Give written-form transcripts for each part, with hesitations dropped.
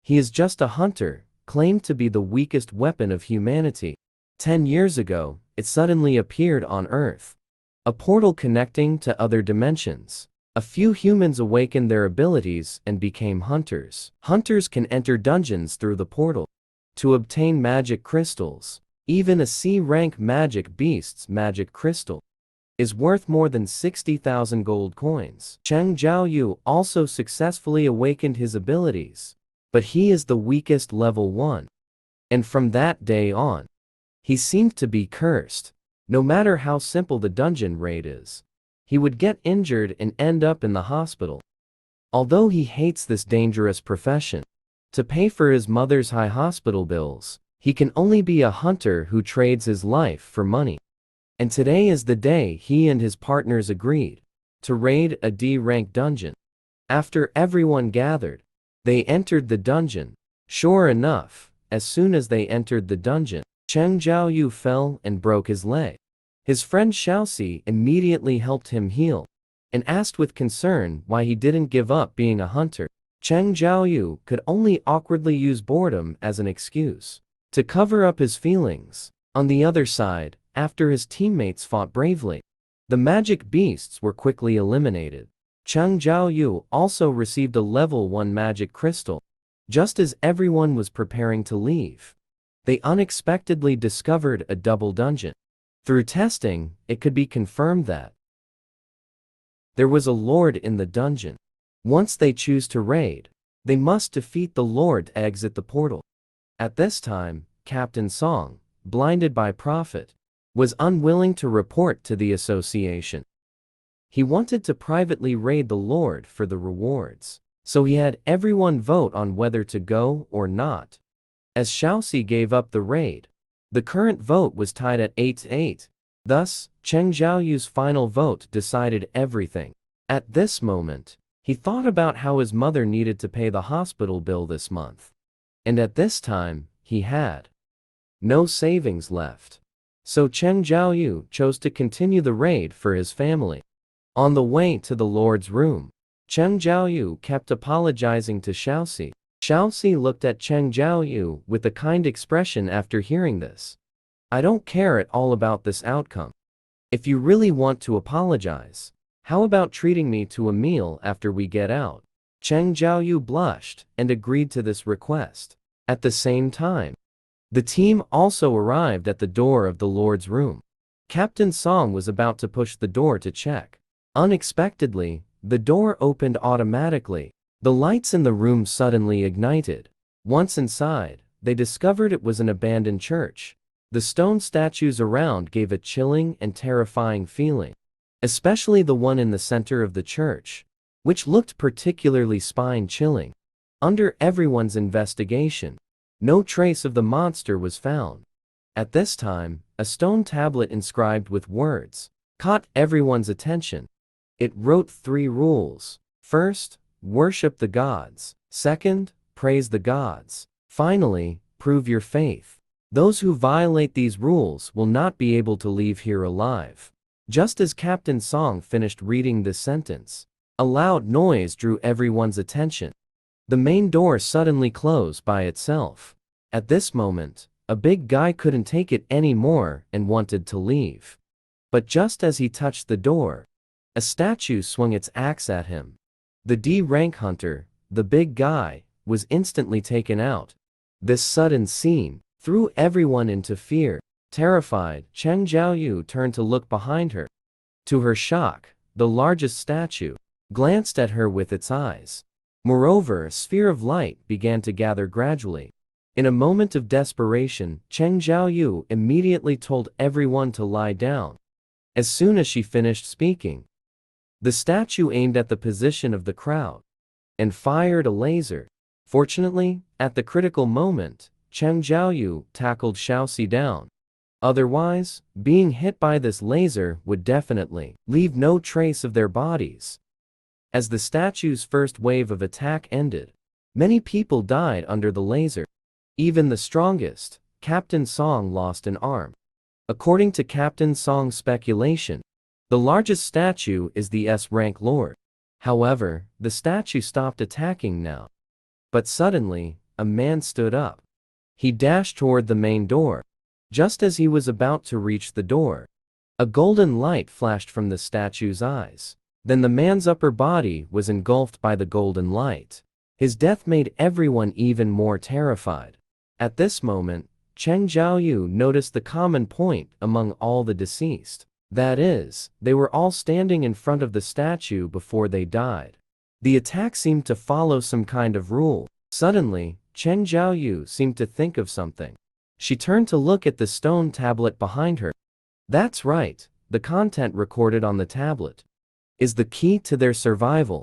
He is just a hunter, claimed to be the weakest weapon of humanity. 10 years ago, it suddenly appeared on Earth. A portal connecting to other dimensions. A few humans awakened their abilities and became hunters. Hunters can enter dungeons through the portal to obtain magic crystals. Even a C-rank magic beast's magic crystal is worth more than 60,000 gold coins. Cheng Jiaoyu also successfully awakened his abilities, but he is the weakest level 1. And from that day on, he seemed to be cursed. No matter how simple the dungeon raid is, he would get injured and end up in the hospital. Although he hates this dangerous profession, to pay for his mother's high hospital bills, he can only be a hunter who trades his life for money. And today is the day he and his partners agreed to raid a D-rank dungeon. After everyone gathered, they entered the dungeon. Sure enough, as soon as they entered the dungeon, Cheng Jiaoyu fell and broke his leg. His friend Xiaoxi immediately helped him heal and asked with concern why he didn't give up being a hunter. Cheng Jiaoyu could only awkwardly use boredom as an excuse to cover up his feelings. On the other side, after his teammates fought bravely, the magic beasts were quickly eliminated. Cheng Jiaoyu also received a level 1 magic crystal. Just as everyone was preparing to leave, they unexpectedly discovered a double dungeon. Through testing, it could be confirmed that there was a lord in the dungeon. Once they choose to raid, they must defeat the lord to exit the portal. At this time, Captain Song, blinded by profit, was unwilling to report to the association. He wanted to privately raid the lord for the rewards, so he had everyone vote on whether to go or not. As Xiaoxi gave up the raid, the current vote was tied at 8-8. Thus, Cheng Jiaoyu's final vote decided everything. At this moment, he thought about how his mother needed to pay the hospital bill this month. And at this time, he had no savings left. So Cheng Jiaoyu chose to continue the raid for his family. On the way to the Lord's room, Cheng Jiaoyu kept apologizing to Xiaoxi. Xiaoxi looked at Cheng Jiaoyu with a kind expression after hearing this. I don't care at all about this outcome. If you really want to apologize, how about treating me to a meal after we get out? Cheng Jiaoyu blushed and agreed to this request. At the same time, the team also arrived at the door of the Lord's room. Captain Song was about to push the door to check. Unexpectedly, the door opened automatically. The lights in the room suddenly ignited. Once inside, they discovered it was an abandoned church. The stone statues around gave a chilling and terrifying feeling, especially the one in the center of the church, which looked particularly spine-chilling. Under everyone's investigation, no trace of the monster was found. At this time, a stone tablet inscribed with words caught everyone's attention. It wrote 3 rules. First, worship the gods. Second, praise the gods. Finally, prove your faith. Those who violate these rules will not be able to leave here alive. Just as Captain Song finished reading this sentence, a loud noise drew everyone's attention. The main door suddenly closed by itself. At this moment, a big guy couldn't take it anymore and wanted to leave. But just as he touched the door, a statue swung its axe at him. The D-rank hunter, the big guy, was instantly taken out. This sudden scene threw everyone into fear. Terrified, Cheng Jiaoyu turned to look behind her. To her shock, the largest statue glanced at her with its eyes. Moreover, a sphere of light began to gather gradually. In a moment of desperation, Cheng Jiaoyu immediately told everyone to lie down. As soon as she finished speaking, the statue aimed at the position of the crowd and fired a laser. Fortunately, at the critical moment, Cheng Jiaoyu tackled Xiaoxi down. Otherwise, being hit by this laser would definitely leave no trace of their bodies. As the statue's first wave of attack ended, many people died under the laser. Even the strongest, Captain Song, lost an arm. According to Captain Song's speculation, the largest statue is the S-rank lord. However, the statue stopped attacking now. But suddenly, a man stood up. He dashed toward the main door. Just as he was about to reach the door, a golden light flashed from the statue's eyes. Then the man's upper body was engulfed by the golden light. His death made everyone even more terrified. At this moment, Cheng Zhaoyu noticed the common point among all the deceased. That is, they were all standing in front of the statue before they died. The attack seemed to follow some kind of rule. Suddenly, Cheng Zhaoyu seemed to think of something. She turned to look at the stone tablet behind her. That's right, the content recorded on the tablet is the key to their survival.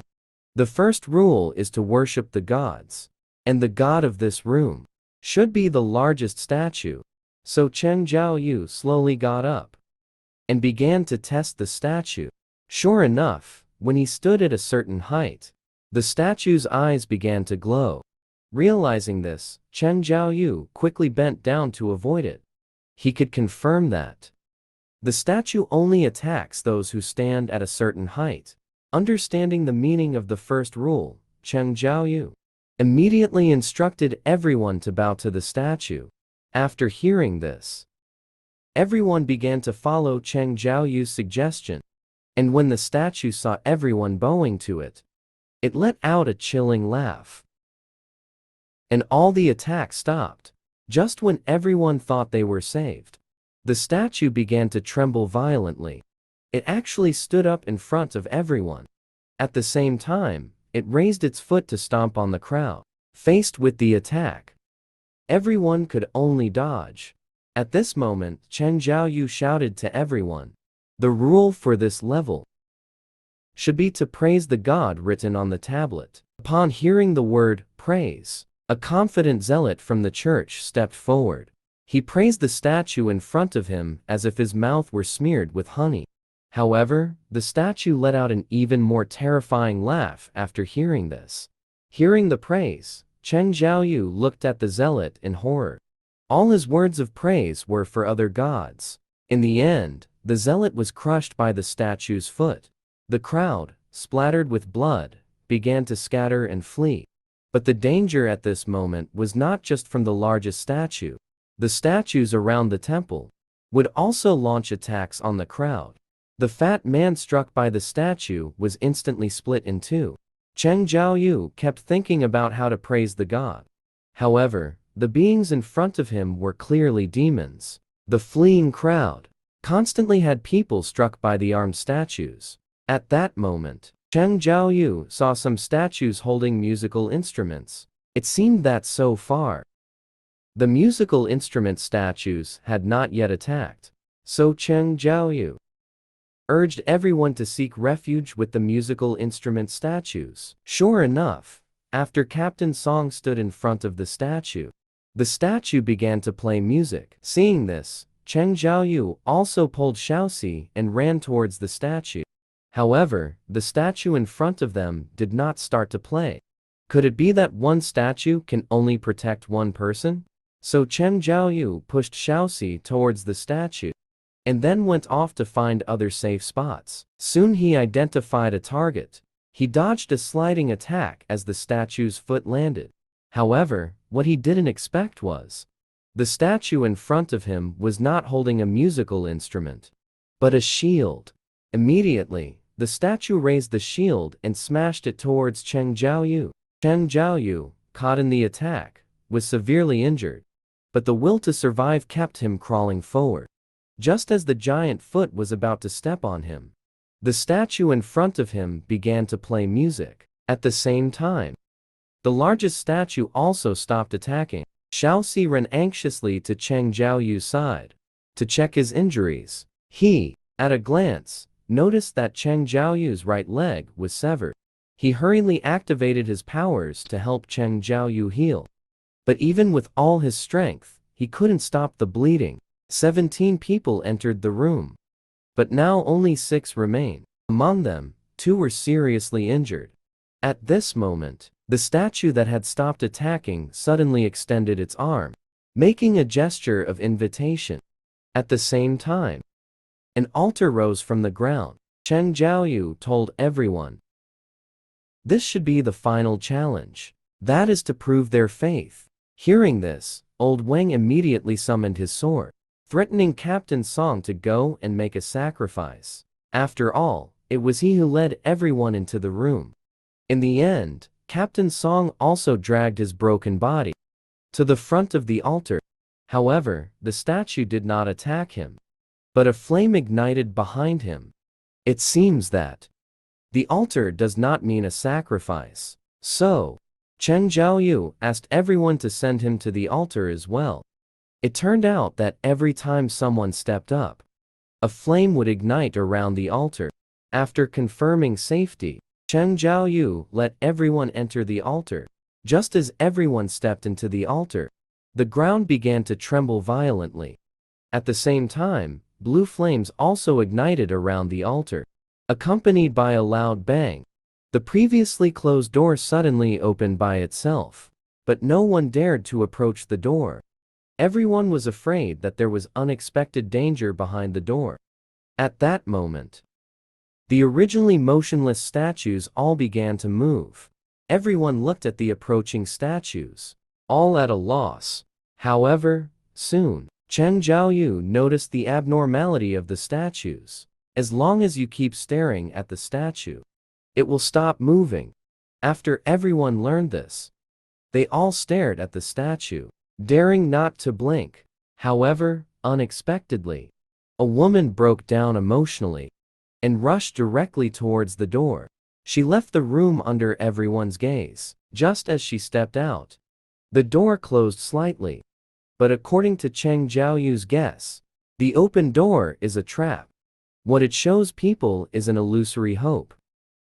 The first rule is to worship the gods, and the god of this room should be the largest statue. So Cheng Zhaoyu slowly got up and began to test the statue. Sure enough, when he stood at a certain height, the statue's eyes began to glow. Realizing this, Cheng Zhaoyu quickly bent down to avoid it. He could confirm that the statue only attacks those who stand at a certain height. Understanding the meaning of the first rule, Cheng Zhaoyu immediately instructed everyone to bow to the statue. After hearing this, everyone began to follow Cheng Zhaoyu's suggestion. And when the statue saw everyone bowing to it, it let out a chilling laugh. And all the attack stopped. Just when everyone thought they were saved, the statue began to tremble violently. It actually stood up in front of everyone. At the same time, it raised its foot to stomp on the crowd. Faced with the attack, everyone could only dodge. At this moment, Cheng Zhaoyu shouted to everyone, "The rule for this level should be to praise the god written on the tablet." Upon hearing the word praise, a confident zealot from the church stepped forward. He praised the statue in front of him as if his mouth were smeared with honey. However, the statue let out an even more terrifying laugh after hearing this. Hearing the praise, Cheng Zhaoyu looked at the zealot in horror. All his words of praise were for other gods. In the end, the zealot was crushed by the statue's foot. The crowd, splattered with blood, began to scatter and flee. But the danger at this moment was not just from the largest statue. The statues around the temple would also launch attacks on the crowd. The fat man struck by the statue was instantly split in two. Cheng Zhaoyu kept thinking about how to praise the god. However, the beings in front of him were clearly demons. The fleeing crowd constantly had people struck by the armed statues. At that moment, Cheng Zhaoyu saw some statues holding musical instruments. It seemed that so far, the musical instrument statues had not yet attacked. So Cheng Zhaoyu urged everyone to seek refuge with the musical instrument statues. Sure enough, after Captain Song stood in front of the statue began to play music. Seeing this, Cheng Zhaoyu also pulled Xiaoxi and ran towards the statue. However, the statue in front of them did not start to play. Could it be that one statue can only protect one person? So Cheng Zhaoyu pushed Xiaoxi towards the statue and then went off to find other safe spots. Soon he identified a target. He dodged a sliding attack as the statue's foot landed. However, what he didn't expect was the statue in front of him was not holding a musical instrument, but a shield. Immediately, the statue raised the shield and smashed it towards Cheng Zhaoyu. Cheng Zhaoyu, caught in the attack, was severely injured, but the will to survive kept him crawling forward. Just as the giant foot was about to step on him, the statue in front of him began to play music. At the same time, the largest statue also stopped attacking. Xiaoxi ran anxiously to Cheng Zhaoyu's side to check his injuries. He, at a glance, noticed that Cheng Zhaoyu's right leg was severed. He hurriedly activated his powers to help Cheng Zhaoyu heal. But even with all his strength, he couldn't stop the bleeding. 17 people entered the room, but now only 6 remain. Among them, 2 were seriously injured. At this moment, the statue that had stopped attacking suddenly extended its arm, making a gesture of invitation. At the same time, an altar rose from the ground. Cheng Zhaoyu told everyone, "This should be the final challenge. That is to prove their faith." Hearing this, old Wang immediately summoned his sword, threatening Captain Song to go and make a sacrifice. After all, it was he who led everyone into the room. In the end, Captain Song also dragged his broken body to the front of the altar. However, the statue did not attack him, but a flame ignited behind him. It seems that the altar does not mean a sacrifice. So, Cheng Zhaoyu asked everyone to send him to the altar as well. It turned out that every time someone stepped up, a flame would ignite around the altar. After confirming safety, Cheng Zhaoyu let everyone enter the altar. Just as everyone stepped into the altar, the ground began to tremble violently. At the same time, blue flames also ignited around the altar, accompanied by a loud bang. The previously closed door suddenly opened by itself, but no one dared to approach the door. Everyone was afraid that there was unexpected danger behind the door. At that moment, the originally motionless statues all began to move. Everyone looked at the approaching statues, all at a loss. However, soon, Cheng Zhaoyu noticed the abnormality of the statues. As long as you keep staring at the statue, it will stop moving. After everyone learned this, they all stared at the statue, daring not to blink. However, unexpectedly, a woman broke down emotionally and rushed directly towards the door. She left the room under everyone's gaze. Just as she stepped out, the door closed slightly. But according to Cheng Zhaoyu's guess, the open door is a trap. What it shows people is an illusory hope.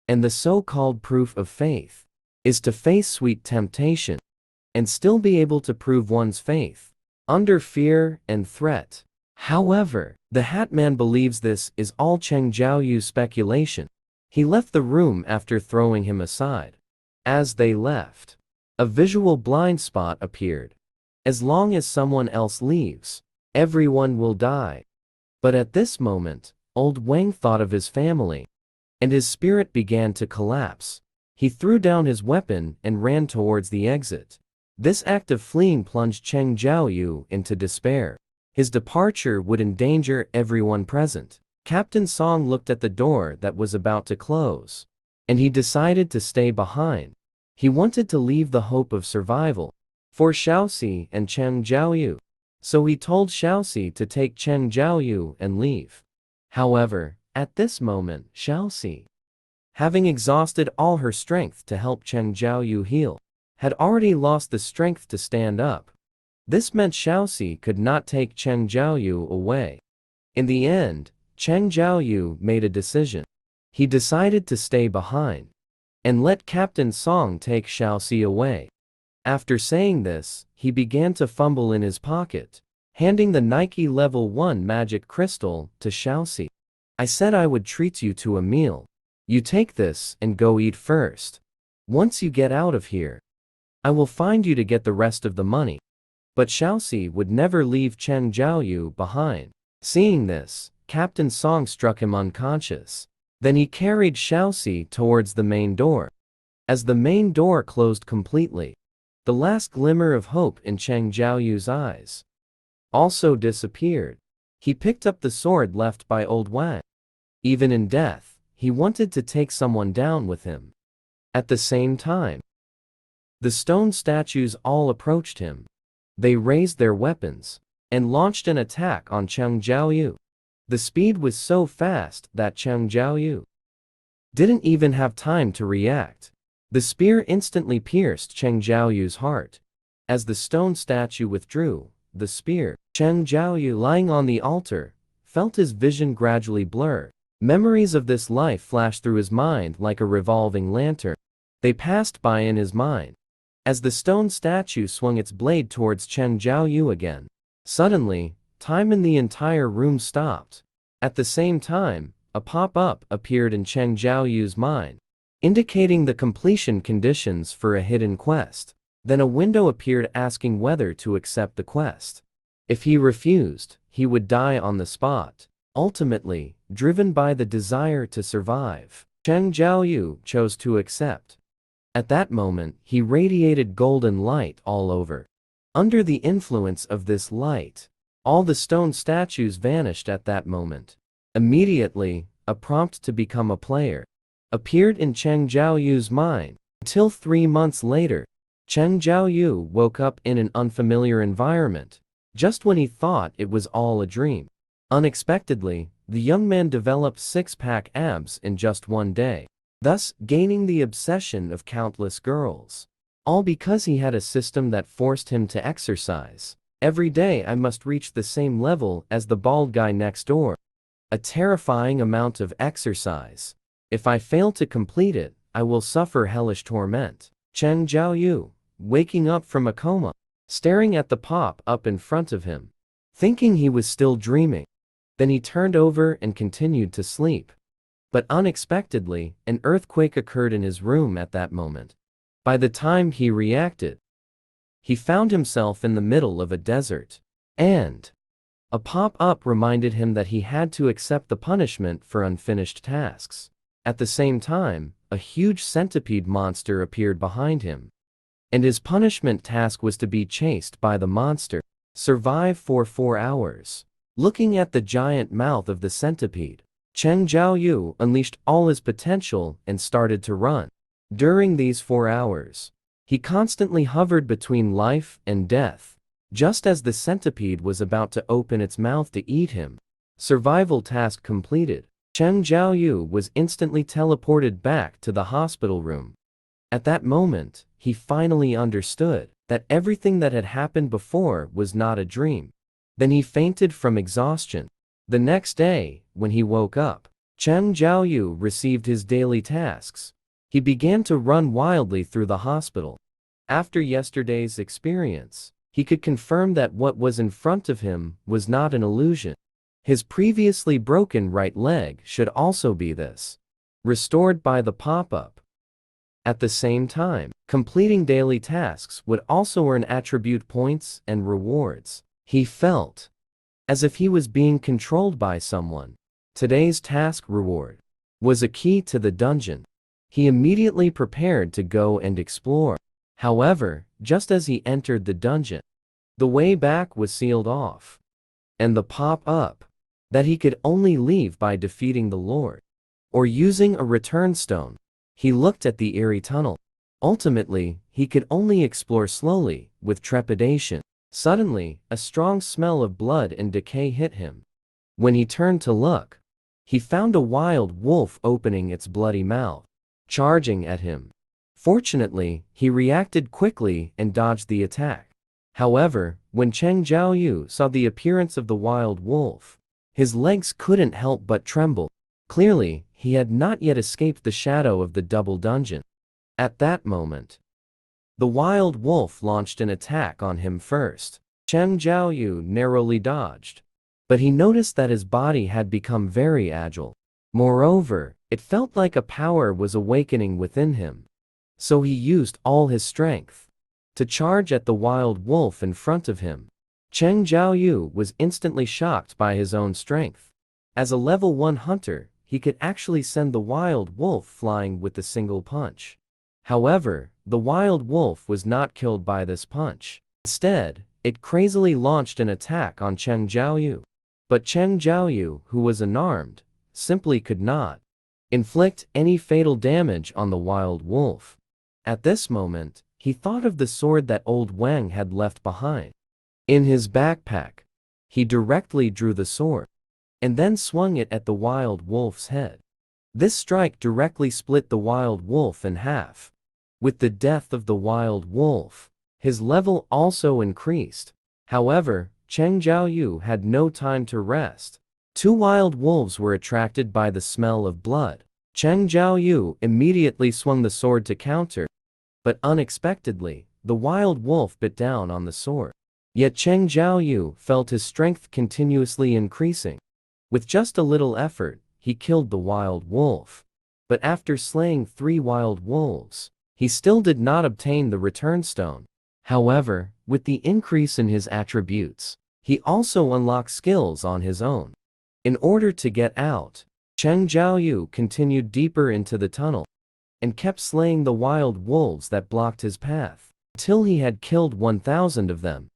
And the so-called proof of faith is to face sweet temptation and still be able to prove one's faith under fear and threat. However, the Hat Man believes this is all Cheng Zhaoyu's speculation. He left the room after throwing him aside. As they left, a visual blind spot appeared. As long as someone else leaves, everyone will die. But at this moment, old Wang thought of his family, and his spirit began to collapse. He threw down his weapon and ran towards the exit. This act of fleeing plunged Cheng Zhaoyu into despair. His departure would endanger everyone present. Captain Song looked at the door that was about to close, and he decided to stay behind. He wanted to leave the hope of survival for Xiaoxi and Cheng Zhaoyu. So he told Xiaoxi to take Cheng Zhaoyu and leave. However, at this moment, Xiaoxi, having exhausted all her strength to help Cheng Zhaoyu heal, had already lost the strength to stand up. This meant Xiaoxi could not take Cheng Zhaoyu away. In the end, Cheng Zhaoyu made a decision. He decided to stay behind and let Captain Song take Xiaoxi away. After saying this, he began to fumble in his pocket, handing the Nike Level 1 magic crystal to Xiaoxi. I said I would treat you to a meal. You take this and go eat first. Once you get out of here, I will find you to get the rest of the money. But Xiaoxi would never leave Cheng Zhaoyu behind. Seeing this, Captain Song struck him unconscious. Then he carried Xiaoxi towards the main door. As the main door closed completely, the last glimmer of hope in Cheng Zhaoyu's eyes also disappeared. He picked up the sword left by old Wang. Even in death, he wanted to take someone down with him. At the same time, the stone statues all approached him. They raised their weapons and launched an attack on Cheng Zhaoyu. The speed was so fast that Cheng Zhaoyu didn't even have time to react. The spear instantly pierced Cheng Zhaoyu's heart. As the stone statue withdrew the spear, Cheng Zhaoyu, lying on the altar, felt his vision gradually blur. Memories of this life flashed through his mind like a revolving lantern. They passed by in his mind. As the stone statue swung its blade towards Cheng Zhaoyu again, suddenly, time in the entire room stopped. At the same time, a pop-up appeared in Cheng Zhaoyu's mind, indicating the completion conditions for a hidden quest. Then a window appeared asking whether to accept the quest. If he refused, he would die on the spot. Ultimately, driven by the desire to survive, Cheng Zhaoyu chose to accept. At that moment, he radiated golden light all over. Under the influence of this light, all the stone statues vanished at that moment. Immediately, a prompt to become a player appeared in Cheng Jiaoyu's mind. Until 3 months later, Cheng Jiaoyu woke up in an unfamiliar environment, just when he thought it was all a dream. Unexpectedly, the young man developed six-pack abs in just one day, thus gaining the obsession of countless girls. All because he had a system that forced him to exercise. Every day I must reach the same level as the bald guy next door. A terrifying amount of exercise. If I fail to complete it, I will suffer hellish torment. Cheng Jiaoyu, waking up from a coma, staring at the pop-up in front of him, thinking he was still dreaming. Then he turned over and continued to sleep. But unexpectedly, an earthquake occurred in his room at that moment. By the time he reacted, he found himself in the middle of a desert, and a pop-up reminded him that he had to accept the punishment for unfinished tasks. At the same time, a huge centipede monster appeared behind him, and his punishment task was to be chased by the monster, survive for 4 hours. Looking at the giant mouth of the centipede, Cheng Jiaoyu unleashed all his potential and started to run. During these 4 hours, he constantly hovered between life and death. Just as the centipede was about to open its mouth to eat him, survival task completed, Cheng Jiaoyu was instantly teleported back to the hospital room. At that moment, he finally understood that everything that had happened before was not a dream. Then he fainted from exhaustion. The next day, when he woke up, Cheng Jiaoyu received his daily tasks. He began to run wildly through the hospital. After yesterday's experience, he could confirm that what was in front of him was not an illusion. His previously broken right leg should also be restored by the pop-up. At the same time, completing daily tasks would also earn attribute points and rewards. He felt as if he was being controlled by someone. Today's task reward was a key to the dungeon. He immediately prepared to go and explore. However, just as he entered the dungeon, the way back was sealed off, and the pop-up that he could only leave by defeating the Lord or using a return stone. He looked at the eerie tunnel. Ultimately, he could only explore slowly, with trepidation. Suddenly, a strong smell of blood and decay hit him. When he turned to look, he found a wild wolf opening its bloody mouth, charging at him. Fortunately, he reacted quickly and dodged the attack. However, when Cheng Jiaoyu saw the appearance of the wild wolf, his legs couldn't help but tremble. Clearly, he had not yet escaped the shadow of the double dungeon. At that moment, the wild wolf launched an attack on him first. Cheng Jiaoyu narrowly dodged, but he noticed that his body had become very agile. Moreover, it felt like a power was awakening within him. So he used all his strength to charge at the wild wolf in front of him. Cheng Jiaoyu was instantly shocked by his own strength. As a level 1 hunter, he could actually send the wild wolf flying with a single punch. However, the wild wolf was not killed by this punch. Instead, it crazily launched an attack on Cheng Jiaoyu. But Cheng Jiaoyu, who was unarmed, simply could not inflict any fatal damage on the wild wolf. At this moment, he thought of the sword that old Wang had left behind in his backpack. He directly drew the sword and then swung it at the wild wolf's head. This strike directly split the wild wolf in half. With the death of the wild wolf, his level also increased. However, Cheng Jiaoyu had no time to rest. 2 wild wolves were attracted by the smell of blood. Cheng Jiaoyu immediately swung the sword to counter, but unexpectedly, the wild wolf bit down on the sword. Yet Cheng Jiaoyu felt his strength continuously increasing. With just a little effort, he killed the wild wolf. But after slaying 3 wild wolves, he still did not obtain the return stone. However, with the increase in his attributes, he also unlocked skills on his own. In order to get out, Cheng Jiaoyu continued deeper into the tunnel and kept slaying the wild wolves that blocked his path. until he had killed 1,000 of them.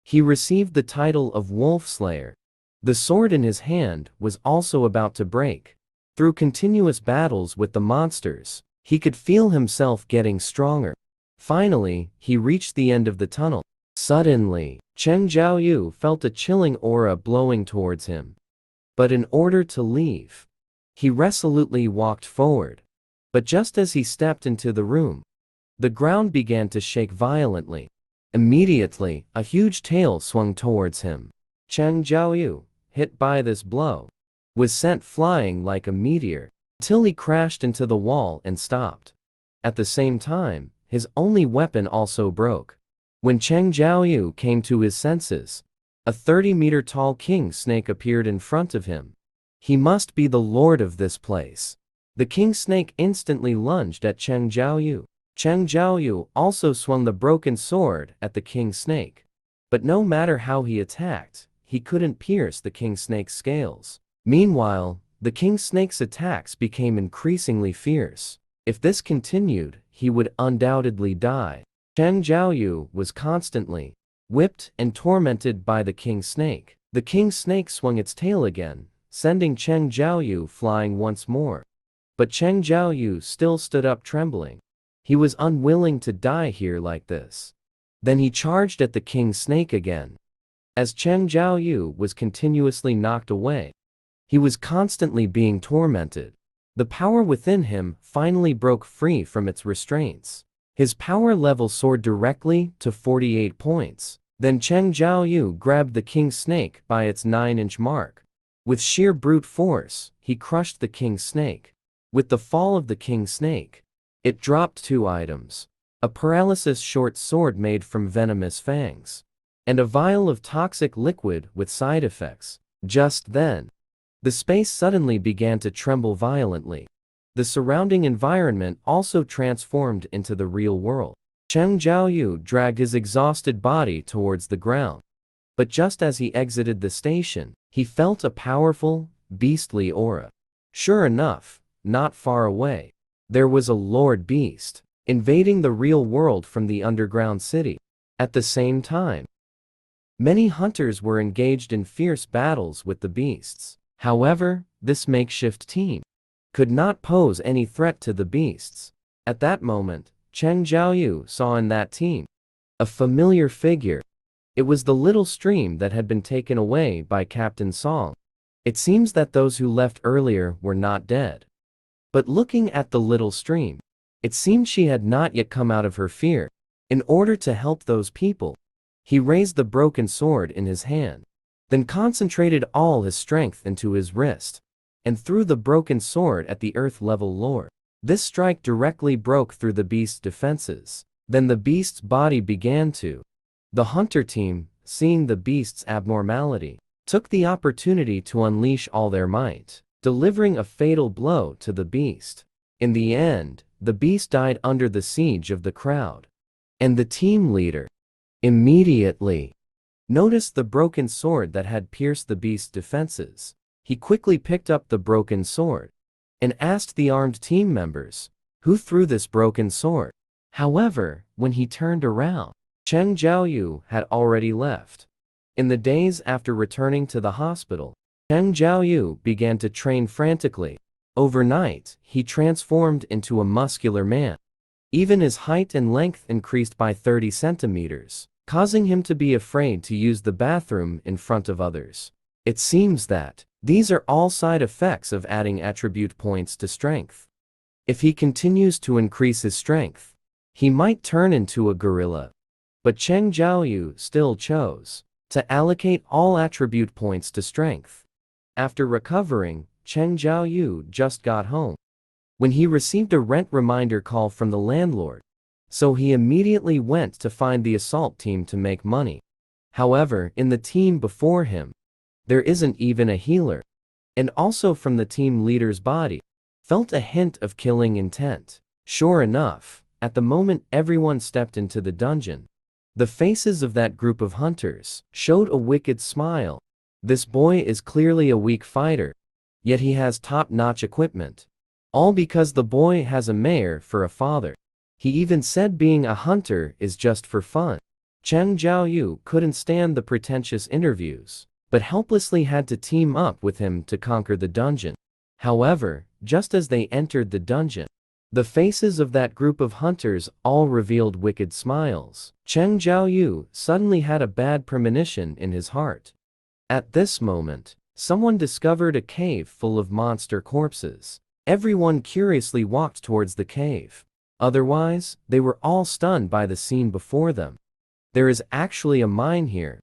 He received the title of Wolf Slayer. The sword in his hand was also about to break. Through continuous battles with the monsters, he could feel himself getting stronger. Finally, he reached the end of the tunnel. Suddenly, Cheng Zhaoyu felt a chilling aura blowing towards him. But in order to leave, he resolutely walked forward. But just as he stepped into the room, the ground began to shake violently. Immediately, a huge tail swung towards him. Cheng Zhaoyu, hit by this blow, was sent flying like a meteor, until he crashed into the wall and stopped. At the same time, his only weapon also broke. When Cheng Zhaoyu came to his senses, a 30-meter tall king snake appeared in front of him. He must be the lord of this place. The king snake instantly lunged at Cheng Zhaoyu. Cheng Zhaoyu also swung the broken sword at the king snake. But no matter how he attacked, he couldn't pierce the king snake's scales. Meanwhile, the king snake's attacks became increasingly fierce. If this continued, he would undoubtedly die. Cheng Zhaoyu was constantly whipped and tormented by the king snake. The king snake swung its tail again, sending Cheng Zhaoyu flying once more. But Cheng Zhaoyu still stood up trembling. He was unwilling to die here like this. Then he charged at the king snake again. As Cheng Zhaoyu was continuously knocked away, he was constantly being tormented. The power within him finally broke free from its restraints. His power level soared directly to 48 points. Then Cheng Zhaoyu grabbed the king snake by its 9-inch mark. With sheer brute force, he crushed the king snake. With the fall of the king snake, it dropped 2 items: a paralysis short sword made from venomous fangs, and a vial of toxic liquid with side effects. Just then, the space suddenly began to tremble violently. The surrounding environment also transformed into the real world. Cheng Zhaoyu dragged his exhausted body towards the ground. But just as he exited the station, he felt a powerful, beastly aura. Sure enough, not far away, there was a Lord Beast, invading the real world from the underground city. At the same time, many hunters were engaged in fierce battles with the beasts. However, this makeshift team could not pose any threat to the beasts. At that moment, Cheng Zhaoyu saw in that team a familiar figure. It was the little stream that had been taken away by Captain Song. It seems that those who left earlier were not dead. But looking at the little stream, it seemed she had not yet come out of her fear. In order to help those people, he raised the broken sword in his hand, then concentrated all his strength into his wrist, and threw the broken sword at the earth-level lord. This strike directly broke through the beast's defenses. Then the beast's body began to. The hunter team, seeing the beast's abnormality, took the opportunity to unleash all their might, delivering a fatal blow to the beast. In the end, the beast died under the siege of the crowd. And the team leader immediately noticed the broken sword that had pierced the beast's defenses. He quickly picked up the broken sword and asked the armed team members, "Who threw this broken sword?" However, when he turned around, Cheng Zhaoyu had already left. In the days after returning to the hospital, Cheng Zhaoyu began to train frantically. Overnight, he transformed into a muscular man. Even his height and length increased by 30 centimeters, causing him to be afraid to use the bathroom in front of others. It seems that these are all side effects of adding attribute points to strength. If he continues to increase his strength, he might turn into a gorilla. But Cheng Zhaoyu still chose to allocate all attribute points to strength. After recovering, Cheng Zhaoyu just got home when he received a rent reminder call from the landlord. So he immediately went to find the assault team to make money. However, in the team before him, there isn't even a healer. And also from the team leader's body, felt a hint of killing intent. Sure enough, at the moment everyone stepped into the dungeon, the faces of that group of hunters showed a wicked smile. This boy is clearly a weak fighter, yet he has top-notch equipment. All because the boy has a mayor for a father. He even said being a hunter is just for fun. Cheng Jiaoyu couldn't stand the pretentious interviews, but helplessly had to team up with him to conquer the dungeon. However, just as they entered the dungeon, the faces of that group of hunters all revealed wicked smiles. Cheng Jiaoyu suddenly had a bad premonition in his heart. At this moment, someone discovered a cave full of monster corpses. Everyone curiously walked towards the cave. Otherwise, they were all stunned by the scene before them. There is actually a mine here.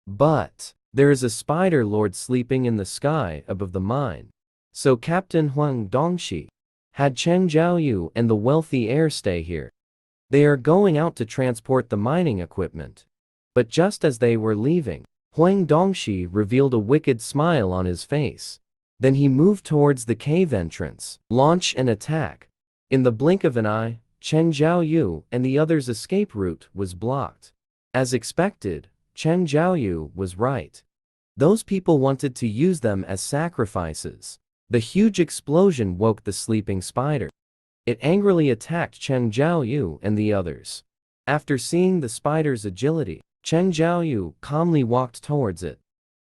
But there is a spider lord sleeping in the sky above the mine. So Captain Huang Dongxi had Cheng Jiaoyu and the wealthy heir stay here. They are going out to transport the mining equipment. But just as they were leaving, Huang Dongxi revealed a wicked smile on his face. Then he moved towards the cave entrance, launch and attack. In the blink of an eye, Cheng Jiaoyu and the others' escape route was blocked. As expected, Cheng Jiaoyu was right. Those people wanted to use them as sacrifices. The huge explosion woke the sleeping spider. It angrily attacked Cheng Jiaoyu and the others. After seeing the spider's agility, Cheng Jiaoyu calmly walked towards it.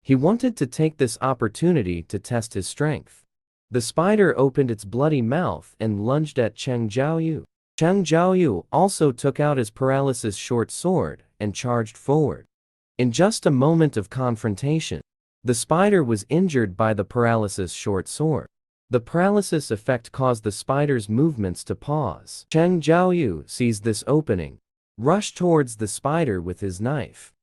He wanted to take this opportunity to test his strength. The spider opened its bloody mouth and lunged at Cheng Jiaoyu. Cheng Jiaoyu also took out his paralysis short sword and charged forward. In just a moment of confrontation, the spider was injured by the paralysis short sword. The paralysis effect caused the spider's movements to pause. Cheng Jiaoyu seized this opening, rushed towards the spider with his knife.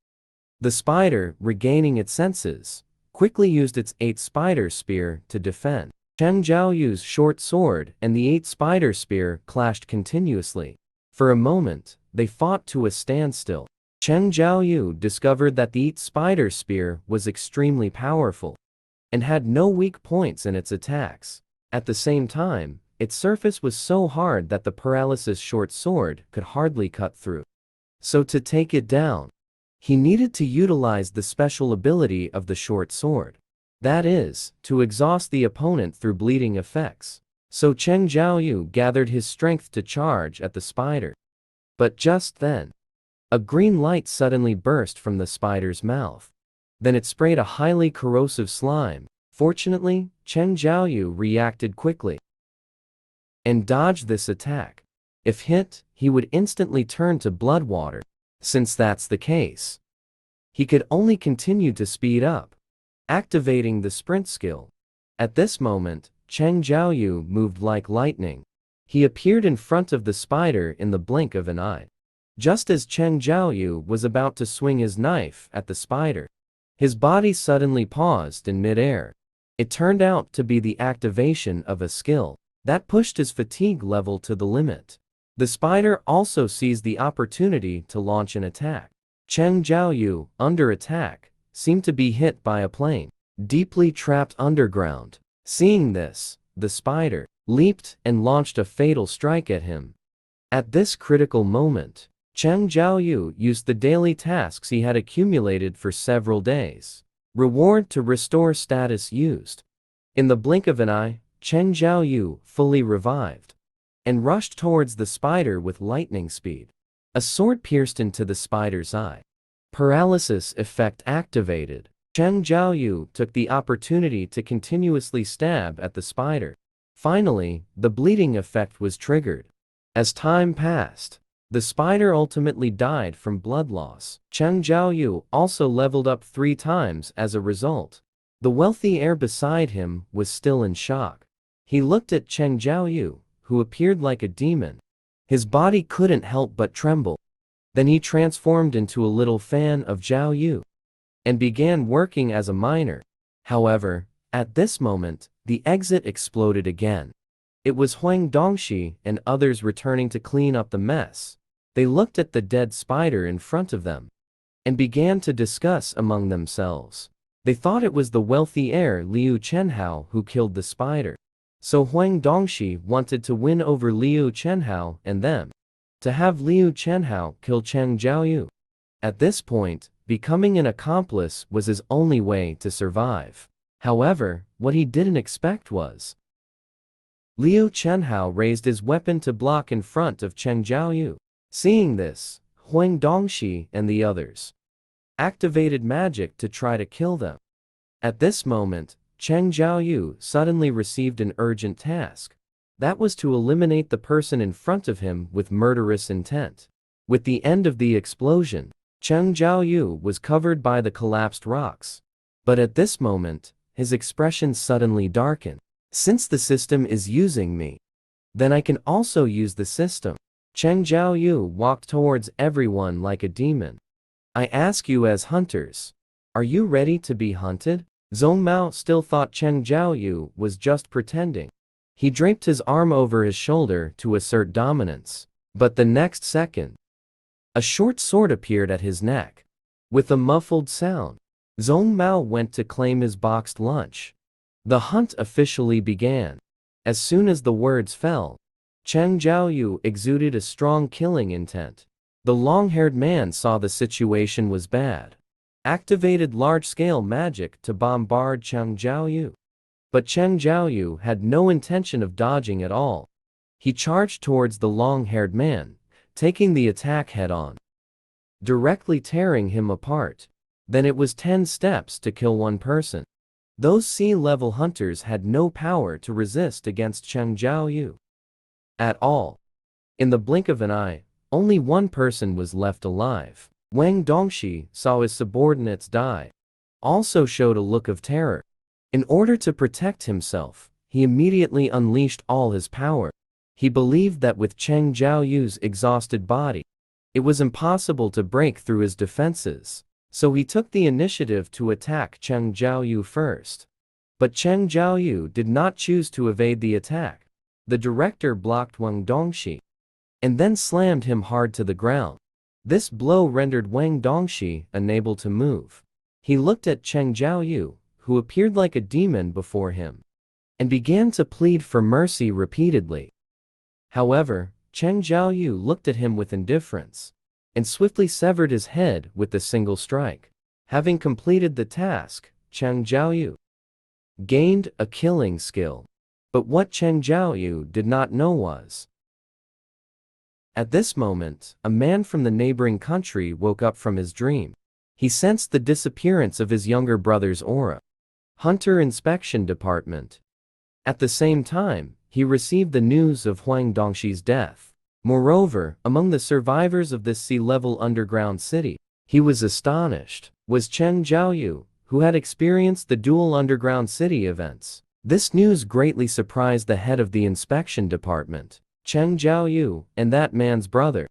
The spider, regaining its senses, quickly used its 8 spider spear to defend. Cheng Jiaoyu's short sword and the 8 spider spear clashed continuously. For a moment, they fought to a standstill. Cheng Jiaoyu discovered that the 8 spider spear was extremely powerful and had no weak points in its attacks. At the same time, its surface was so hard that the paralysis short sword could hardly cut through. So to take it down, he needed to utilize the special ability of the short sword. That is, to exhaust the opponent through bleeding effects. So Cheng Jiaoyu gathered his strength to charge at the spider. But just then, a green light suddenly burst from the spider's mouth. Then it sprayed a highly corrosive slime. Fortunately, Cheng Jiaoyu reacted quickly and dodged this attack. If hit, he would instantly turn to blood water. Since that's the case, he could only continue to speed up, activating the sprint skill. At this moment, Cheng Jiaoyu moved like lightning. He appeared in front of the spider in the blink of an eye. Just as Cheng Jiaoyu was about to swing his knife at the spider, his body suddenly paused in midair. It turned out to be the activation of a skill that pushed his fatigue level to the limit. The spider also seized the opportunity to launch an attack. Cheng Jiaoyu, under attack, seemed to be hit by a plane, deeply trapped underground. Seeing this, the spider leaped and launched a fatal strike at him. At this critical moment, Cheng Jiaoyu used the daily tasks he had accumulated for several days. Reward to restore status used. In the blink of an eye, Cheng Jiaoyu fully revived and rushed towards the spider with lightning speed. A sword pierced into the spider's eye. Paralysis effect activated. Cheng Jiaoyu took the opportunity to continuously stab at the spider. Finally, the bleeding effect was triggered. As time passed, the spider ultimately died from blood loss. Cheng Jiaoyu also leveled up 3 times as a result. The wealthy heir beside him was still in shock. He looked at Cheng Jiaoyu, who appeared like a demon. His body couldn't help but tremble. Then he transformed into a little fan of Jiaoyu and began working as a miner. However, at this moment, the exit exploded again. It was Huang Dongxi and others returning to clean up the mess. They looked at the dead spider in front of them and began to discuss among themselves. They thought it was the wealthy heir Liu Chenhao who killed the spider. So Huang Dongxi wanted to win over Liu Chenhao and them, to have Liu Chenhao kill Cheng Jiaoyu. At this point, becoming an accomplice was his only way to survive. However, what he didn't expect was Liu Chenhao raised his weapon to block in front of Cheng Jiaoyu. Seeing this, Huang Dongxi and the others activated magic to try to kill them. At this moment, Cheng Jiaoyu suddenly received an urgent task. That was to eliminate the person in front of him with murderous intent. With the end of the explosion, Cheng Jiaoyu was covered by the collapsed rocks. But at this moment, his expression suddenly darkened. Since the system is using me, then I can also use the system. Cheng Jiaoyu walked towards everyone like a demon. I ask you as hunters, are you ready to be hunted? Zhong Mao still thought Cheng Jiaoyu was just pretending. He draped his arm over his shoulder to assert dominance. But the next second, a short sword appeared at his neck. With a muffled sound, Zhong Mao went to claim his boxed lunch. The hunt officially began. As soon as the words fell, Cheng Jiaoyu exuded a strong killing intent. The long-haired man saw the situation was bad. Activated large-scale magic to bombard Cheng Jiaoyu. But Cheng Jiaoyu had no intention of dodging at all. He charged towards the long-haired man, taking the attack head-on, directly tearing him apart. Then it was 10 steps to kill one person. Those sea-level hunters had no power to resist against Cheng Jiaoyu at all. In the blink of an eye, only one person was left alive. Wang Dongxi saw his subordinates die, also showed a look of terror. In order to protect himself, he immediately unleashed all his power. He believed that with Cheng Jiaoyu's exhausted body, it was impossible to break through his defenses, so he took the initiative to attack Cheng Jiaoyu first. But Cheng Jiaoyu did not choose to evade the attack. The director blocked Wang Dongxi and then slammed him hard to the ground. This blow rendered Wang Dongxi unable to move. He looked at Cheng Jiaoyu, who appeared like a demon before him, and began to plead for mercy repeatedly. However, Cheng Jiaoyu looked at him with indifference and swiftly severed his head with a single strike. Having completed the task, Cheng Jiaoyu gained a killing skill. But what Cheng Jiaoyu did not know was, at this moment, a man from the neighboring country woke up from his dream. He sensed the disappearance of his younger brother's aura. Hunter Inspection Department. At the same time, he received the news of Huang Dongxi's death. Moreover, among the survivors of this sea-level underground city, he was astonished, was Cheng Jiaoyu, who had experienced the dual underground city events. This news greatly surprised the head of the inspection department, Cheng Jiaoyu, and that man's brother.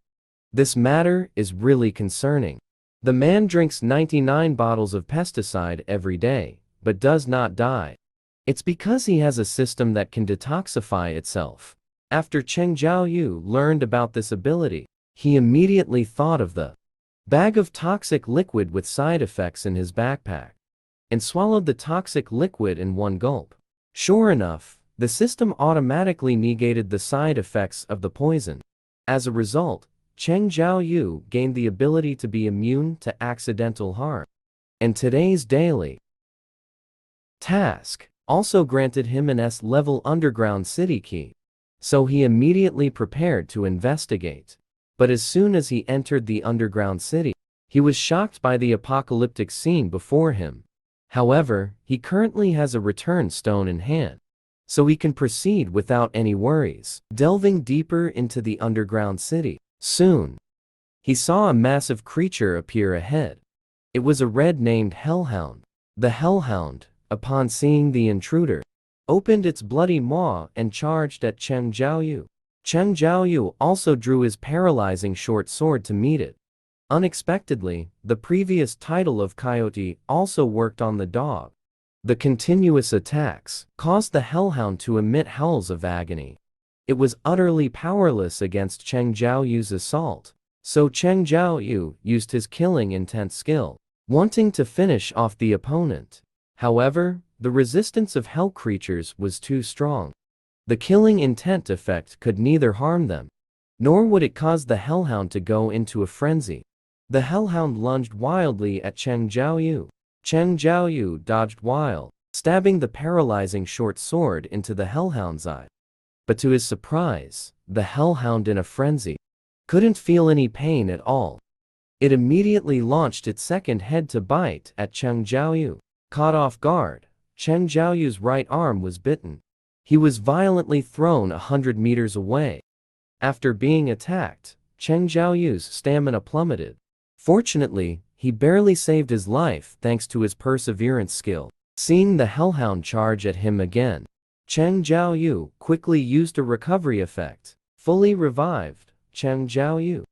This matter is really concerning. The man drinks 99 bottles of pesticide every day, but does not die. It's because he has a system that can detoxify itself. After Cheng Jiaoyu learned about this ability, he immediately thought of the bag of toxic liquid with side effects in his backpack, and swallowed the toxic liquid in one gulp. Sure enough, the system automatically negated the side effects of the poison. As a result, Cheng Jiaoyu gained the ability to be immune to accidental harm. And today's daily task also granted him an S-level underground city key. So he immediately prepared to investigate. But as soon as he entered the underground city, he was shocked by the apocalyptic scene before him. However, he currently has a return stone in hand, so he can proceed without any worries. Delving deeper into the underground city, soon, he saw a massive creature appear ahead. It was a red named Hellhound. The Hellhound, upon seeing the intruder, opened its bloody maw and charged at Cheng Jiaoyu. Cheng Jiaoyu also drew his paralyzing short sword to meet it. Unexpectedly, the previous title of Coyote also worked on the dog. The continuous attacks caused the Hellhound to emit howls of agony. It was utterly powerless against Cheng Jiaoyu's assault, so Cheng Jiaoyu used his killing intent skill, wanting to finish off the opponent. However, the resistance of hell creatures was too strong. The killing intent effect could neither harm them, nor would it cause the Hellhound to go into a frenzy. The Hellhound lunged wildly at Cheng Jiaoyu. Cheng Jiaoyu dodged while stabbing the paralyzing short sword into the Hellhound's eye. But to his surprise, the hellhound in a frenzy couldn't feel any pain at all. It immediately launched its second head to bite at Cheng Jiaoyu. Caught off guard, Cheng Jiaoyu's right arm was bitten. He was violently thrown 100 meters away. After being attacked, Cheng Jiaoyu's stamina plummeted. Fortunately, he barely saved his life thanks to his perseverance skill. Seeing the hellhound charge at him again, Cheng Jiaoyu quickly used a recovery effect. Fully revived, Cheng Jiaoyu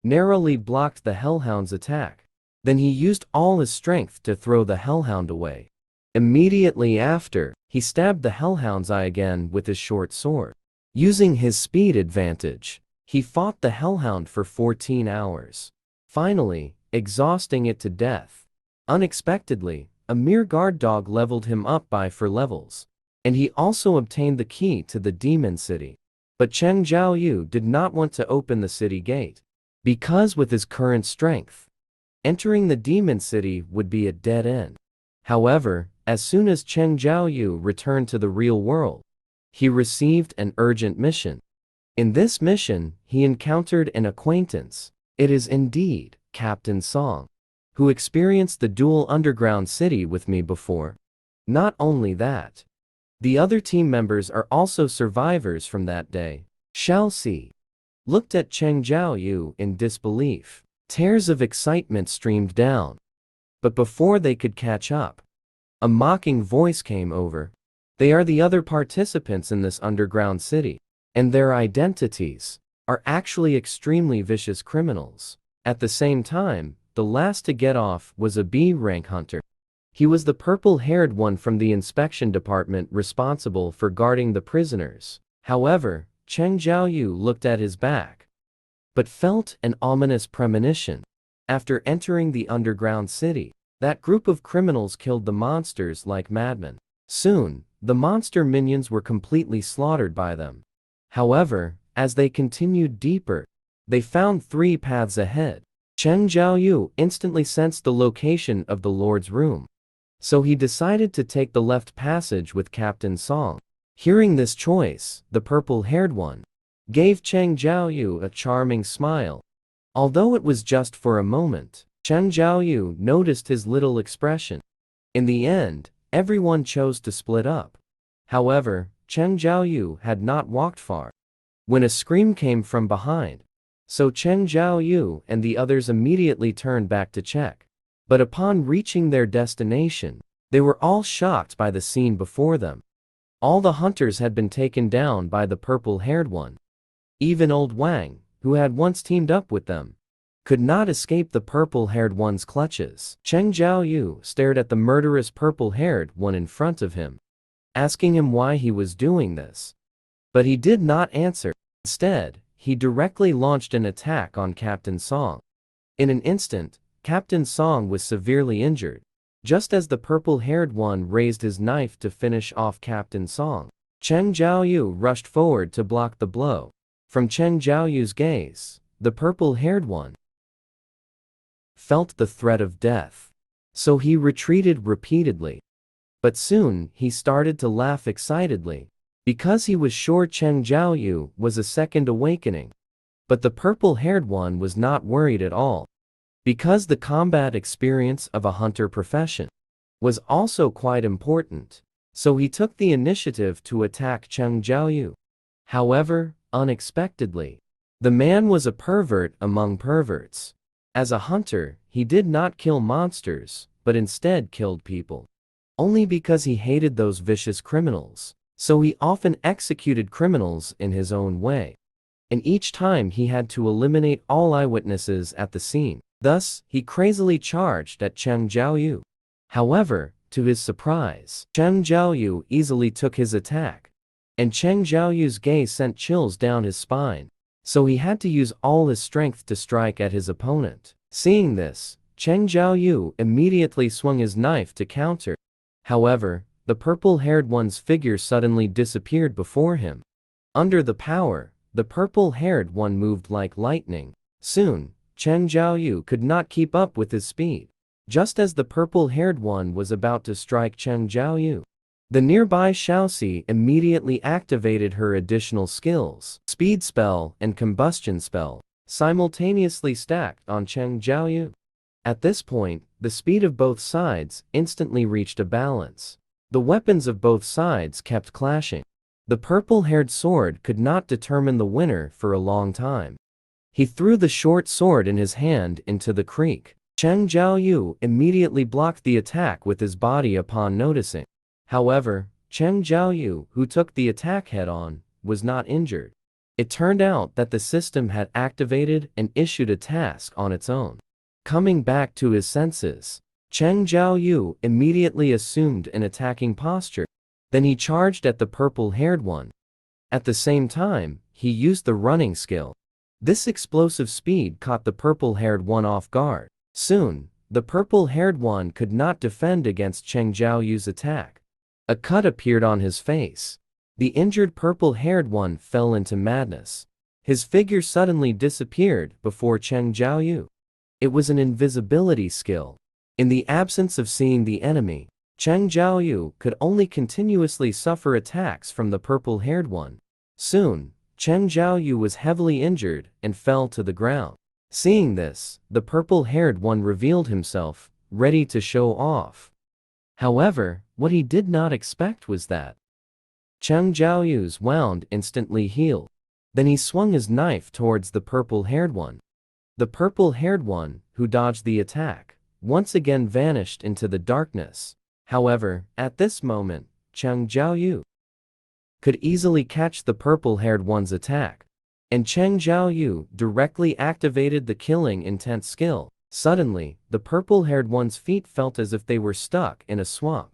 narrowly blocked the hellhound's attack. Then he used all his strength to throw the hellhound away. Immediately after, he stabbed the hellhound's eye again with his short sword. Using his speed advantage, he fought the hellhound for 14 hours. Finally, exhausting it to death. Unexpectedly, a mere guard dog leveled him up by 4 levels. And he also obtained the key to the demon city. But Cheng Jiaoyu did not want to open the city gate, because with his current strength, entering the demon city would be a dead end. However, as soon as Cheng Jiaoyu returned to the real world, he received an urgent mission. In this mission, he encountered an acquaintance. It is indeed Captain Song, who experienced the dual underground city with me before. Not only that, the other team members are also survivors from that day. Shall see. Looked at Cheng Jiaoyu in disbelief. Tears of excitement streamed down. But before they could catch up, a mocking voice came over. They are the other participants in this underground city, and their identities are actually extremely vicious criminals. At the same time, the last to get off was a B-rank hunter. He was the purple-haired one from the inspection department responsible for guarding the prisoners. However, Cheng Jiaoyu looked at his back, but felt an ominous premonition. After entering the underground city, that group of criminals killed the monsters like madmen. Soon, the monster minions were completely slaughtered by them. However, as they continued deeper, they found 3 paths ahead. Cheng Jiaoyu instantly sensed the location of the Lord's room, so he decided to take the left passage with Captain Song. Hearing this choice, the purple-haired one gave Cheng Jiaoyu a charming smile. Although it was just for a moment, Cheng Jiaoyu noticed his little expression. In the end, everyone chose to split up. However, Cheng Jiaoyu had not walked far when a scream came from behind. So Cheng Jiaoyu and the others immediately turned back to check. But upon reaching their destination, they were all shocked by the scene before them. All the hunters had been taken down by the purple-haired one. Even old Wang, who had once teamed up with them, could not escape the purple-haired one's clutches. Cheng Jiaoyu stared at the murderous purple-haired one in front of him, asking him why he was doing this. But he did not answer. Instead, he directly launched an attack on Captain Song. In an instant, Captain Song was severely injured. Just as the purple-haired one raised his knife to finish off Captain Song, Cheng Jiaoyu rushed forward to block the blow. From Cheng Jiaoyu's gaze, the purple-haired one felt the threat of death, so he retreated repeatedly. But soon he started to laugh excitedly, because he was sure Cheng Jiaoyu was a second awakening. But the purple-haired one was not worried at all, because the combat experience of a hunter profession was also quite important, so he took the initiative to attack Cheng Jiaoyu. However, unexpectedly, the man was a pervert among perverts. As a hunter, he did not kill monsters, but instead killed people. Only because he hated those vicious criminals, so he often executed criminals in his own way. And each time he had to eliminate all eyewitnesses at the scene. Thus, he crazily charged at Cheng Jiaoyu. However, to his surprise, Cheng Jiaoyu easily took his attack, and Cheng Jiaoyu's gaze sent chills down his spine, so he had to use all his strength to strike at his opponent. Seeing this, Cheng Jiaoyu immediately swung his knife to counter. However, the purple-haired one's figure suddenly disappeared before him. Under the power, the purple-haired one moved like lightning. Soon, Cheng Jiaoyu could not keep up with his speed. Just as the purple-haired one was about to strike Cheng Jiaoyu, The nearby Shaoxi immediately activated her additional skills, speed spell and combustion spell, simultaneously stacked on Cheng Jiaoyu. At this point, the speed of both sides instantly reached a balance. The weapons of both sides kept clashing. The purple-haired sword could not determine the winner for a long time. He threw the short sword in his hand into the creek. Cheng Jiaoyu immediately blocked the attack with his body upon noticing. However, Cheng Jiaoyu, who took the attack head-on, was not injured. It turned out that the system had activated and issued a task on its own. Coming back to his senses, Cheng Jiaoyu immediately assumed an attacking posture. Then he charged at the purple-haired one. At the same time, he used the running skill. This explosive speed caught the purple-haired one off guard. Soon, the purple-haired one could not defend against Cheng Jiaoyu's attack. A cut appeared on his face. The injured purple-haired one fell into madness. His figure suddenly disappeared before Cheng Jiaoyu. It was an invisibility skill. In the absence of seeing the enemy, Cheng Jiaoyu could only continuously suffer attacks from the purple-haired one. Soon, Cheng Jiaoyu was heavily injured and fell to the ground. Seeing this, the purple-haired one revealed himself, ready to show off. However, what he did not expect was that Cheng Jiaoyu's wound instantly healed. Then he swung his knife towards the purple-haired one. The purple-haired one, who dodged the attack, once again vanished into the darkness. However, at this moment, Cheng Jiaoyu could easily catch the purple-haired one's attack, and Cheng Jiaoyu directly activated the killing intent skill. Suddenly, the purple-haired one's feet felt as if they were stuck in a swamp.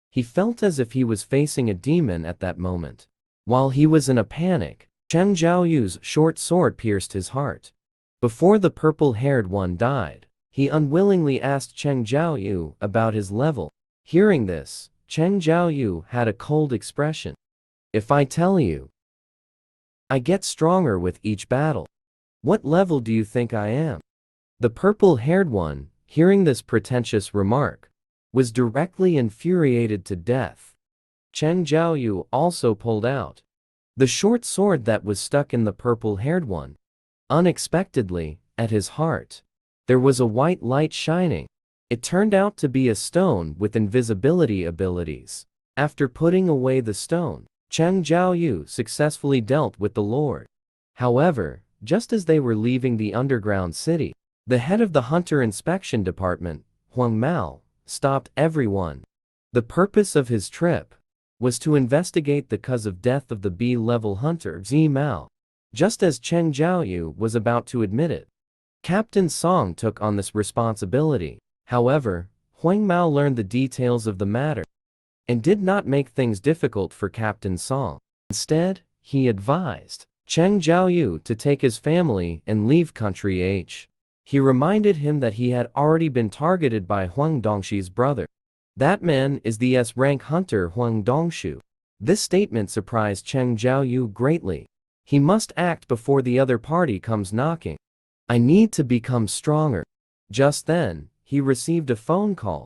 He felt as if he was facing a demon at that moment. While he was in a panic, Cheng Jiaoyu's short sword pierced his heart. Before the purple-haired one died, he unwillingly asked Cheng Jiaoyu about his level. Hearing this, Cheng Jiaoyu had a cold expression. "If I tell you, I get stronger with each battle. What level do you think I am?" The purple-haired one, hearing this pretentious remark, was directly infuriated to death. Cheng Jiaoyu also pulled out the short sword that was stuck in the purple-haired one. Unexpectedly, at his heart, there was a white light shining. It turned out to be a stone with invisibility abilities. After putting away the stone, Cheng Jiaoyu successfully dealt with the Lord. However, just as they were leaving the underground city, the head of the Hunter Inspection Department, Huang Mao, stopped everyone. The purpose of his trip was to investigate the cause of death of the B-level hunter Zi Mao. Just as Cheng Jiaoyu was about to admit it, Captain Song took on this responsibility. However, Huang Mao learned the details of the matter and did not make things difficult for Captain Song. Instead, he advised Cheng Jiaoyu to take his family and leave country H. He reminded him that he had already been targeted by Huang Dongshi's brother. That man is the S-rank hunter Huang Dongshu. This statement surprised Cheng Jiaoyu greatly. He must act before the other party comes knocking. "I need to become stronger." Just then, he received a phone call.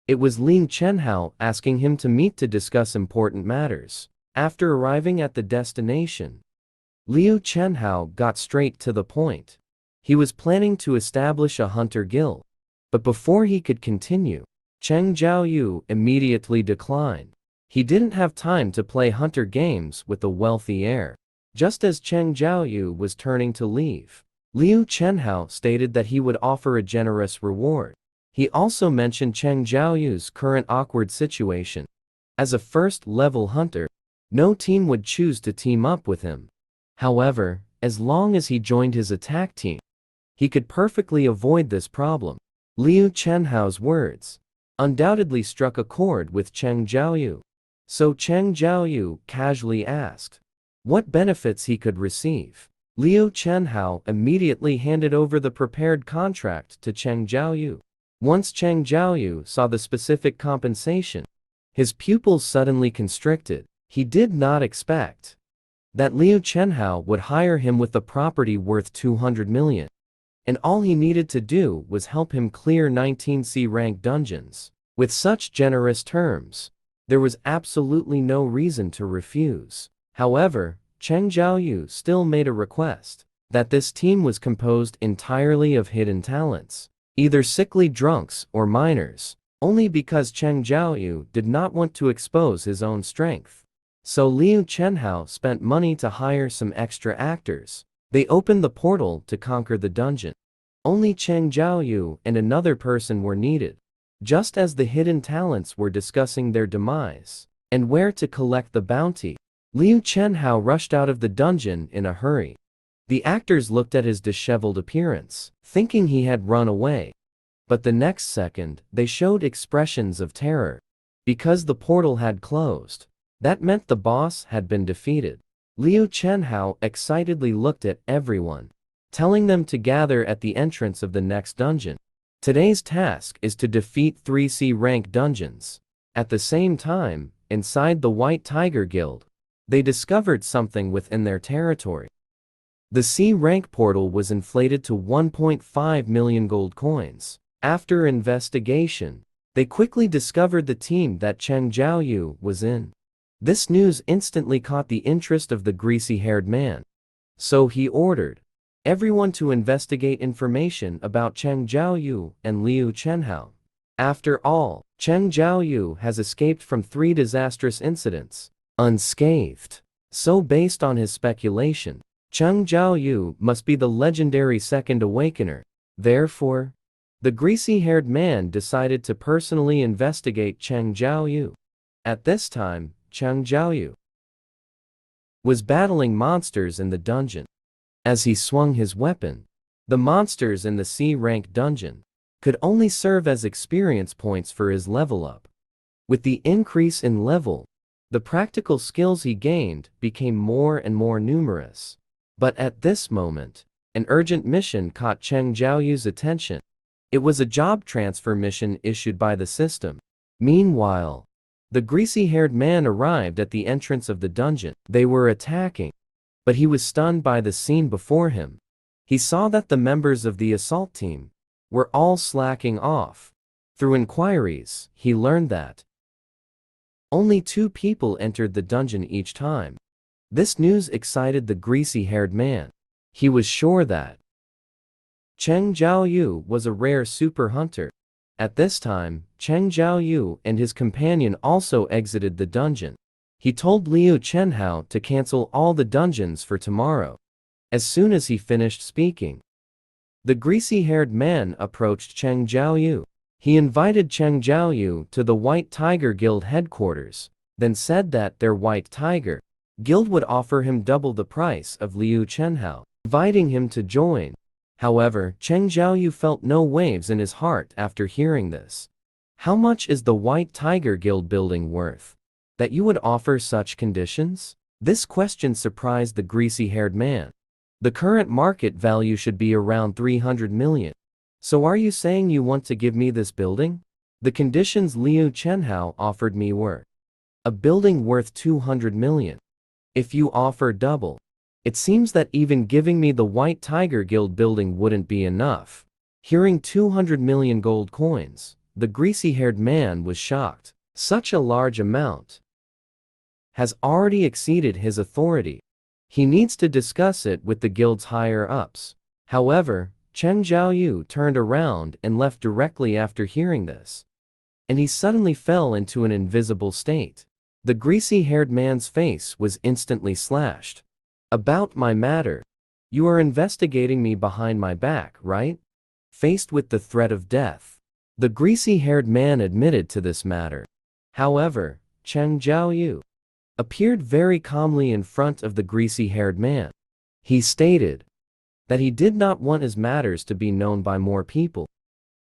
It was Lin Chenhao asking him to meet to discuss important matters. After arriving at the destination, Liu Chenhao got straight to the point. He was planning to establish a hunter guild. But before he could continue, Cheng Jiaoyu immediately declined. He didn't have time to play hunter games with a wealthy heir. Just as Cheng Jiaoyu was turning to leave, Liu Chenhao stated that he would offer a generous reward. He also mentioned Cheng Jiaoyu's current awkward situation. As a first-level hunter, no team would choose to team up with him. However, as long as he joined his attack team, he could perfectly avoid this problem. Liu Chenhao's words undoubtedly struck a chord with Cheng Jiaoyu. So Cheng Jiaoyu casually asked what benefits he could receive. Liu Chenhao immediately handed over the prepared contract to Cheng Jiaoyu. Once Cheng Jiaoyu saw the specific compensation, his pupils suddenly constricted. He did not expect that Liu Chenhao would hire him with a property worth 200 million. And all he needed to do was help him clear 19C rank dungeons. With such generous terms, There was absolutely no reason to refuse. However, Cheng Zhaoyu still made a request that this team was composed entirely of hidden talents, either sickly drunks or minors, only because Cheng Zhaoyu did not want to expose his own strength. So Liu Chenhao spent money to hire some extra actors. They opened the portal to conquer the dungeon. Only Cheng Zhaoyu and another person were needed. Just as the hidden talents were discussing their demise and where to collect the bounty, Liu Chenhao rushed out of the dungeon in a hurry. The actors looked at his disheveled appearance, thinking he had run away. But the next second, they showed expressions of terror. Because the portal had closed, that meant the boss had been defeated. Liu Chenhao excitedly looked at everyone, telling them to gather at the entrance of the next dungeon. Today's task is to defeat 3C rank dungeons. At the same time, inside the White Tiger Guild, they discovered something within their territory. The C rank portal was inflated to 1.5 million gold coins. After investigation, they quickly discovered the team that Cheng Zhaoyu was in. This news instantly caught the interest of the greasy-haired man. So he ordered everyone to investigate information about Cheng Zhaoyu and Liu Chenhao. After all, Cheng Zhaoyu has escaped from 3 disastrous incidents unscathed. So based on his speculation, Cheng Zhaoyu must be the legendary Second Awakener. Therefore, the greasy-haired man decided to personally investigate Cheng Zhaoyu. At this time, Cheng Zhaoyu was battling monsters in the dungeon. As he swung his weapon, the monsters in the C-rank dungeon could only serve as experience points for his level up. With the increase in level, the practical skills he gained became more and more numerous. But at this moment, an urgent mission caught Cheng Zhaoyu's attention. It was a job transfer mission issued by the system. Meanwhile, the greasy-haired man arrived at the entrance of the dungeon. They were attacking, but he was stunned by the scene before him. He saw that the members of the assault team were all slacking off. Through inquiries, he learned that only 2 people entered the dungeon each time. This news excited the greasy-haired man. He was sure that Cheng Zhaoyu was a rare super hunter. At this time, Cheng Zhaoyu and his companion also exited the dungeon. He told Liu Chenhao to cancel all the dungeons for tomorrow. As soon as he finished speaking, the greasy-haired man approached Cheng Zhaoyu. He invited Cheng Zhaoyu to the White Tiger Guild headquarters, then said that their White Tiger Guild would offer him double the price of Liu Chenhao, inviting him to join. However, Cheng Zhaoyu felt no waves in his heart after hearing this. How much is the White Tiger Guild building worth, that you would offer such conditions? This question surprised the greasy-haired man. The current market value should be around 300 million. So are you saying you want to give me this building? The conditions Liu Chenhao offered me were a building worth 200 million. If you offer double, it seems that even giving me the White Tiger Guild building wouldn't be enough. Hearing 200 million gold coins, the greasy-haired man was shocked. Such a large amount has already exceeded his authority. He needs to discuss it with the guild's higher-ups. However, Cheng Zhaoyu turned around and left directly after hearing this. And he suddenly fell into an invisible state. The greasy-haired man's face was instantly slashed. About my matter. You are investigating me behind my back, right? Faced with the threat of death, the greasy-haired man admitted to this matter. However, Cheng Zhaoyu appeared very calmly in front of the greasy-haired man. He stated that he did not want his matters to be known by more people.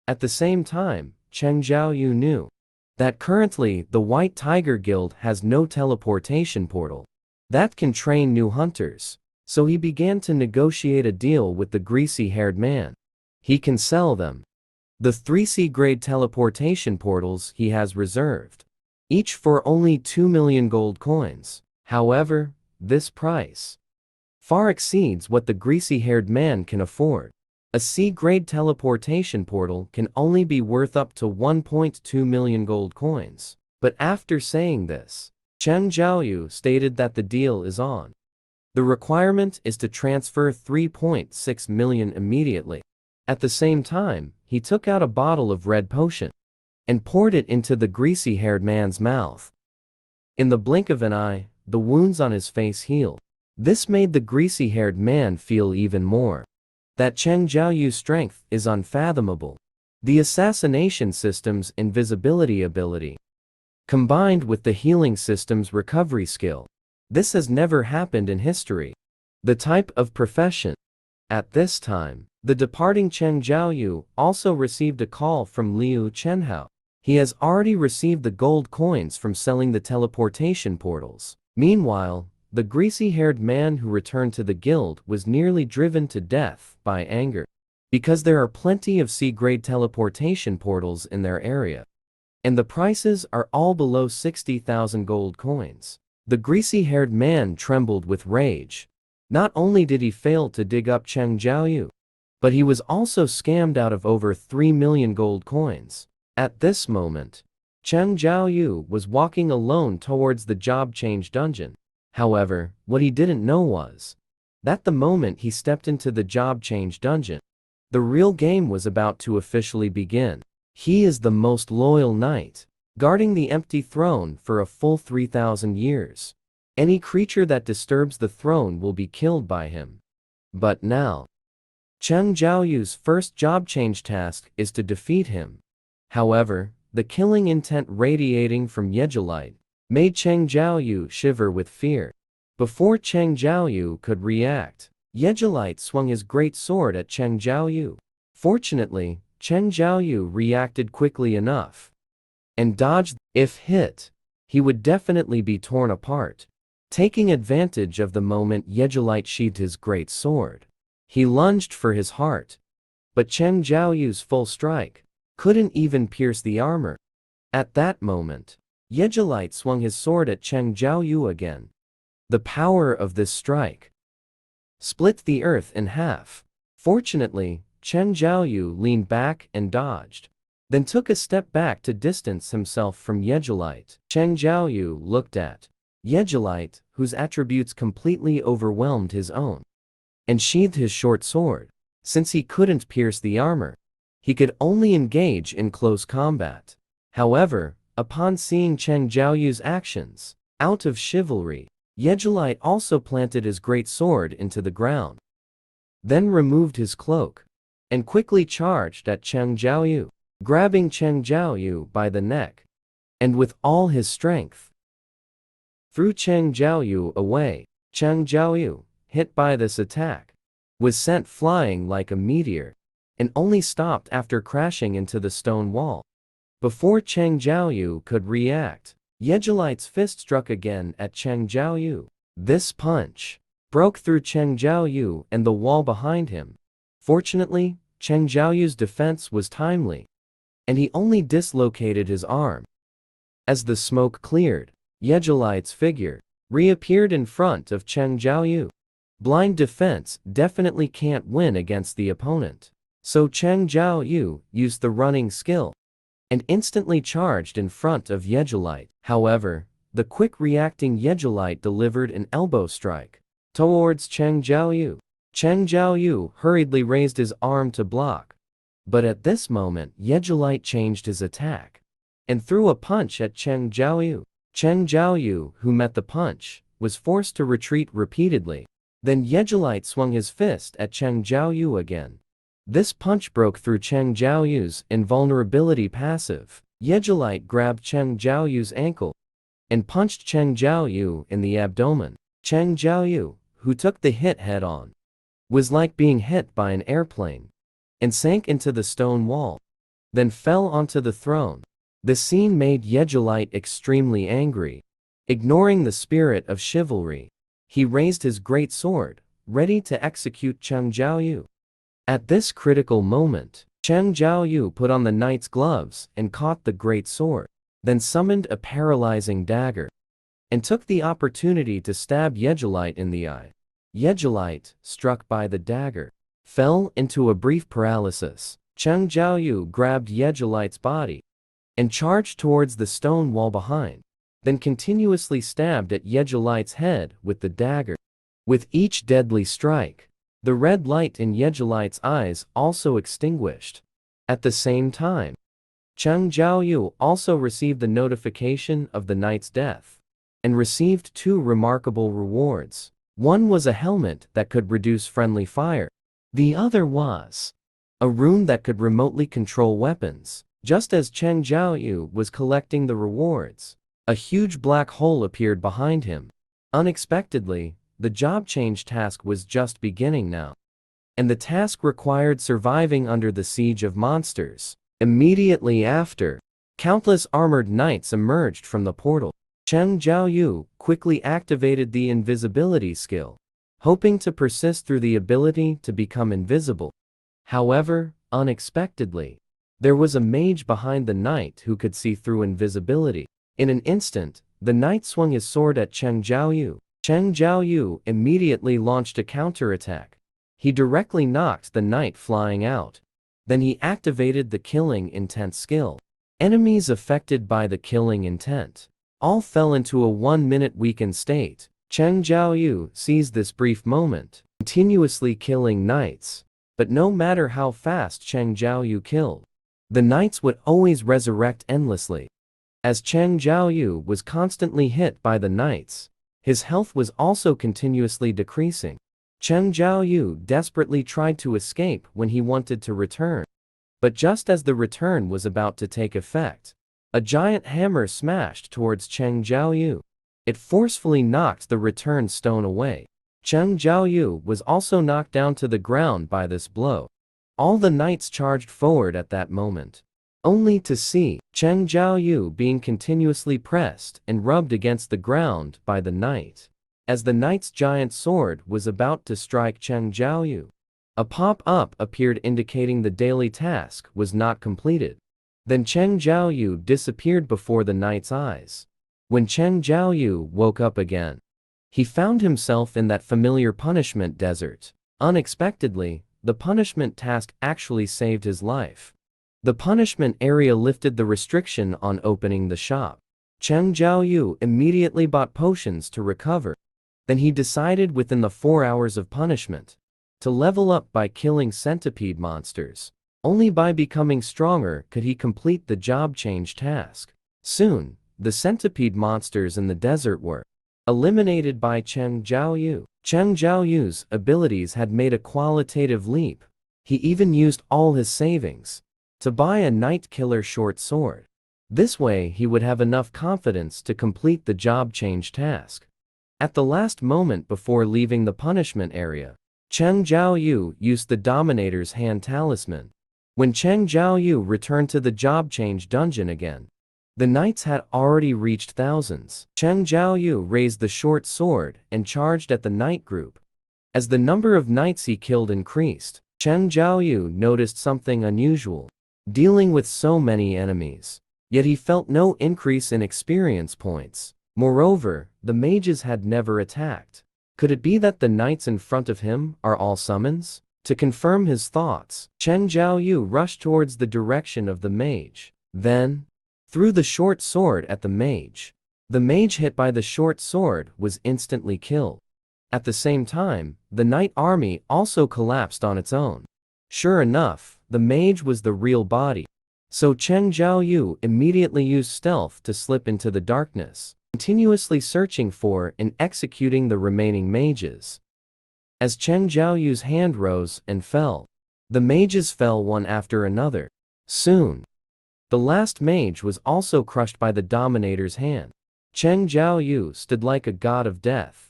At the same time, Cheng Zhaoyu knew that currently the White Tiger Guild has no teleportation portal that can train new hunters, so he began to negotiate a deal with the greasy-haired man. He can sell them the 3C grade teleportation portals he has reserved, each for only 2 million gold coins. However, this price far exceeds what the greasy-haired man can afford. A C-grade teleportation portal can only be worth up to 1.2 million gold coins. But after saying this, Cheng Jiaoyu stated that the deal is on. The requirement is to transfer 3.6 million immediately. At the same time, he took out a bottle of red potion and poured it into the greasy-haired man's mouth. In the blink of an eye, the wounds on his face healed. This made the greasy-haired man feel even more that Cheng Jiaoyu's strength is unfathomable. The assassination system's invisibility ability, combined with the healing system's recovery skill, this has never happened in history. The type of profession. At this time, the departing Cheng Jiaoyu also received a call from Liu Chenhao. He has already received the gold coins from selling the teleportation portals. Meanwhile, the greasy-haired man who returned to the guild was nearly driven to death by anger, because there are plenty of C-grade teleportation portals in their area, and the prices are all below 60,000 gold coins. The greasy-haired man trembled with rage. Not only did he fail to dig up Cheng Jiaoyu, but he was also scammed out of over 3 million gold coins. At this moment, Cheng Jiaoyu was walking alone towards the job change dungeon. However, what he didn't know was that the moment he stepped into the job change dungeon, the real game was about to officially begin. He is the most loyal knight, guarding the empty throne for a full 3,000 years. Any creature that disturbs the throne will be killed by him. But now, Cheng Jiaoyu's first job change task is to defeat him. However, the killing intent radiating from Yejilite made Cheng Jiaoyu shiver with fear. Before Cheng Jiaoyu could react, Yejilite swung his great sword at Cheng Jiaoyu. Fortunately, Cheng Jiaoyu reacted quickly enough and dodged. If hit, he would definitely be torn apart. Taking advantage of the moment Yejilite sheathed his great sword, he lunged for his heart. But Cheng Jiaoyu's full strike couldn't even pierce the armor. At that moment, Yejilite swung his sword at Cheng Jiaoyu again. The power of this strike split the earth in half. Fortunately, Cheng Jiaoyu leaned back and dodged, then took a step back to distance himself from Yejilite. Cheng Jiaoyu looked at Yejilite, whose attributes completely overwhelmed his own, and sheathed his short sword. Since he couldn't pierce the armor, he could only engage in close combat. However, upon seeing Cheng Jiaoyu's actions, out of chivalry, Yejilite also planted his great sword into the ground, then removed his cloak, and quickly charged at Cheng Jiaoyu, grabbing Cheng Jiaoyu by the neck, and with all his strength, threw Cheng Jiaoyu away. Cheng Jiaoyu, hit by this attack, was sent flying like a meteor, and only stopped after crashing into the stone wall. Before Cheng Jiaoyu could react, Yejilite's fist struck again at Cheng Jiaoyu. This punch broke through Cheng Jiaoyu and the wall behind him. Fortunately, Cheng Jiaoyu's defense was timely, and he only dislocated his arm. As the smoke cleared, Yejilite's figure reappeared in front of Cheng Jiaoyu. Blind defense definitely can't win against the opponent. So Cheng Jiaoyu used the running skill and instantly charged in front of Yejilite. However, the quick reacting Yejilite delivered an elbow strike towards Cheng Jiaoyu. Cheng Jiaoyu hurriedly raised his arm to block, but at this moment Yejilite changed his attack and threw a punch at Cheng Jiaoyu. Cheng Jiaoyu, who met the punch, was forced to retreat repeatedly. Then Yejilite swung his fist at Cheng Jiaoyu again. This punch broke through Cheng Jiaoyu's invulnerability passive. Yejilite grabbed Cheng Jiaoyu's ankle and punched Cheng Jiaoyu in the abdomen. Cheng Jiaoyu, who took the hit head-on, was like being hit by an airplane and sank into the stone wall, then fell onto the throne. The scene made Yejilite extremely angry. Ignoring the spirit of chivalry, he raised his great sword, ready to execute Cheng Jiaoyu. At this critical moment, Cheng Jiaoyu put on the knight's gloves and caught the great sword, then summoned a paralyzing dagger, and took the opportunity to stab Yejilite in the eye. Yejilite, struck by the dagger, fell into a brief paralysis. Cheng Jiaoyu grabbed Yejilite's body and charged towards the stone wall behind, then continuously stabbed at Yejalite's head with the dagger. With each deadly strike, the red light in Yejalite's eyes also extinguished. At the same time, Cheng Jiaoyu also received the notification of the knight's death, and received two remarkable rewards. One was a helmet that could reduce friendly fire. The other was a rune that could remotely control weapons. Just as Cheng Jiaoyu was collecting the rewards, a huge black hole appeared behind him. Unexpectedly, the job change task was just beginning now, and the task required surviving under the siege of monsters. Immediately after, countless armored knights emerged from the portal. Cheng Jiaoyu quickly activated the invisibility skill, hoping to persist through the ability to become invisible. However, unexpectedly, there was a mage behind the knight who could see through invisibility. In an instant, the knight swung his sword at Cheng Jiaoyu. Cheng Jiaoyu immediately launched a counterattack. He directly knocked the knight flying out. Then he activated the killing intent skill. Enemies affected by the killing intent all fell into a 1-minute weakened state. Cheng Jiaoyu seized this brief moment, continuously killing knights. But no matter how fast Cheng Jiaoyu killed, the knights would always resurrect endlessly. As Cheng Jiaoyu was constantly hit by the knights, his health was also continuously decreasing. Cheng Jiaoyu desperately tried to escape when he wanted to return. But just as the return was about to take effect, a giant hammer smashed towards Cheng Jiaoyu. It forcefully knocked the return stone away. Cheng Jiaoyu was also knocked down to the ground by this blow. All the knights charged forward at that moment, only to see Cheng Jiaoyu being continuously pressed and rubbed against the ground by the knight. As the knight's giant sword was about to strike Cheng Jiaoyu, a pop-up appeared indicating the daily task was not completed. Then Cheng Jiaoyu disappeared before the knight's eyes. When Cheng Jiaoyu woke up again, he found himself in that familiar punishment desert. Unexpectedly, the punishment task actually saved his life. The punishment area lifted the restriction on opening the shop. Cheng Jiaoyu immediately bought potions to recover. Then he decided within the 4 hours of punishment to level up by killing centipede monsters. Only by becoming stronger could he complete the job change task. Soon, the centipede monsters in the desert were eliminated by Cheng Jiaoyu. Cheng Jiaoyu's abilities had made a qualitative leap. He even used all his savings to buy a night killer short sword. This way he would have enough confidence to complete the job change task. At the last moment before leaving the punishment area, Cheng Jiaoyu used the Dominator's hand talisman. When Cheng Jiaoyu returned to the job change dungeon again, the knights had already reached thousands. Cheng Jiaoyu raised the short sword and charged at the knight group. As the number of knights he killed increased, Cheng Jiaoyu noticed something unusual. Dealing with so many enemies, yet he felt no increase in experience points. Moreover, the mages had never attacked. Could it be that the knights in front of him are all summons? To confirm his thoughts, Cheng Jiaoyu rushed towards the direction of the mage. Then, threw the short sword at the mage. The mage hit by the short sword was instantly killed. At the same time, the knight army also collapsed on its own. Sure enough, the mage was the real body. So Cheng Jiaoyu immediately used stealth to slip into the darkness, continuously searching for and executing the remaining mages. As Cheng Jiaoyu's hand rose and fell, the mages fell one after another. Soon, the last mage was also crushed by the Dominator's hand. Cheng Jiaoyu stood like a god of death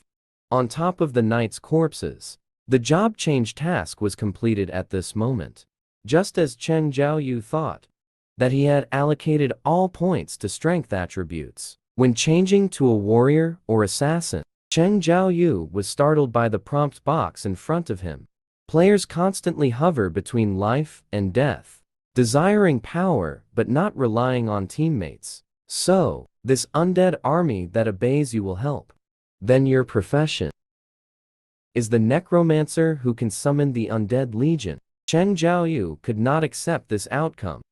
on top of the knights' corpses. The job change task was completed at this moment. Just as Cheng Jiaoyu thought that he had allocated all points to strength attributes. When changing to a warrior or assassin, Cheng Jiaoyu was startled by the prompt box in front of him. Players constantly hover between life and death, desiring power but not relying on teammates. So, this undead army that obeys you will help. Then your profession is the necromancer who can summon the undead legion. Cheng Jiaoyu could not accept this outcome,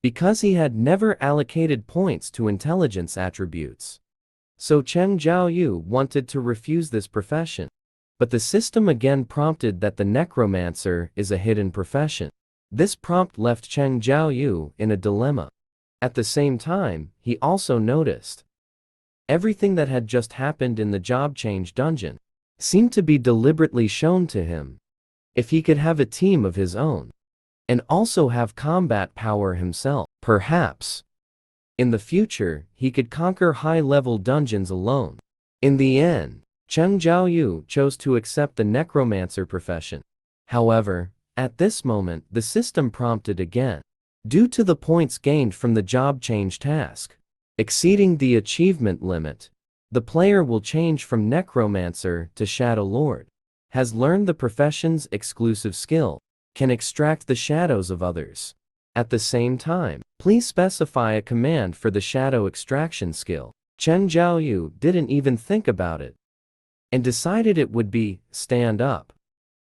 because he had never allocated points to intelligence attributes. So Cheng Jiaoyu wanted to refuse this profession. But the system again prompted that the necromancer is a hidden profession. This prompt left Cheng Jiaoyu in a dilemma. At the same time, he also noticed everything that had just happened in the job change dungeon seemed to be deliberately shown to him. If he could have a team of his own, and also have combat power himself, perhaps in the future he could conquer high-level dungeons alone. In the end, Cheng Jiaoyu chose to accept the necromancer profession. However, at this moment the system prompted again. Due to the points gained from the job change task exceeding the achievement limit, the player will change from necromancer to shadow lord. Has learned the profession's exclusive skill, can extract the shadows of others. At the same time, please specify a command for the shadow extraction skill. Cheng Jiaoyu didn't even think about it, and decided it would be, stand up.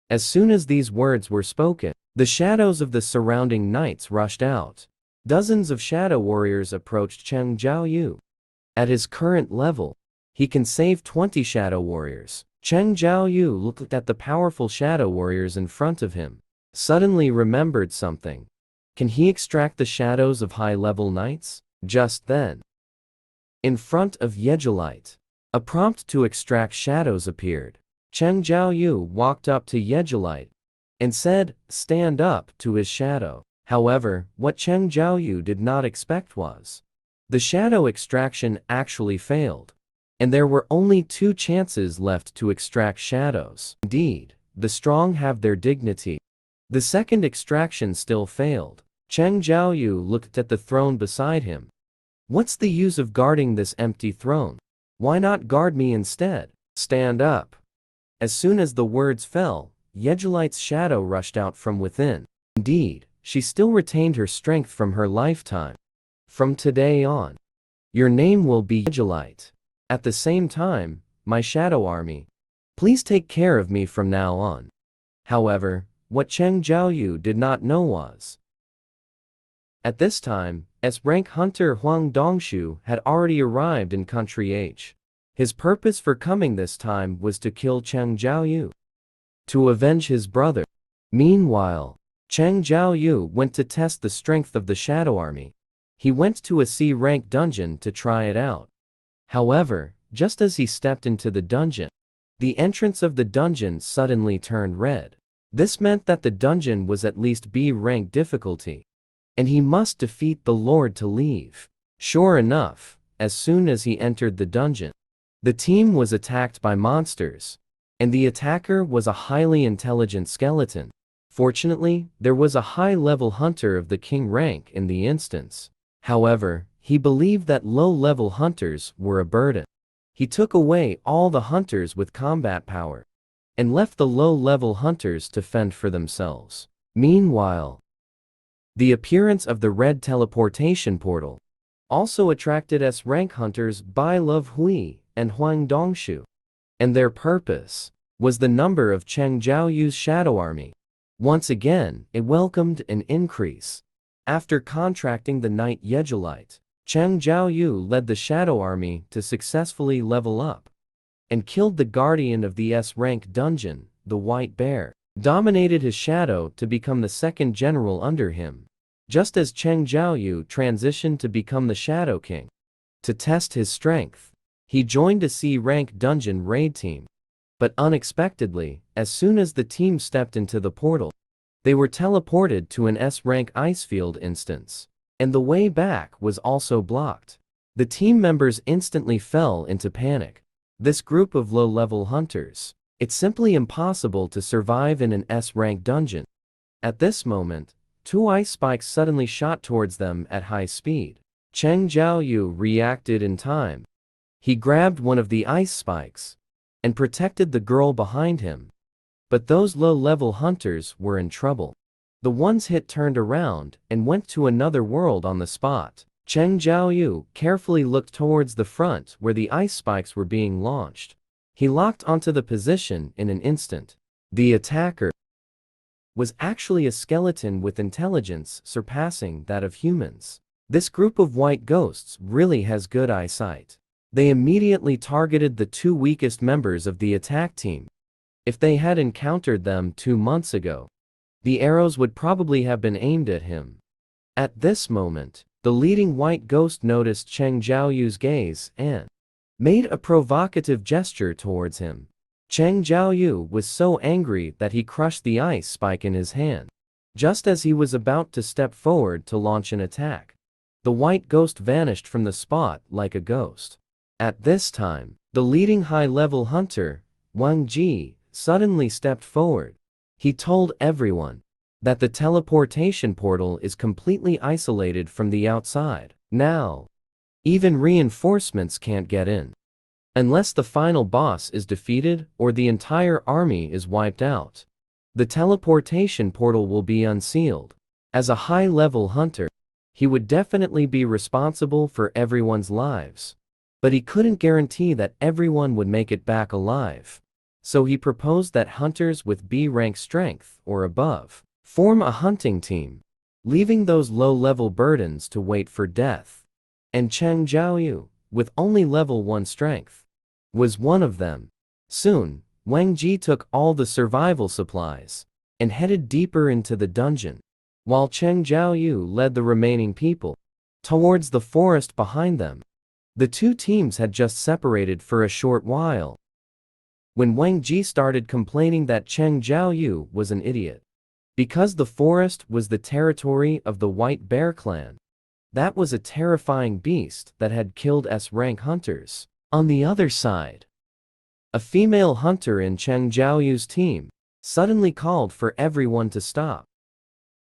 As soon as these words were spoken, the shadows of the surrounding knights rushed out. Dozens of shadow warriors approached Cheng Jiaoyu. At his current level, he can save 20 shadow warriors. Cheng Jiaoyu looked at the powerful shadow warriors in front of him, suddenly remembered something. Can he extract the shadows of high-level knights? Just then, in front of Yejulite, a prompt to extract shadows appeared. Cheng Jiaoyu walked up to Yejulite and said, stand up, to his shadow. However, what Cheng Jiaoyu did not expect was the shadow extraction actually failed, and there were only 2 chances left to extract shadows. Indeed, the strong have their dignity. The second extraction still failed. Cheng Jiaoyu looked at the throne beside him. What's the use of guarding this empty throne? Why not guard me instead? Stand up. As soon as the words fell, Yejulite's shadow rushed out from within. Indeed, she still retained her strength from her lifetime. From today on, your name will be Yejulite. At the same time, my shadow army, please take care of me from now on. However, what Cheng Jiaoyu did not know was, at this time, S-rank hunter Huang Dongshu had already arrived in Country H. His purpose for coming this time was to kill Cheng Jiaoyu, to avenge his brother. Meanwhile, Cheng Jiaoyu went to test the strength of the shadow army. He went to a C-rank dungeon to try it out. However, just as he stepped into the dungeon, the entrance of the dungeon suddenly turned red. This meant that the dungeon was at least B-rank difficulty, and he must defeat the Lord to leave. Sure enough, as soon as he entered the dungeon, the team was attacked by monsters, and the attacker was a highly intelligent skeleton. Fortunately, there was a high-level hunter of the king rank in the instance. However, he believed that low-level hunters were a burden. He took away all the hunters with combat power, and left the low-level hunters to fend for themselves. Meanwhile, the appearance of the red teleportation portal also attracted S-rank hunters Bai Love Hui and Huang Dongshu, and their purpose was the number of Cheng Jiaoyu's shadow army. Once again, it welcomed an increase. After contracting the knight Yejulite, Cheng Jiaoyu led the shadow army to successfully level up, and killed the guardian of the S-rank dungeon, the White Bear, dominated his shadow to become the second general under him. Just as Cheng Jiaoyu transitioned to become the Shadow King. To test his strength, he joined a C-rank dungeon raid team. But unexpectedly, as soon as the team stepped into the portal, they were teleported to an S-rank icefield instance, and the way back was also blocked. The team members instantly fell into panic. This group of low-level hunters, it's simply impossible to survive in an S-rank dungeon. At this moment, 2 ice spikes suddenly shot towards them at high speed. Cheng Jiaoyu reacted in time. He grabbed one of the ice spikes and protected the girl behind him. But those low-level hunters were in trouble. The ones hit turned around and went to another world on the spot. Cheng Jiaoyu carefully looked towards the front where the ice spikes were being launched. He locked onto the position in an instant. The attacker was actually a skeleton with intelligence surpassing that of humans. This group of white ghosts really has good eyesight. They immediately targeted the two weakest members of the attack team. If they had encountered them 2 months ago, the arrows would probably have been aimed at him. At this moment, the leading white ghost noticed Cheng Zhaoyu's gaze and made a provocative gesture towards him. Cheng Zhaoyu was so angry that he crushed the ice spike in his hand. Just as he was about to step forward to launch an attack, the white ghost vanished from the spot like a ghost. At this time, the leading high-level hunter, Wang Ji, suddenly stepped forward. He told everyone that the teleportation portal is completely isolated from the outside. Now, even reinforcements can't get in. Unless the final boss is defeated or the entire army is wiped out, the teleportation portal will be unsealed. As a high-level hunter, he would definitely be responsible for everyone's lives. But he couldn't guarantee that everyone would make it back alive. So he proposed that hunters with B-rank strength or above form a hunting team, leaving those low-level burdens to wait for death. And Cheng Zhaoyu, with only level 1 strength, was one of them. Soon, Wang Ji took all the survival supplies and headed deeper into the dungeon, while Cheng Zhaoyu led the remaining people towards the forest behind them. The two teams had just separated for a short while when Wang Ji started complaining that Cheng Zhaoyu was an idiot because the forest was the territory of the White Bear clan. That was a terrifying beast that had killed S-rank hunters. On the other side, a female hunter in Cheng Zhaoyu's team suddenly called for everyone to stop.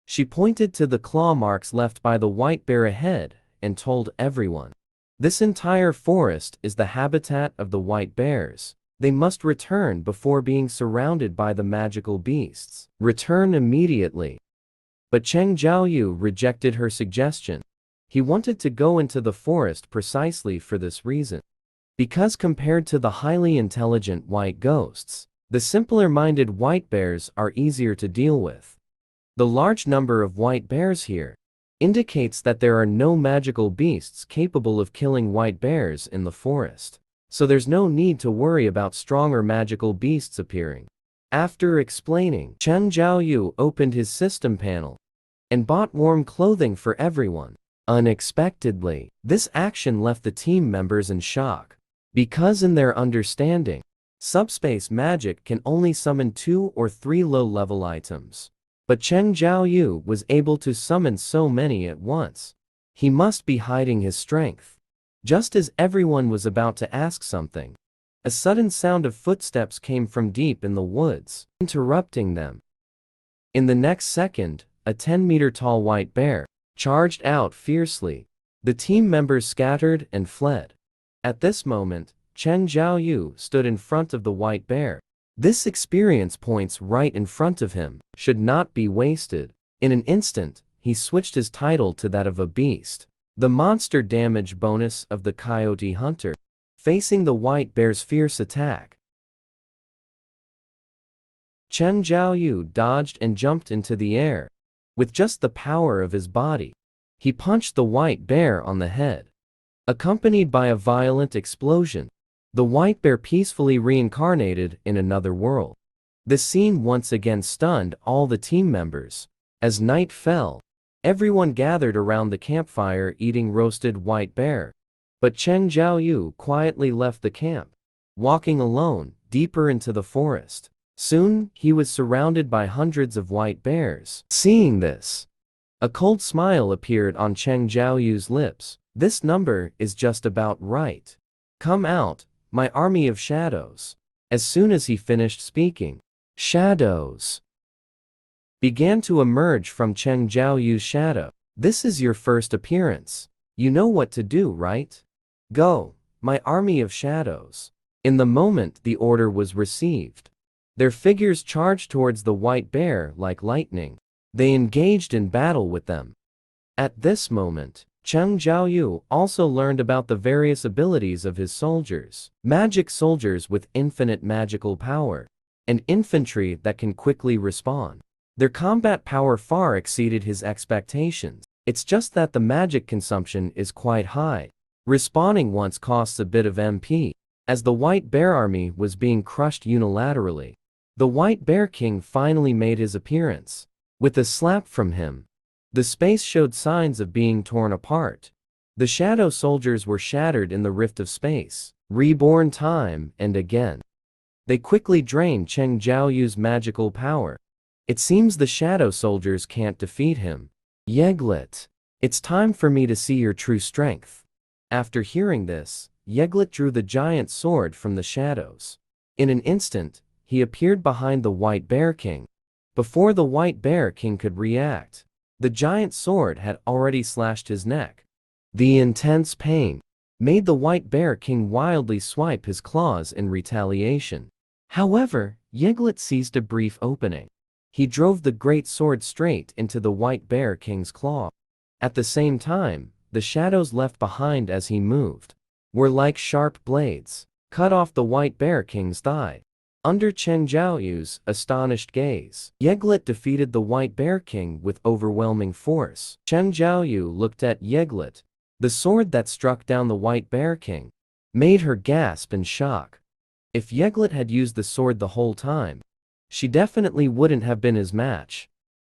She pointed to the claw marks left by the white bear ahead and told everyone, "This entire forest is the habitat of the white bears. They must return before being surrounded by the magical beasts. Return immediately." But Cheng Zhaoyu rejected her suggestion. He wanted to go into the forest precisely for this reason. Because compared to the highly intelligent white ghosts, the simpler-minded white bears are easier to deal with. The large number of white bears here indicates that there are no magical beasts capable of killing white bears in the forest. So there's no need to worry about stronger magical beasts appearing. After explaining, Cheng Zhaoyu opened his system panel and bought warm clothing for everyone. Unexpectedly, this action left the team members in shock. Because in their understanding, subspace magic can only summon 2 or 3 low-level items. But Cheng Zhaoyu was able to summon so many at once. He must be hiding his strength. Just as everyone was about to ask something, a sudden sound of footsteps came from deep in the woods, interrupting them. In the next second, a 10-meter-tall white bear charged out fiercely. The team members scattered and fled. At this moment, Cheng Zhaoyu stood in front of the white bear. This experience points right in front of him should not be wasted. In an instant, he switched his title to that of a beast. The monster damage bonus of the coyote hunter, facing the white bear's fierce attack. Cheng Zhaoyu dodged and jumped into the air. With just the power of his body, he punched the white bear on the head. Accompanied by a violent explosion, the white bear peacefully reincarnated in another world. This scene once again stunned all the team members. As night fell, everyone gathered around the campfire eating roasted white bear. But Cheng Zhaoyu quietly left the camp, walking alone deeper into the forest. Soon, he was surrounded by hundreds of white bears. Seeing this, a cold smile appeared on Cheng Zhaoyu's lips. "This number is just about right. Come out, my army of shadows." As soon as he finished speaking, shadows began to emerge from Cheng Zhaoyu's shadow. "This is your first appearance. You know what to do, right? Go, my army of shadows." In the moment the order was received, their figures charged towards the white bear like lightning. They engaged in battle with them. At this moment, Cheng Zhaoyu also learned about the various abilities of his soldiers. Magic soldiers with infinite magical power, and infantry that can quickly respawn. Their combat power far exceeded his expectations. It's just that the magic consumption is quite high. Respawning once costs a bit of MP. As the White Bear army was being crushed unilaterally, the White Bear King finally made his appearance. With a slap from him, the space showed signs of being torn apart. The shadow soldiers were shattered in the rift of space, reborn time and again. They quickly drained Cheng Jiaoyu's magical power. It seems the shadow soldiers can't defeat him. Yeglet, it's time for me to see your true strength. After hearing this, Yeglet drew the giant sword from the shadows. In an instant, he appeared behind the White Bear King. Before the White Bear King could react, the giant sword had already slashed his neck. The intense pain made the White Bear King wildly swipe his claws in retaliation. However, Yeglet seized a brief opening. He drove the great sword straight into the White Bear King's claw. At the same time, the shadows left behind as he moved were like sharp blades, cut off the White Bear King's thigh. Under Cheng Jiaoyu's astonished gaze, Yeglet defeated the White Bear King with overwhelming force. Cheng Jiaoyu looked at Yeglet. The sword that struck down the White Bear King made her gasp in shock. If Yeglet had used the sword the whole time, she definitely wouldn't have been his match.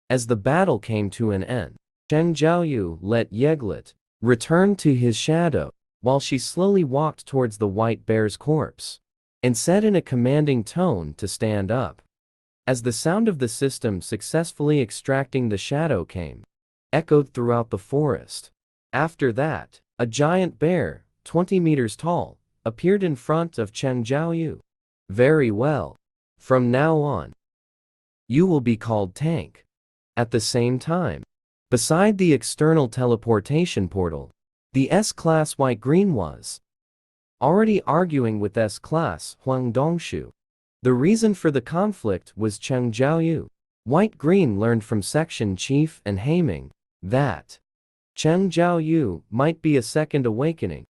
As the battle came to an end, Cheng Jiaoyu let Yeglet return to his shadow, while she slowly walked towards the White Bear's corpse, and said in a commanding tone to stand up. As the sound of the system successfully extracting the shadow came, echoed throughout the forest. After that, a giant bear, 20 meters tall, appeared in front of Cheng Jiaoyu. Very well. From now on, you will be called Tank. At the same time, beside the external teleportation portal, the S-Class White-Green was already arguing with S-Class Huang Dongshu. The reason for the conflict was Cheng Jiaoyu. White-Green learned from Section Chief and Haiming that Cheng Jiaoyu might be a second awakening,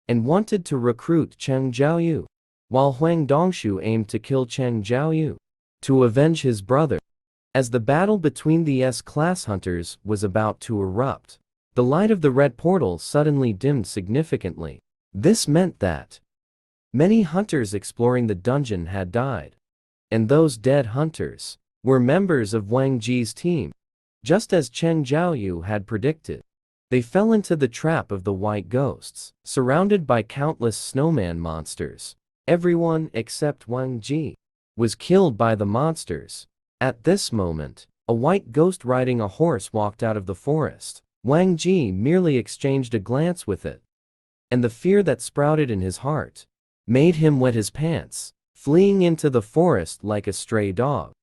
and wanted to recruit Cheng Jiaoyu, while Huang Dongshu aimed to kill Cheng Jiaoyu to avenge his brother. As the battle between the S-Class hunters was about to erupt, the light of the red portal suddenly dimmed significantly. This meant that many hunters exploring the dungeon had died, and those dead hunters were members of Wang Ji's team. Just as Cheng Jiaoyu had predicted, they fell into the trap of the white ghosts, surrounded by countless snowman monsters. Everyone except Wang Ji was killed by the monsters. At this moment, a white ghost riding a horse walked out of the forest. Wang Ji merely exchanged a glance with it, and the fear that sprouted in his heart made him wet his pants, fleeing into the forest like a stray dog.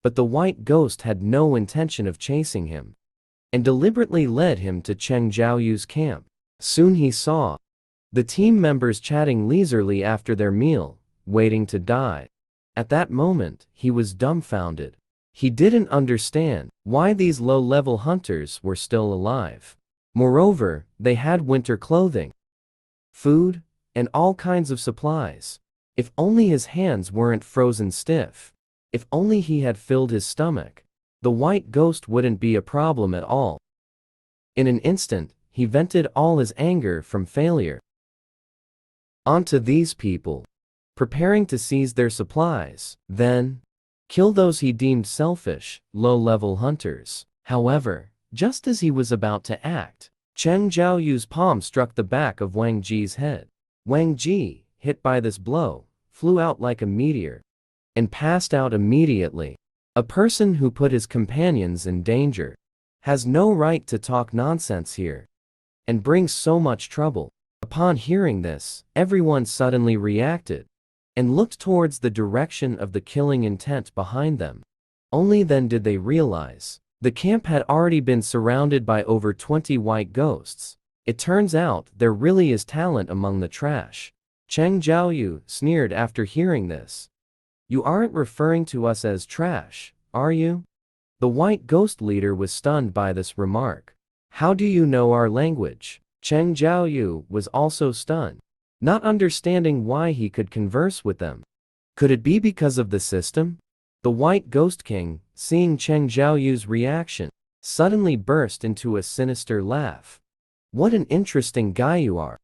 But the white ghost had no intention of chasing him, and deliberately led him to Cheng Jiaoyu's camp. Soon he saw the team members chatting leisurely after their meal, waiting to die. At that moment, he was dumbfounded. He didn't understand why these low-level hunters were still alive. Moreover, they had winter clothing, food, and all kinds of supplies. If only his hands weren't frozen stiff. If only he had filled his stomach, the white ghost wouldn't be a problem at all. In an instant, he vented all his anger from failure onto these people, preparing to seize their supplies, then kill those he deemed selfish, low-level hunters. However, just as he was about to act, Cheng Jiaoyu's palm struck the back of Wang Ji's head. Wang Ji, hit by this blow, flew out like a meteor and passed out immediately. A person who put his companions in danger has no right to talk nonsense here and brings so much trouble. Upon hearing this, everyone suddenly reacted and looked towards the direction of the killing intent behind them. Only then did they realize the camp had already been surrounded by over 20 white ghosts. It turns out there really is talent among the trash. Cheng Jiaoyu sneered after hearing this. You aren't referring to us as trash, are you? The white ghost leader was stunned by this remark. How do you know our language? Cheng Jiaoyu was also stunned, not understanding why he could converse with them. Could it be because of the system? The White Ghost King seeing Cheng Zhaoyu's reaction, suddenly burst into a sinister laugh. What an interesting guy you are.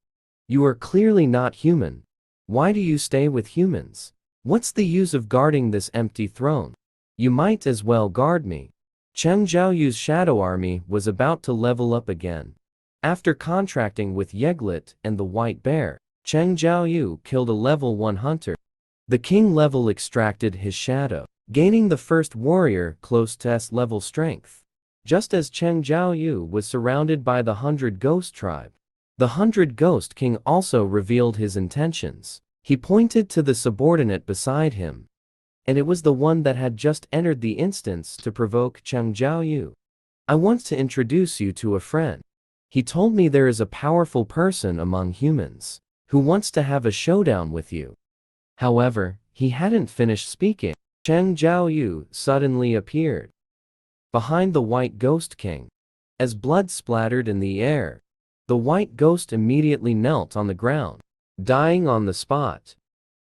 You are clearly not human. Why do you stay with humans? What's the use of guarding this empty throne? You might as well guard me. Cheng Zhaoyu's shadow army was about to level up again. After contracting with Yeglet and the White Bear, Cheng Zhaoyu killed a level 1 hunter. The king level extracted his shadow, gaining the first warrior close to S level strength. Just as Cheng Zhaoyu was surrounded by the 100 Ghost tribe, the 100 Ghost King also revealed his intentions. He pointed to the subordinate beside him, and it was the one that had just entered the instance to provoke Cheng Zhaoyu. I want to introduce you to a friend. He told me there is a powerful person among humans who wants to have a showdown with you. However, he hadn't finished speaking. Cheng Zhaoyu suddenly appeared behind the White Ghost King. As blood splattered in the air, the White Ghost immediately knelt on the ground, dying on the spot.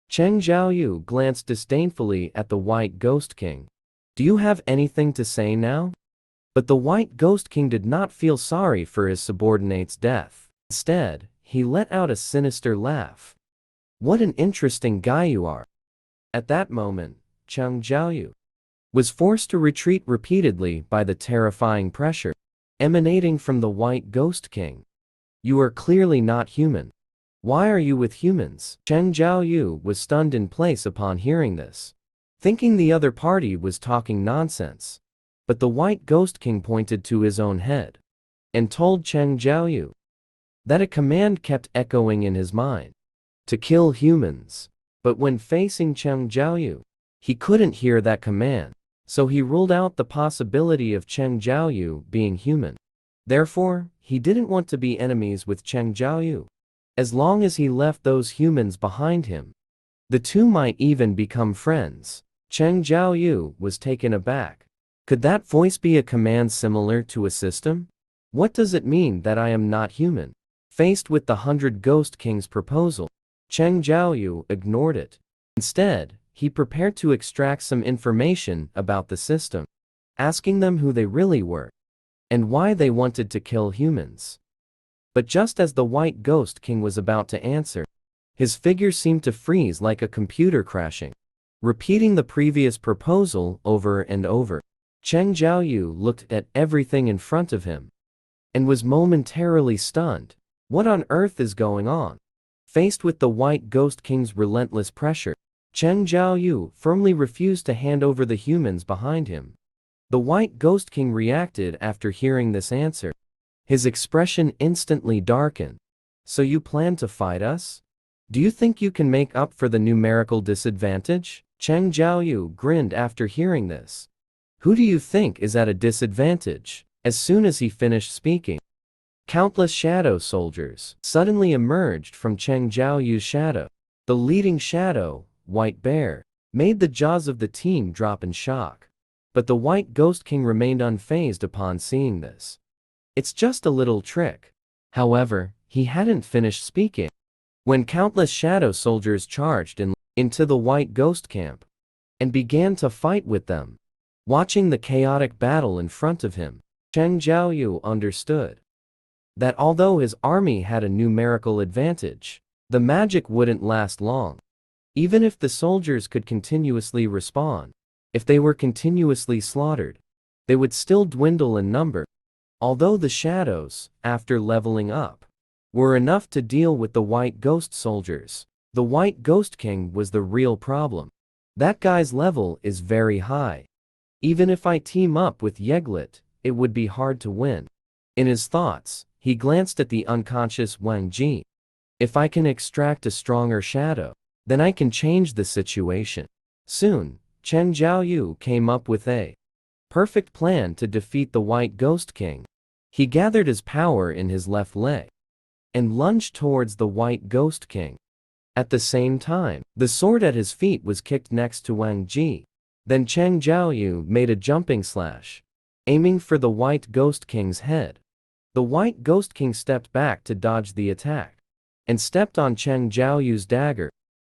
Cheng Zhaoyu glanced disdainfully at the White Ghost King. Do you have anything to say now? But the White Ghost King did not feel sorry for his subordinate's death. Instead, he let out a sinister laugh. What an interesting guy you are. At that moment, Cheng Zhaoyu was forced to retreat repeatedly by the terrifying pressure emanating from the White Ghost King. You are clearly not human. Why are you with humans? Cheng Zhaoyu was stunned in place upon hearing this, thinking the other party was talking nonsense. But the White Ghost King pointed to his own head and told Cheng Zhaoyu that a command kept echoing in his mind: to kill humans. But when facing Cheng Zhaoyu, he couldn't hear that command, so he ruled out the possibility of Cheng Zhaoyu being human. Therefore, he didn't want to be enemies with Cheng Zhaoyu. As long as he left those humans behind him, the two might even become friends. Cheng Zhaoyu was taken aback. Could that voice be a command similar to a system? What does it mean that I am not human? Faced with the 100 Ghost King's proposal, Cheng Zhaoyu ignored it. Instead, he prepared to extract some information about the system, asking them who they really were and why they wanted to kill humans. But just as the White Ghost King was about to answer, his figure seemed to freeze like a computer crashing, repeating the previous proposal over and over. Cheng Zhaoyu looked at everything in front of him and was momentarily stunned. What on earth is going on? Faced with the White Ghost King's relentless pressure, Cheng Zhaoyu firmly refused to hand over the humans behind him. The White Ghost King reacted after hearing this answer. His expression instantly darkened. So you plan to fight us? Do you think you can make up for the numerical disadvantage? Cheng Zhaoyu grinned after hearing this. Who do you think is at a disadvantage? As soon as he finished speaking, countless shadow soldiers suddenly emerged from Cheng Zhaoyu's shadow. The leading shadow, White Bear, made the jaws of the team drop in shock. But the White Ghost King remained unfazed upon seeing this. It's just a little trick. However, he hadn't finished speaking when countless shadow soldiers charged into the White Ghost camp and began to fight with them. Watching the chaotic battle in front of him, Cheng Zhaoyu understood that although his army had a numerical advantage, the magic wouldn't last long. Even if the soldiers could continuously respawn, if they were continuously slaughtered, they would still dwindle in number. Although the shadows, after leveling up, were enough to deal with the White Ghost soldiers, the White Ghost King was the real problem. That guy's level is very high. Even if I team up with Yeglet, it would be hard to win. In his thoughts, he glanced at the unconscious Wang Ji. If I can extract a stronger shadow, then I can change the situation. Soon, Cheng Zhaoyu came up with a perfect plan to defeat the White Ghost King. He gathered his power in his left leg and lunged towards the White Ghost King. At the same time, the sword at his feet was kicked next to Wang Ji. Then Cheng Zhaoyu made a jumping slash, aiming for the White Ghost King's head. The White Ghost King stepped back to dodge the attack and stepped on Cheng Zhaoyu's dagger.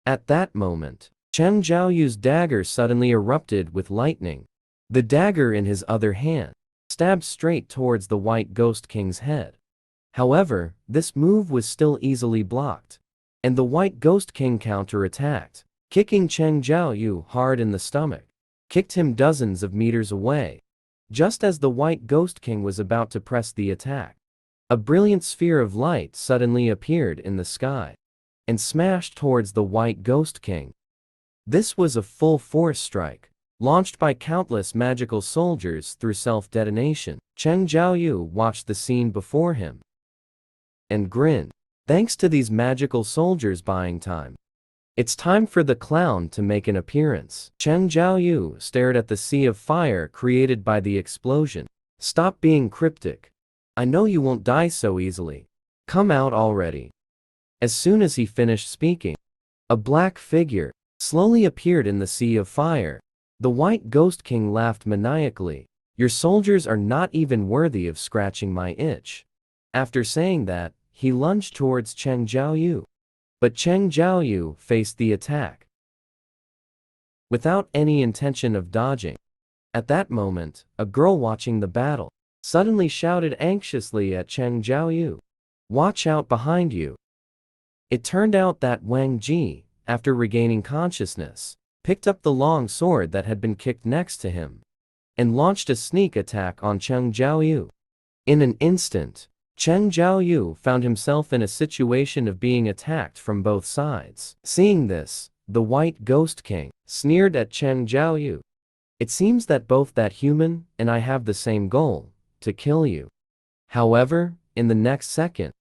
At that moment, Cheng Zhaoyu's dagger suddenly erupted with lightning The dagger in his other hand stabbed straight towards the White Ghost King's head. However, this move was still easily blocked, and the White Ghost King counterattacked, kicking Cheng Jiaoyu hard in the stomach, kicked him dozens of meters away. Just as the White Ghost King was about to press the attack, a brilliant sphere of light suddenly appeared in the sky and smashed towards the White Ghost King. This was a full-force strike, launched by countless magical soldiers through self-detonation. Cheng Jiaoyu watched the scene before him and grinned. Thanks to these magical soldiers buying time, it's time for the clown to make an appearance. Cheng Jiaoyu stared at the sea of fire created by the explosion. Stop being cryptic. I know you won't die so easily. Come out already. As soon as he finished speaking, a black figure slowly appeared in the sea of fire. The White Ghost King laughed maniacally. Your soldiers are not even worthy of scratching my itch. After saying that, he lunged towards Cheng Jiaoyu. But Cheng Jiaoyu faced the attack without any intention of dodging. At that moment, a girl watching the battle suddenly shouted anxiously at Cheng Jiaoyu, "Watch out behind you." It turned out that Wang Ji, after regaining consciousness, picked up the long sword that had been kicked next to him and launched a sneak attack on Cheng Jiaoyu. In an instant, Cheng Jiaoyu found himself in a situation of being attacked from both sides. Seeing this, the White Ghost King sneered at Cheng Jiaoyu. It seems that both that human and I have the same goal, to kill you. However, in the next second,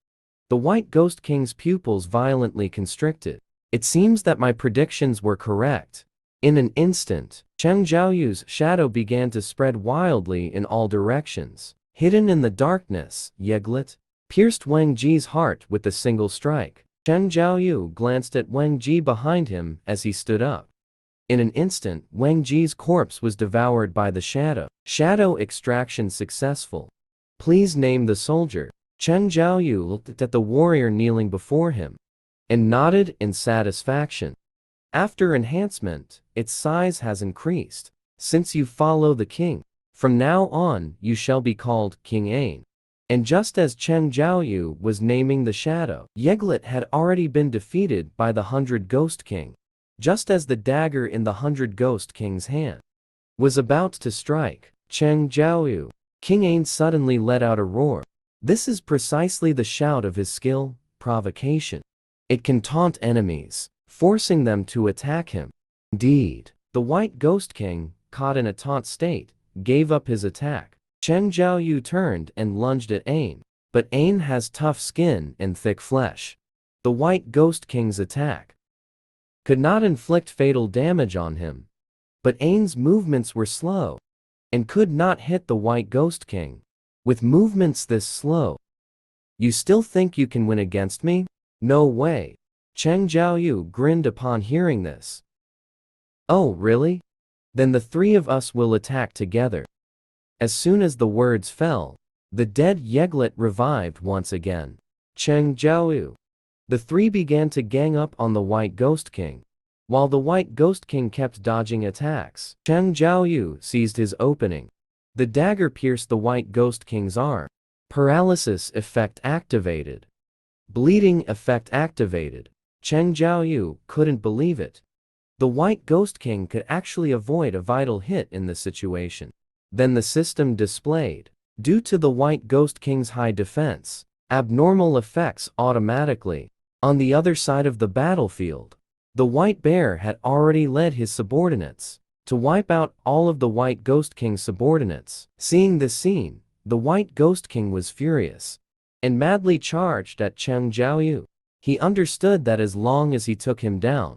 the White Ghost King's pupils violently constricted. It seems that my predictions were correct. In an instant, Cheng Jiaoyu's shadow began to spread wildly in all directions. Hidden in the darkness, Yeglet pierced Wang Ji's heart with a single strike. Cheng Jiaoyu glanced at Wang Ji behind him as he stood up. In an instant, Wang Ji's corpse was devoured by the shadow. Shadow extraction successful. Please name the soldier. Cheng Jiaoyu looked at the warrior kneeling before him and nodded in satisfaction. After enhancement, its size has increased. Since you follow the king, from now on, you shall be called King Ain. And just as Cheng Jiaoyu was naming the shadow, Yeglet had already been defeated by the 100 Ghost King. Just as the dagger in the 100 Ghost King's hand was about to strike Cheng Jiaoyu, King Ain suddenly let out a roar. This is precisely the shout of his skill, provocation. It can taunt enemies, forcing them to attack him. Indeed, the White Ghost King, caught in a taunt state, gave up his attack. Cheng Jiaoyu turned and lunged at Ain, but Ain has tough skin and thick flesh. The White Ghost King's attack could not inflict fatal damage on him, but Ain's movements were slow and could not hit the White Ghost King. With movements this slow, you still think you can win against me? No way. Cheng Jiaoyu grinned upon hearing this. Oh, really? Then the three of us will attack together. As soon as the words fell, the dead Yeglet revived once again. Cheng Jiaoyu. The three began to gang up on the White Ghost King. While the White Ghost King kept dodging attacks, Cheng Jiaoyu seized his opening. The dagger pierced the White Ghost King's arm. Paralysis effect activated. Bleeding effect activated. Cheng Jiaoyu couldn't believe it. The White Ghost King could actually avoid a vital hit in this situation. Then the system displayed, due to the White Ghost King's high defense, abnormal effects automatically. On the other side of the battlefield, the White Bear had already led his subordinates to wipe out all of the White Ghost King's subordinates. Seeing this scene, the White Ghost King was furious and madly charged at Cheng Jiaoyu. He understood that as long as he took him down,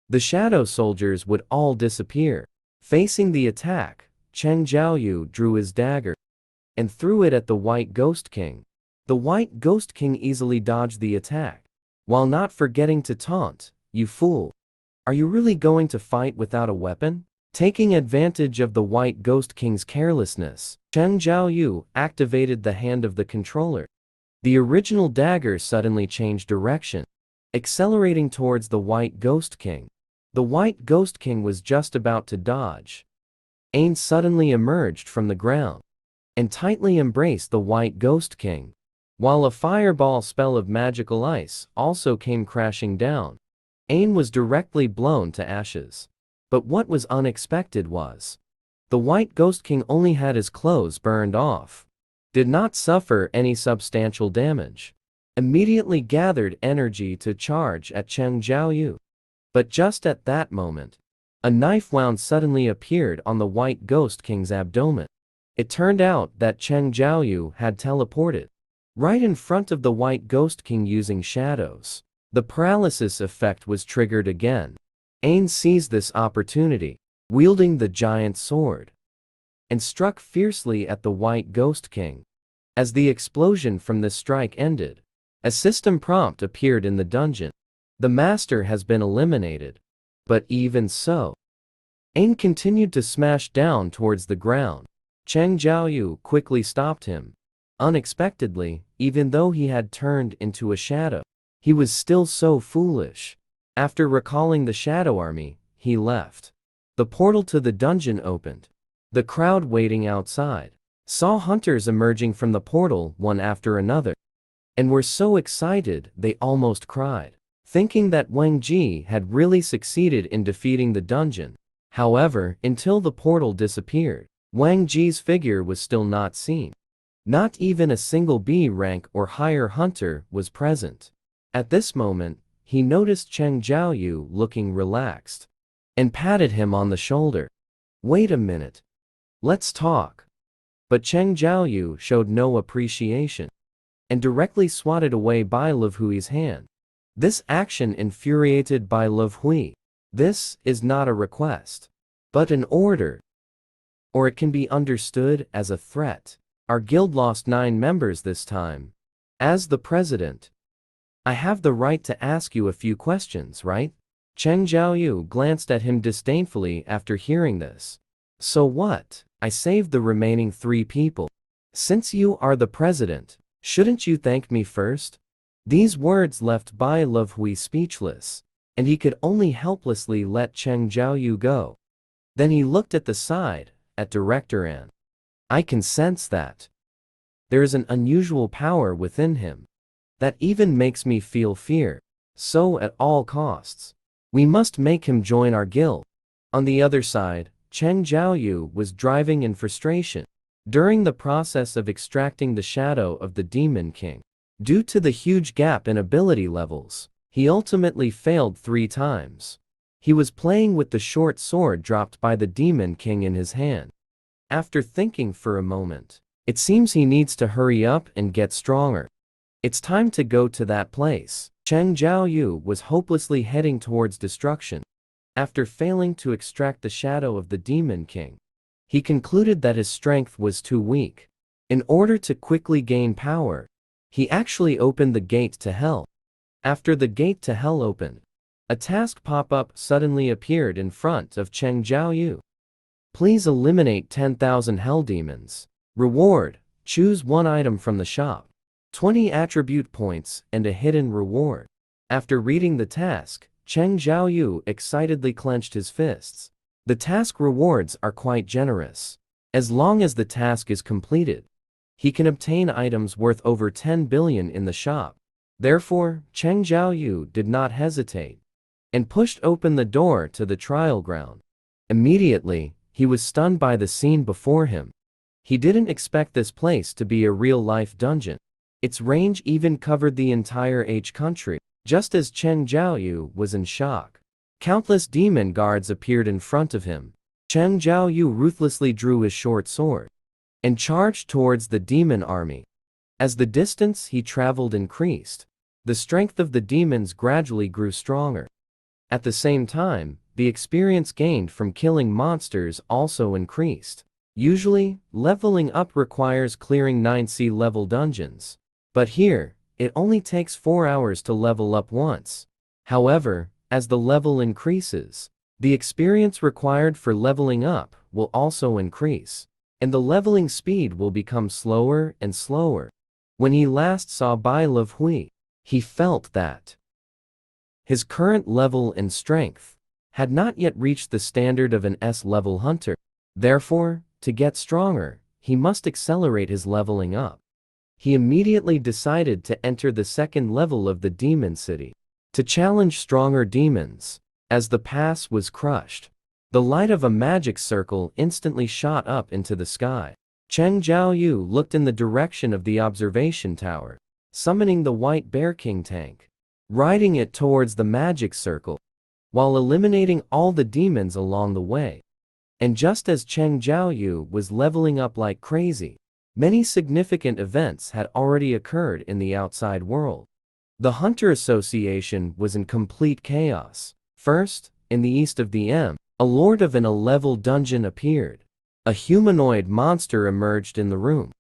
the shadow soldiers would all disappear. Facing the attack, Cheng Jiaoyu drew his dagger and threw it at the White Ghost King. The White Ghost King easily dodged the attack, while not forgetting to taunt, "You fool! Are you really going to fight without a weapon?" Taking advantage of the White Ghost King's carelessness, Cheng Jiaoyu activated the hand of the controller. The original dagger suddenly changed direction, accelerating towards the White Ghost King. The White Ghost King was just about to dodge Aang suddenly emerged from the ground and tightly embraced the White Ghost King, while a fireball spell of magical ice also came crashing down. Aang was directly blown to ashes. But what was unexpected was, the White Ghost King only had his clothes burned off, did not suffer any substantial damage, immediately gathered energy to charge at Cheng Jiaoyu. But just at that moment, a knife wound suddenly appeared on the White Ghost King's abdomen. It turned out that Cheng Jiaoyu had teleported right in front of the White Ghost King using shadows. The paralysis effect was triggered again. Aang seized this opportunity, wielding the giant sword, and struck fiercely at the White Ghost King. As the explosion from this strike ended, a system prompt appeared in the dungeon. The master has been eliminated. But even so, Aang continued to smash down towards the ground. Cheng Jiaoyu quickly stopped him. Unexpectedly, even though he had turned into a shadow, he was still so foolish. After recalling the Shadow Army, he left. The portal to the dungeon opened. The crowd waiting outside saw hunters emerging from the portal one after another, and were so excited they almost cried, thinking that Wang Ji had really succeeded in defeating the dungeon. However, until the portal disappeared, Wang Ji's figure was still not seen. Not even a single B rank or higher hunter was present. At this moment, he noticed Cheng Jiaoyu looking relaxed and patted him on the shoulder. "Wait a minute. Let's talk." But Cheng Jiaoyu showed no appreciation and directly swatted away Bai Levui's hand. This action infuriated Bai Levui. "This is not a request, but an order. Or it can be understood as a threat. Our guild lost 9 members this time. As the president, I have the right to ask you a few questions, right?" Cheng Jiaoyu glanced at him disdainfully after hearing this. "So what? I saved the remaining 3 people. Since you are the president, shouldn't you thank me first?" These words left Bai Levui speechless, and he could only helplessly let Cheng Jiaoyu go. Then he looked at the side, at Director An. "I can sense that there is an unusual power within him that even makes me feel fear. So at all costs, we must make him join our guild." On the other side, Cheng Jiaoyu was driving in frustration. During the process of extracting the shadow of the Demon King, due to the huge gap in ability levels, he ultimately failed 3 times. He was playing with the short sword dropped by the Demon King in his hand. After thinking for a moment, it seems he needs to hurry up and get stronger. It's time to go to that place. Cheng Jiaoyu was hopelessly heading towards destruction. After failing to extract the shadow of the Demon King, he concluded that his strength was too weak. In order to quickly gain power, he actually opened the gate to hell. After the gate to hell opened, a task pop-up suddenly appeared in front of Cheng Jiaoyu. "Please eliminate 10,000 hell demons. Reward: choose 1 item from the shop. 20 attribute points and a hidden reward." After reading the task, Cheng Jiaoyu excitedly clenched his fists. The task rewards are quite generous. As long as the task is completed, he can obtain items worth over 10 billion in the shop. Therefore, Cheng Jiaoyu did not hesitate and pushed open the door to the trial ground. Immediately, he was stunned by the scene before him. He didn't expect this place to be a real-life dungeon. Its range even covered the entire H country. Just as Cheng Jiaoyu was in shock, countless demon guards appeared in front of him. Cheng Jiaoyu ruthlessly drew his short sword and charged towards the demon army. As the distance he traveled increased, the strength of the demons gradually grew stronger. At the same time, the experience gained from killing monsters also increased. Usually, leveling up requires clearing 9C level dungeons. But here, it only takes 4 hours to level up once. However, as the level increases, the experience required for leveling up will also increase, and the leveling speed will become slower and slower. When he last saw Bai Levui, he felt that his current level and strength had not yet reached the standard of an S-level hunter. Therefore, to get stronger, he must accelerate his leveling up. He immediately decided to enter the second level of the demon city, to challenge stronger demons. As the pass was crushed, the light of a magic circle instantly shot up into the sky. Cheng Jiaoyu looked in the direction of the observation tower, summoning the white bear king tank, riding it towards the magic circle, while eliminating all the demons along the way. And just as Cheng Jiaoyu was leveling up like crazy, many significant events had already occurred in the outside world. The Hunter Association was in complete chaos. First, in the east of the a lord of an 11-level dungeon appeared. A humanoid monster emerged in the room.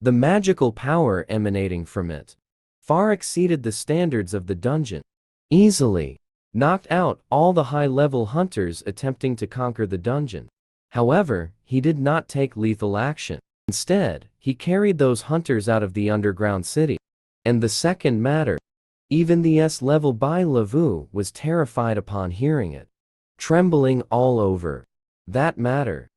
The magical power emanating from it far exceeded the standards of the dungeon, easily knocked out all the high-level hunters attempting to conquer the dungeon. However, he did not take lethal action. Instead, he carried those hunters out of the underground city. And the second matter, even the S-level Bai Lavu was terrified upon hearing it, trembling all over. That matter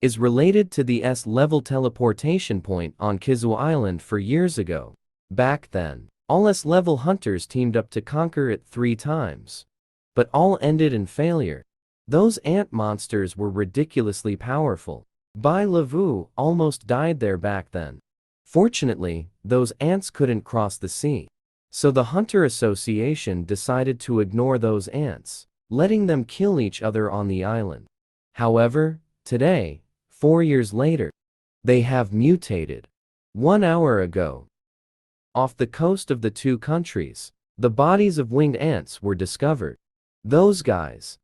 is related to the S-level teleportation point on Kizu Island for years ago. Back then, all S-level hunters teamed up to conquer it 3 times. But all ended in failure. Those ant monsters were ridiculously powerful. Bai Lavu almost died there back then. Fortunately, those ants couldn't cross the sea. So the Hunter Association decided to ignore those ants, letting them kill each other on the island. However, today, 4 years later, they have mutated. 1 hour ago, off the coast of the 2 countries, the bodies of winged ants were discovered. Those guys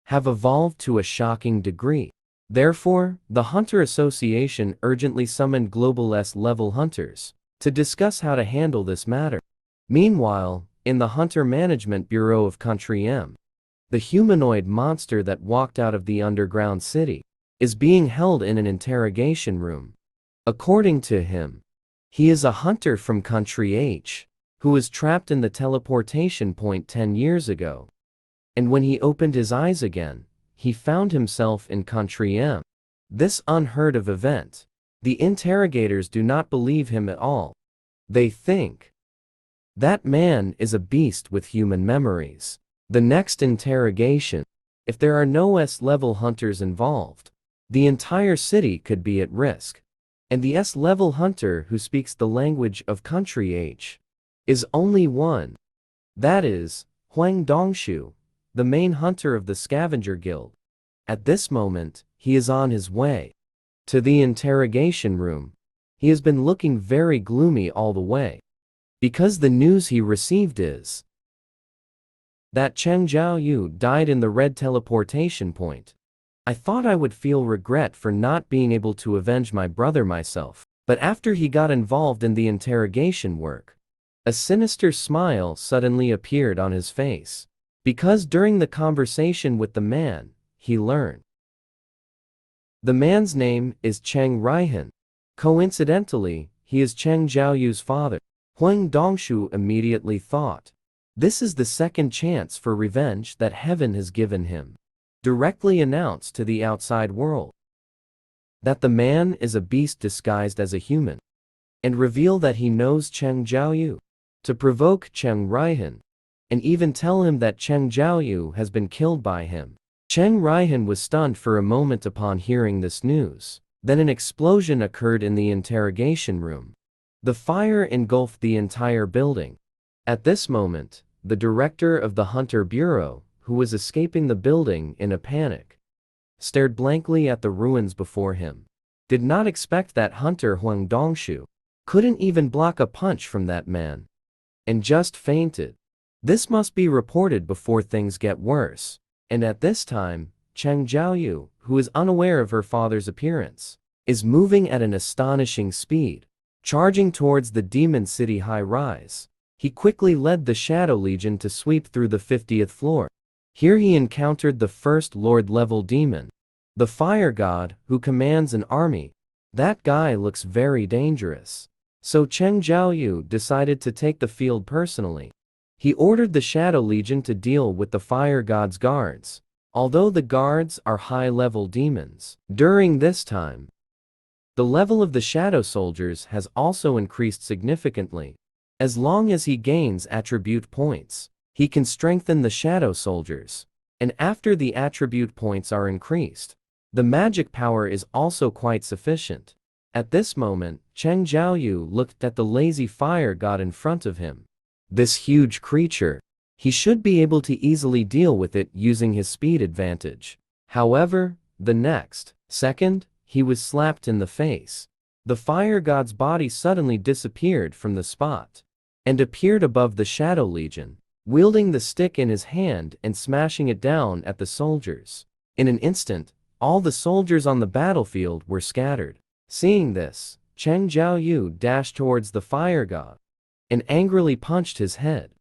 have evolved to a shocking degree. Therefore, the Hunter Association urgently summoned Global S-level hunters to discuss how to handle this matter. Meanwhile, in the Hunter Management Bureau of Country M, the humanoid monster that walked out of the underground city is being held in an interrogation room. According to him, he is a hunter from Country H who was trapped in the teleportation point 10 years ago. And when he opened his eyes again, he found himself in Country M. This unheard of event, the interrogators do not believe him at all. They think that man is a beast with human memories. The next interrogation, if there are no S-level hunters involved, the entire city could be at risk. And the S-level hunter who speaks the language of Country H is only one. That is, Huang Dongshu, the main hunter of the Scavenger Guild. At this moment, he is on his way to the interrogation room. He has been looking very gloomy all the way, because the news he received is that Cheng Jiaoyu died in the red teleportation point. I thought I would feel regret for not being able to avenge my brother myself, but after he got involved in the interrogation work, a sinister smile suddenly appeared on his face. Because during the conversation with the man, he learned the man's name is Cheng Rihan. Coincidentally, he is Cheng Jiaoyu's father. Huang Dongshu immediately thought, this is the second chance for revenge that heaven has given him. Directly announced to the outside world that the man is a beast disguised as a human, and reveal that he knows Cheng Jiaoyu, to provoke Cheng Rihan, and even tell him that Cheng Jiaoyu has been killed by him. Cheng Rihan was stunned for a moment upon hearing this news. Then an explosion occurred in the interrogation room. The fire engulfed the entire building. At this moment, the director of the Hunter Bureau, who was escaping the building in a panic, stared blankly at the ruins before him. Did not expect that Hunter Huang Dongshu couldn't even block a punch from that man, and just fainted. This must be reported before things get worse. And at this time, Cheng Jiaoyu, who is unaware of her father's appearance, is moving at an astonishing speed, charging towards the Demon City high-rise. He quickly led the Shadow Legion to sweep through the 50th floor. Here he encountered the first Lord-level demon, the Fire God, who commands an army. That guy looks very dangerous. So Cheng Jiaoyu decided to take the field personally. He ordered the Shadow Legion to deal with the Fire God's guards, although the guards are high-level demons. During this time, the level of the shadow soldiers has also increased significantly. As long as he gains attribute points, he can strengthen the shadow soldiers. And after the attribute points are increased, the magic power is also quite sufficient. At this moment, Cheng Zhaoyu looked at the lazy fire god in front of him. This huge creature. He should be able to easily deal with it using his speed advantage. However, the next second, he was slapped in the face. The fire god's body suddenly disappeared from the spot and appeared above the Shadow Legion, wielding the stick in his hand and smashing it down at the soldiers. In an instant, all the soldiers on the battlefield were scattered. Seeing this, Cheng Zhaoyu dashed towards the fire god and angrily punched his head.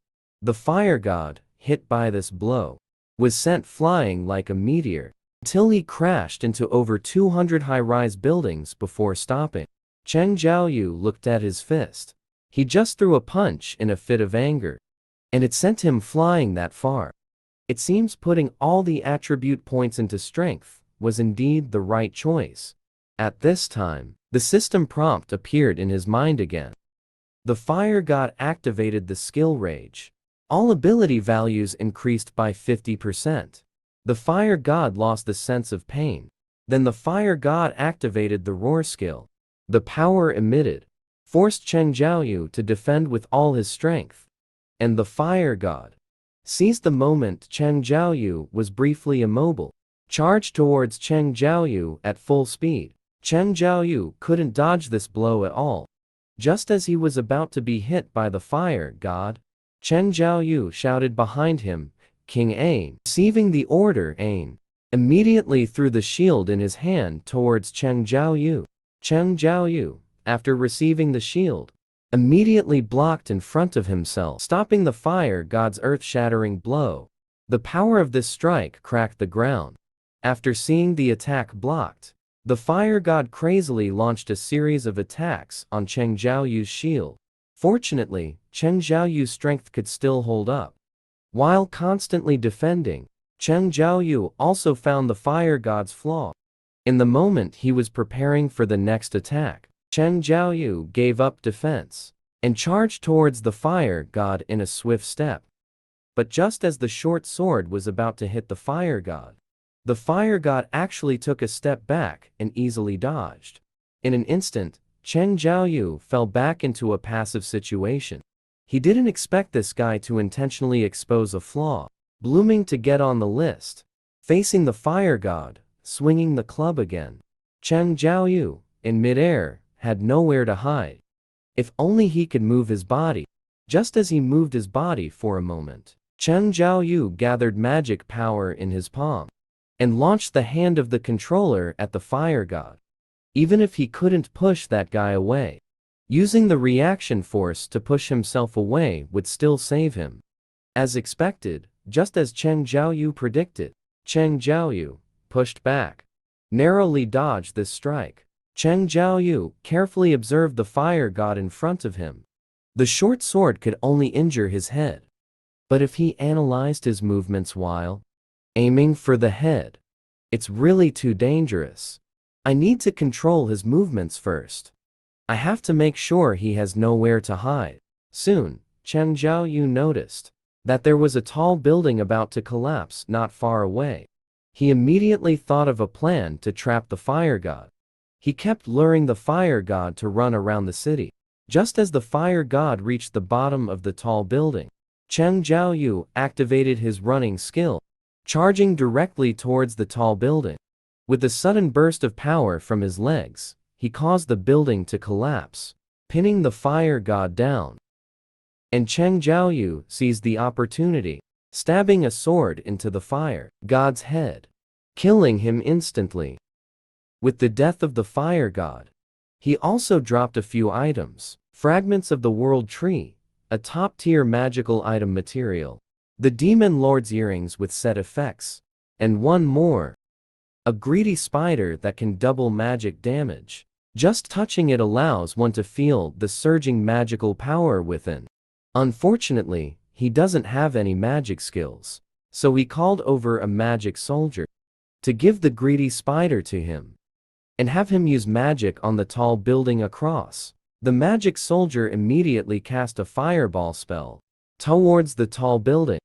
The fire god, hit by this blow, was sent flying like a meteor until he crashed into over 200 high-rise buildings before stopping. Cheng Zhaoyu looked at his fist. He just threw a punch in a fit of anger, and it sent him flying that far. It seems putting all the attribute points into strength was indeed the right choice. At this time, the system prompt appeared in his mind again. The fire god activated the skill rage. All ability values increased by 50%. The fire god lost the sense of pain. Then the fire god activated the roar skill. The power emitted forced Cheng Zhaoyu to defend with all his strength. And the fire god seized the moment Cheng Zhaoyu was briefly immobile, charged towards Cheng Zhaoyu at full speed. Cheng Zhaoyu couldn't dodge this blow at all. Just as he was about to be hit by the fire god, Cheng Zhaoyu shouted behind him, "King Ain!" Receiving the order, Ain immediately threw the shield in his hand towards Cheng Zhaoyu. Cheng Zhaoyu, after receiving the shield, immediately blocked in front of himself, stopping the fire god's earth-shattering blow. The power of this strike cracked the ground. After seeing the attack blocked, the fire god crazily launched a series of attacks on Cheng Zhaoyu's shield. Fortunately, Cheng Zhaoyu's strength could still hold up. While constantly defending, Cheng Zhaoyu also found the fire god's flaw. In the moment he was preparing for the next attack, Cheng Zhaoyu gave up defense and charged towards the fire god in a swift step. But just as the short sword was about to hit the fire god actually took a step back and easily dodged. In an instant, Cheng Zhaoyu fell back into a passive situation. He didn't expect this guy to intentionally expose a flaw, blooming to get on the list. Facing the fire god, swinging the club again, Cheng Zhaoyu, in midair, had nowhere to hide. If only he could move his body. Just as he moved his body for a moment, Cheng Zhaoyu gathered magic power in his palm and launched the hand of the controller at the fire god. Even if he couldn't push that guy away, using the reaction force to push himself away would still save him. As expected, just as Cheng Zhaoyu predicted, Cheng Zhaoyu pushed back, narrowly dodged this strike. Cheng Zhaoyu carefully observed the fire god in front of him. The short sword could only injure his head. But if he analyzed his movements while aiming for the head, it's really too dangerous. I need to control his movements first. I have to make sure he has nowhere to hide. Soon, Cheng Zhaoyu noticed that there was a tall building about to collapse not far away. He immediately thought of a plan to trap the fire god. He kept luring the fire god to run around the city. Just as the fire god reached the bottom of the tall building, Cheng Zhaoyu activated his running skill, charging directly towards the tall building. With a sudden burst of power from his legs, he caused the building to collapse, pinning the fire god down. And Cheng Zhaoyu seized the opportunity, stabbing a sword into the fire god's head, killing him instantly. With the death of the fire god, he also dropped a few items: fragments of the world tree, a top-tier magical item material, the demon lord's earrings with set effects, and one more, a greedy spider that can double magic damage. Just touching it allows one to feel the surging magical power within. Unfortunately, he doesn't have any magic skills, So he called over a magic soldier to give the greedy spider to him and have him use magic on the tall building across. The magic soldier immediately cast a fireball spell towards the tall building.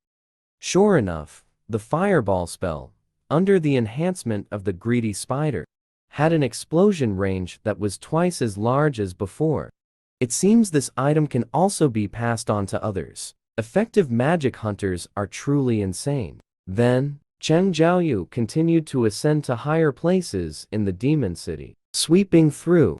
Sure enough, the fireball spell, under the enhancement of the greedy spider, had an explosion range that was twice as large as before. It seems this item can also be passed on to others. Effective magic hunters are truly insane. Then, Cheng Jiaoyu continued to ascend to higher places in the demon city. Sweeping through,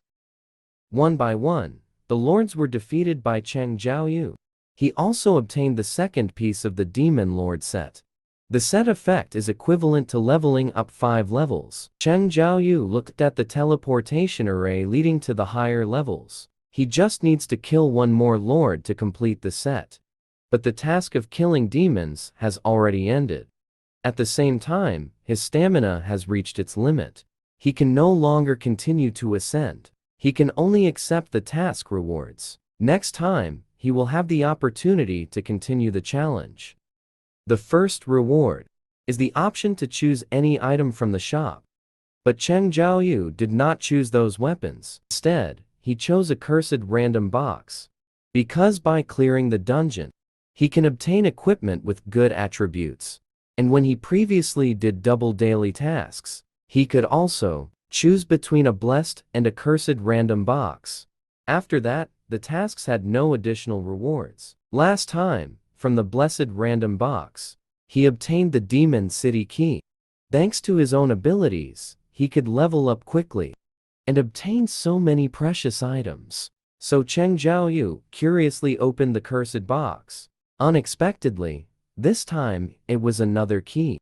one by one, the lords were defeated by Cheng Jiaoyu. He also obtained the second piece of the Demon Lord set. The set effect is equivalent to leveling up 5 levels. Cheng Jiaoyu looked at the teleportation array leading to the higher levels. He just needs to kill one more lord to complete the set. But the task of killing demons has already ended. At the same time, his stamina has reached its limit. He can no longer continue to ascend. He can only accept the task rewards. Next time, he will have the opportunity to continue the challenge. The first reward is the option to choose any item from the shop. But Cheng Jiaoyu did not choose those weapons. Instead, he chose a cursed random box. Because by clearing the dungeon, he can obtain equipment with good attributes. And when he previously did double daily tasks, he could also choose between a blessed and a cursed random box. After that, the tasks had no additional rewards. Last time, from the blessed random box, he obtained the Demon City key. Thanks to his own abilities, he could level up quickly and obtain so many precious items. So Cheng Jiaoyu curiously opened the cursed box. Unexpectedly, this time, it was another key.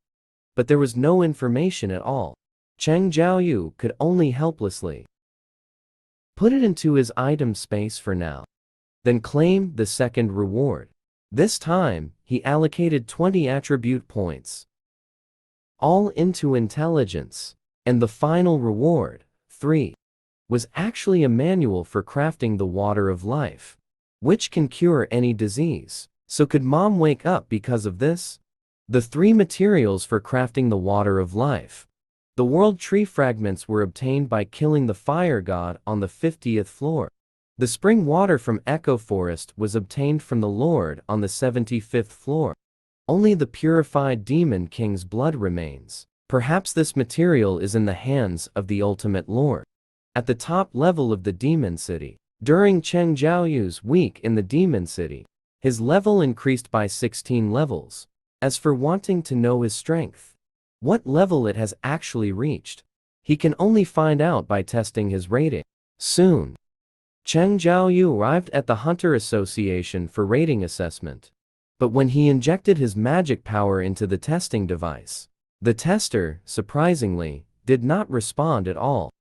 But there was no information at all. Cheng Jiaoyu could only helplessly put it into his item space for now. Then claim the second reward. This time, he allocated 20 attribute points, all into intelligence. And the final reward, 3, was actually a manual for crafting the water of life, which can cure any disease. So could mom wake up because of this? The 3 materials for crafting the water of life. The world tree fragments were obtained by killing the fire god on the 50th floor. The spring water from Echo Forest was obtained from the Lord on the 75th floor. Only the purified Demon King's blood remains. Perhaps this material is in the hands of the ultimate Lord. At the top level of the Demon City. During Cheng Jiaoyu's week in the Demon City, his level increased by 16 levels. As for wanting to know his strength, what level it has actually reached, he can only find out by testing his rating. Soon, Cheng Jiaoyu arrived at the Hunter Association for rating assessment. But when he injected his magic power into the testing device, the tester, surprisingly, did not respond at all.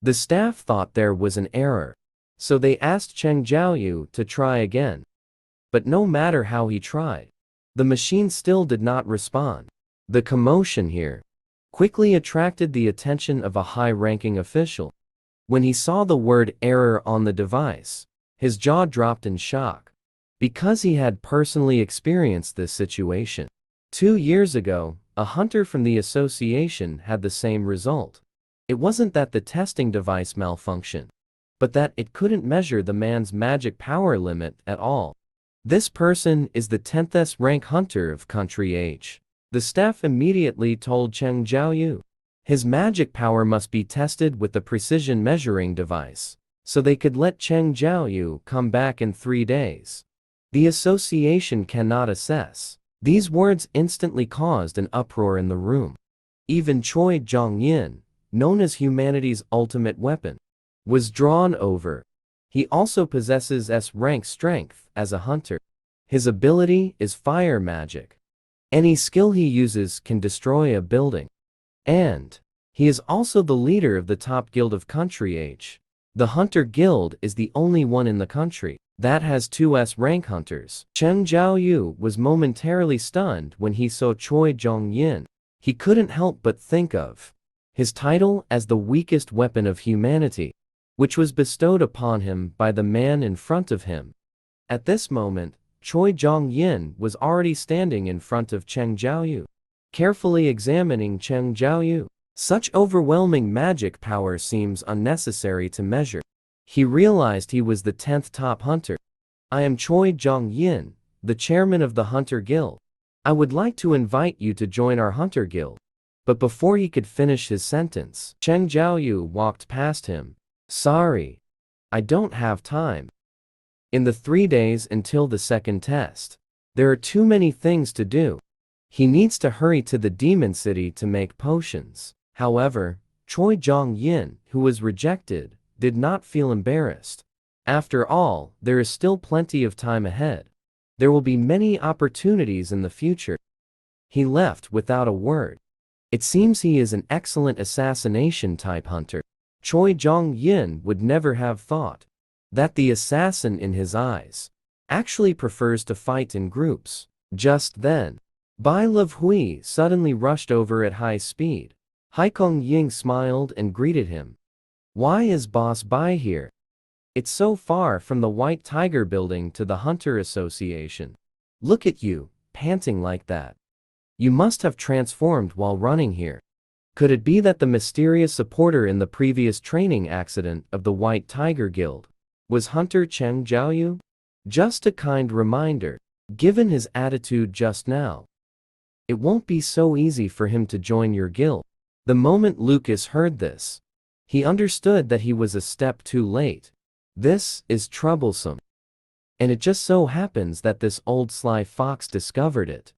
The staff thought there was an error, so they asked Cheng Jiaoyu to try again. But no matter how he tried, the machine still did not respond. The commotion here quickly attracted the attention of a high-ranking official. When he saw the word error on the device, his jaw dropped in shock, because he had personally experienced this situation. 2 years ago, a hunter from the association had the same result. It wasn't that the testing device malfunctioned, but that it couldn't measure the man's magic power limit at all. This person is the 10th rank hunter of Country H. The staff immediately told Cheng Jiaoyu his magic power must be tested with the precision measuring device, so they could let Cheng Jiaoyu come back in 3 days. The association cannot assess. These words instantly caused an uproar in the room. Even Choi Jong-yin, known as humanity's ultimate weapon, was drawn over. He also possesses S-rank strength as a hunter. His ability is fire magic. Any skill he uses can destroy a building. And he is also the leader of the top guild of Country H. The Hunter Guild is the only one in the country that has 2 S-rank hunters. Cheng Jiaoyu was momentarily stunned when he saw Choi Jong-yin. He couldn't help but think of his title as the weakest weapon of humanity, which was bestowed upon him by the man in front of him. At this moment, Choi Jong-yin was already standing in front of Cheng Jiaoyu. carefully examining Cheng Jiaoyu. Such overwhelming magic power seems unnecessary to measure. He realized he was the 10th top hunter. I am Choi Jong-yin, the chairman of the Hunter Guild. I would like to invite you to join our Hunter Guild. But before he could finish his sentence, Cheng Jiaoyu walked past him. Sorry, I don't have time. In the 3 days until the second test, there are too many things to do. He needs to hurry to the Demon City to make potions. However, Choi Jong-yin, who was rejected, did not feel embarrassed. After all, there is still plenty of time ahead. There will be many opportunities in the future. He left without a word. It seems he is an excellent assassination-type hunter. Choi Jong-yin would never have thought that the assassin in his eyes actually prefers to fight in groups. Just then, Bai Lev-hui suddenly rushed over at high speed. Haikong Ying smiled and greeted him. Why is Boss Bai here? It's so far from the White Tiger building to the Hunter Association. Look at you, panting like that. You must have transformed while running here. Could it be that the mysterious supporter in the previous training accident of the White Tiger Guild was Hunter Cheng Jiaoyu? Just a kind reminder, given his attitude just now. It won't be so easy for him to join your guild. The moment Lucas heard this, he understood that he was a step too late. This is troublesome. And it just so happens that this old sly fox discovered it.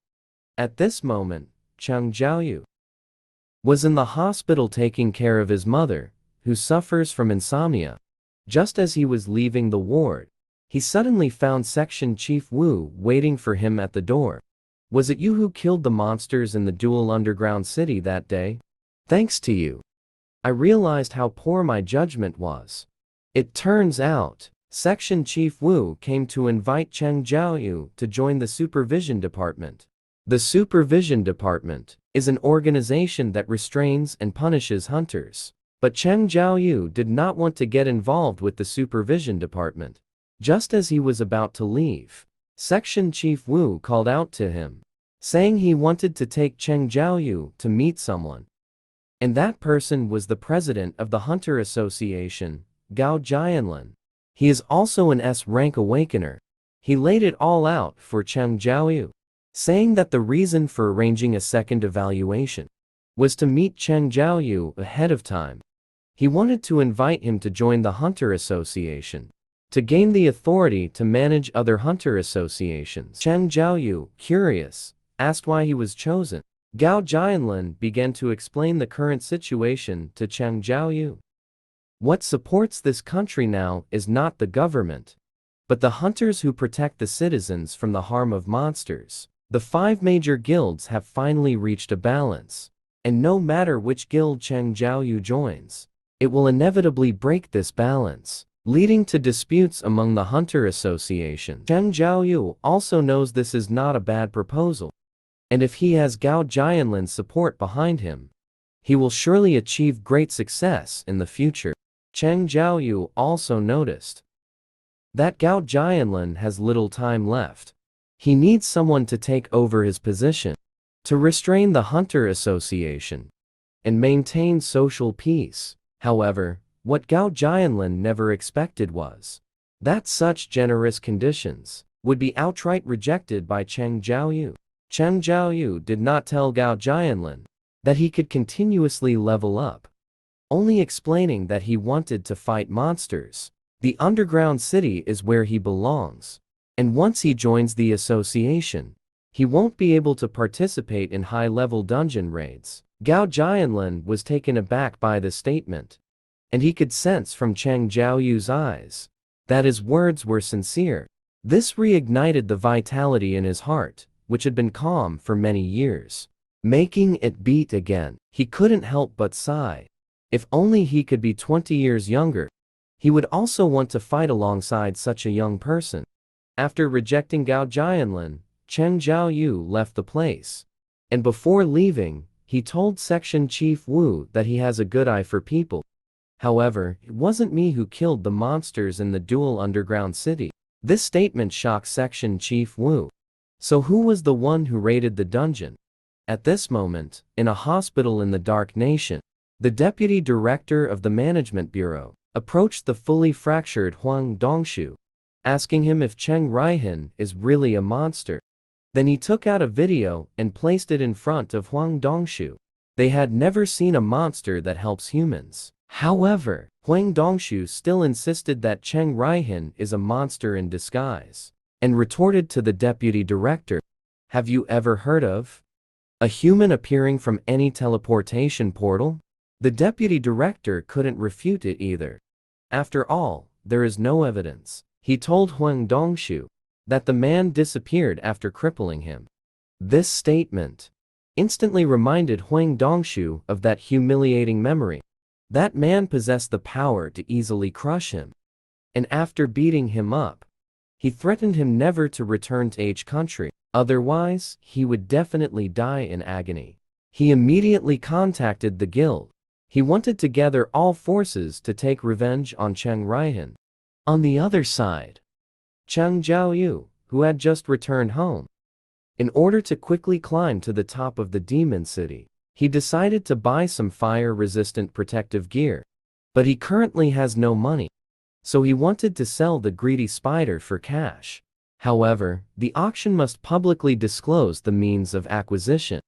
At this moment, Cheng Jiaoyu was in the hospital taking care of his mother, who suffers from insomnia. Just as he was leaving the ward, he suddenly found Section Chief Wu waiting for him at the door. Was it you who killed the monsters in the dual underground city that day? Thanks to you, I realized how poor my judgment was. It turns out, Section Chief Wu came to invite Cheng Jiaoyu to join the Supervision Department. The Supervision Department is an organization that restrains and punishes hunters. But Cheng Jiaoyu did not want to get involved with the Supervision Department. Just as he was about to leave, Section Chief Wu called out to him, saying he wanted to take Cheng Jiaoyu to meet someone. And that person was the president of the Hunter Association, Gao Jianlin. He is also an S-rank awakener. He laid it all out for Cheng Jiaoyu, saying that the reason for arranging a second evaluation was to meet Cheng Jiaoyu ahead of time. He wanted to invite him to join the Hunter Association, to gain the authority to manage other Hunter Associations. Cheng Jiaoyu, curious, asked why he was chosen. Gao Jianlin began to explain the current situation to Cheng Jiaoyu. What supports this country now is not the government, but the hunters who protect the citizens from the harm of monsters. The 5 major guilds have finally reached a balance, and no matter which guild Cheng Jiaoyu joins, it will inevitably break this balance, leading to disputes among the Hunter Association. Cheng Jiaoyu also knows this is not a bad proposal, and if he has Gao Jianlin's support behind him, he will surely achieve great success in the future. Cheng Jiaoyu also noticed that Gao Jianlin has little time left. He needs someone to take over his position, to restrain the Hunter Association, and maintain social peace. However, what Gao Jianlin never expected was that such generous conditions would be outright rejected by Cheng Jiaoyu. Cheng Jiaoyu did not tell Gao Jianlin that he could continuously level up, only explaining that he wanted to fight monsters. The underground city is where he belongs, and once he joins the association, he won't be able to participate in high-level dungeon raids. Gao Jianlin was taken aback by the statement, and he could sense from Cheng Jiaoyu's eyes that his words were sincere. This reignited the vitality in his heart, which had been calm for many years, making it beat again. He couldn't help but sigh. If only he could be 20 years younger. He would also want to fight alongside such a young person. After rejecting Gao Jianlin, Cheng Jiaoyu left the place. And before leaving, he told Section Chief Wu that he has a good eye for people. However, it wasn't me who killed the monsters in the dual underground city. This statement shocked Section Chief Wu. So who was the one who raided the dungeon? At this moment, in a hospital in the Dark Nation, the deputy director of the management bureau approached the fully fractured Huang Dongshu, asking him if Cheng Raihan is really a monster. Then he took out a video and placed it in front of Huang Dongshu. They had never seen a monster that helps humans. However, Huang Dongshu still insisted that Cheng Raihan is a monster in disguise, and retorted to the deputy director, "Have you ever heard of a human appearing from any teleportation portal?" The deputy director couldn't refute it either. After all, there is no evidence. He told Huang Dongshu that the man disappeared after crippling him. This statement instantly reminded Huang Dongshu of that humiliating memory. That man possessed the power to easily crush him. And after beating him up, he threatened him never to return to H country, otherwise he would definitely die in agony. He immediately contacted the guild. He wanted to gather all forces to take revenge on Cheng Raihan. On the other side, Cheng Zhaoyu, who had just returned home, in order to quickly climb to the top of the demon city, he decided to buy some fire-resistant protective gear. But he currently has no money, so he wanted to sell the greedy spider for cash. However, the auction must publicly disclose the means of acquisition.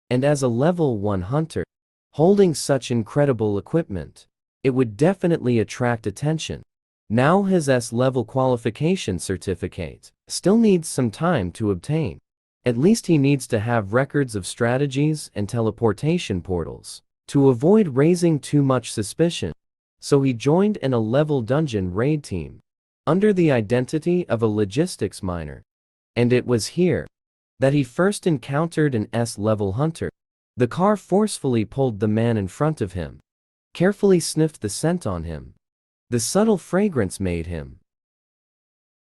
And as a level 1 hunter, holding such incredible equipment, it would definitely attract attention. Now his S-level qualification certificate still needs some time to obtain. At least he needs to have records of strategies and teleportation portals to avoid raising too much suspicion. So he joined in a level dungeon raid team under the identity of a logistics miner. And it was here that he first encountered an S-level hunter. The car forcefully pulled the man in front of him, carefully sniffed the scent on him. The subtle fragrance made him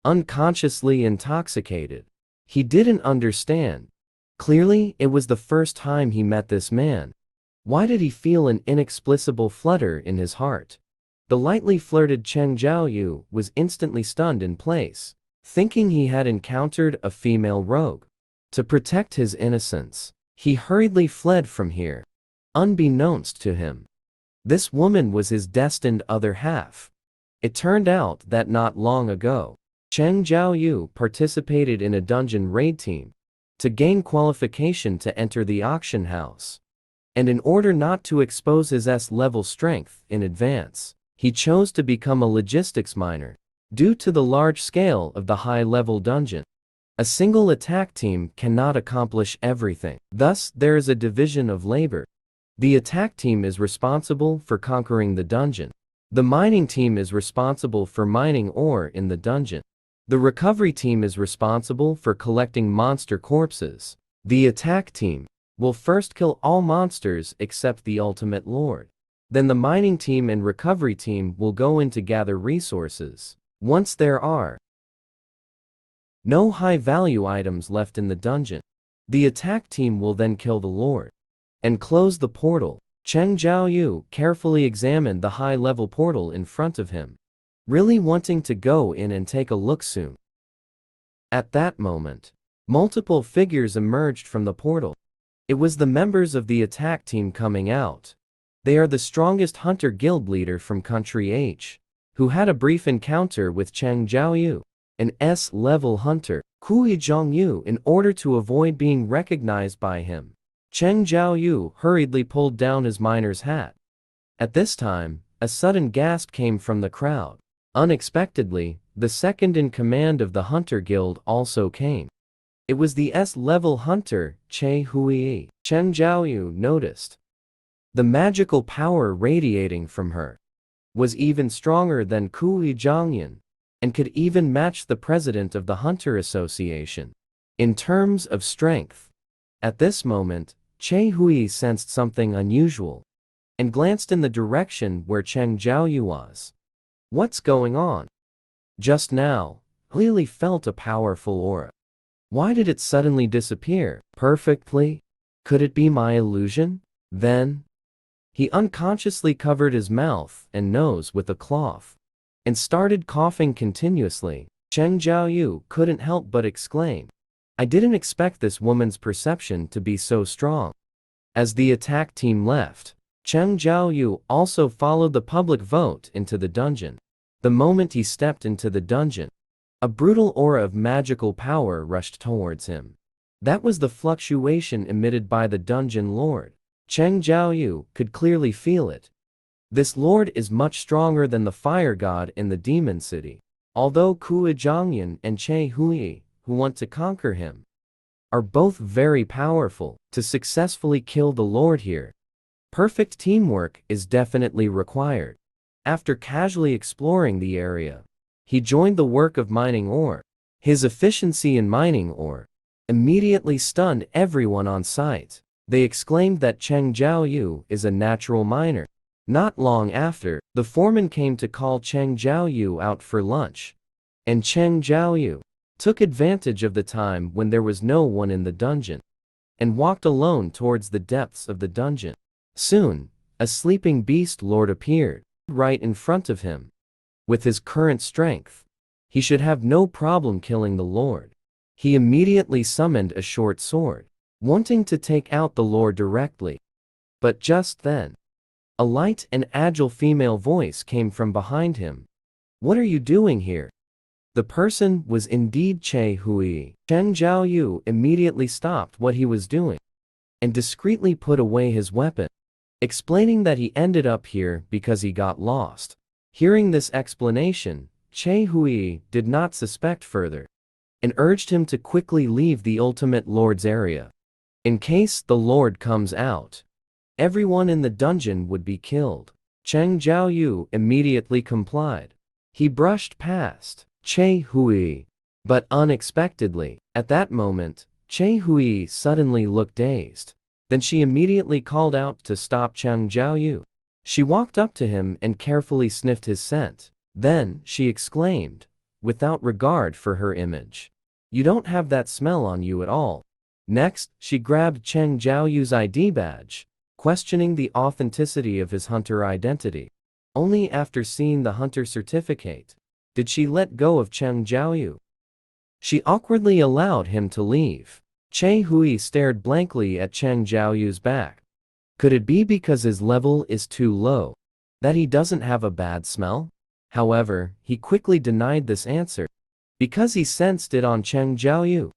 unconsciously intoxicated. He didn't understand. Clearly, it was the first time he met this man. Why did he feel an inexplicable flutter in his heart? The lightly flirted Cheng Zhaoyu was instantly stunned in place, thinking he had encountered a female rogue. To protect his innocence, he hurriedly fled from here. Unbeknownst to him, this woman was his destined other half. It turned out that not long ago, Cheng Zhaoyu participated in a dungeon raid team to gain qualification to enter the auction house. And in order not to expose his S-level strength in advance, he chose to become a logistics miner. Due to the large scale of the high-level dungeon, a single attack team cannot accomplish everything. Thus, there is a division of labor. The attack team is responsible for conquering the dungeon. The mining team is responsible for mining ore in the dungeon. The recovery team is responsible for collecting monster corpses. The attack team will first kill all monsters except the ultimate lord. Then the mining team and recovery team will go in to gather resources. Once there are no high-value items left in the dungeon, the attack team will then kill the lord and close the portal. Cheng Zhaoyu carefully examined the high-level portal in front of him, really wanting to go in and take a look soon. At that moment, multiple figures emerged from the portal. It was the members of the attack team coming out. They are the strongest hunter guild leader from country H, who had a brief encounter with Cheng Zhaoyu, an S-level hunter, Kui Zhongyu, in order to avoid being recognized by him. Cheng Zhaoyu hurriedly pulled down his miner's hat. At this time, a sudden gasp came from the crowd. Unexpectedly, the second in command of the Hunter Guild also came. It was the S-level hunter, Che Hui. Cheng Zhaoyu noticed the magical power radiating from her was even stronger than Kui Zhongyan, and could even match the president of the Hunter Association in terms of strength. At this moment, Che Hui sensed something unusual and glanced in the direction where Cheng Zhaoyu was. What's going on? Just now, Lily felt a powerful aura. Why did it suddenly disappear? Perfectly? Could it be my illusion? Then, he unconsciously covered his mouth and nose with a cloth and started coughing continuously. Cheng Zhaoyu couldn't help but exclaim, I didn't expect this woman's perception to be so strong. As the attack team left, Cheng Jiaoyu also followed the public vote into the dungeon. The moment he stepped into the dungeon, a brutal aura of magical power rushed towards him. That was the fluctuation emitted by the dungeon lord. Cheng Jiaoyu could clearly feel it. This lord is much stronger than the fire god in the demon city. Although Kuo Zhangyan and Che Hui, who want to conquer him, are both very powerful, to successfully kill the lord here, perfect teamwork is definitely required. After casually exploring the area, he joined the work of mining ore. His efficiency in mining ore immediately stunned everyone on site. They exclaimed that Cheng Jiaoyu is a natural miner. Not long after, the foreman came to call Cheng Jiaoyu out for lunch. And Cheng Jiaoyu took advantage of the time when there was no one in the dungeon and walked alone towards the depths of the dungeon. Soon, a sleeping beast lord appeared right in front of him. With his current strength, he should have no problem killing the lord. He immediately summoned a short sword, wanting to take out the lord directly. But just then, a light and agile female voice came from behind him. "What are you doing here?" The person was indeed Che Hui. Cheng Jiaoyu immediately stopped what he was doing and discreetly put away his weapon, explaining that he ended up here because he got lost. Hearing this explanation, Che Hui did not suspect further and urged him to quickly leave the Ultimate Lord's area. In case the Lord comes out, everyone in the dungeon would be killed. Cheng Jiaoyu immediately complied. He brushed past Che Hui, but unexpectedly, at that moment, Che Hui suddenly looked dazed. Then she immediately called out to stop Cheng Jiaoyu. She walked up to him and carefully sniffed his scent. Then she exclaimed, without regard for her image, "You don't have that smell on you at all." Next, she grabbed Cheng Jiaoyu's ID badge, questioning the authenticity of his hunter identity. Only after seeing the hunter certificate did she let go of Cheng Jiaoyu. She awkwardly allowed him to leave. Che Hui stared blankly at Cheng Jiaoyu's back. Could it be because his level is too low that he doesn't have a bad smell? However, he quickly denied this answer because he sensed it on Cheng Jiaoyu.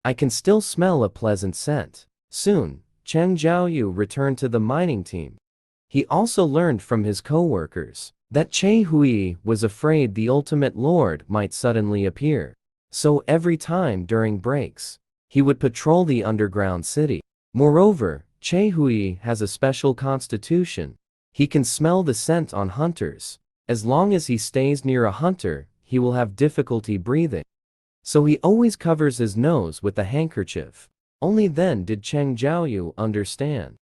"I can still smell a pleasant scent." Soon, Cheng Jiaoyu returned to the mining team. He also learned from his co-workers that Che Hui was afraid the Ultimate Lord might suddenly appear. So every time during breaks, he would patrol the underground city. Moreover, Che Hui has a special constitution. He can smell the scent on hunters. As long as he stays near a hunter, he will have difficulty breathing. So he always covers his nose with a handkerchief. Only then did Cheng Jiaoyu understand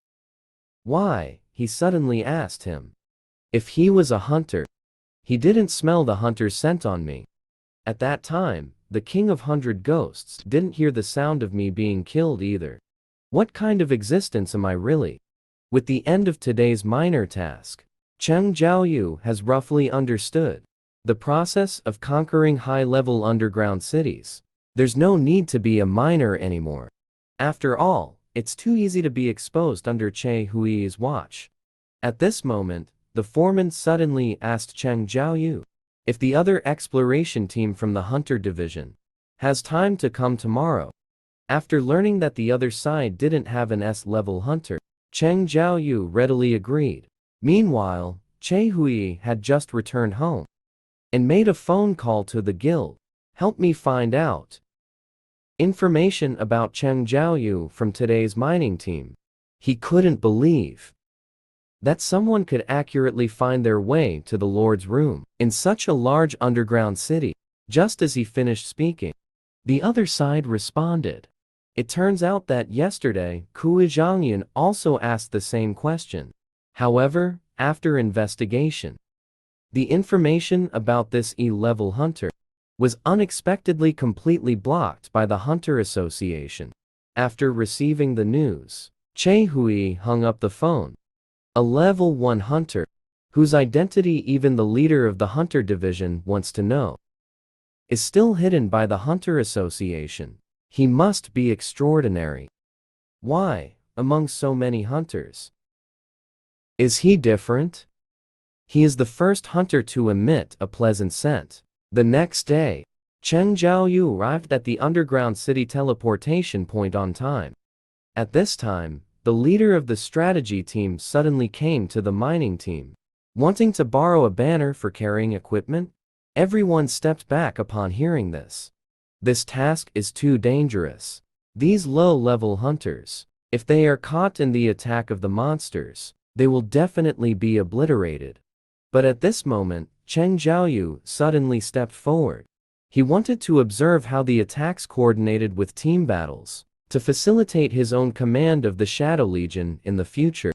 why. He suddenly asked him if he was a hunter. "He didn't smell the hunter's scent on me. At that time, the King of 100 Ghosts didn't hear the sound of me being killed either. What kind of existence am I really?" With the end of today's minor task, Cheng Jiaoyu has roughly understood the process of conquering high-level underground cities. There's no need to be a miner anymore. After all, it's too easy to be exposed under Che Hui's watch. At this moment, the foreman suddenly asked Cheng Jiaoyu if the other exploration team from the Hunter Division has time to come tomorrow. After learning that the other side didn't have an S-level hunter, Cheng Jiaoyu readily agreed. Meanwhile, Che Hui had just returned home and made a phone call to the guild. "Help me find out information about Cheng Jiaoyu from today's mining team." He couldn't believe that someone could accurately find their way to the Lord's room in such a large underground city. Just as he finished speaking, the other side responded. It turns out that yesterday, Kuo Zhangyan also asked the same question. However, after investigation, the information about this E-level hunter was unexpectedly completely blocked by the Hunter Association. After receiving the news, Che Hui hung up the phone. A level 1 hunter, whose identity even the leader of the Hunter Division wants to know, is still hidden by the Hunter Association. He must be extraordinary. Why, among so many hunters? Is he different? He is the first hunter to emit a pleasant scent. The next day, Cheng Jiaoyu arrived at the underground city teleportation point on time. At this time, the leader of the strategy team suddenly came to the mining team. Wanting to borrow a banner for carrying equipment? Everyone stepped back upon hearing this. This task is too dangerous. These low-level hunters, if they are caught in the attack of the monsters, they will definitely be obliterated. But at this moment, Cheng Jiaoyu suddenly stepped forward. He wanted to observe how the attacks coordinated with team battles, to facilitate his own command of the Shadow Legion in the future.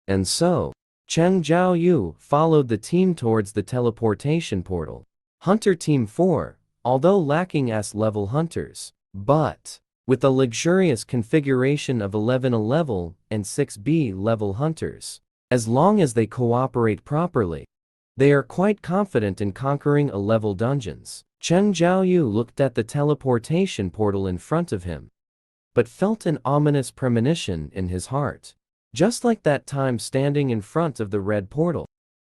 And so, Cheng Jiaoyu followed the team towards the teleportation portal. Hunter Team 4, although lacking S-level hunters, but with a luxurious configuration of 11 A-level and 6 B-level hunters, as long as they cooperate properly, they are quite confident in conquering A-level dungeons. Cheng Jiaoyu looked at the teleportation portal in front of him, but felt an ominous premonition in his heart. Just like that time standing in front of the red portal.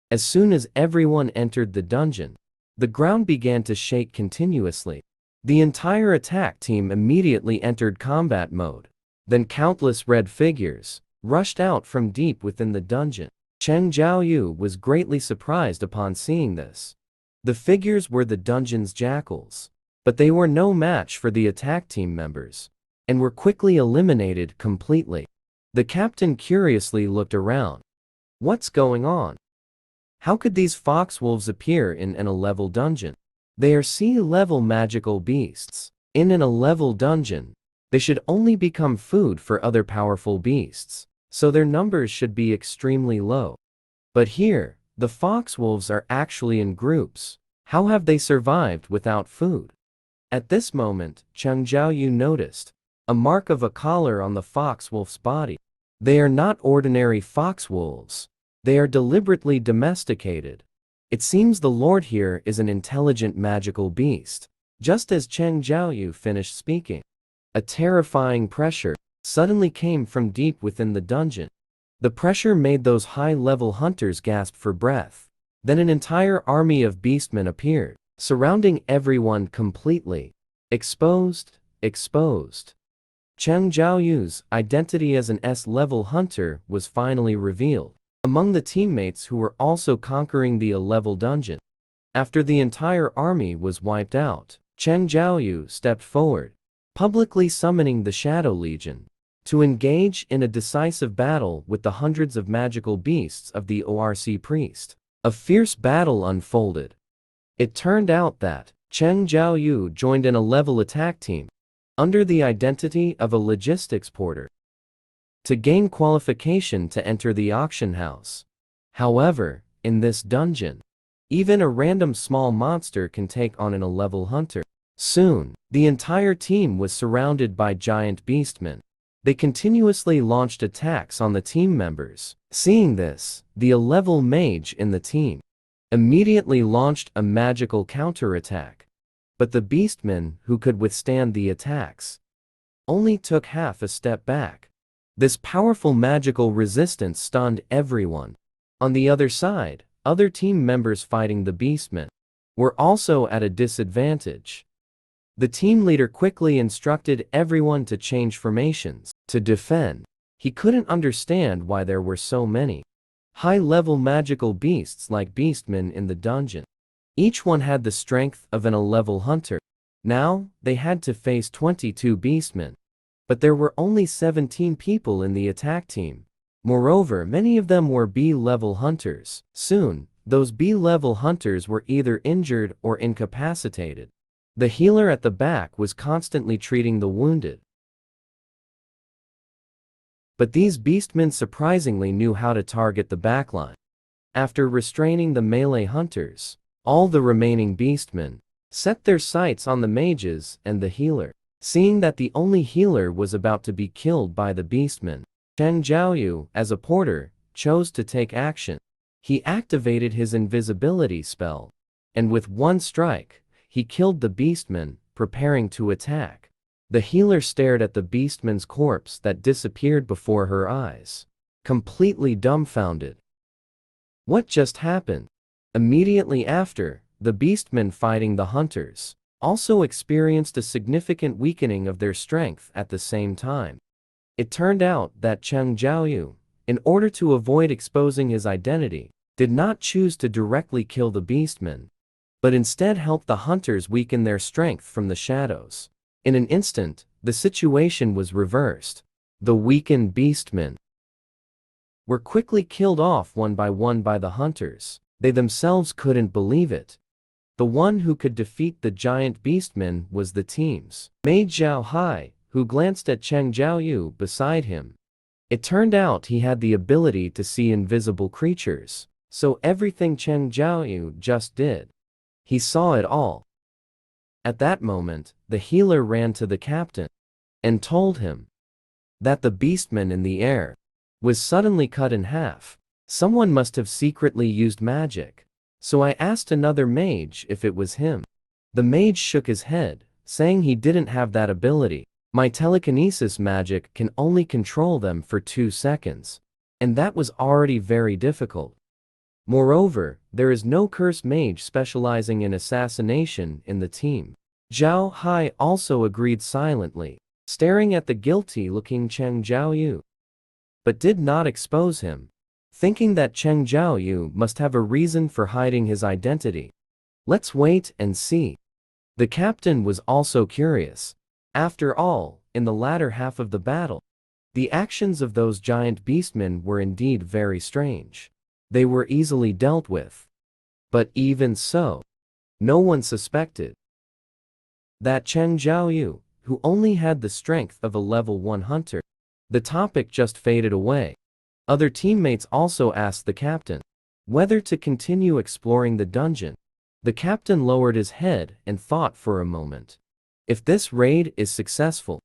As soon as everyone entered the dungeon, the ground began to shake continuously. The entire attack team immediately entered combat mode. Then countless red figures rushed out from deep within the dungeon. Cheng Jiaoyu was greatly surprised upon seeing this. The figures were the dungeon's jackals, but they were no match for the attack team members, and were quickly eliminated completely. The captain curiously looked around. What's going on? How could these foxwolves appear in an A-level dungeon? They are C-level magical beasts. In an A-level dungeon, they should only become food for other powerful beasts, so their numbers should be extremely low. But here, the foxwolves are actually in groups. How have they survived without food? At this moment, Cheng Jiaoyu noticed a mark of a collar on the foxwolf's body. They are not ordinary foxwolves. They are deliberately domesticated. It seems the lord here is an intelligent magical beast. Just as Cheng Jiaoyu finished speaking, a terrifying pressure suddenly came from deep within the dungeon. The pressure made those high-level hunters gasp for breath. Then an entire army of beastmen appeared, surrounding everyone completely. Exposed. Cheng Jiaoyu's identity as an S-level hunter was finally revealed among the teammates who were also conquering the A-level dungeon. After the entire army was wiped out, Cheng Jiaoyu stepped forward, publicly summoning the Shadow Legion to engage in a decisive battle with the hundreds of magical beasts of the ORC priest. A fierce battle unfolded. It turned out that Cheng Jiaoyu joined an A-level attack team under the identity of a logistics porter to gain qualification to enter the auction house. However, in this dungeon, even a random small monster can take on an A-level hunter. Soon, the entire team was surrounded by giant beastmen. They continuously launched attacks on the team members. Seeing this, the A-level mage in the team immediately launched a magical counterattack. But the beastmen who could withstand the attacks only took half a step back. This powerful magical resistance stunned everyone. On the other side, other team members fighting the beastmen were also at a disadvantage. The team leader quickly instructed everyone to change formations to defend. He couldn't understand why there were so many high-level magical beasts like beastmen in the dungeon. Each one had the strength of an A-level hunter. Now, they had to face 22 beastmen. But there were only 17 people in the attack team. Moreover, many of them were B-level hunters. Soon, those B-level hunters were either injured or incapacitated. The healer at the back was constantly treating the wounded. But these beastmen surprisingly knew how to target the backline. After restraining the melee hunters, all the remaining beastmen set their sights on the mages and the healer. Seeing that the only healer was about to be killed by the beastmen, Cheng Jiaoyu, as a porter, chose to take action. He activated his invisibility spell, and with one strike, he killed the beastmen, preparing to attack. The healer stared at the beastman's corpse that disappeared before her eyes, completely dumbfounded. What just happened? Immediately after, the beastmen fighting the hunters also experienced a significant weakening of their strength at the same time. It turned out that Cheng Jiaoyu, in order to avoid exposing his identity, did not choose to directly kill the beastmen, but instead helped the hunters weaken their strength from the shadows. In an instant, the situation was reversed. The weakened beastmen were quickly killed off one by the hunters. They themselves couldn't believe it. The one who could defeat the giant beastmen was the team's mage Zhao Hai, who glanced at Cheng Jiaoyu beside him. It turned out he had the ability to see invisible creatures, so everything Cheng Jiaoyu just did, he saw it all. At that moment, the healer ran to the captain and told him that the beastman in the air was suddenly cut in half. Someone must have secretly used magic, so I asked another mage if it was him. The mage shook his head, saying he didn't have that ability. My telekinesis magic can only control them for 2 seconds, and that was already very difficult. Moreover, there is no curse mage specializing in assassination in the team. Zhao Hai also agreed silently, staring at the guilty-looking Cheng Jiaoyu, but did not expose him, thinking that Cheng Jiaoyu must have a reason for hiding his identity. Let's wait and see. The captain was also curious. After all, in the latter half of the battle, the actions of those giant beastmen were indeed very strange. They were easily dealt with. But even so, no one suspected that Cheng Jiaoyu, who only had the strength of a level 1 hunter. The topic just faded away. Other teammates also asked the captain whether to continue exploring the dungeon. The captain lowered his head and thought for a moment. If this raid is successful,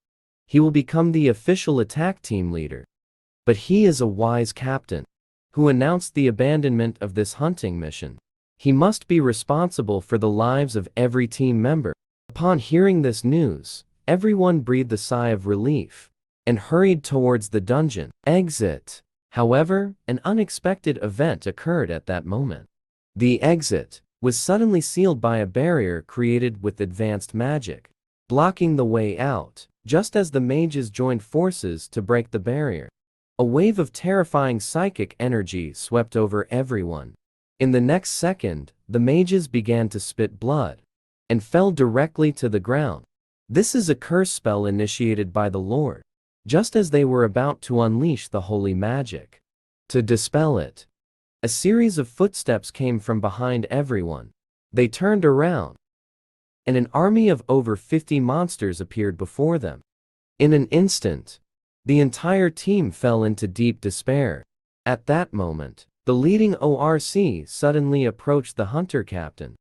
he will become the official attack team leader. But he is a wise captain who announced the abandonment of this hunting mission. He must be responsible for the lives of every team member. Upon hearing this news, everyone breathed a sigh of relief and hurried towards the dungeon exit. However, an unexpected event occurred at that moment. The exit was suddenly sealed by a barrier created with advanced magic, blocking the way out. Just as the mages joined forces to break the barrier, a wave of terrifying psychic energy swept over everyone. In the next second, the mages began to spit blood and fell directly to the ground. This is a curse spell initiated by the Lord, just as they were about to unleash the holy magic. To dispel it, a series of footsteps came from behind everyone. They turned around, and an army of over 50 monsters appeared before them. In an instant, the entire team fell into deep despair. At that moment, the leading ORC suddenly approached the hunter captain.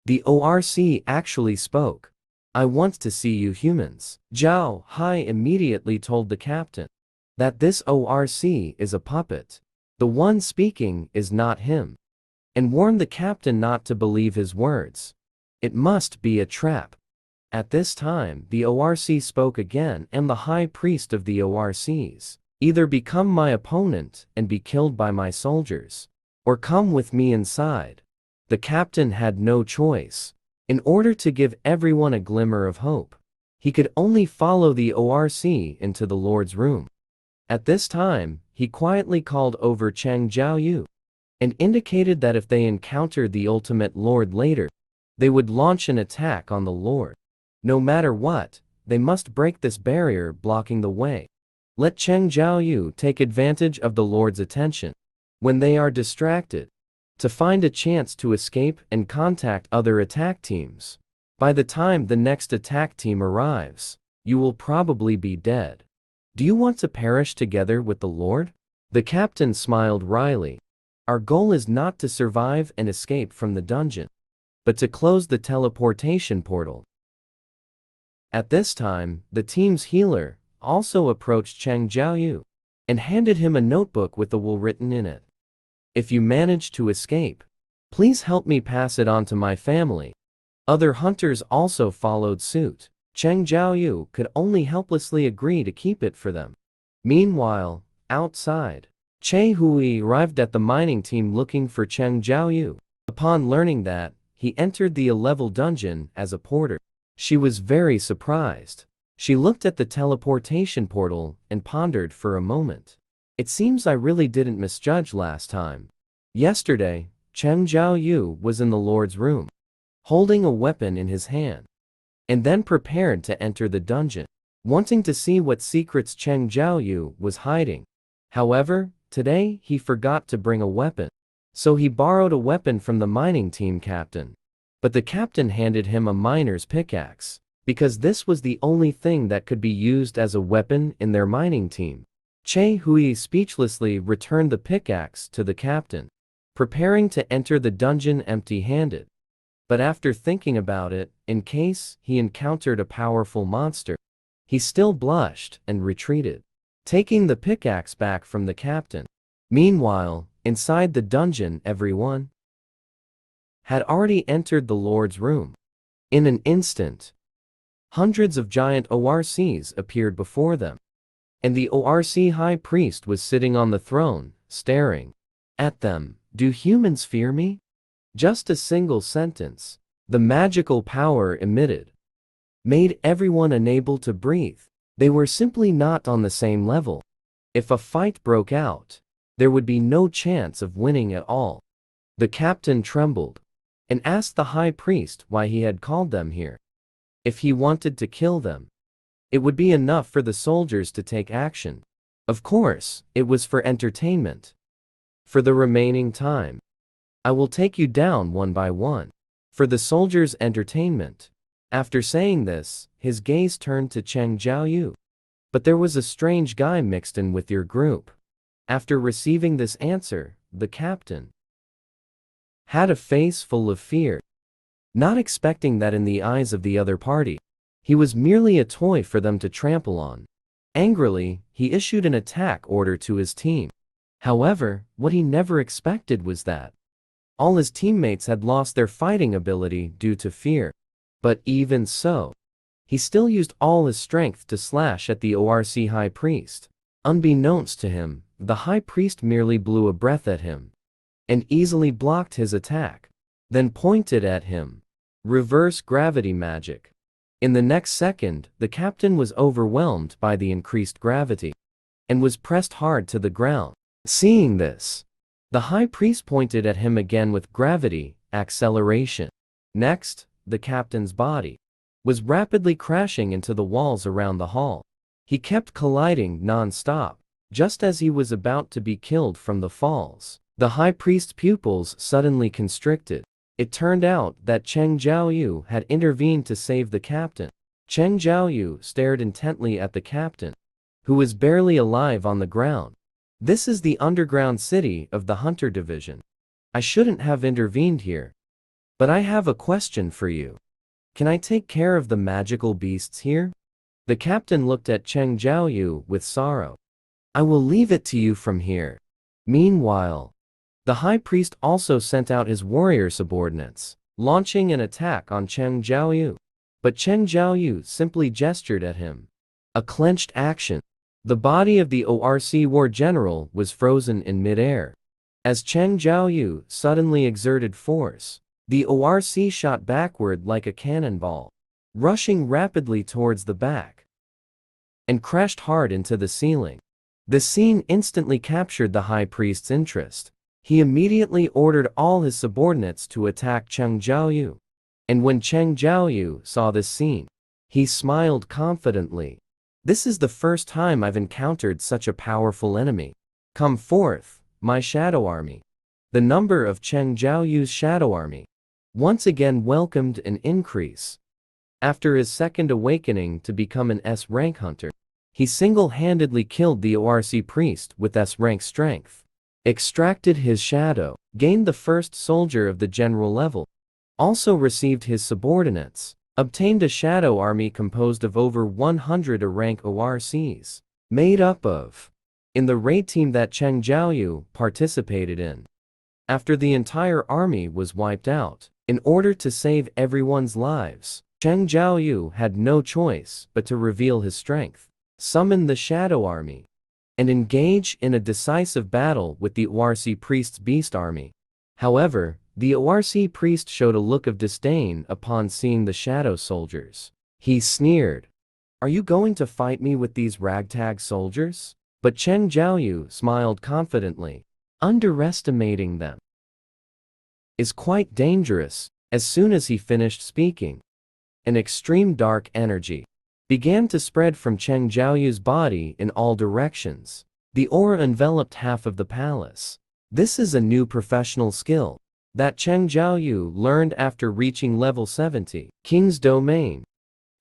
The ORC actually spoke. I want to see you humans. Zhao Hai immediately told the captain that this ORC is a puppet. The one speaking is not him, and warned the captain not to believe his words. It must be a trap. At this time, the ORC spoke again. I am the high priest of the ORCs. Either become my opponent and be killed by my soldiers, or come with me inside. The captain had no choice. In order to give everyone a glimmer of hope, he could only follow the ORC into the Lord's room. At this time, he quietly called over Cheng Jiaoyu and indicated that if they encountered the ultimate Lord later, they would launch an attack on the Lord. No matter what, they must break this barrier blocking the way. Let Cheng Jiaoyu take advantage of the Lord's attention when they are distracted, to find a chance to escape and contact other attack teams. By the time the next attack team arrives, you will probably be dead. Do you want to perish together with the Lord? The captain smiled wryly. Our goal is not to survive and escape from the dungeon, but to close the teleportation portal. At this time, the team's healer also approached Cheng Jiaoyu and handed him a notebook with a will written in it. If you manage to escape, please help me pass it on to my family. Other hunters also followed suit. Cheng Jiaoyu could only helplessly agree to keep it for them. Meanwhile, outside, Che Hui arrived at the mining team looking for Cheng Jiaoyu. Upon learning that, he entered the A-level dungeon as a porter. She was very surprised. She looked at the teleportation portal and pondered for a moment. It seems I really didn't misjudge last time. Yesterday, Cheng Jiaoyu was in the Lord's room, holding a weapon in his hand, and then prepared to enter the dungeon, wanting to see what secrets Cheng Jiaoyu was hiding. However, today he forgot to bring a weapon, so he borrowed a weapon from the mining team captain. But the captain handed him a miner's pickaxe, because this was the only thing that could be used as a weapon in their mining team. Che Hui speechlessly returned the pickaxe to the captain, preparing to enter the dungeon empty-handed. But after thinking about it, in case he encountered a powerful monster, he still blushed and retreated, taking the pickaxe back from the captain. Meanwhile, inside the dungeon, everyone had already entered the Lord's room. In an instant, hundreds of giant ORCs appeared before them, and the ORC High Priest was sitting on the throne, staring at them. "Do humans fear me?" Just a single sentence, the magical power emitted, made everyone unable to breathe. They were simply not on the same level. If a fight broke out, there would be no chance of winning at all. The captain trembled and asked the high priest why he had called them here. If he wanted to kill them, it would be enough for the soldiers to take action. Of course, it was for entertainment. For the remaining time, I will take you down one by one. For the soldiers' entertainment. After saying this, his gaze turned to Cheng Jiaoyu. But there was a strange guy mixed in with your group. After receiving this answer, the captain had a face full of fear, not expecting that in the eyes of the other party, he was merely a toy for them to trample on. Angrily, he issued an attack order to his team. However, what he never expected was that all his teammates had lost their fighting ability due to fear. But even so, he still used all his strength to slash at the ORC High Priest. Unbeknownst to him, the High Priest merely blew a breath at him and easily blocked his attack, then pointed at him. Reverse gravity magic. In the next second, the captain was overwhelmed by the increased gravity and was pressed hard to the ground. Seeing this, the high priest pointed at him again with gravity acceleration. Next, the captain's body was rapidly crashing into the walls around the hall. He kept colliding non-stop. Just as he was about to be killed from the falls, the high priest's pupils suddenly constricted. It turned out that Cheng Jiaoyu had intervened to save the captain. Cheng Jiaoyu stared intently at the captain, who was barely alive on the ground. This is the underground city of the Hunter Division. I shouldn't have intervened here. But I have a question for you. Can I take care of the magical beasts here? The captain looked at Cheng Jiaoyu with sorrow. I will leave it to you from here. Meanwhile, the high priest also sent out his warrior subordinates, launching an attack on Cheng Jiaoyu. But Cheng Jiaoyu simply gestured at him. A clenched action. The body of the ORC war general was frozen in midair. As Cheng Jiaoyu suddenly exerted force, the ORC shot backward like a cannonball, rushing rapidly towards the back, and crashed hard into the ceiling. The scene instantly captured the high priest's interest. He immediately ordered all his subordinates to attack Cheng Jiaoyu. And when Cheng Jiaoyu saw this scene, he smiled confidently. This is the first time I've encountered such a powerful enemy. Come forth, my shadow army. The number of Cheng Jiaoyu's shadow army once again welcomed an increase. After his second awakening to become an S-rank hunter, he single-handedly killed the ORC priest with S-rank strength, extracted his shadow, gained the first soldier of the general level, also received his subordinates, obtained a shadow army composed of over 100 A-rank ORCs, made up of, in the raid team that Cheng Jiaoyu participated in. After the entire army was wiped out, in order to save everyone's lives, Cheng Jiaoyu had no choice but to reveal his strength, summon the Shadow Army, and engage in a decisive battle with the ORC priest's beast army. However, the ORC priest showed a look of disdain upon seeing the shadow soldiers. He sneered, "Are you going to fight me with these ragtag soldiers?" But Cheng Jiaoyu smiled confidently. Underestimating them is quite dangerous. As soon as he finished speaking, an extreme dark energy began to spread from Cheng Jiaoyu's body in all directions. The aura enveloped half of the palace. This is a new professional skill that Cheng Jiaoyu learned after reaching level 70, King's Domain.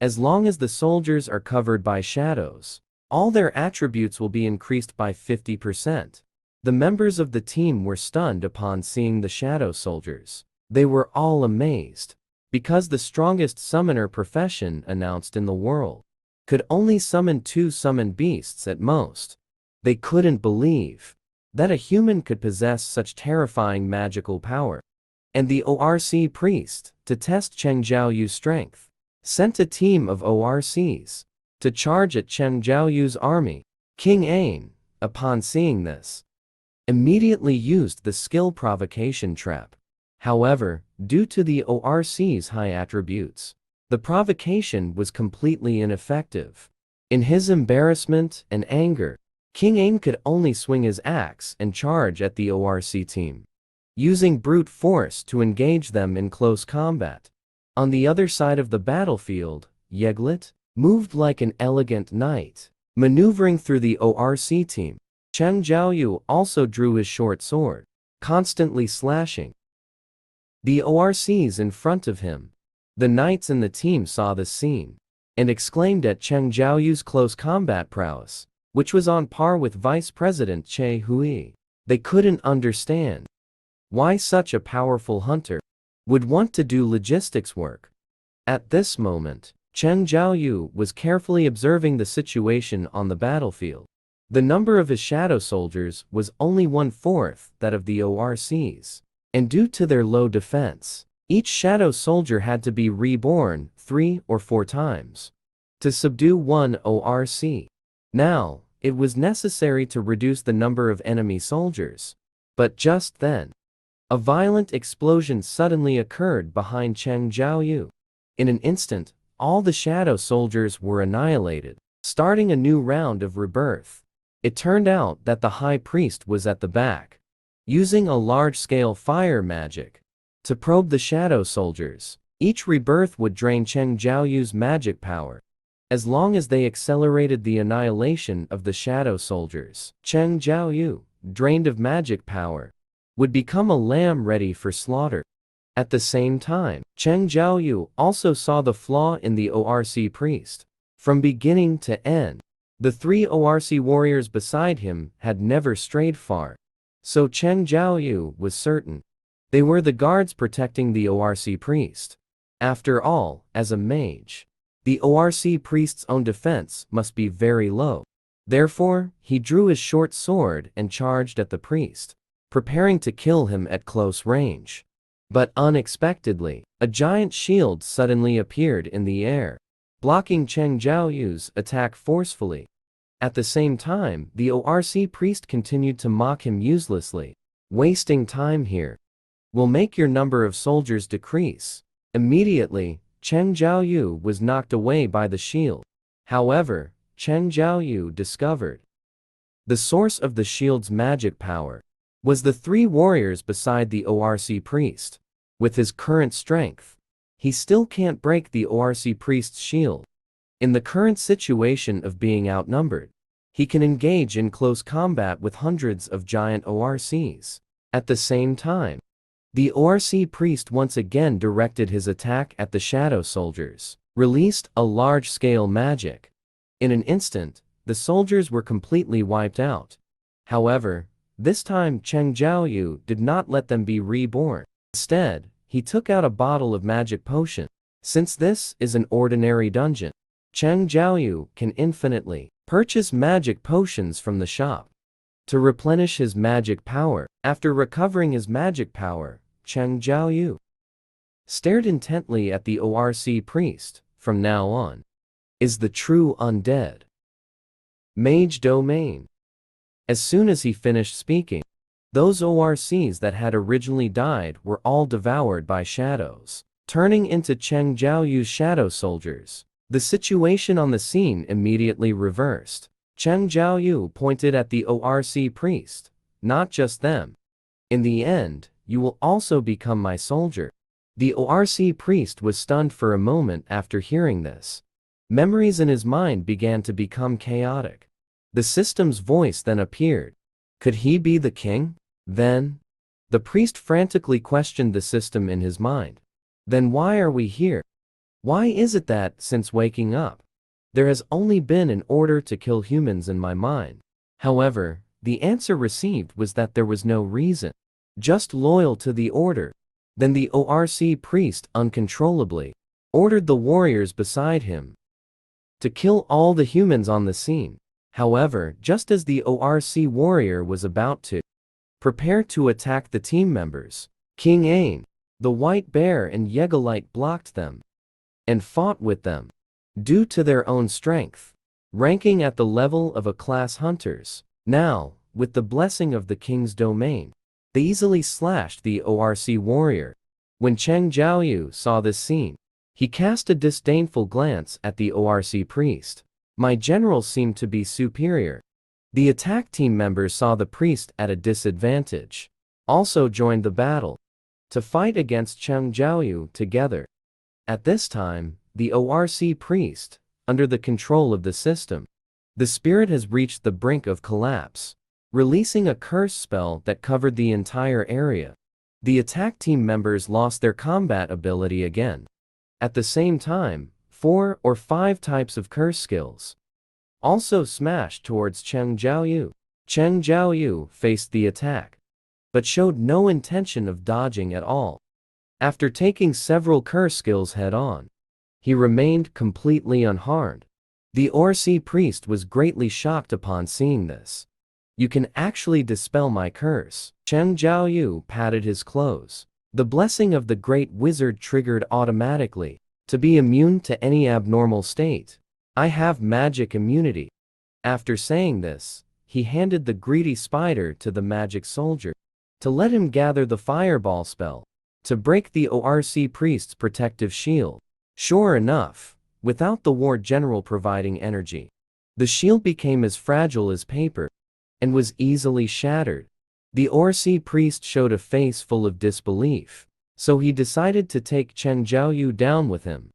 As long as the soldiers are covered by shadows, all their attributes will be increased by 50%. The members of the team were stunned upon seeing the shadow soldiers. They were all amazed, because the strongest summoner profession announced in the world could only summon 2 summoned beasts at most. They couldn't believe that a human could possess such terrifying magical power. And the ORC priest, to test Cheng Jiaoyu's strength, sent a team of ORCs to charge at Cheng Jiaoyu's army. King Ain, upon seeing this, immediately used the skill provocation trap. However, due to the ORC's high attributes, the provocation was completely ineffective. In his embarrassment and anger, King Ain could only swing his axe and charge at the ORC team, using brute force to engage them in close combat. On the other side of the battlefield, Yeglet moved like an elegant knight, maneuvering through the ORC team. Cheng Jiaoyu also drew his short sword, constantly slashing the ORCs in front of him. The knights in the team saw this scene and exclaimed at Cheng Jiaoyu's close combat prowess, which was on par with Vice President Che Hui. They couldn't understand why such a powerful hunter would want to do logistics work. At this moment, Cheng Jiaoyu was carefully observing the situation on the battlefield. The number of his shadow soldiers was only 1/4 that of the ORCs. And due to their low defense, each shadow soldier had to be reborn 3 or 4 times to subdue one ORC. Now, it was necessary to reduce the number of enemy soldiers. But just then, a violent explosion suddenly occurred behind Cheng Jiaoyu. In an instant, all the shadow soldiers were annihilated, starting a new round of rebirth. It turned out that the high priest was at the back, using a large-scale fire magic to probe the shadow soldiers. Each rebirth would drain Cheng Jiaoyu's magic power. As long as they accelerated the annihilation of the shadow soldiers, Cheng Jiaoyu, drained of magic power, would become a lamb ready for slaughter. At the same time, Cheng Jiaoyu also saw the flaw in the ORC priest. From beginning to end, the 3 ORC warriors beside him had never strayed far. So Cheng Jiaoyu was certain they were the guards protecting the ORC priest. After all, as a mage, the ORC priest's own defense must be very low. Therefore, he drew his short sword and charged at the priest, preparing to kill him at close range. But unexpectedly, a giant shield suddenly appeared in the air, blocking Cheng Jiaoyu's attack forcefully. At the same time, the ORC priest continued to mock him uselessly. "Wasting time here will make your number of soldiers decrease." Immediately, Cheng Jiaoyu was knocked away by the shield. However, Cheng Jiaoyu discovered the source of the shield's magic power was the 3 warriors beside the ORC priest. With his current strength, he still can't break the ORC priest's shield. In the current situation of being outnumbered, he can engage in close combat with hundreds of giant ORCs. At the same time, the ORC priest once again directed his attack at the shadow soldiers, released a large-scale magic. In an instant, the soldiers were completely wiped out. However, this time Cheng Jiaoyu did not let them be reborn. Instead, he took out a bottle of magic potion. Since this is an ordinary dungeon, Cheng Jiaoyu can infinitely purchase magic potions from the shop to replenish his magic power. After recovering his magic power, Cheng Jiaoyu stared intently at the ORC priest. From now on, is the true undead mage domain. As soon as he finished speaking, those ORCs that had originally died were all devoured by shadows, turning into Cheng Jiaoyu's shadow soldiers. The situation on the scene immediately reversed. Cheng Jiaoyu pointed at the ORC priest. Not just them. In the end, you will also become my soldier. The ORC priest was stunned for a moment after hearing this. Memories in his mind began to become chaotic. The system's voice then appeared. Could he be the king? Then? The priest frantically questioned the system in his mind. Then why are we here? Why is it that, since waking up, there has only been an order to kill humans in my mind? However, the answer received was that there was no reason. Just loyal to the order. Then the ORC priest uncontrollably ordered the warriors beside him to kill all the humans on the scene. However, just as the ORC warrior was about to prepare to attack the team members, King Ain, the white bear and Yegalite blocked them and fought with them. Due to their own strength, ranking at the level of a class hunters, now, with the blessing of the king's domain, they easily slashed the ORC warrior. When Cheng Jiaoyu saw this scene, he cast a disdainful glance at the ORC priest. My generals seem to be superior. The attack team members saw the priest at a disadvantage, also joined the battle to fight against Cheng Jiaoyu together. At this time, the ORC priest, under the control of the system, the spirit has reached the brink of collapse, releasing a curse spell that covered the entire area. The attack team members lost their combat ability again. At the same time, 4 or 5 types of curse skills also smashed towards Cheng Jiaoyu. Cheng Jiaoyu faced the attack, but showed no intention of dodging at all. After taking several curse skills head-on, he remained completely unharmed. The ORC priest was greatly shocked upon seeing this. You can actually dispel my curse. Cheng Jiaoyu patted his clothes. The blessing of the great wizard triggered automatically to be immune to any abnormal state. I have magic immunity. After saying this, he handed the greedy spider to the magic soldier to let him gather the fireball spell to break the ORC priest's protective shield. Sure enough, without the war general providing energy, the shield became as fragile as paper and was easily shattered. The ORC priest showed a face full of disbelief, so he decided to take Cheng Jiaoyu down with him.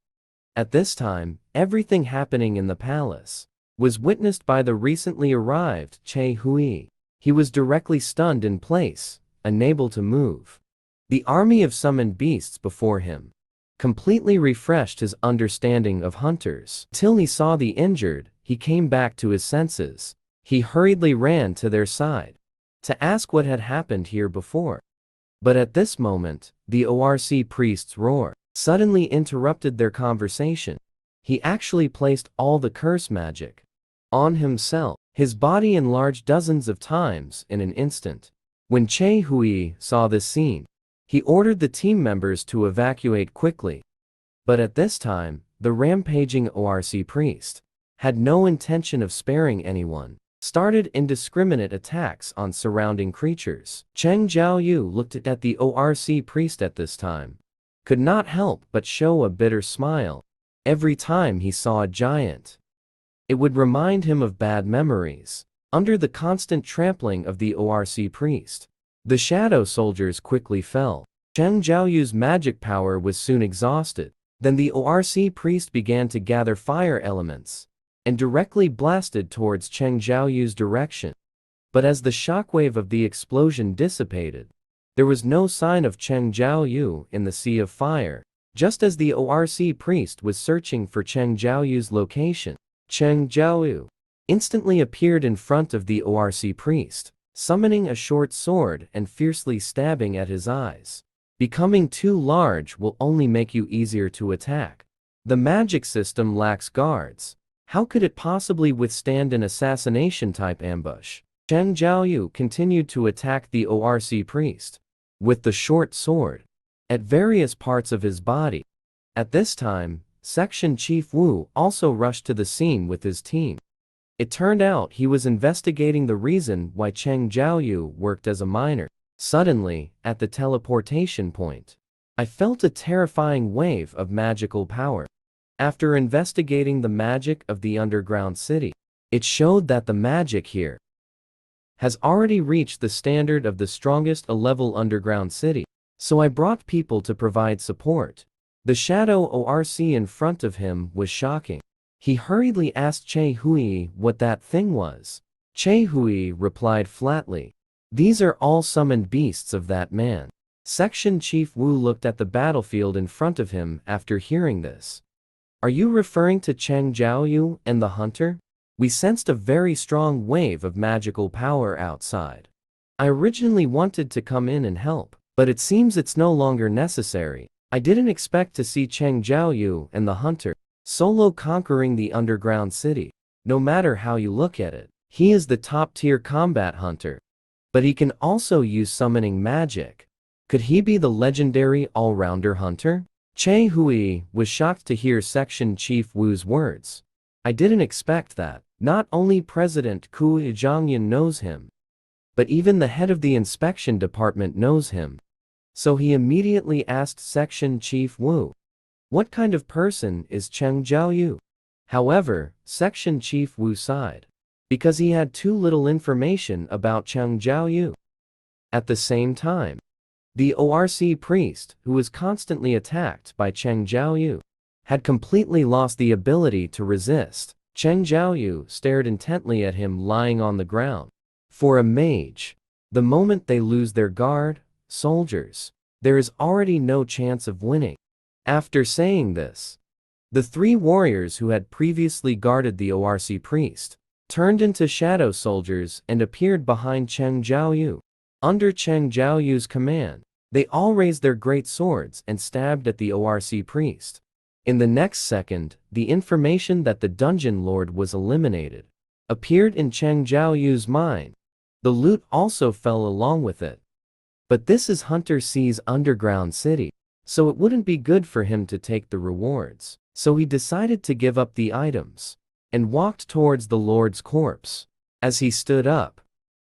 At this time, everything happening in the palace was witnessed by the recently arrived Che Hui. He was directly stunned in place, unable to move. The army of summoned beasts before him completely refreshed his understanding of hunters. Till he saw the injured, he came back to his senses. He hurriedly ran to their side to ask what had happened here before. But at this moment, the ORC priest's roar suddenly interrupted their conversation. He actually placed all the curse magic on himself. His body enlarged dozens of times in an instant. When Che Hui saw this scene, he ordered the team members to evacuate quickly. But at this time, the rampaging ORC priest had no intention of sparing anyone, started indiscriminate attacks on surrounding creatures. Cheng Jiaoyu looked at the ORC priest at this time, could not help but show a bitter smile. Every time he saw a giant, it would remind him of bad memories. Under the constant trampling of the ORC priest, the shadow soldiers quickly fell. Cheng Jiaoyu's magic power was soon exhausted. Then the ORC priest began to gather fire elements and directly blasted towards Cheng Jiaoyu's direction. But as the shockwave of the explosion dissipated, there was no sign of Cheng Jiaoyu in the sea of fire. Just as the ORC priest was searching for Cheng Jiaoyu's location, Cheng Jiaoyu instantly appeared in front of the ORC priest, summoning a short sword and fiercely stabbing at his eyes. Becoming too large will only make you easier to attack. The magic system lacks guards. How could it possibly withstand an assassination-type ambush? Cheng Jiaoyu continued to attack the ORC priest with the short sword. at various parts of his body. At this time, Section Chief Wu also rushed to the scene with his team. It turned out he was investigating the reason why Cheng Jiaoyu worked as a miner. Suddenly, at the teleportation point, I felt a terrifying wave of magical power. After investigating the magic of the underground city, it showed that the magic here has already reached the standard of the strongest level underground city. So I brought people to provide support. The shadow ORC in front of him was shocking. He hurriedly asked Che Hui what that thing was. Che Hui replied flatly, "These are all summoned beasts of that man." Section Chief Wu looked at the battlefield in front of him after hearing this. "Are you referring to Cheng Jiaoyu and the hunter?" We sensed a very strong wave of magical power outside. I originally wanted to come in and help, but it seems it's no longer necessary. I didn't expect to see Cheng Jiaoyu and the hunter solo conquering the underground city. No matter how you look at it, he is the top-tier combat hunter. But he can also use summoning magic. Could he be the legendary all-rounder hunter? Che Hui was shocked to hear Section Chief Wu's words. I didn't expect that. Not only President Ku Zhangyan knows him, but even the head of the inspection department knows him. So he immediately asked Section Chief Wu, "What kind of person is Cheng Jiaoyu?" However, Section Chief Wu sighed, because he had too little information about Cheng Jiaoyu. At the same time, the ORC priest, who was constantly attacked by Cheng Jiaoyu, had completely lost the ability to resist. Cheng Jiaoyu stared intently at him lying on the ground. For a mage, the moment they lose their guard, soldiers, there is already no chance of winning. After saying this, the three warriors who had previously guarded the ORC priest turned into shadow soldiers and appeared behind Cheng Jiaoyu. Under Cheng Jiaoyu's command, they all raised their great swords and stabbed at the ORC priest. In the next second, the information that the dungeon lord was eliminated appeared in Cheng Jiaoyu's mind. The loot also fell along with it. But this is Hunter C's underground city, so it wouldn't be good for him to take the rewards. So he decided to give up the items and walked towards the lord's corpse. As he stood up,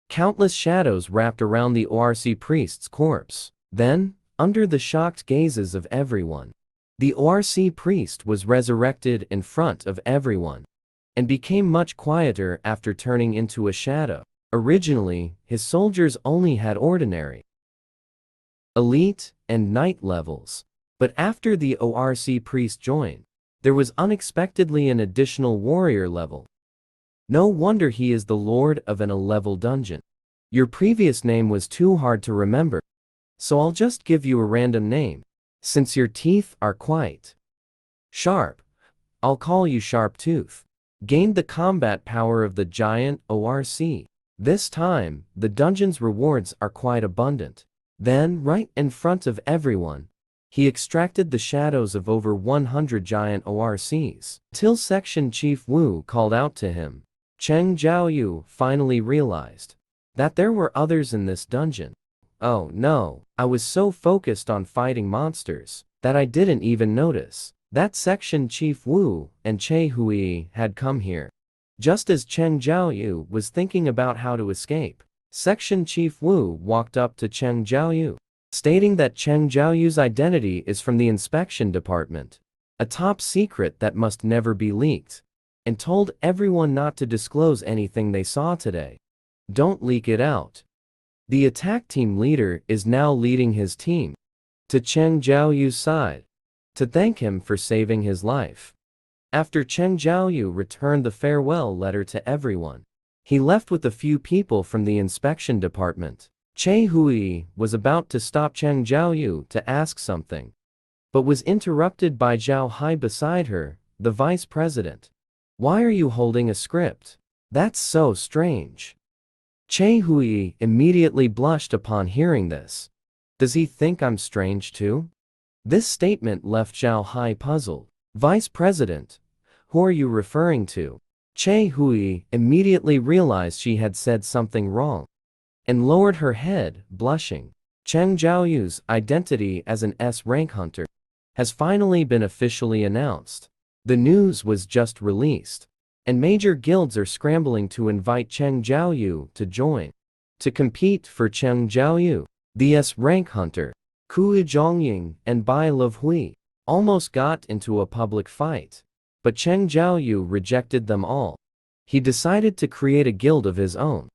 countless shadows wrapped around the ORC priest's corpse. Then, under the shocked gazes of everyone, the ORC priest was resurrected in front of everyone and became much quieter after turning into a shadow. Originally, his soldiers only had ordinary, elite, and knight levels, but after the ORC priest joined, there was unexpectedly an additional warrior level. No wonder he is the lord of an A-level dungeon. Your previous name was too hard to remember, so I'll just give you a random name. Since your teeth are quite sharp, I'll call you Sharp Tooth. Gained the combat power of the giant ORC. This time, the dungeon's rewards are quite abundant. Then, right in front of everyone, he extracted the shadows of over 100 giant ORCs. Till Section Chief Wu called out to him. Cheng Jiaoyu finally realized that there were others in this dungeon. Oh no, I was so focused on fighting monsters that I didn't even notice that Section Chief Wu and Che Hui had come here. Just as Cheng Jiaoyu was thinking about how to escape, Section Chief Wu walked up to Cheng Jiaoyu, stating that Cheng Jiaoyu's identity is from the inspection department, a top secret that must never be leaked, and told everyone not to disclose anything they saw today. Don't leak it out. The attack team leader is now leading his team to Cheng Jiaoyu's side to thank him for saving his life. After Cheng Jiaoyu returned the farewell letter to everyone, he left with a few people from the inspection department. Che Hui was about to stop Cheng Jiaoyu to ask something, but was interrupted by Zhao Hai beside her, the vice president. Why are you holding a script? That's so strange. Che Hui immediately blushed upon hearing this. Does he think I'm strange too? This statement left Zhao Hai puzzled. Vice President, who are you referring to? Che Hui immediately realized she had said something wrong and lowered her head, blushing. Cheng Zhaoyu's identity as an S-rank hunter has finally been officially announced. The news was just released, and major guilds are scrambling to invite Cheng Zhaoyu to join. To compete for Cheng Zhaoyu, the S-rank hunter, Kui Zhongying and Bai Level-eob almost got into a public fight, but Cheng Zhaoyu rejected them all. He decided to create a guild of his own.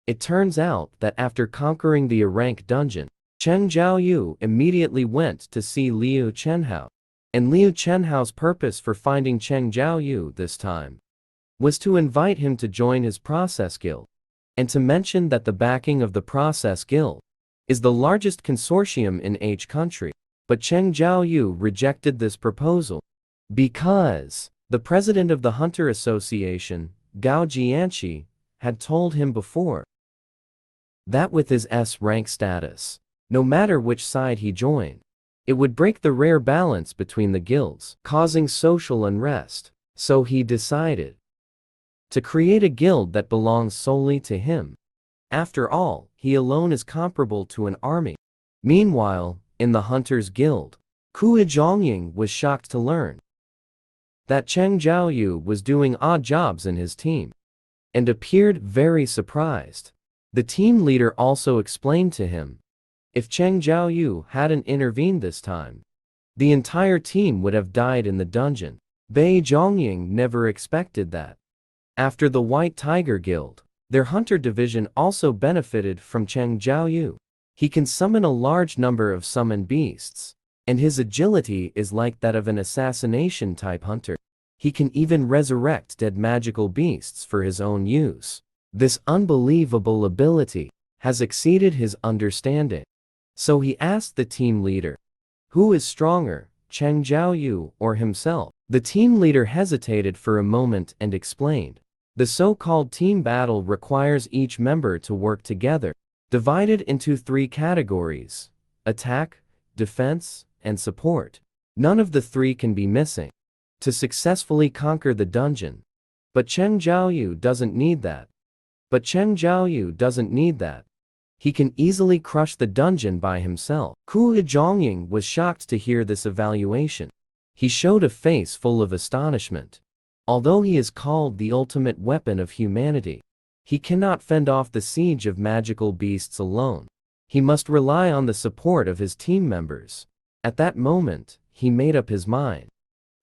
It turns out that after conquering the A-rank dungeon, Cheng Zhaoyu immediately went to see Liu Chenhao, and Liu Chenhao's purpose for finding Cheng Zhaoyu this time was to invite him to join his process guild, and to mention that the backing of the process guild is the largest consortium in H country. But Cheng Zhaoyu rejected this proposal because the president of the Hunter Association, Gao Jianqi, had told him before that with his S-rank status, no matter which side he joined, it would break the rare balance between the guilds, causing social unrest. So he decided to create a guild that belongs solely to him. After all, he alone is comparable to an army. Meanwhile, in the Hunters Guild, Kui Zhongying was shocked to learn that Cheng Zhaoyu was doing odd jobs in his team, and appeared very surprised. The team leader also explained to him, if Cheng Zhaoyu hadn't intervened this time, the entire team would have died in the dungeon. Bai Zhongying never expected that. After the White Tiger Guild, their hunter division also benefited from Cheng Zhaoyu. He can summon a large number of summoned beasts, and his agility is like that of an assassination-type hunter. He can even resurrect dead magical beasts for his own use. This unbelievable ability has exceeded his understanding. So he asked the team leader, who is stronger, Cheng Zhaoyu or himself? The team leader hesitated for a moment and explained, the so-called team battle requires each member to work together, divided into 3 categories: attack, defense, and support. None of the 3 can be missing to successfully conquer the dungeon. But Cheng Zhaoyu doesn't need that. He can easily crush the dungeon by himself. Kui Zhongying was shocked to hear this evaluation. He showed a face full of astonishment. Although he is called the ultimate weapon of humanity, he cannot fend off the siege of magical beasts alone. He must rely on the support of his team members. At that moment, he made up his mind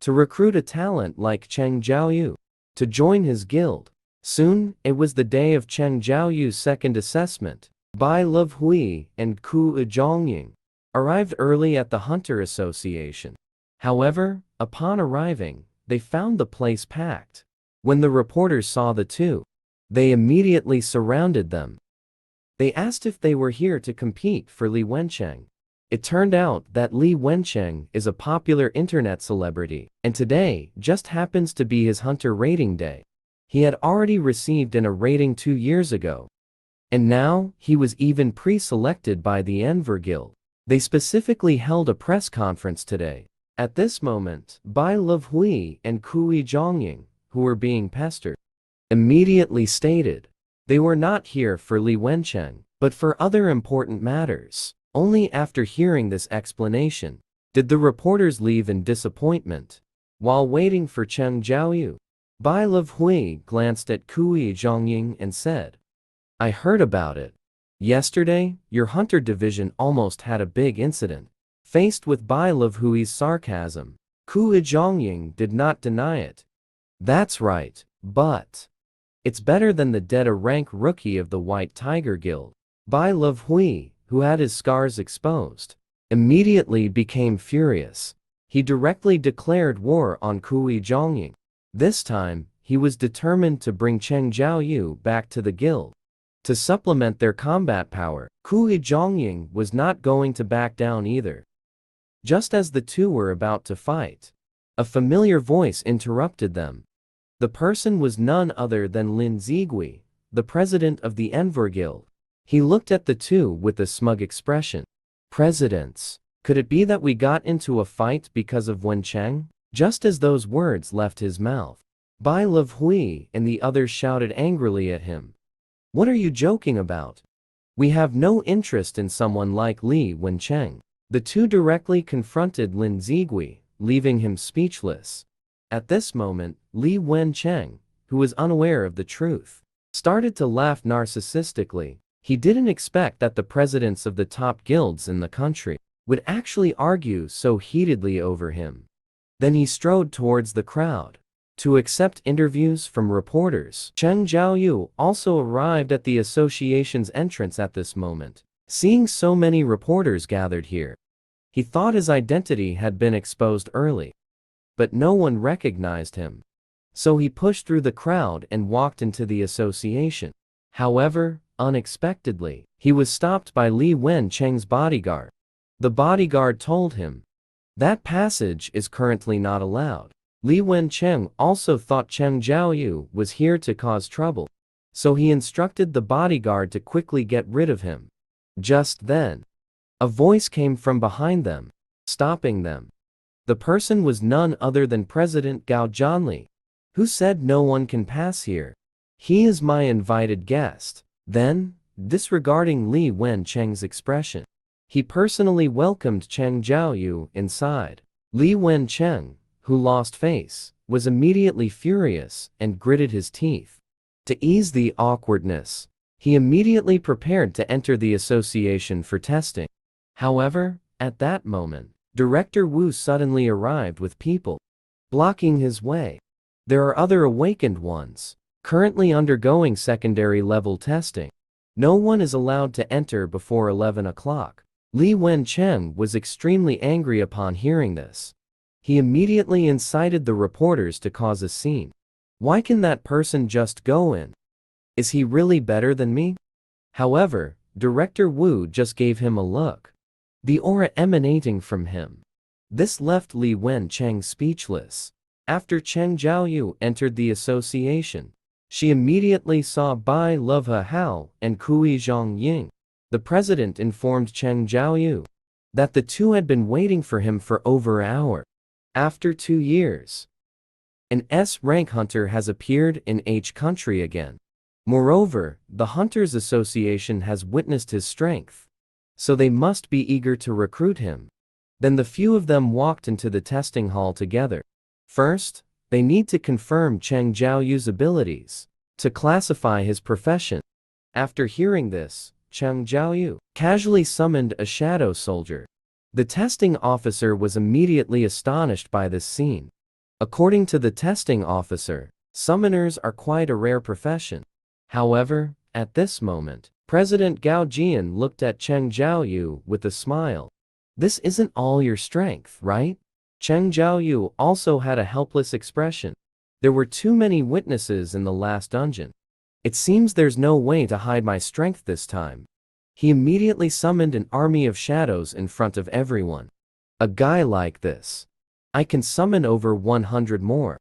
to recruit a talent like Cheng Zhaoyu to join his guild. Soon, it was the day of Cheng Zhaoyu's second assessment. Bai Level-eob and Kui Zhongying arrived early at the Hunter Association. However, upon arriving, they found the place packed. When the reporters saw the two, they immediately surrounded them. They asked if they were here to compete for Li Wencheng. It turned out that Li Wencheng is a popular internet celebrity, and today just happens to be his hunter rating day. He had already received a rating 2 years ago, and now he was even pre-selected by the Enver Guild. They specifically held a press conference today. At this moment, Bai Level-eob and Kui Zhongying, who were being pestered, immediately stated they were not here for Li Wencheng, but for other important matters. Only after hearing this explanation did the reporters leave in disappointment. While waiting for Cheng Zhaoyu, Bai Level-eob glanced at Kui Zhongying and said, I heard about it. Yesterday, your hunter division almost had a big incident. Faced with Bai Level-eob's sarcasm, Kui Zhongying did not deny it. That's right, but it's better than the dead A-rank rookie of the White Tiger Guild. Bai Level-eob, who had his scars exposed, immediately became furious. He directly declared war on Kui Zhongying. This time, he was determined to bring Cheng Zhaoyu back to the guild. To supplement their combat power, Kui Zhongying was not going to back down either. Just as the two were about to fight, a familiar voice interrupted them. The person was none other than Lin Zigui, the president of the Enver Guild. He looked at the two with a smug expression. Presidents, could it be that we got into a fight because of Wencheng? Just as those words left his mouth, Bai Level-eob and the others shouted angrily at him. What are you joking about? We have no interest in someone like Li Wencheng. The two directly confronted Lin Zigui, leaving him speechless. At this moment, Li Wencheng, who was unaware of the truth, started to laugh narcissistically. He didn't expect that the presidents of the top guilds in the country would actually argue so heatedly over him. Then he strode towards the crowd to accept interviews from reporters. Cheng Zhaoyu also arrived at the association's entrance at this moment. Seeing so many reporters gathered here, he thought his identity had been exposed early, but no one recognized him. So he pushed through the crowd and walked into the association. However, unexpectedly, he was stopped by Li Wencheng's bodyguard. The bodyguard told him that passage is currently not allowed. Li Wencheng also thought Cheng Zhaoyu was here to cause trouble, so he instructed the bodyguard to quickly get rid of him. Just then, a voice came from behind them, stopping them. The person was none other than President Gao Zhanli, who said no one can pass here. He is my invited guest. Then, disregarding Li Wencheng's expression, he personally welcomed Cheng Zhaoyu inside. Li Wencheng, who lost face, was immediately furious and gritted his teeth. To ease the awkwardness, he immediately prepared to enter the association for testing. However, at that moment, Director Wu suddenly arrived with people blocking his way. There are other awakened ones currently undergoing secondary level testing. No one is allowed to enter before 11 o'clock. Li Wencheng was extremely angry upon hearing this. He immediately incited the reporters to cause a scene. Why can that person just go in? Is he really better than me? However, Director Wu just gave him a look. The aura emanating from him. This left Li Wencheng speechless. After Cheng Zhaoyu entered the association, she immediately saw Bai Lovhe Hao and Kui Zhongying. The president informed Cheng Zhaoyu that the two had been waiting for him for over an hour. After 2 years, an S-rank hunter has appeared in H country again. Moreover, the Hunters Association has witnessed his strength, so they must be eager to recruit him. Then the few of them walked into the testing hall together. First, they need to confirm Cheng Zhaoyu's abilities to classify his profession. After hearing this, Cheng Zhaoyu casually summoned a shadow soldier. The testing officer was immediately astonished by this scene. According to the testing officer, summoners are quite a rare profession. However, at this moment, President Gao Jian looked at Cheng Zhaoyu with a smile. This isn't all your strength, right? Cheng Zhaoyu also had a helpless expression. There were too many witnesses in the last dungeon. It seems there's no way to hide my strength this time. He immediately summoned an army of shadows in front of everyone. A guy like this, I can summon over 100 more.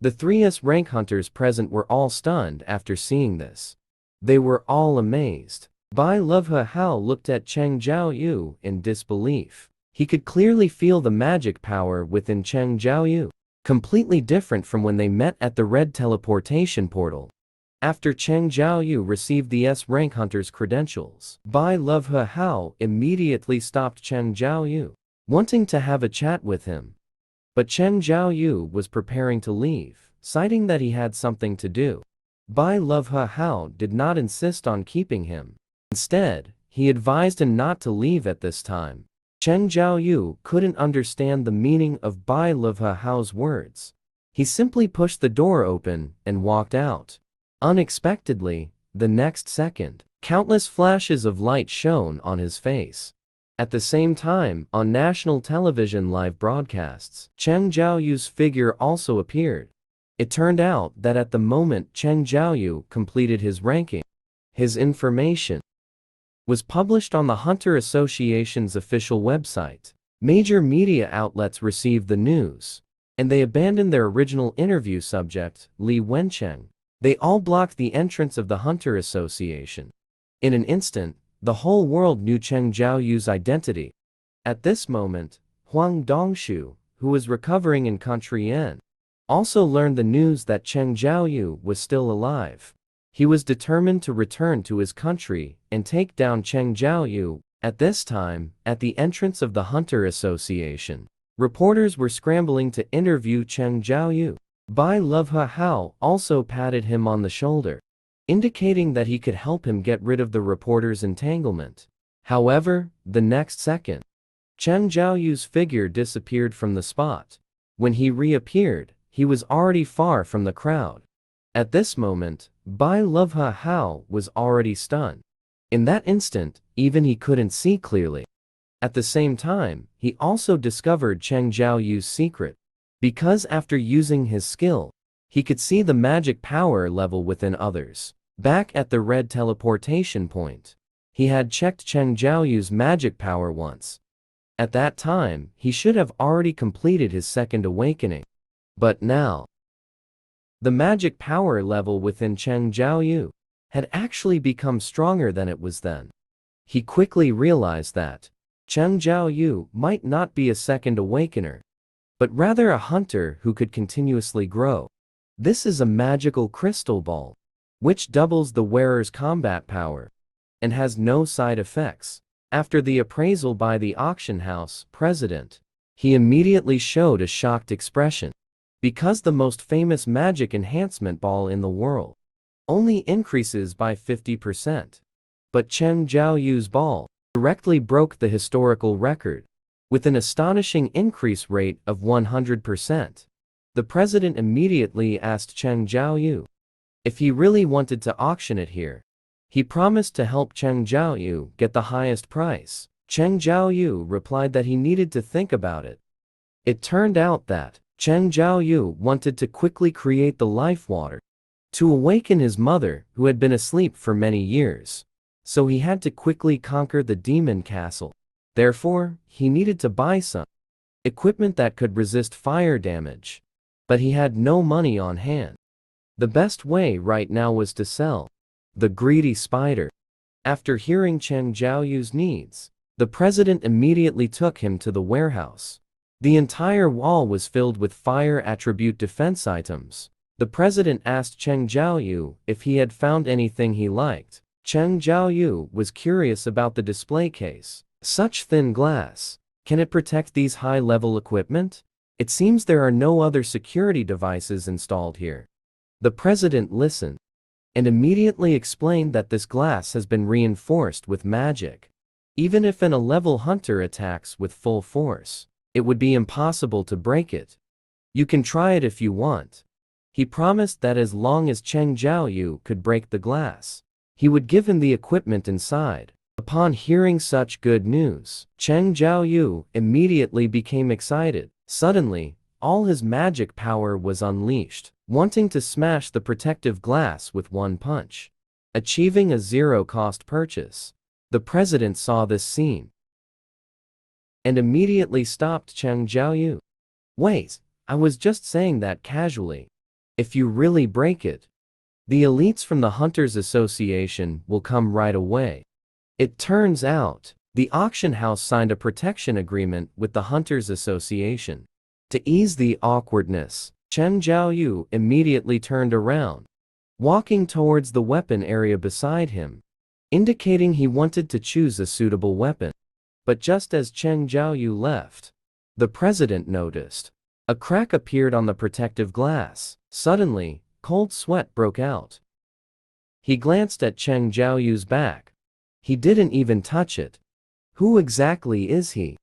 The 3S rank hunters present were all stunned after seeing this. They were all amazed. Bai Lovhe Hao looked at Cheng Zhaoyu in disbelief. He could clearly feel the magic power within Cheng Zhaoyu, completely different from when they met at the red teleportation portal. After Cheng Zhaoyu received the S-rank hunter's credentials, Bai Lovhe Hao immediately stopped Cheng Zhaoyu, wanting to have a chat with him. But Cheng Zhaoyu was preparing to leave, citing that he had something to do. Bai Lovhe Hao did not insist on keeping him. Instead, he advised him not to leave at this time. Cheng Zhaoyu couldn't understand the meaning of Bai Lovhe Hao's words. He simply pushed the door open and walked out. Unexpectedly, the next second, countless flashes of light shone on his face. At the same time, on national television live broadcasts, Cheng Zhaoyu's figure also appeared. It turned out that at the moment Cheng Zhaoyu completed his ranking, his information was published on the Hunter Association's official website. Major media outlets received the news, and they abandoned their original interview subject, Li Wencheng. They all blocked the entrance of the Hunter Association. In an instant, the whole world knew Cheng Zhaoyu's identity. At this moment, Huang Dongshu, who was recovering in Contrian, also learned the news that Cheng Zhaoyu was still alive. He was determined to return to his country and take down Cheng Jiaoyu. At this time, at the entrance of the Hunter Association, reporters were scrambling to interview Cheng Jiaoyu. Bai Lovehao also patted him on the shoulder, indicating that he could help him get rid of the reporter's entanglement. However, the next second, Cheng Jiaoyu's figure disappeared from the spot. When he reappeared, he was already far from the crowd. At this moment, Bai Lovehao was already stunned. In that instant, even he couldn't see clearly. At the same time, he also discovered Cheng Jiaoyu's secret. Because after using his skill, he could see the magic power level within others. Back at the red teleportation point, he had checked Cheng Jiaoyu's magic power once. At that time, he should have already completed his second awakening. But now, the magic power level within Cheng Jiaoyu had actually become stronger than it was then. He quickly realized that Cheng Jiaoyu might not be a second awakener, but rather a hunter who could continuously grow. This is a magical crystal ball, which doubles the wearer's combat power and has no side effects. After the appraisal by the auction house president, he immediately showed a shocked expression. Because the most famous magic enhancement ball in the world only increases by 50%. But Cheng Jiaoyu's ball directly broke the historical record with an astonishing increase rate of 100%. The president immediately asked Cheng Jiaoyu if he really wanted to auction it here. He promised to help Cheng Jiaoyu get the highest price. Cheng Jiaoyu replied that he needed to think about it. It turned out that Cheng Jiaoyu wanted to quickly create the life water to awaken his mother, who had been asleep for many years. So he had to quickly conquer the demon castle. Therefore, he needed to buy some equipment that could resist fire damage. But he had no money on hand. The best way right now was to sell the greedy spider. After hearing Cheng Jiaoyu's needs, the president immediately took him to the warehouse. The entire wall was filled with fire attribute defense items. The president asked Cheng Jiaoyu if he had found anything he liked. Cheng Jiaoyu was curious about the display case. Such thin glass, can it protect these high-level equipment? It seems there are no other security devices installed here. The president listened and immediately explained that this glass has been reinforced with magic. Even if an A-level hunter attacks with full force, it would be impossible to break it. You can try it if you want. He promised that as long as Cheng Jiaoyu could break the glass, he would give him the equipment inside. Upon hearing such good news, Cheng Jiaoyu immediately became excited. Suddenly, all his magic power was unleashed, wanting to smash the protective glass with one punch, achieving a zero-cost purchase. The president saw this scene and immediately stopped Cheng Jiaoyu. Wait, I was just saying that casually. If you really break it, the elites from the Hunters Association will come right away. It turns out, the auction house signed a protection agreement with the Hunters Association. To ease the awkwardness, Cheng Jiaoyu immediately turned around, walking towards the weapon area beside him, indicating he wanted to choose a suitable weapon. But just as Cheng Jiaoyu left, the president noticed a crack appeared on the protective glass. Suddenly, cold sweat broke out. He glanced at Cheng Jiaoyu's back. He didn't even touch it. Who exactly is he?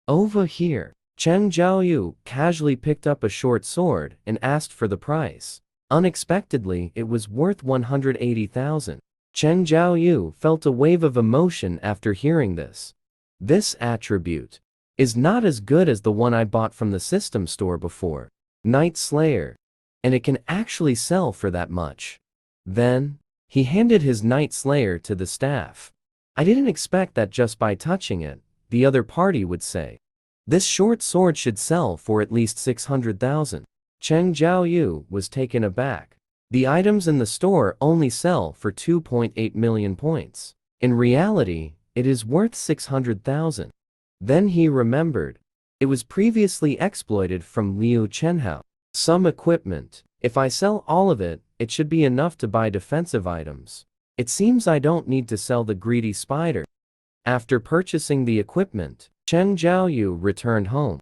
Over here. Cheng Jiaoyu casually picked up a short sword and asked for the price. Unexpectedly, it was worth 180,000. Cheng Jiaoyu felt a wave of emotion after hearing this. This attribute is not as good as the one I bought from the system store before, Night Slayer, and it can actually sell for that much. Then, he handed his Night Slayer to the staff. I didn't expect that just by touching it, the other party would say. This short sword should sell for at least 600,000. Cheng Jiaoyu was taken aback. The items in the store only sell for 2.8 million points. In reality, it is worth 600,000. Then he remembered. It was previously exploited from Liu Chenhao. Some equipment. If I sell all of it, it should be enough to buy defensive items. It seems I don't need to sell the greedy spider. After purchasing the equipment, Cheng Jiaoyu returned home.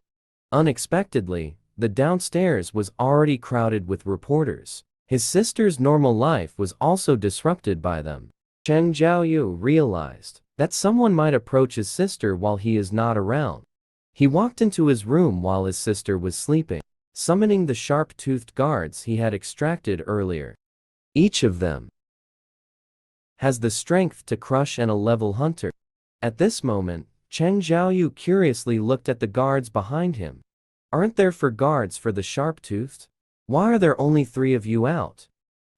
Unexpectedly, the downstairs was already crowded with reporters. His sister's normal life was also disrupted by them. Cheng Jiaoyu realized that someone might approach his sister while he is not around. He walked into his room while his sister was sleeping, summoning the sharp-toothed guards he had extracted earlier. Each of them has the strength to crush a level hunter. At this moment, Cheng Jiaoyu curiously looked at the guards behind him. Aren't there guards for the sharp-toothed? Why are there only 3 of you out?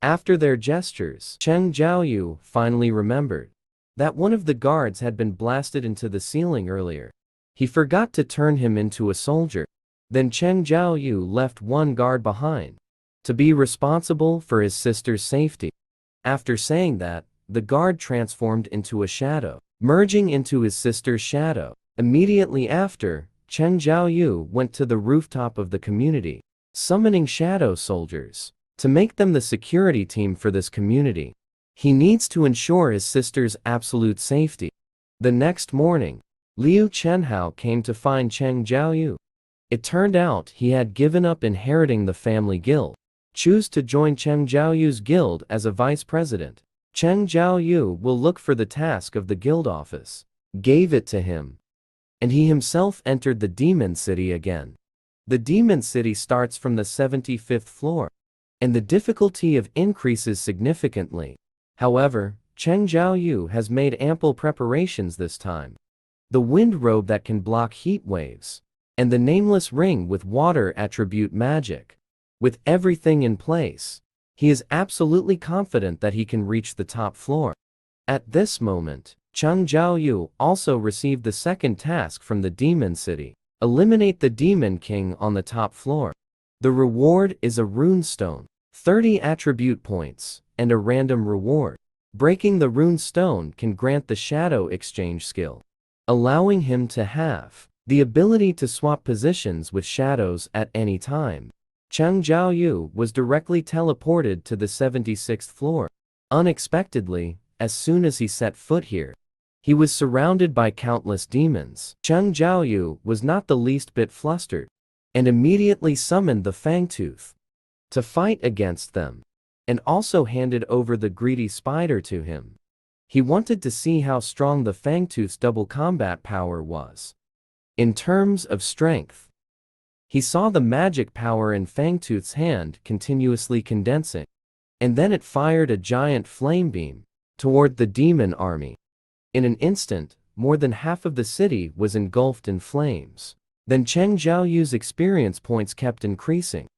After their gestures, Cheng Jiaoyu finally remembered that one of the guards had been blasted into the ceiling earlier. He forgot to turn him into a soldier. Then Cheng Jiaoyu left one guard behind to be responsible for his sister's safety. After saying that, the guard transformed into a shadow, merging into his sister's shadow. Immediately after, Cheng Jiaoyu went to the rooftop of the community, summoning shadow soldiers to make them the security team for this community. He needs to ensure his sister's absolute safety. The next morning, Liu Chenhao came to find Cheng Jiaoyu. It turned out he had given up inheriting the family guild. Choose to join Cheng Jiaoyu's guild as a vice president. Cheng Jiaoyu will look for the task of the guild office. Gave it to him. And he himself entered the demon city again. The demon city starts from the 75th floor, and the difficulty increases significantly. However, Cheng Jiaoyu has made ample preparations this time. The wind robe that can block heat waves, and the nameless ring with water attribute magic. With everything in place, he is absolutely confident that he can reach the top floor. At this moment, Cheng Jiaoyu also received the second task from the demon city. Eliminate the demon king on the top floor. The reward is a rune stone, 30 attribute points, and a random reward. Breaking the rune stone can grant the shadow exchange skill, allowing him to have the ability to swap positions with shadows at any time. Cheng Jiaoyu was directly teleported to the 76th floor. Unexpectedly, as soon as he set foot here, he was surrounded by countless demons. Cheng Jiaoyu was not the least bit flustered, and immediately summoned the Fangtooth to fight against them, and also handed over the greedy spider to him. He wanted to see how strong the Fangtooth's double combat power was. In terms of strength, he saw the magic power in Fangtooth's hand continuously condensing, and then it fired a giant flame beam toward the demon army. In an instant, more than half of the city was engulfed in flames. Then Cheng Jiaoyu's experience points kept increasing.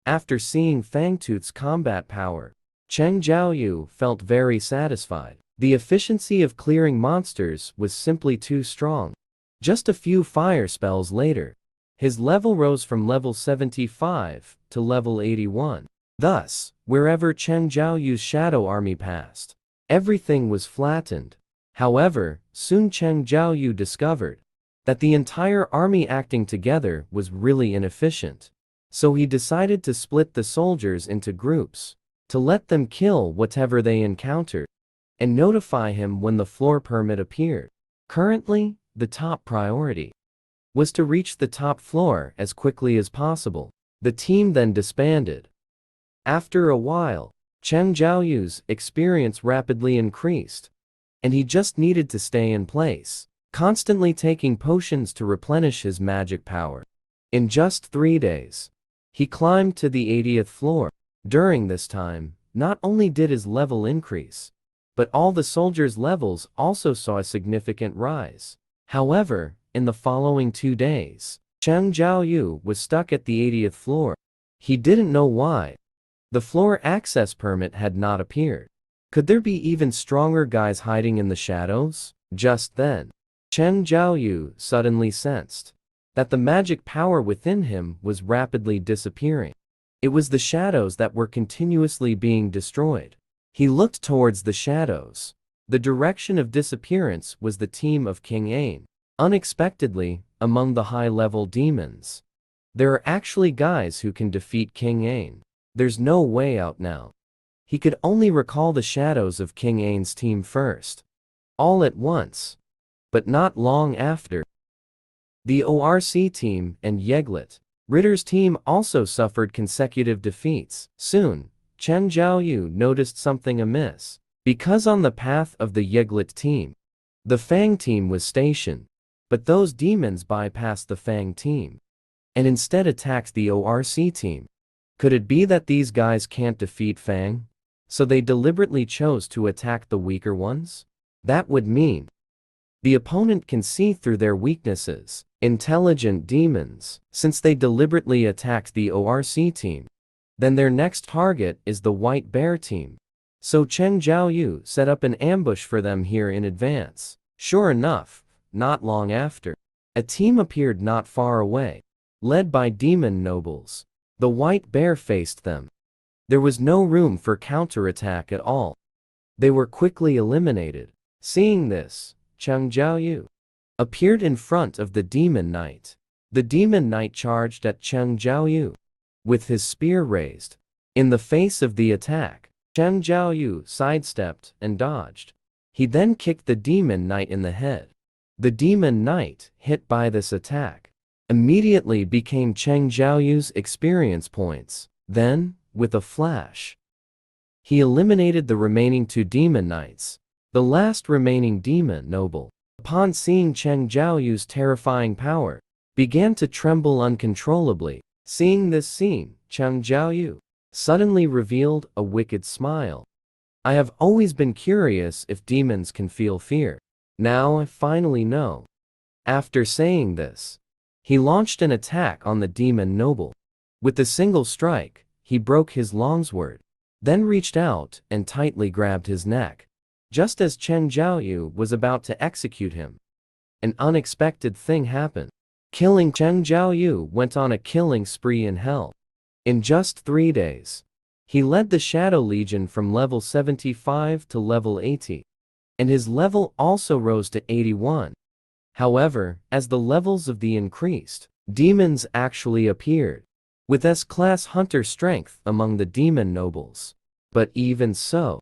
After seeing Fangtooth's combat power, Cheng Jiaoyu felt very satisfied. The efficiency of clearing monsters was simply too strong. Just a few fire spells later, his level rose from level 75 to level 81. Thus, wherever Cheng Jiaoyu's shadow army passed, everything was flattened. However, soon Cheng Jiaoyu discovered that the entire army acting together was really inefficient. So he decided to split the soldiers into groups, to let them kill whatever they encountered, and notify him when the floor permit appeared. Currently, the top priority was to reach the top floor as quickly as possible. The team then disbanded. After a while, Cheng Jiaoyu's experience rapidly increased, and he just needed to stay in place, constantly taking potions to replenish his magic power. In just 3 days, he climbed to the 80th floor. During this time, not only did his level increase, but all the soldiers' levels also saw a significant rise. However, in the following 2 days, Cheng Jiaoyu was stuck at the 80th floor. He didn't know why. The floor access permit had not appeared. Could there be even stronger guys hiding in the shadows? Just then, Cheng Jiaoyu suddenly sensed that the magic power within him was rapidly disappearing. It was the shadows that were continuously being destroyed. He looked towards the shadows. The direction of disappearance was the team of King Ain. Unexpectedly, among the high-level demons, there are actually guys who can defeat King Ain. There's no way out now. He could only recall the shadows of King Ain's team first. All at once. But not long after. The ORC team and Yeglet, Ritter's team also suffered consecutive defeats. Soon, Chen Zhaoyu noticed something amiss. Because on the path of the Yeglet team, the Fang team was stationed. But those demons bypassed the Fang team and instead attacked the ORC team. Could it be that these guys can't defeat Fang? So they deliberately chose to attack the weaker ones? That would mean the opponent can see through their weaknesses. Intelligent demons. Since they deliberately attacked the ORC team, then their next target is the White Bear team. So Chen Zhaoyu set up an ambush for them here in advance. Sure enough, not long after, a team appeared not far away, led by demon nobles. The White Bear faced them. There was no room for counterattack at all. They were quickly eliminated. Seeing this, Chen Zhaoyu appeared in front of the Demon Knight. The Demon Knight charged at Chen Zhaoyu with his spear raised. In the face of the attack, Chen Zhaoyu sidestepped and dodged. He then kicked the Demon Knight in the head. The Demon Knight, hit by this attack, immediately became Chen Zhaoyu's experience points. Then, with a flash, he eliminated the remaining 2 Demon Knights. The last remaining demon noble, upon seeing Chen Zhaoyu's terrifying power, began to tremble uncontrollably. Seeing this scene, Chen Zhaoyu suddenly revealed a wicked smile. I have always been curious if demons can feel fear. Now I finally know. After saying this, he launched an attack on the demon noble. With a single strike, he broke his longsword, then reached out and tightly grabbed his neck. Just as Chen Zhaoyu was about to execute him, an unexpected thing happened. Killing Chen Zhaoyu went on a killing spree in hell. In just 3 days, he led the Shadow Legion from level 75 to level 80, and his level also rose to 81. However, as the levels of the increased, demons actually appeared, with S-class hunter strength among the demon nobles. But even so,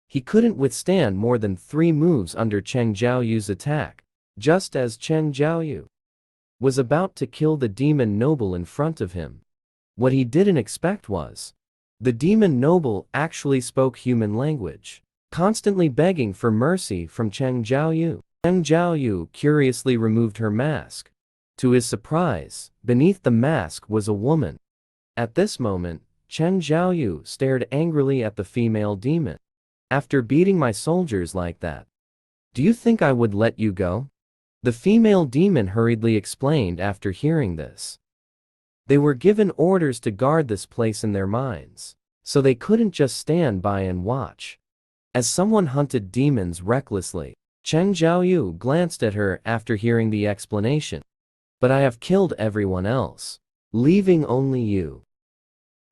he couldn't withstand more than 3 moves under Chen Zhaoyu's attack. Just as Chen Zhaoyu was about to kill the demon noble in front of him, what he didn't expect was, the demon noble actually spoke human language, constantly begging for mercy from Chen Zhaoyu. Chen Zhaoyu curiously removed her mask. To his surprise, beneath the mask was a woman. At this moment, Chen Zhaoyu stared angrily at the female demon. After beating my soldiers like that, do you think I would let you go? The female demon hurriedly explained after hearing this. They were given orders to guard this place in their minds, so they couldn't just stand by and watch as someone hunted demons recklessly. Chen Zhaoyu glanced at her after hearing the explanation. But I have killed everyone else, leaving only you.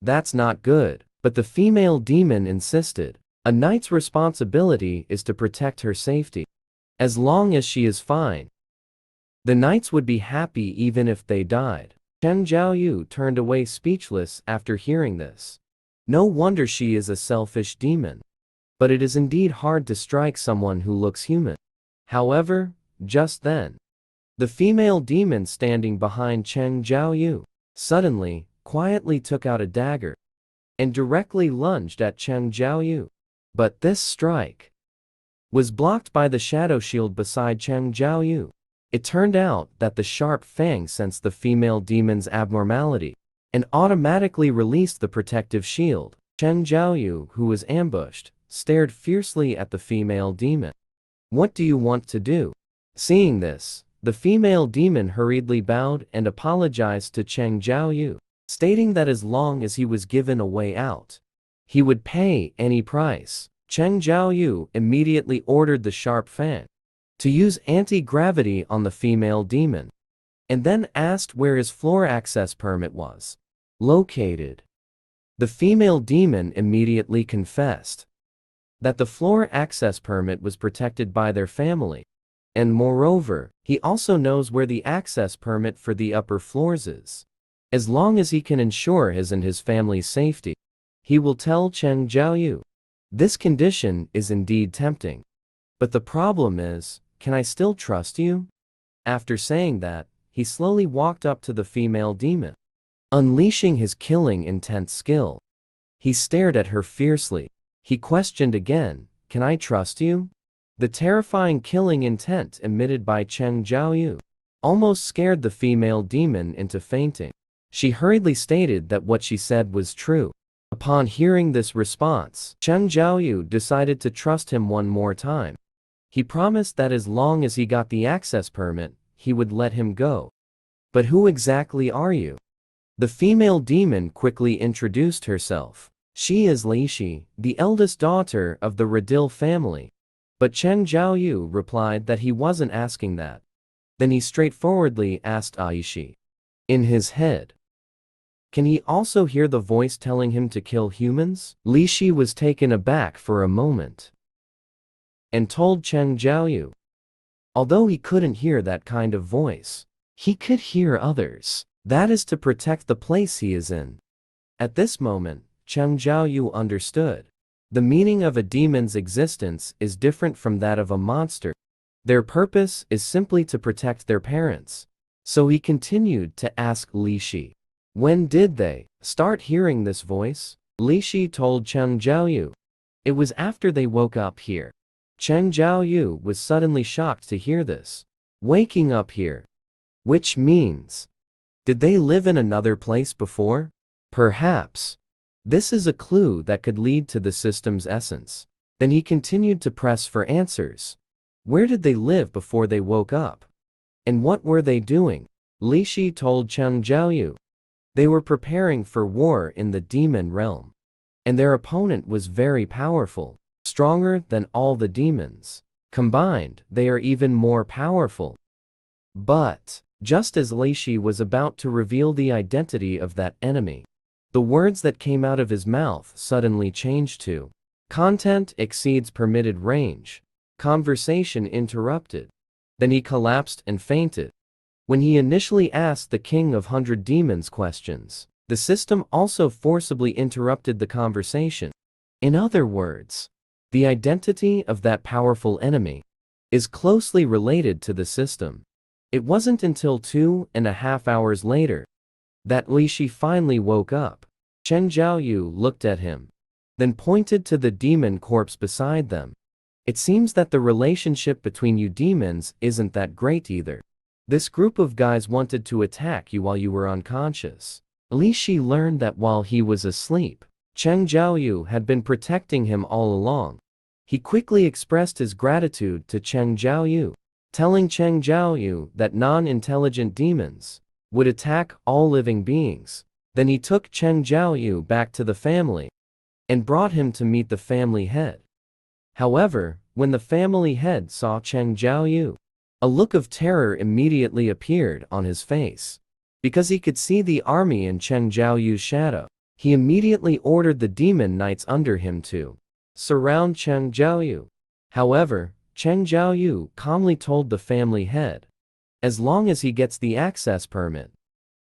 That's not good. But the female demon insisted. A knight's responsibility is to protect her safety. As long as she is fine, the knights would be happy even if they died. Chen Zhaoyu turned away speechless after hearing this. No wonder she is a selfish demon. But it is indeed hard to strike someone who looks human. However, just then, the female demon standing behind Chen Zhaoyu suddenly, quietly took out a dagger and directly lunged at Chen Zhaoyu. But this strike was blocked by the shadow shield beside Chen Zhaoyu. It turned out that the sharp fang sensed the female demon's abnormality and automatically released the protective shield. Chen Zhaoyu, who was ambushed, stared fiercely at the female demon. What do you want to do? Seeing this, the female demon hurriedly bowed and apologized to Chen Zhaoyu, stating that as long as he was given a way out, he would pay any price. Chen Zhaoyu immediately ordered the sharp fang to use anti-gravity on the female demon, and then asked where his floor access permit was located. The female demon immediately confessed that the floor access permit was protected by their family, and moreover, he also knows where the access permit for the upper floors is. As long as he can ensure his and his family's safety, he will tell Chen Zhaoyu. This condition is indeed tempting. But the problem is, can I still trust you? After saying that, he slowly walked up to the female demon, unleashing his killing intent skill. He stared at her fiercely. He questioned again, can I trust you? The terrifying killing intent emitted by Cheng Jiaoyu almost scared the female demon into fainting. She hurriedly stated that what she said was true. Upon hearing this response, Cheng Jiaoyu decided to trust him one more time. He promised that as long as he got the access permit, he would let him go. But who exactly are you? The female demon quickly introduced herself. She is Li Shi, the eldest daughter of the Radil family. But Cheng Jiaoyu replied that he wasn't asking that. Then he straightforwardly asked Aishi. In his head, can he also hear the voice telling him to kill humans? Li Shi was taken aback for a moment and told Cheng Jiaoyu, although he couldn't hear that kind of voice, he could hear others. That is to protect the place he is in. At this moment, Cheng Jiaoyu understood. The meaning of a demon's existence is different from that of a monster. Their purpose is simply to protect their parents. So he continued to ask Li Shi, when did they start hearing this voice? Li Shi told Cheng Jiaoyu, it was after they woke up here. Cheng Jiaoyu was suddenly shocked to hear this. Waking up here. Which means, did they live in another place before? Perhaps. This is a clue that could lead to the system's essence. Then he continued to press for answers. Where did they live before they woke up? And what were they doing? Li Shi told Cheng Jiaoyu. They were preparing for war in the demon realm. And their opponent was very powerful, stronger than all the demons. Combined, they are even more powerful. But, just as Li Shi was about to reveal the identity of that enemy, the words that came out of his mouth suddenly changed to, content exceeds permitted range. Conversation interrupted. Then he collapsed and fainted. When he initially asked the King of 100 Demons questions, the system also forcibly interrupted the conversation. In other words, the identity of that powerful enemy is closely related to the system. It wasn't until 2.5 hours later that Li Shi finally woke up. Cheng Jiaoyu looked at him, then pointed to the demon corpse beside them. It seems that the relationship between you demons isn't that great either. This group of guys wanted to attack you while you were unconscious. Li Shi learned that while he was asleep, Cheng Jiaoyu had been protecting him all along. He quickly expressed his gratitude to Cheng Jiaoyu, telling Cheng Jiaoyu that non-intelligent demons would attack all living beings. Then he took Cheng Jiaoyu back to the family and brought him to meet the family head. However, when the family head saw Cheng Jiaoyu, a look of terror immediately appeared on his face. Because he could see the army in Cheng Jiaoyu's shadow, he immediately ordered the demon knights under him to surround Cheng Jiaoyu. However, Cheng Jiaoyu calmly told the family head, as long as he gets the access permit,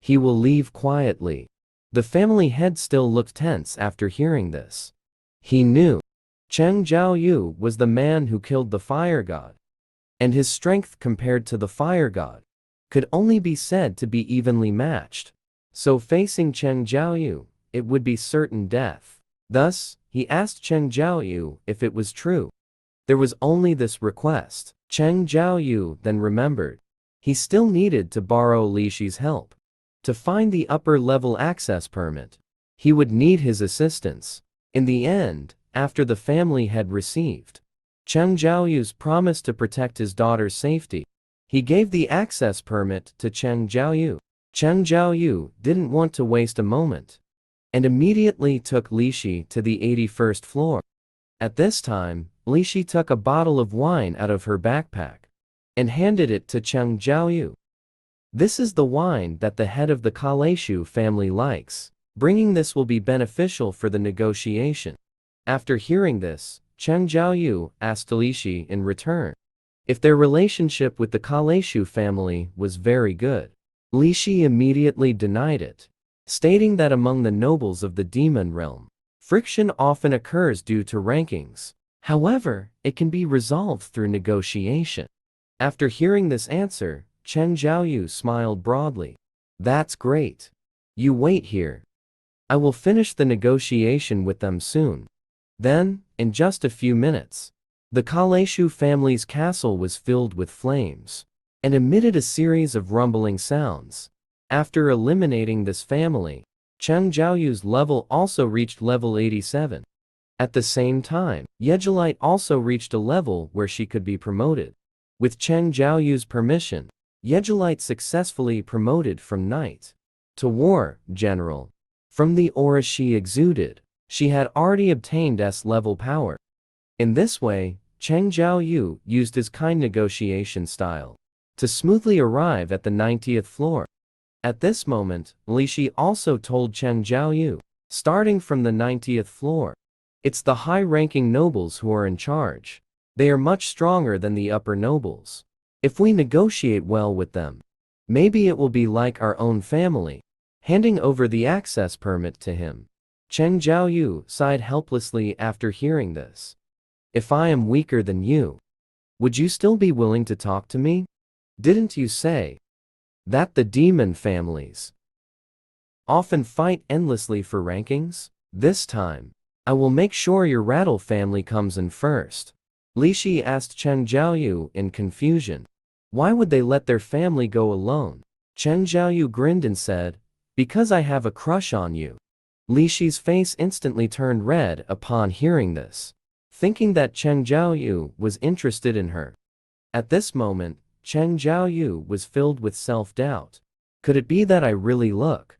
he will leave quietly. The family head still looked tense after hearing this. He knew Cheng Jiaoyu was the man who killed the fire god, and his strength compared to the fire god could only be said to be evenly matched. So facing Cheng Jiaoyu, it would be certain death. Thus, he asked Cheng Jiaoyu if it was true. There was only this request. Cheng Jiaoyu then remembered he still needed to borrow Li Shi's help. To find the upper-level access permit, he would need his assistance. In the end, after the family had received Cheng Jiaoyu's promise to protect his daughter's safety, he gave the access permit to Cheng Jiaoyu. Cheng Jiaoyu didn't want to waste a moment, and immediately took Li Shi to the 81st floor. At this time, Li Shi took a bottle of wine out of her backpack and handed it to Cheng Jiaoyu. This is the wine that the head of the Kaleshu family likes. Bringing this will be beneficial for the negotiation. After hearing this, Cheng Jiaoyu asked Li Shi in return if their relationship with the Kaleshu family was very good. Li Shi immediately denied it, stating that among the nobles of the demon realm, Friction often occurs due to rankings. However, it can be resolved through negotiation. After hearing this answer, Cheng Zhaoyu smiled broadly. That's great. You wait here. I will finish the negotiation with them soon. Then, in just a few minutes, the Kaleshu family's castle was filled with flames and emitted a series of rumbling sounds. After eliminating this family, Cheng Zhaoyu's level also reached level 87. At the same time, Yejelite also reached a level where she could be promoted. With Cheng Zhaoyu's permission, Yejelite successfully promoted from knight to war general. From the aura she exuded, she had already obtained S-level power. In this way, Cheng Zhaoyu used his kind negotiation style to smoothly arrive at the 90th floor. At this moment, Li Shi also told Cheng Zhaoyu, starting from the 90th floor, it's the high-ranking nobles who are in charge. They are much stronger than the upper nobles. If we negotiate well with them, maybe it will be like our own family. Handing over the access permit to him, Cheng Zhaoyu sighed helplessly after hearing this. If I am weaker than you, would you still be willing to talk to me? Didn't you say that the demon families often fight endlessly for rankings? This time, I will make sure your rattle family comes in first. Li Shi asked Cheng Zhaoyu in confusion. Why would they let their family go alone? Cheng Zhaoyu grinned and said, because I have a crush on you. Li Shi's face instantly turned red upon hearing this, thinking that Cheng Zhaoyu was interested in her. At this moment, Cheng Zhaoyu was filled with self-doubt. Could it be that I really look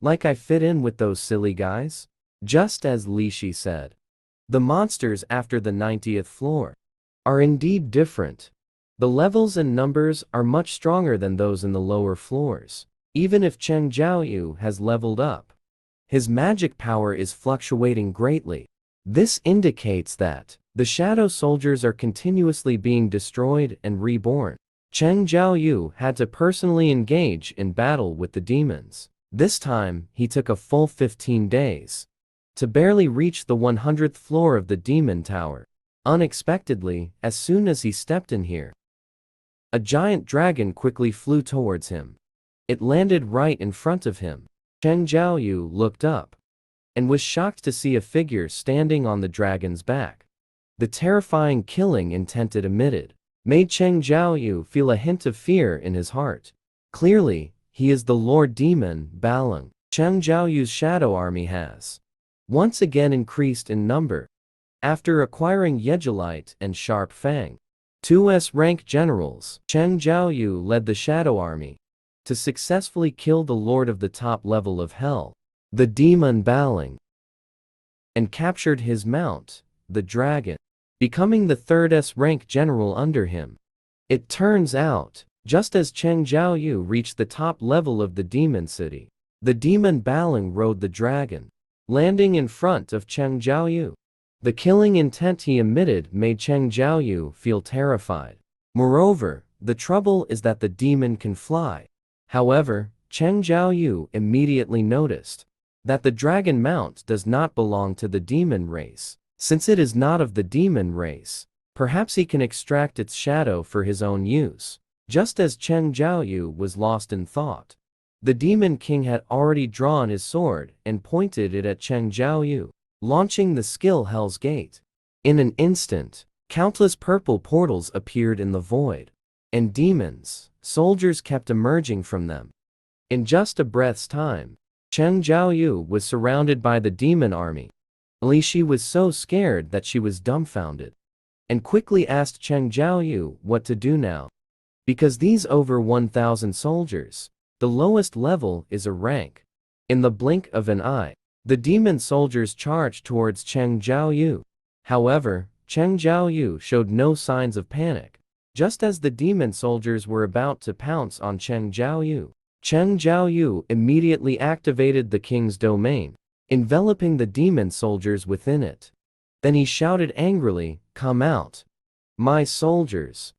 like I fit in with those silly guys? Just as Li Shi said, the monsters after the 90th floor are indeed different. The levels and numbers are much stronger than those in the lower floors. Even if Cheng Zhaoyu has leveled up, his magic power is fluctuating greatly. This indicates that the shadow soldiers are continuously being destroyed and reborn. Cheng Zhaoyu had to personally engage in battle with the demons. This time, he took a full 15 days to barely reach the 100th floor of the demon tower. Unexpectedly, as soon as he stepped in here, a giant dragon quickly flew towards him. It landed right in front of him. Cheng Zhaoyu looked up and was shocked to see a figure standing on the dragon's back. The terrifying killing intent it emitted made Cheng Zhaoyu feel a hint of fear in his heart. Clearly, he is the Lord Demon, Balang. Cheng Zhaoyu's shadow army has once again increased in number. After acquiring Yejelite and Sharp Fang, 2S rank generals, Cheng Zhaoyu led the shadow army to successfully kill the Lord of the top level of Hell, the Demon Balang, and captured his mount, the dragon, becoming the 3rd S rank general under him. It turns out, just as Cheng Zhaoyu reached the top level of the demon city, the demon Balang rode the dragon, landing in front of Cheng Zhaoyu. The killing intent he emitted made Cheng Zhaoyu feel terrified. Moreover, the trouble is that the demon can fly. However, Cheng Zhaoyu immediately noticed that the dragon mount does not belong to the demon race. Since it is not of the demon race, perhaps he can extract its shadow for his own use. Just as Cheng Zhaoyu was lost in thought, the demon king had already drawn his sword and pointed it at Cheng Zhaoyu, launching the skill Hell's Gate. In an instant, countless purple portals appeared in the void, and demons, soldiers kept emerging from them. In just a breath's time, Cheng Zhaoyu was surrounded by the demon army. Li Shi was so scared that she was dumbfounded, and quickly asked Cheng Zhaoyu what to do now. Because these over 1,000 soldiers, the lowest level is a rank. In the blink of an eye, the demon soldiers charged towards Cheng Zhaoyu. However, Cheng Zhaoyu showed no signs of panic. Just as the demon soldiers were about to pounce on Cheng Zhaoyu immediately activated the king's domain, enveloping the demon soldiers within it. Then he shouted angrily, "Come out, my soldiers!"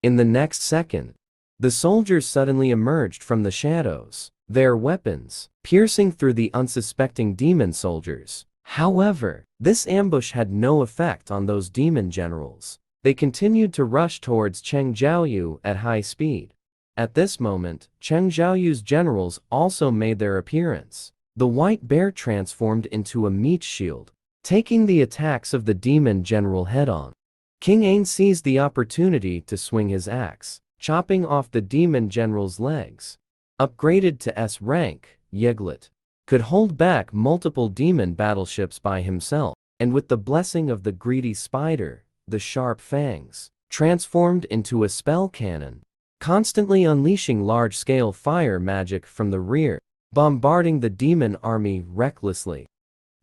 In the next second, the soldiers suddenly emerged from the shadows, their weapons piercing through the unsuspecting demon soldiers. However, this ambush had no effect on those demon generals. They continued to rush towards Cheng Jiaoyu at high speed. At this moment, Cheng Jiaoyu's generals also made their appearance. The white bear transformed into a meat shield, taking the attacks of the demon general head-on. King Ain seized the opportunity to swing his axe, chopping off the demon general's legs. Upgraded to S rank, Yiglet could hold back multiple demon battleships by himself, and with the blessing of the greedy spider, the sharp fangs transformed into a spell cannon, constantly unleashing large-scale fire magic from the rear, bombarding the demon army recklessly.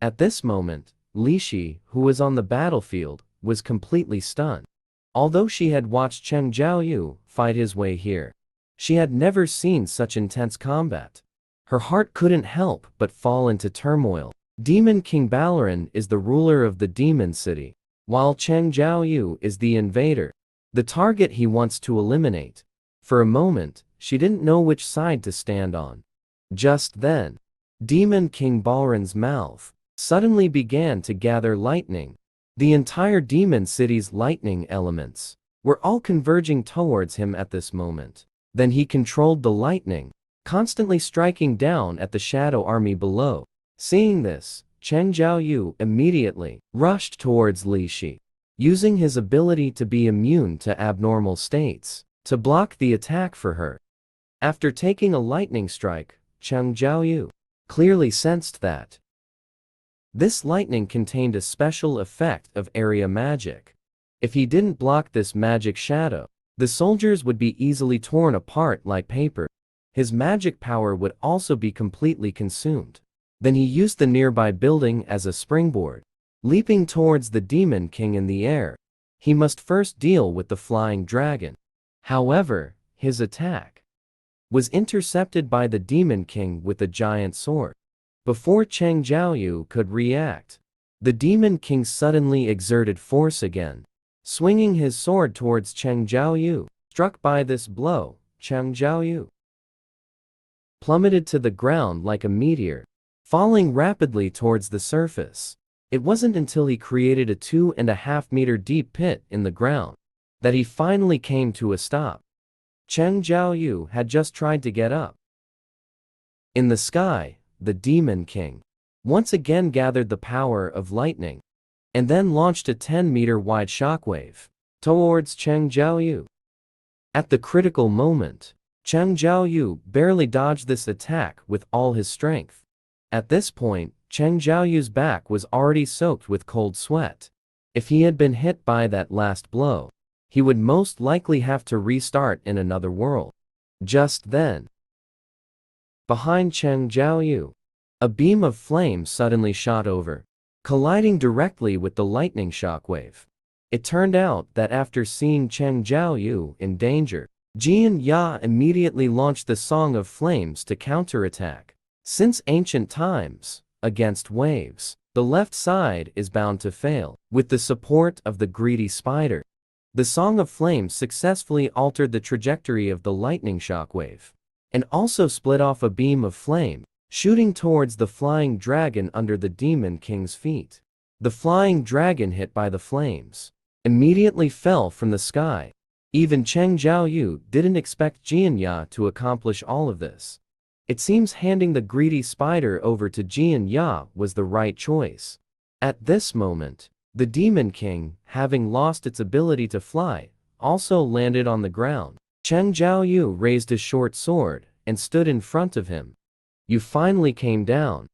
At this moment, Li Shi, who was on the battlefield, was completely stunned. Although she had watched Cheng Jiaoyu fight his way here, she had never seen such intense combat. Her heart couldn't help but fall into turmoil. Demon King Balaran is the ruler of the demon city, while Cheng Jiaoyu is the invader, the target he wants to eliminate. For a moment, she didn't know which side to stand on. Just then, Demon King Balaran's mouth suddenly began to gather lightning. The entire demon city's lightning elements were all converging towards him at this moment. Then he controlled the lightning, constantly striking down at the shadow army below. Seeing this, Cheng Jiaoyu immediately rushed towards Li Shi, using his ability to be immune to abnormal states to block the attack for her. After taking a lightning strike, Cheng Jiaoyu clearly sensed that this lightning contained a special effect of area magic. If he didn't block this magic shadow, the soldiers would be easily torn apart like paper. His magic power would also be completely consumed. Then he used the nearby building as a springboard, leaping towards the Demon King in the air. He must first deal with the flying dragon. However, his attack was intercepted by the Demon King with a giant sword. Before Cheng Jiaoyu could react, the Demon King suddenly exerted force again, swinging his sword towards Cheng Jiaoyu. Struck by this blow, Cheng Jiaoyu plummeted to the ground like a meteor, falling rapidly towards the surface. It wasn't until he created a 2.5-meter deep pit in the ground that he finally came to a stop. Cheng Jiaoyu had just tried to get up. In the sky, the Demon King once again gathered the power of lightning, and then launched a 10-meter wide shockwave towards Cheng Jiaoyu. At the critical moment, Cheng Jiaoyu barely dodged this attack with all his strength. At this point, Cheng Jiaoyu's back was already soaked with cold sweat. If he had been hit by that last blow, he would most likely have to restart in another world. Just then, behind Cheng Jiaoyu, a beam of flame suddenly shot over, colliding directly with the lightning shockwave. It turned out that after seeing Cheng Jiaoyu in danger, Jian Ya immediately launched the Song of Flames to counterattack. Since ancient times, against waves, the left side is bound to fail. With the support of the greedy spider, the Song of Flames successfully altered the trajectory of the lightning shockwave, and also split off a beam of flame, shooting towards the flying dragon under the Demon King's feet. The flying dragon, hit by the flames, immediately fell from the sky. Even Cheng Jiaoyu didn't expect Jian Ya to accomplish all of this. It seems handing the greedy spider over to Jian Ya was the right choice. At this moment, the Demon King, having lost its ability to fly, also landed on the ground. Cheng Jiaoyu raised his short sword and stood in front of him. "You finally came down.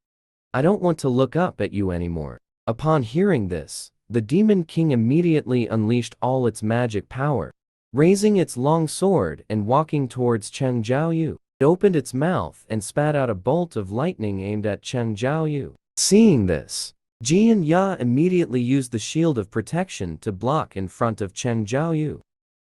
I don't want to look up at you anymore." Upon hearing this, the Demon King immediately unleashed all its magic power, raising its long sword and walking towards Cheng Jiaoyu. It opened its mouth and spat out a bolt of lightning aimed at Cheng Jiaoyu. Seeing this, Jian Ya immediately used the shield of protection to block in front of Cheng Jiaoyu.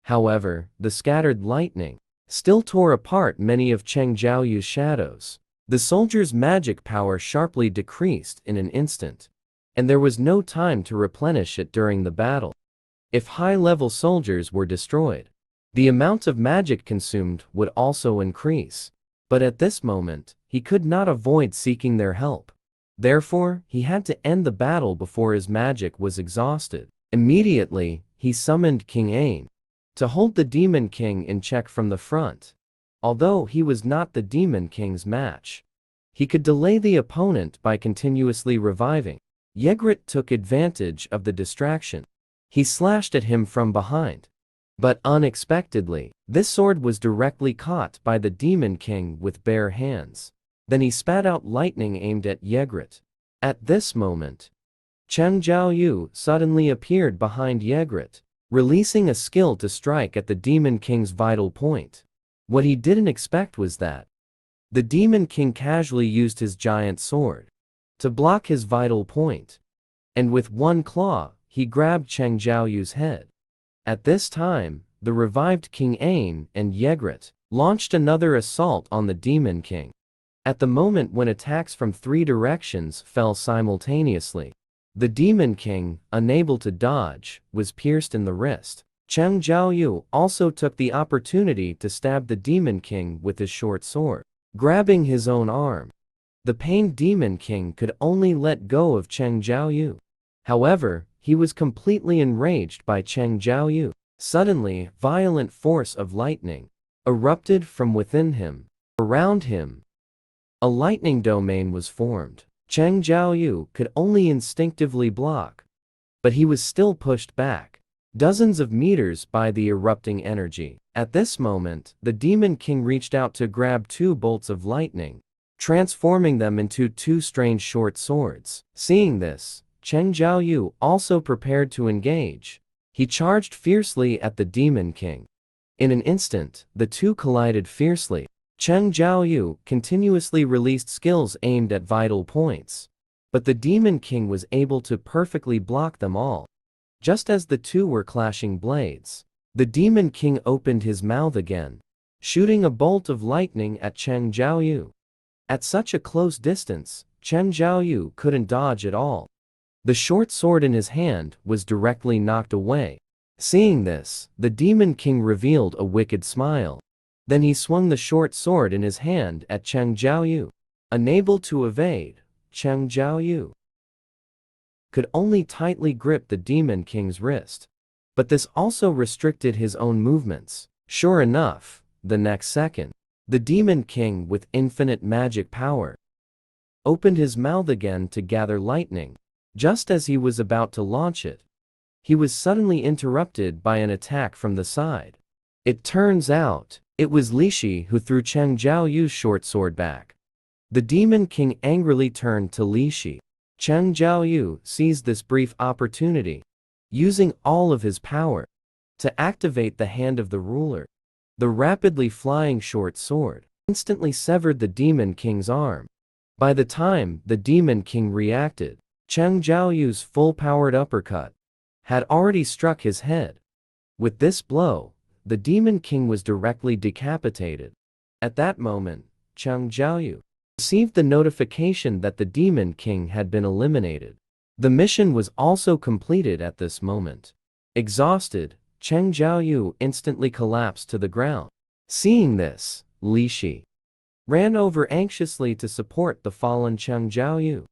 However, the scattered lightning still tore apart many of Cheng Jiaoyu's shadows. The soldier's magic power sharply decreased in an instant, and there was no time to replenish it during the battle. If high-level soldiers were destroyed, the amount of magic consumed would also increase. But at this moment, he could not avoid seeking their help. Therefore, he had to end the battle before his magic was exhausted. Immediately, he summoned King Ain to hold the Demon King in check from the front. Although he was not the Demon King's match, he could delay the opponent by continuously reviving. Ygritte took advantage of the distraction. He slashed at him from behind. But unexpectedly, this sword was directly caught by the Demon King with bare hands. Then he spat out lightning aimed at Ygritte. At this moment, Cheng Jiaoyu suddenly appeared behind Ygritte, releasing a skill to strike at the Demon King's vital point. What he didn't expect was that the Demon King casually used his giant sword to block his vital point, and with one claw, he grabbed Cheng Jiaoyu's head. At this time, the revived King Ain and Ygritte launched another assault on the Demon King. At the moment when attacks from 3 directions fell simultaneously, the Demon King, unable to dodge, was pierced in the wrist. Cheng Jiaoyu also took the opportunity to stab the Demon King with his short sword, grabbing his own arm. The pained Demon King could only let go of Cheng Jiaoyu. However, he was completely enraged by Cheng Jiaoyu. Suddenly, violent force of lightning erupted from within him. Around him, a lightning domain was formed. Cheng Jiaoyu could only instinctively block, but he was still pushed back dozens of meters by the erupting energy. At this moment, the Demon King reached out to grab 2 bolts of lightning, transforming them into 2 strange short swords. Seeing this, Cheng Jiaoyu also prepared to engage. He charged fiercely at the Demon King. In an instant, the two collided fiercely. Cheng Jiaoyu continuously released skills aimed at vital points, but the Demon King was able to perfectly block them all. Just as the two were clashing blades, the Demon King opened his mouth again, shooting a bolt of lightning at Cheng Jiaoyu. At such a close distance, Cheng Jiaoyu couldn't dodge at all. The short sword in his hand was directly knocked away. Seeing this, the Demon King revealed a wicked smile. Then he swung the short sword in his hand at Cheng Jiaoyu. Unable to evade, Cheng Jiaoyu could only tightly grip the Demon King's wrist. But this also restricted his own movements. Sure enough, the next second, the Demon King, with infinite magic power, opened his mouth again to gather lightning. Just as he was about to launch it, he was suddenly interrupted by an attack from the side. It turns out, it was Li Shi who threw Cheng Jiaoyu's short sword back. The Demon King angrily turned to Li Shi. Cheng Jiaoyu seized this brief opportunity, using all of his power to activate the hand of the ruler. The rapidly flying short sword instantly severed the Demon King's arm. By the time the Demon King reacted, Cheng Jiaoyu's full-powered uppercut had already struck his head. With this blow, the Demon King was directly decapitated. At that moment, Cheng Jiaoyu received the notification that the Demon King had been eliminated. The mission was also completed at this moment. Exhausted, Cheng Jiaoyu instantly collapsed to the ground. Seeing this, Li Shi ran over anxiously to support the fallen Cheng Jiaoyu.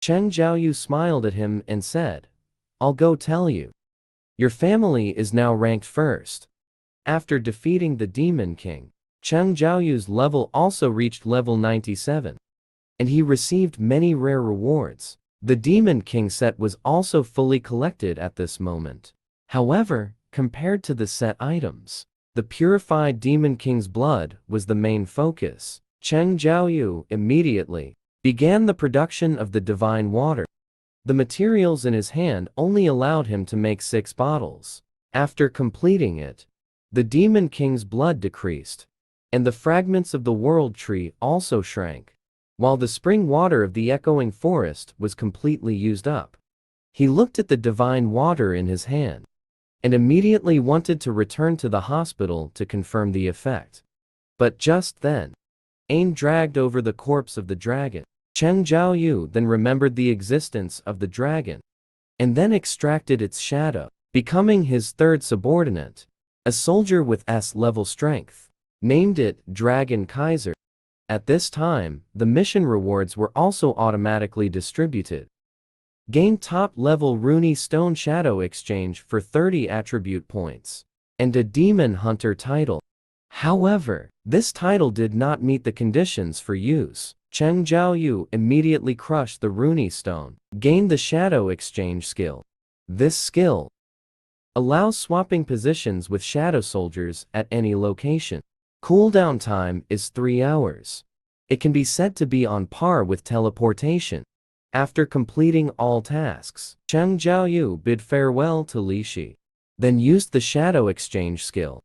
Cheng Jiaoyu smiled at him and said, "I'll go tell you. Your family is now ranked first." After defeating the Demon King, Cheng Jiaoyu's level also reached level 97, and he received many rare rewards. The Demon King set was also fully collected at this moment. However, compared to the set items, the purified Demon King's blood was the main focus. Cheng Jiaoyu immediately began the production of the divine water. The materials in his hand only allowed him to make 6 bottles. After completing it, the Demon King's blood decreased, and the fragments of the world tree also shrank, while the spring water of the echoing forest was completely used up. He looked at the divine water in his hand, and immediately wanted to return to the hospital to confirm the effect. But just then, Ain dragged over the corpse of the dragon. Cheng Jiaoyu then remembered the existence of the dragon, and then extracted its shadow, becoming his third subordinate, a soldier with S-level strength. Named it Dragon Kaiser. At this time, the mission rewards were also automatically distributed. Gain top-level Rune Stone Shadow Exchange for 30 attribute points, and a Demon Hunter title. However, this title did not meet the conditions for use. Cheng Jiaoyu immediately crushed the Rune Stone, gained the Shadow Exchange skill. This skill allows swapping positions with shadow soldiers at any location. Cooldown time is 3 hours. It can be said to be on par with teleportation. After completing all tasks, Cheng Jiaoyu bid farewell to Li Shi, then used the Shadow Exchange skill,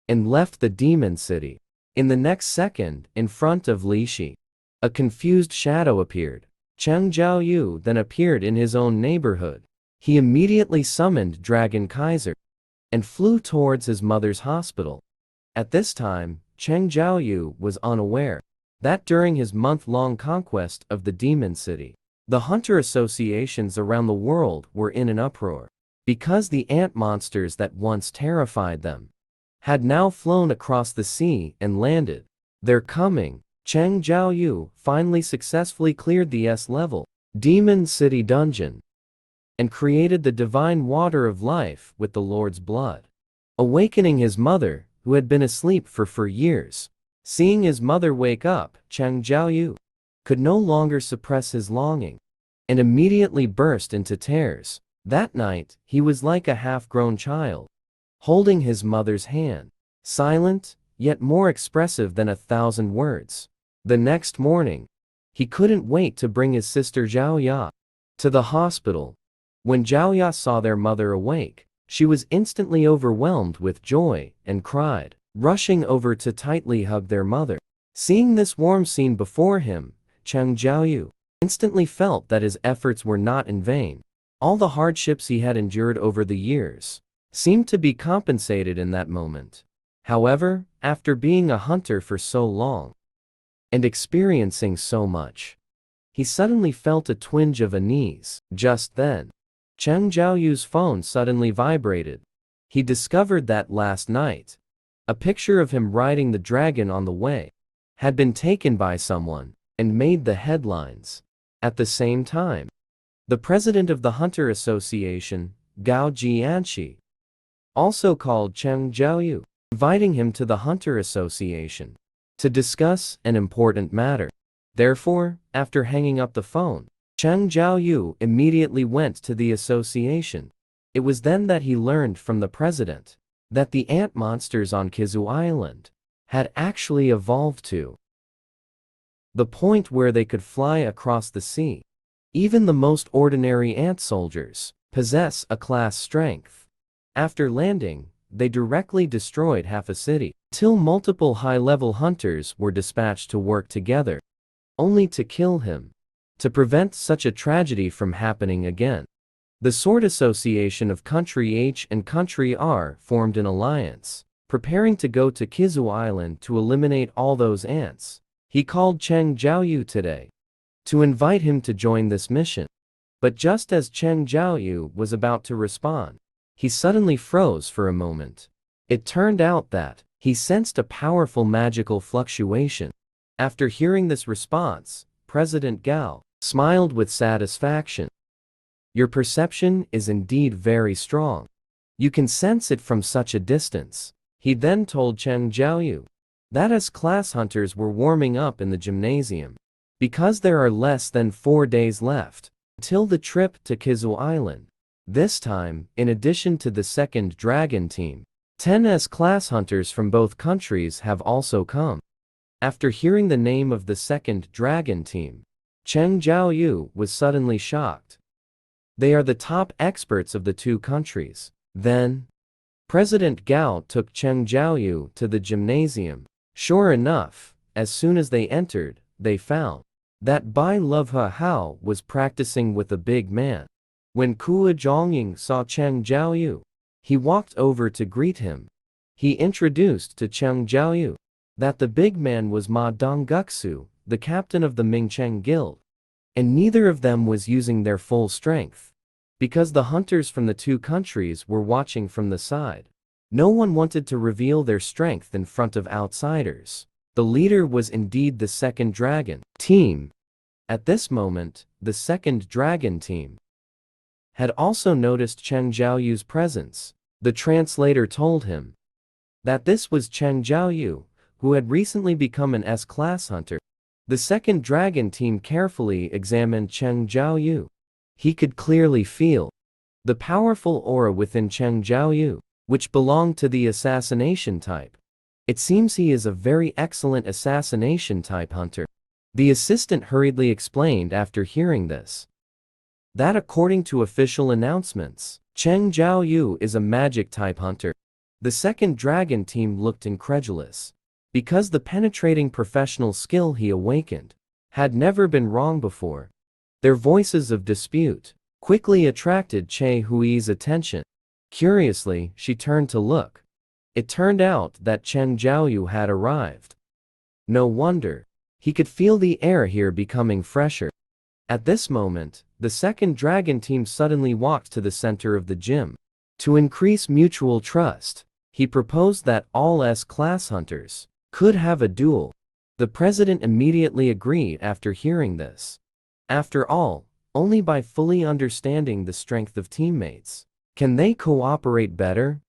and left the Demon City. In the next second, in front of Li Shi, a confused shadow appeared. Cheng Jiaoyu then appeared in his own neighborhood. He immediately summoned Dragon Kaiser and flew towards his mother's hospital. At this time, Cheng Jiaoyu was unaware that during his month-long conquest of the Demon City, the hunter associations around the world were in an uproar, because the ant monsters that once terrified them had now flown across the sea and landed. Their coming, Cheng Jiaoyu finally successfully cleared the S-level Demon City dungeon and created the divine water of life with the Lord's blood, awakening his mother, who had been asleep for years. Seeing his mother wake up, Cheng Jiaoyu could no longer suppress his longing and immediately burst into tears. That night, he was like a half-grown child, holding his mother's hand, silent, yet more expressive than 1,000 words. The next morning, he couldn't wait to bring his sister Zhaoya to the hospital. When Zhaoya saw their mother awake, she was instantly overwhelmed with joy and cried, rushing over to tightly hug their mother. Seeing this warm scene before him, Cheng Jiaoyu instantly felt that his efforts were not in vain. All the hardships he had endured over the years seemed to be compensated in that moment. However, after being a hunter for so long and experiencing so much, he suddenly felt a twinge of unease. Just then, Cheng Jiaoyu's phone suddenly vibrated. He discovered that last night, a picture of him riding the dragon on the way had been taken by someone and made the headlines. At the same time, the president of the Hunter Association, Gao Jianxi, also called Cheng Jiaoyu, inviting him to the Hunter Association to discuss an important matter. Therefore, after hanging up the phone, Cheng Jiaoyu immediately went to the association. It was then that he learned from the president that the ant monsters on Kizu Island had actually evolved to the point where they could fly across the sea. Even the most ordinary ant soldiers possess a class strength. After landing, they directly destroyed half a city, till multiple high-level hunters were dispatched to work together, only to kill him. To prevent such a tragedy from happening again, the Sword Association of Country H and Country R formed an alliance, preparing to go to Kizu Island to eliminate all those ants. He called Cheng Jiaoyu today to invite him to join this mission. But just as Cheng Jiaoyu was about to respond, he suddenly froze for a moment. It turned out that he sensed a powerful magical fluctuation. After hearing this response, President Gao smiled with satisfaction. Your perception is indeed very strong. You can sense it from such a distance. He then told Cheng Jiaoyu that as class hunters were warming up in the gymnasium, because there are less than 4 days left until the trip to Kizu Island. This time, in addition to the second dragon team, 10 S-class hunters from both countries have also come. After hearing the name of the second dragon team, Cheng Jiaoyu was suddenly shocked. They are the top experts of the two countries. Then, President Gao took Cheng Jiaoyu to the gymnasium. Sure enough, as soon as they entered, they found that Bai Lovhe Hao was practicing with a big man. When Kua Zhongying saw Cheng Jiaoyu, he walked over to greet him. He introduced to Cheng Jiaoyu that the big man was Ma Dongguksu, the captain of the Mingcheng Guild, and neither of them was using their full strength, because the hunters from the two countries were watching from the side. No one wanted to reveal their strength in front of outsiders. The leader was indeed the second dragon team. At this moment, the second dragon team had also noticed Cheng Zhaoyu's presence. The translator told him that this was Cheng Zhaoyu, who had recently become an S-class hunter. The second dragon team carefully examined Cheng Zhaoyu. He could clearly feel the powerful aura within Cheng Zhaoyu, which belonged to the assassination type. It seems he is a very excellent assassination type hunter. The assistant hurriedly explained after hearing this that according to official announcements, Cheng Zhaoyu is a magic type hunter. The second dragon team looked incredulous, because the penetrating professional skill he awakened had never been wrong before. Their voices of dispute quickly attracted Che Hui's attention. Curiously, she turned to look. It turned out that Cheng Zhaoyu had arrived. No wonder. He could feel the air here becoming fresher. At this moment, the second dragon team suddenly walked to the center of the gym. To increase mutual trust, he proposed that all S-class hunters could have a duel. The president immediately agreed after hearing this. After all, only by fully understanding the strength of teammates can they cooperate better.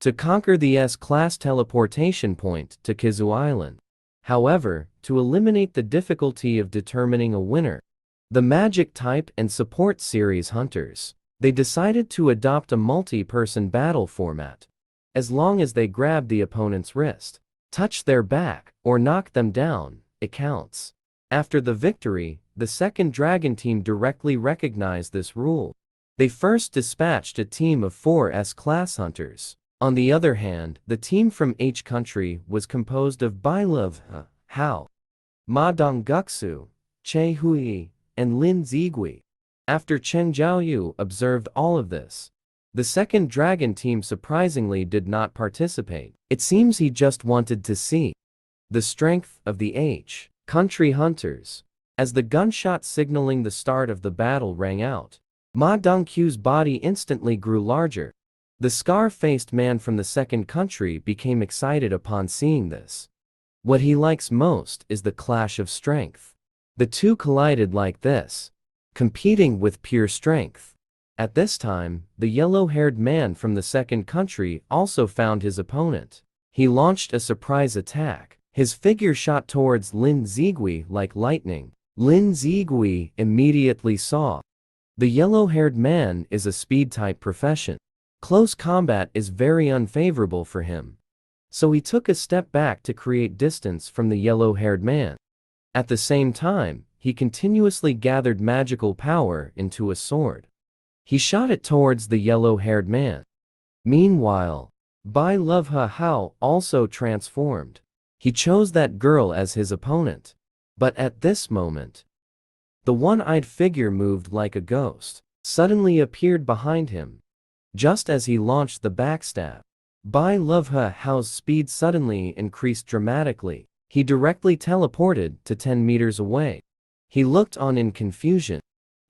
To conquer the S-class teleportation point to Kizu Island. However, to eliminate the difficulty of determining a winner, the magic type and support series hunters, they decided to adopt a multi-person battle format. As long as they grab the opponent's wrist, touch their back, or knock them down, it counts. After the victory, the second dragon team directly recognized this rule. They first dispatched a team of 4 S-class hunters. On the other hand, the team from H country was composed of Bai Love Hao, Ma Dongguksu, Che Hui, and Lin Zigui. After Cheng Zhaoyu observed all of this, the second dragon team surprisingly did not participate. It seems he just wanted to see the strength of the H country hunters. As the gunshot signaling the start of the battle rang out, Ma Dongqiu's body instantly grew larger. The scar-faced man from the second country became excited upon seeing this. What he likes most is the clash of strength. The two collided like this, competing with pure strength. At this time, the yellow-haired man from the second country also found his opponent. He launched a surprise attack. His figure shot towards Lin Zigui like lightning. Lin Zigui immediately saw the yellow-haired man is a speed-type profession. Close combat is very unfavorable for him. So he took a step back to create distance from the yellow-haired man. At the same time, he continuously gathered magical power into a sword. He shot it towards the yellow-haired man. Meanwhile, Bai Love Hao also transformed. He chose that girl as his opponent. But at this moment, the one-eyed figure moved like a ghost, suddenly appeared behind him. Just as he launched the backstab, Bai Love Hao's speed suddenly increased dramatically. He directly teleported to 10 meters away. He looked on in confusion,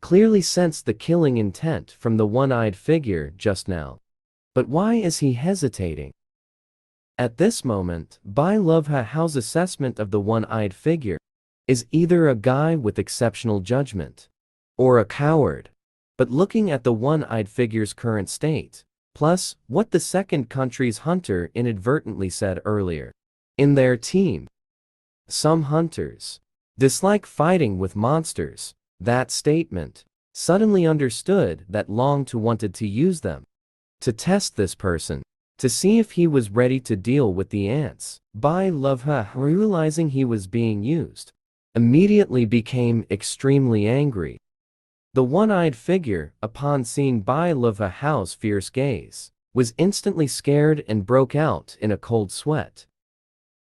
clearly sensed the killing intent from the one-eyed figure just now. But why is he hesitating? At this moment, Bai Love Hao's assessment of the one-eyed figure is either a guy with exceptional judgment or a coward. But looking at the one-eyed figure's current state, plus what the second country's hunter inadvertently said earlier, in their team, some hunters dislike fighting with monsters. That statement suddenly understood that Long Tu wanted to use them to test this person, to see if he was ready to deal with the ants. Bai Love realizing he was being used, immediately became extremely angry. The one-eyed figure, upon seeing Bai Love Hao's fierce gaze, was instantly scared and broke out in a cold sweat.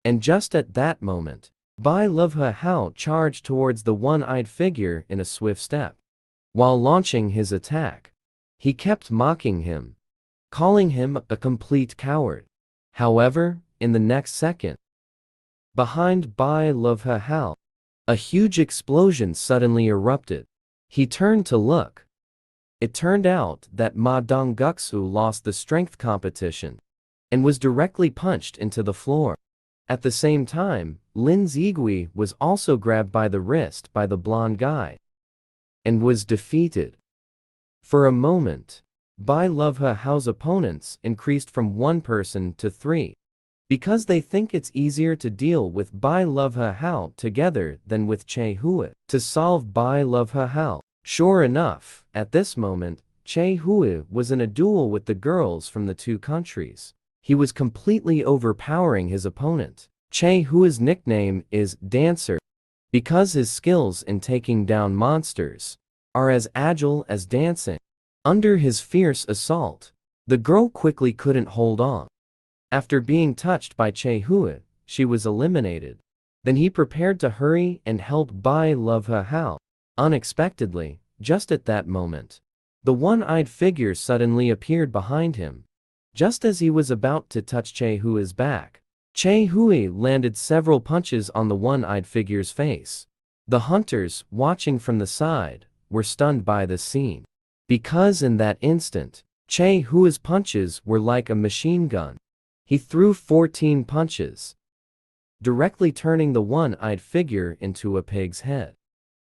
And just at that moment, Bai Love Hao charged towards the one-eyed figure in a swift step. While launching his attack, he kept mocking him, calling him a complete coward. However, in the next second, behind Bai Love Hao, a huge explosion suddenly erupted. He turned to look. It turned out that Ma Dongguksu lost the strength competition and was directly punched into the floor. At the same time, Lin Zigui was also grabbed by the wrist by the blonde guy and was defeated. For a moment, Bai Love Hao's opponents increased from 1 person to 3. Because they think it's easier to deal with Bai Love Hao together than with Che Hui to solve Bai Love Hao. Sure enough, at this moment, Che Hui was in a duel with the girls from the 2 countries. He was completely overpowering his opponent. Che Hui's nickname is Dancer because his skills in taking down monsters are as agile as dancing. Under his fierce assault, the girl quickly couldn't hold on. After being touched by Che Hui, she was eliminated. Then he prepared to hurry and help Bai Love Hao. Unexpectedly, just at that moment, the one-eyed figure suddenly appeared behind him. Just as he was about to touch Che Hui's back, Che Hui landed several punches on the one-eyed figure's face. The hunters, watching from the side, were stunned by the scene. Because in that instant, Che Hui's punches were like a machine gun. He threw 14 punches, directly turning the one-eyed figure into a pig's head.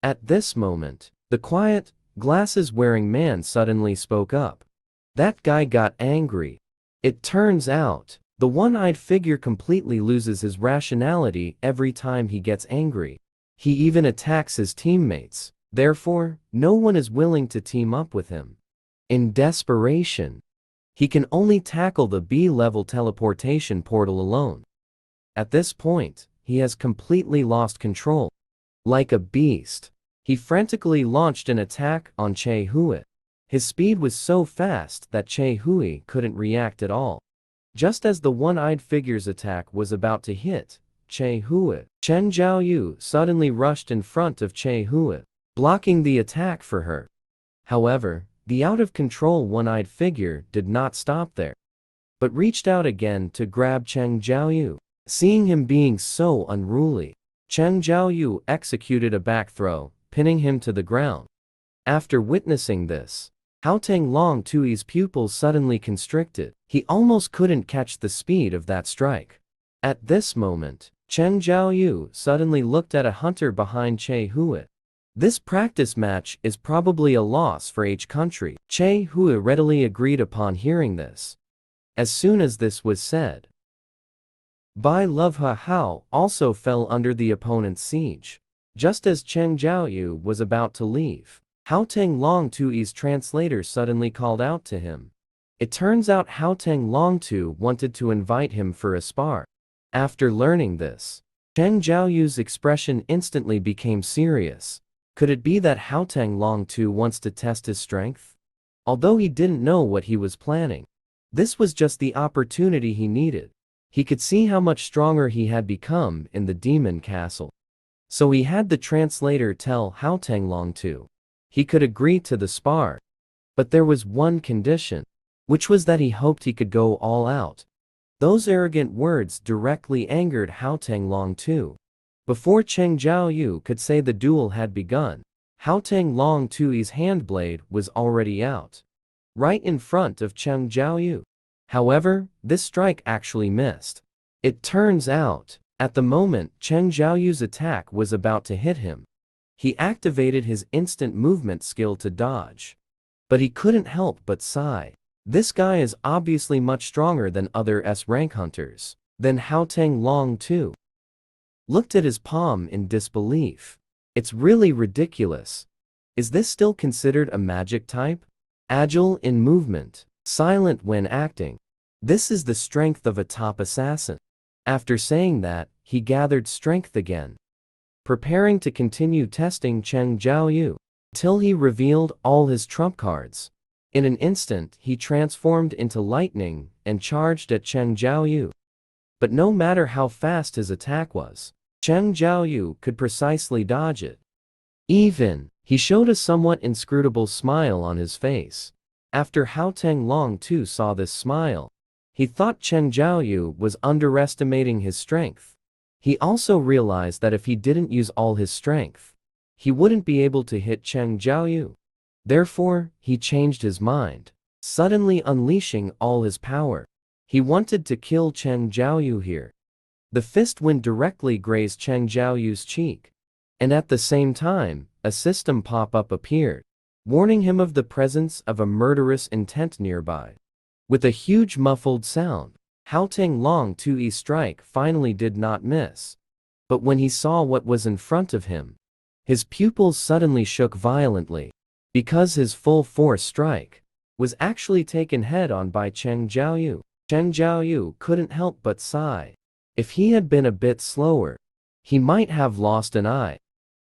At this moment, the quiet, glasses-wearing man suddenly spoke up. That guy got angry. It turns out, the one-eyed figure completely loses his rationality every time he gets angry. He even attacks his teammates. Therefore, no one is willing to team up with him. In desperation, he can only tackle the B-level teleportation portal alone. At this point, he has completely lost control. Like a beast, he frantically launched an attack on Che Hui. His speed was so fast that Che Hui couldn't react at all. Just as the one-eyed figure's attack was about to hit Che Hui, Chen Zhaoyu suddenly rushed in front of Che Hui, blocking the attack for her. However, the out-of-control one-eyed figure did not stop there, but reached out again to grab Chen Zhaoyu. Seeing him being so unruly, Chen Zhaoyu executed a back throw, pinning him to the ground. After witnessing this, Hao Tang Long Tui's pupils suddenly constricted. He almost couldn't catch the speed of that strike. At this moment, Chen Zhaoyu suddenly looked at a hunter behind Che Hui. This practice match is probably a loss for each country. Che Hui readily agreed upon hearing this. As soon as this was said, Bai Love Hao also fell under the opponent's siege. Just as Chen Zhaoyu was about to leave, Hao Tang Long Tui's translator suddenly called out to him. It turns out Hao Tang Long Tu wanted to invite him for a spar. After learning this, Chen Zhaoyu's expression instantly became serious. Could it be that Hao Tang Long Tu wants to test his strength? Although he didn't know what he was planning, this was just the opportunity he needed. He could see how much stronger he had become in the demon castle. So he had the translator tell Hao Tang Long Tu he could agree to the spar. But there was one condition, which was that he hoped he could go all out. Those arrogant words directly angered Hao Tang Long Tu. Before Chen Zhaoyu could say the duel had begun, Hao Tang Long Tui's handblade was already out, right in front of Chen Zhaoyu. However, this strike actually missed. It turns out, at the moment Chen Zhaoyu's attack was about to hit him, he activated his instant movement skill to dodge. But he couldn't help but sigh. This guy is obviously much stronger than other S-rank hunters. Then Hao Tang Long Tu looked at his palm in disbelief. It's really ridiculous. Is this still considered a magic type? Agile in movement, silent when acting. This is the strength of a top assassin. After saying that, he gathered strength again, preparing to continue testing Chen Zhaoyu till he revealed all his trump cards. In an instant, he transformed into lightning and charged at Chen Zhaoyu. But no matter how fast his attack was, Chen Zhaoyu could precisely dodge it. He showed a somewhat inscrutable smile on his face. After Hao Tang Long Tu saw this smile, he thought Chen Zhaoyu was underestimating his strength. He also realized that if he didn't use all his strength, he wouldn't be able to hit Chen Zhaoyu. Therefore, he changed his mind, suddenly unleashing all his power. He wanted to kill Chen Zhaoyu here. The fist wind directly grazed Cheng Jiaoyu's cheek. And at the same time, a system pop-up appeared, warning him of the presence of a murderous intent nearby. With a huge muffled sound, Hao Teng Long 2E strike finally did not miss. But when he saw what was in front of him, his pupils suddenly shook violently, because his full force strike was actually taken head-on by Cheng Jiaoyu. Cheng Jiaoyu couldn't help but sigh. If he had been a bit slower, he might have lost an eye.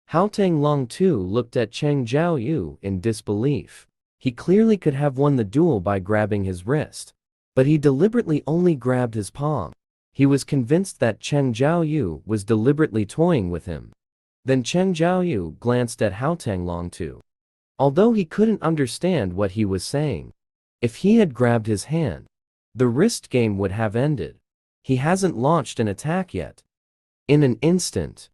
Hao Teng Long too looked at Cheng Jiaoyu in disbelief. He clearly could have won the duel by grabbing his wrist. But he deliberately only grabbed his palm. He was convinced that Cheng Jiaoyu was deliberately toying with him. Then Cheng Jiaoyu glanced at Hao Teng Long too. Although he couldn't understand what he was saying, if he had grabbed his hand, the wrist game would have ended. He hasn't launched an attack yet. In an instant,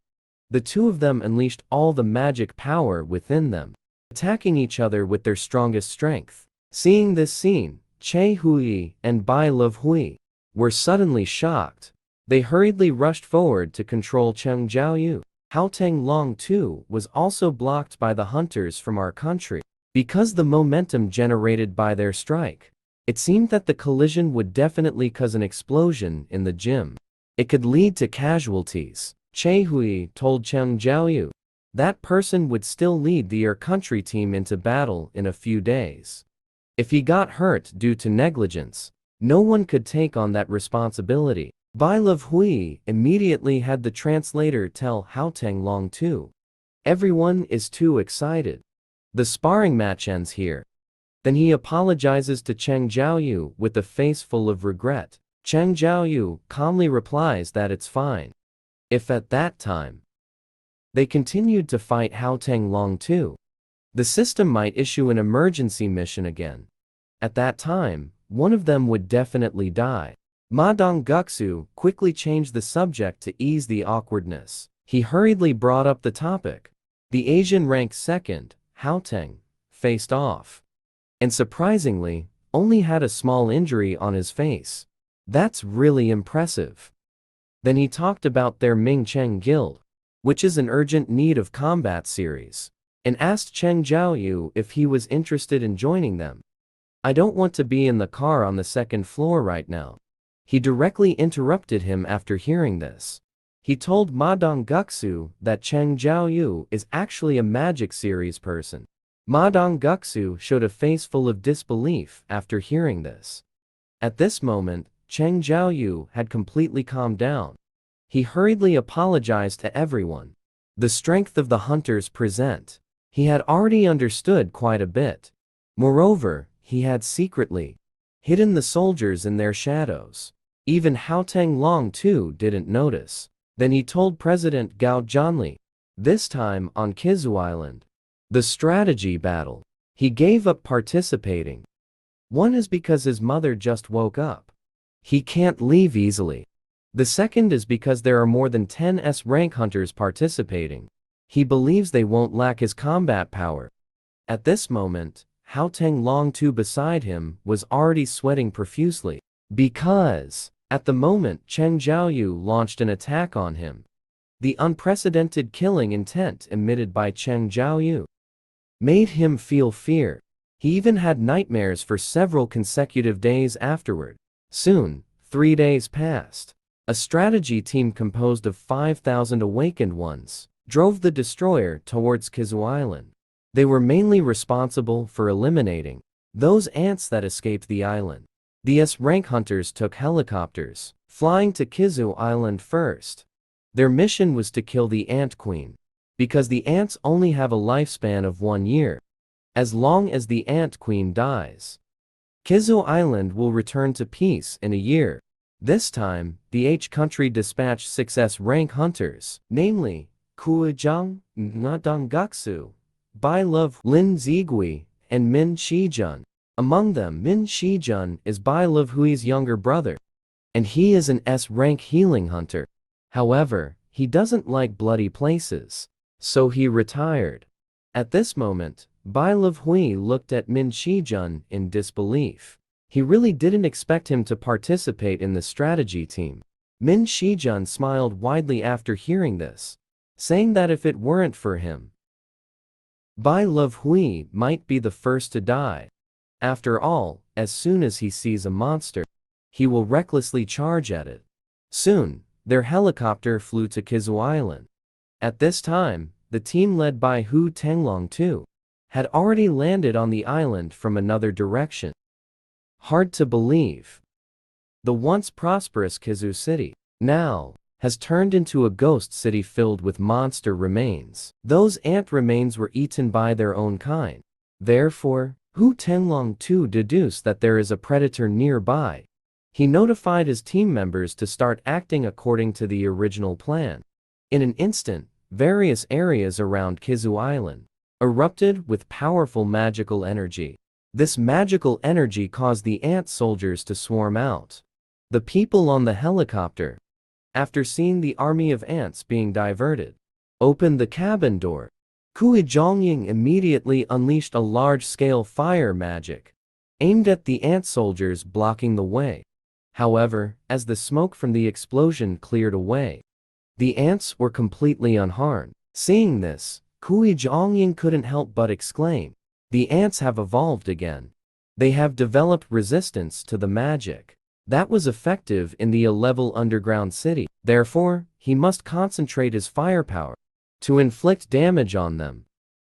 the two of them unleashed all the magic power within them, attacking each other with their strongest strength. Seeing this scene, Che Hui and Bai Love Hui were suddenly shocked. They hurriedly rushed forward to control Cheng Jiaoyu. Hao Teng Long too was also blocked by the hunters from our country. Because the momentum generated by their strike, it seemed that the collision would definitely cause an explosion in the gym. It could lead to casualties. Che Hui told Cheng Jiaoyu that person would still lead the Air Country team into battle in a few days. If he got hurt due to negligence, no one could take on that responsibility. Bai Love Hui immediately had the translator tell Hao Teng Long too. Everyone is too excited. The sparring match ends here. Then he apologizes to Cheng Jiaoyu with a face full of regret. Cheng Jiaoyu calmly replies that it's fine. If at that time they continued to fight Hao Teng Long too, the system might issue an emergency mission again. At that time, one of them would definitely die. Ma Dongguxu quickly changed the subject to ease the awkwardness. He hurriedly brought up the topic. The Asian ranked second, Hao Teng, faced off, and surprisingly, only had a small injury on his face. That's really impressive. Then he talked about their Ming Cheng Guild, which is an urgent need of combat series, and asked Cheng Jiaoyu if he was interested in joining them. I don't want to be in the car on the second floor right now. He directly interrupted him after hearing this. He told Ma Dongguxu that Cheng Jiaoyu is actually a magic series person. Ma Dongguxu showed a face full of disbelief after hearing this. At this moment, Cheng Jiaoyu had completely calmed down. He hurriedly apologized to everyone. The strength of the hunters present, he had already understood quite a bit. Moreover, he had secretly hidden the soldiers in their shadows. Even Hao Teng Long too didn't notice. Then he told President Gao Zhanli, this time on Kizu Island, the strategy battle. He gave up participating. One is because his mother just woke up. He can't leave easily. The second is because there are more than 10 S-rank hunters participating. He believes they won't lack his combat power. At this moment, Hao Teng Long too beside him was already sweating profusely. Because at the moment Cheng Jiaoyu launched an attack on him. The unprecedented killing intent emitted by Cheng Jiaoyu made him feel fear. He even had nightmares for several consecutive days afterward. Soon, 3 days passed. A strategy team composed of 5,000 awakened ones drove the destroyer towards Kizu Island. They were mainly responsible for eliminating those ants that escaped the island. The S-rank hunters took helicopters, flying to Kizu Island first. Their mission was to kill the Ant Queen, because the ants only have a lifespan of 1 year. As long as the Ant Queen dies, Kizu Island will return to peace in a year. This time, the H country dispatched 6 S-rank hunters, namely, Kuizhang, Nga Dongguxu, Bai Love, Lin Zigui, and Min Shijun. Among them, Min Shijun is Bai Love Hui's younger brother, and he is an S-rank healing hunter. However, he doesn't like bloody places, so he retired. At this moment, Bai Love Hui looked at Min Shijun in disbelief. He really didn't expect him to participate in the strategy team. Min Shijun smiled widely after hearing this, saying that if it weren't for him, Bai Love Hui might be the first to die. After all, as soon as he sees a monster, he will recklessly charge at it. Soon, their helicopter flew to Kizu Island. At this time, the team led by Hu Tenglong too had already landed on the island from another direction. Hard to believe. The once prosperous Kizu city now has turned into a ghost city filled with monster remains. Those ant remains were eaten by their own kind. Therefore, Hu Tenglong too deduced that there is a predator nearby. He notified his team members to start acting according to the original plan. In an instant, various areas around Kizu Island erupted with powerful magical energy. This magical energy caused the ant soldiers to swarm out. The people on the helicopter, after seeing the army of ants being diverted, opened the cabin door. Kui Zhongying immediately unleashed a large-scale fire magic, aimed at the ant soldiers blocking the way. However, as the smoke from the explosion cleared away, the ants were completely unharmed. Seeing this, Kui Zhongying couldn't help but exclaim, "The ants have evolved again. They have developed resistance to the magic that was effective in the level underground city. Therefore, he must concentrate his firepower to inflict damage on them."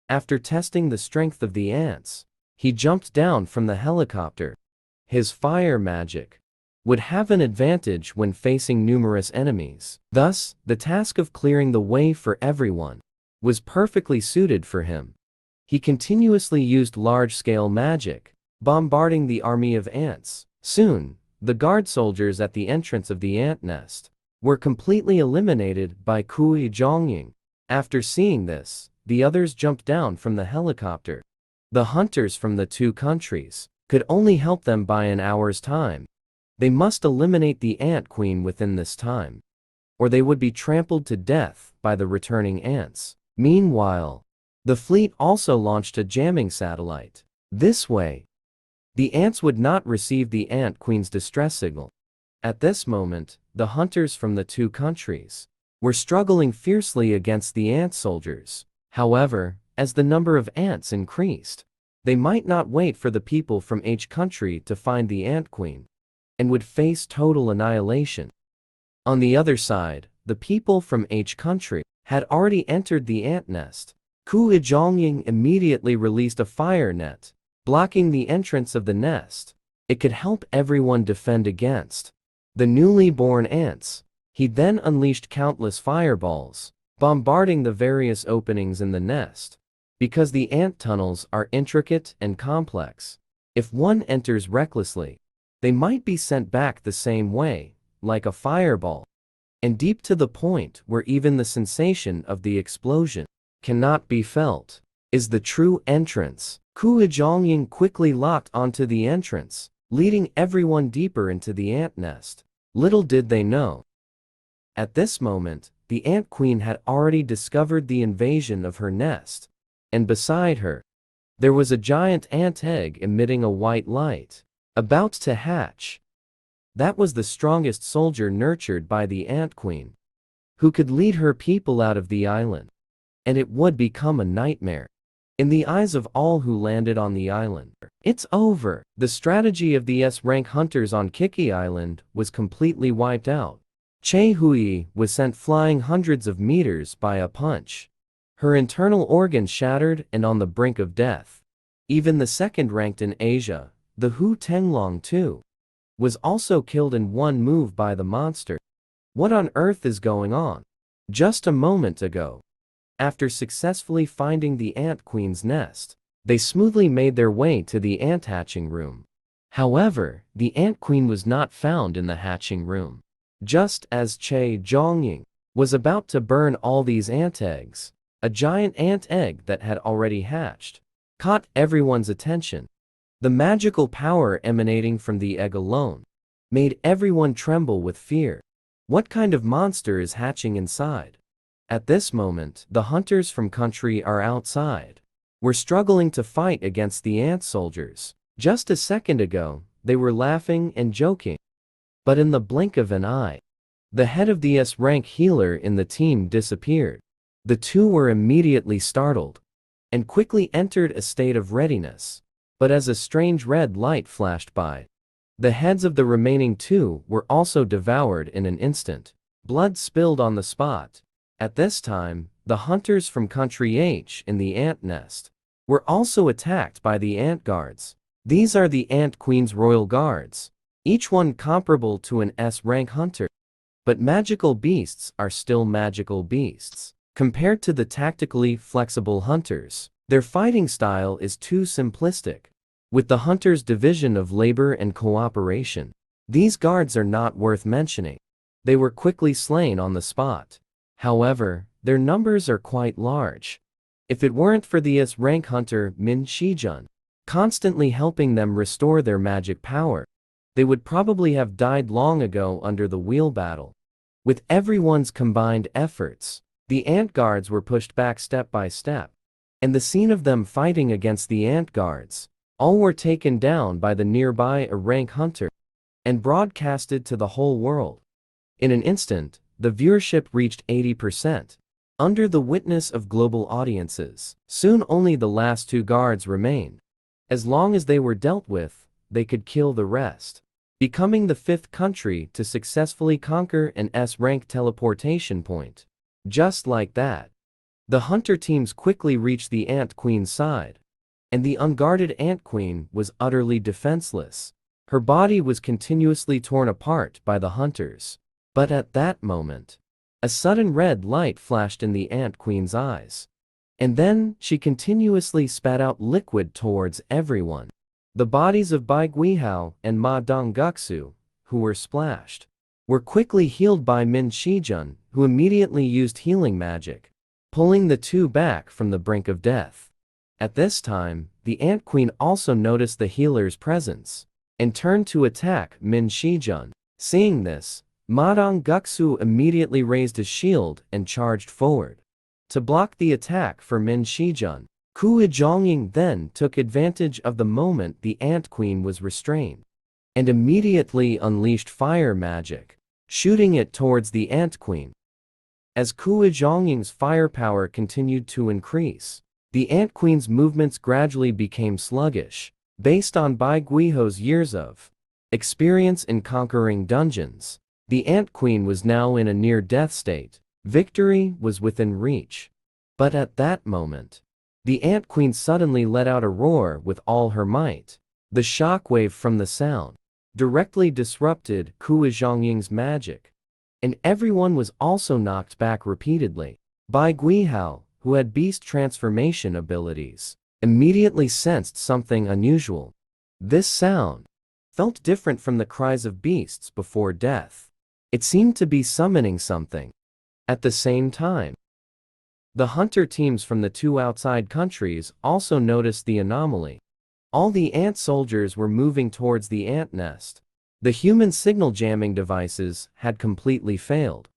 After testing the strength of the ants, he jumped down from the helicopter. His fire magic would have an advantage when facing numerous enemies. Thus, the task of clearing the way for everyone was perfectly suited for him. He continuously used large-scale magic, bombarding the army of ants. Soon, the guard soldiers at the entrance of the ant nest were completely eliminated by Kui Zhongying. After seeing this, the others jumped down from the helicopter. The hunters from the two countries could only help them by an hour's time. They must eliminate the ant queen within this time, or they would be trampled to death by the returning ants. Meanwhile, the fleet also launched a jamming satellite. This way, the ants would not receive the ant queen's distress signal. At this moment, the hunters from the two countries were struggling fiercely against the ant soldiers. However, as the number of ants increased, they might not wait for the people from each country to find the ant queen, and would face total annihilation. On the other side, the people from each country had already entered the ant nest. Kui Zhongying immediately released a fire net, blocking the entrance of the nest. It could help everyone defend against the newly born ants. He then unleashed countless fireballs, bombarding the various openings in the nest. Because the ant tunnels are intricate and complex, if one enters recklessly, they might be sent back the same way, like a fireball, and deep to the point where even the sensation of the explosion cannot be felt. Is the true entrance. Kui Zhongying quickly locked onto the entrance, leading everyone deeper into the ant nest. Little did they know, at this moment, the ant queen had already discovered the invasion of her nest, and beside her, there was a giant ant egg emitting a white light, about to hatch. That was the strongest soldier nurtured by the ant queen, who could lead her people out of the island, and it would become a nightmare in the eyes of all who landed on the island. It's over. The strategy of the S-rank hunters on Kiki Island was completely wiped out. Che Hui was sent flying hundreds of meters by a punch. Her internal organs shattered and on the brink of death. Even the second ranked in Asia, the Hu Tenglong too, was also killed in one move by the monster. What on earth is going on? Just a moment ago, after successfully finding the ant queen's nest, they smoothly made their way to the ant hatching room. However, the ant queen was not found in the hatching room. Just as Che Zhongying was about to burn all these ant eggs, a giant ant egg that had already hatched caught everyone's attention. The magical power emanating from the egg alone made everyone tremble with fear. What kind of monster is hatching inside? At this moment, the hunters from country are outside, were struggling to fight against the ant soldiers. Just a second ago, they were laughing and joking. But in the blink of an eye, The head of the S-rank healer in the team disappeared. The two were immediately startled and quickly entered a state of readiness. But as a strange red light flashed by, the heads of the remaining two were also devoured in an instant. Blood spilled on the spot. At this time, the hunters from Country H in the ant nest were also attacked by the ant guards. These are the Ant Queen's royal guards, each one comparable to an S-rank hunter. But magical beasts are still magical beasts. Compared to the tactically flexible hunters, their fighting style is too simplistic. With the hunters' division of labor and cooperation, these guards are not worth mentioning. They were quickly slain on the spot. However, their numbers are quite large. If it weren't for the S-rank hunter Min Shijun constantly helping them restore their magic power, they would probably have died long ago under the wheel battle. With everyone's combined efforts, the ant guards were pushed back step by step, and the scene of them fighting against the ant guards, all were taken down by the nearby A-rank hunter and broadcasted to the whole world. In an instant, the viewership reached 80%. Under the witness of global audiences, soon only the last two guards remained. As long as they were dealt with, they could kill the rest, becoming the fifth country to successfully conquer an S-rank teleportation point. Just like that, the hunter teams quickly reached the Ant Queen's side, and the unguarded Ant Queen was utterly defenseless. Her body was continuously torn apart by the hunters. But at that moment, a sudden red light flashed in the Ant Queen's eyes. And then she continuously spat out liquid towards everyone. The bodies of Bai Guihao and Ma Dongguksu, who were splashed, were quickly healed by Min Shijun, who immediately used healing magic, pulling the two back from the brink of death. At this time, the Ant Queen also noticed the healer's presence and turned to attack Min Shijun. Seeing this, Ma Dongguksu immediately raised his shield and charged forward to block the attack for Min Shijun. Ku Zhongying then took advantage of the moment the Ant Queen was restrained and immediately unleashed fire magic, shooting it towards the Ant Queen. As Ku Zhongying's firepower continued to increase, the Ant Queen's movements gradually became sluggish. Based on Bai Guihao's years of experience in conquering dungeons, the Ant Queen was now in a near-death state. Victory was within reach. But at that moment, the Ant Queen suddenly let out a roar with all her might. The shockwave from the sound directly disrupted Ku Zhongying's magic, and everyone was also knocked back repeatedly. Bai Guihao, who had beast transformation abilities, immediately sensed something unusual. This sound felt different from the cries of beasts before death. It seemed to be summoning something. At the same time, the hunter teams from the two outside countries also noticed the anomaly. All the ant soldiers were moving towards the ant nest. The human signal jamming devices had completely failed.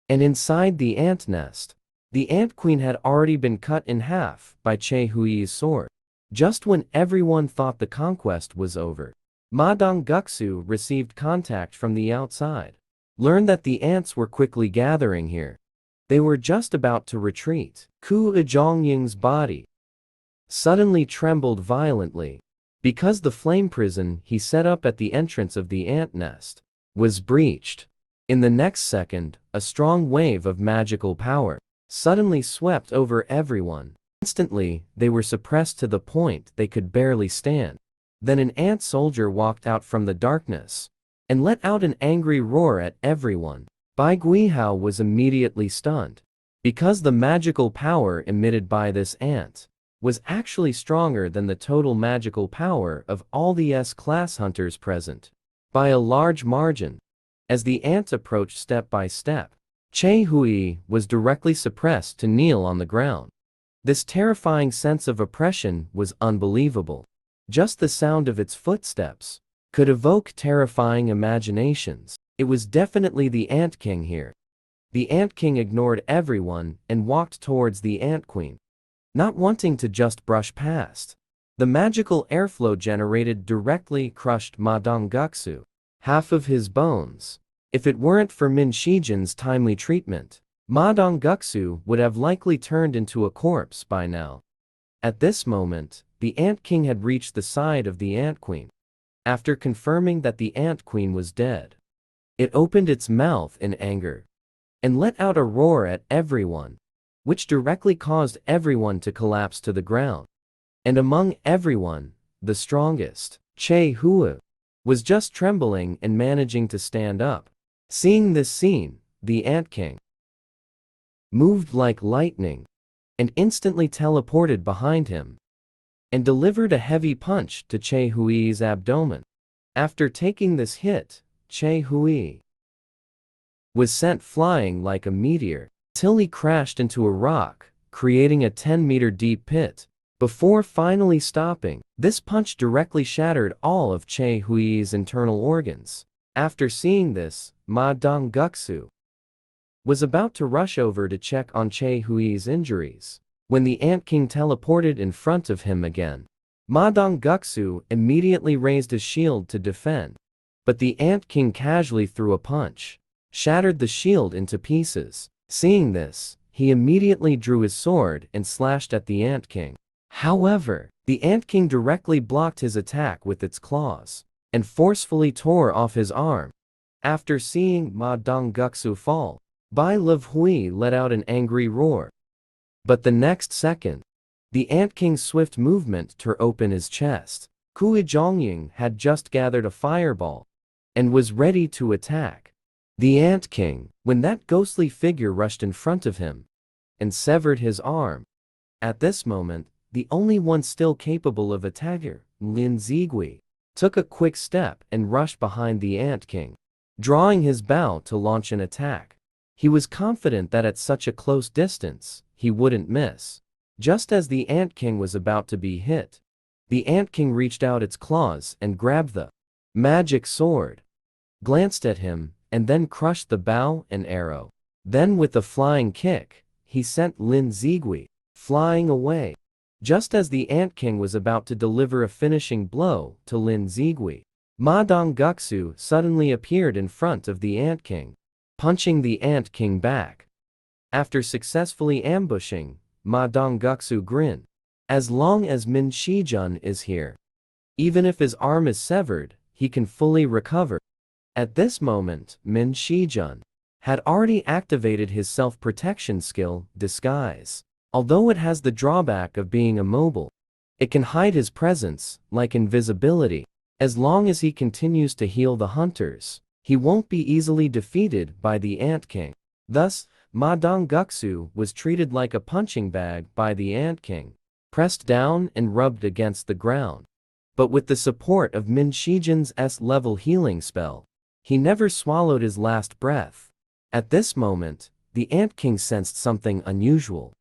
And inside the ant nest, the Ant Queen had already been cut in half by Che Hui's sword. Just when everyone thought the conquest was over, Ma Dongguksu received contact from the outside, learned that the ants were quickly gathering here. They were just about to retreat. Ku Zhongying's body suddenly trembled violently, because the flame prison he set up at the entrance of the ant nest was breached. In the next second, a strong wave of magical power suddenly swept over everyone. Instantly, they were suppressed to the point they could barely stand. Then an ant soldier walked out from the darkness and let out an angry roar at everyone. Bai Guihao was immediately stunned, because the magical power emitted by this ant was actually stronger than the total magical power of all the S-class hunters present, by a large margin. As the ant approached step by step, Che Hui was directly suppressed to kneel on the ground. This terrifying sense of oppression was unbelievable. Just the sound of its footsteps could evoke terrifying imaginations. It was definitely the Ant King here. The Ant King ignored everyone and walked towards the Ant Queen, not wanting to just brush past. The magical airflow generated directly crushed Ma Dongguksu. Half of his bones If it weren't for Min Shijin's timely treatment, Ma Dongguksu would have likely turned into a corpse by now. At this moment, the Ant King had reached the side of the Ant Queen. After confirming that the Ant Queen was dead, it opened its mouth in anger and let out a roar at everyone, which directly caused everyone to collapse to the ground. And among everyone, the strongest, Che Hua, was just trembling and managing to stand up. Seeing this scene, the Ant King moved like lightning and instantly teleported behind him and delivered a heavy punch to Che Hui's abdomen. After taking this hit, Che Hui was sent flying like a meteor till he crashed into a rock, creating a 10-meter deep pit. Before finally stopping, this punch directly shattered all of Che Hui's internal organs. After seeing this, Ma Dongguksu was about to rush over to check on Che Hui's injuries, when the Ant King teleported in front of him again. Ma Dongguksu immediately raised his shield to defend, but the Ant King casually threw a punch, shattered the shield into pieces. Seeing this, he immediately drew his sword and slashed at the Ant King. However, the Ant King directly blocked his attack with its claws and forcefully tore off his arm. After seeing Ma Dongguksu fall, Bai Hui let out an angry roar. But the next second, the Ant King's swift movement tore open his chest. Kui Zhongying had just gathered a fireball and was ready to attack the Ant King when that ghostly figure rushed in front of him and severed his arm. At this moment, the only one still capable of attacking, Lin Zigui, took a quick step and rushed behind the Ant King, drawing his bow to launch an attack. He was confident that at such a close distance, he wouldn't miss. Just as the Ant King was about to be hit, the Ant King reached out its claws and grabbed the magic sword, glanced at him, and then crushed the bow and arrow. Then with a flying kick, he sent Lin Zigui flying away. Just as the Ant King was about to deliver a finishing blow to Lin Zigui, Ma Dongguksu suddenly appeared in front of the Ant King, punching the Ant King back. After successfully ambushing, Ma Dongguksu grinned. As long as Min Shijun is here, even if his arm is severed, he can fully recover. At this moment, Min Shijun had already activated his self-protection skill, Disguise. Although it has the drawback of being immobile, it can hide his presence, like invisibility. As long as he continues to heal the hunters, he won't be easily defeated by the Ant King. Thus, Ma Dongguksu was treated like a punching bag by the Ant King, pressed down and rubbed against the ground. But with the support of Min Shijin's S-level healing spell, he never swallowed his last breath. At this moment, the Ant King sensed something unusual.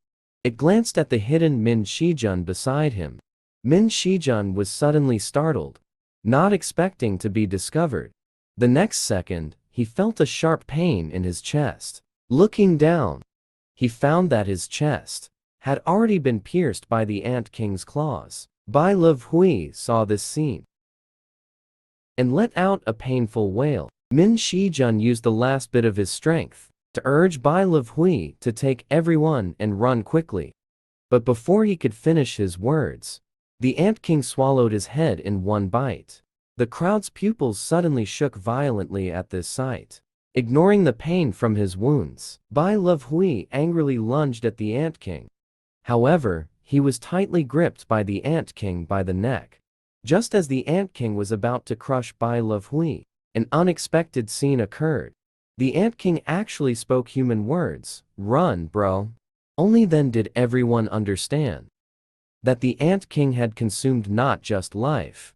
It glanced at the hidden Min Shijun beside him. Min Shijun was suddenly startled, not expecting to be discovered. The next second, he felt a sharp pain in his chest. Looking down, he found that his chest had already been pierced by the Ant King's claws. Bai Hui saw this scene and let out a painful wail. Min Shijun used the last bit of his strength to urge Bai Hui to take everyone and run quickly. But before he could finish his words, the Ant King swallowed his head in one bite. The crowd's pupils suddenly shook violently at this sight. Ignoring the pain from his wounds, Bai Hui angrily lunged at the Ant King. However, he was tightly gripped by the Ant King by the neck. Just as the Ant King was about to crush Bai Hui, an unexpected scene occurred. The Ant King actually spoke human words, "Run, bro." Only then did everyone understand that the Ant King had consumed not just life,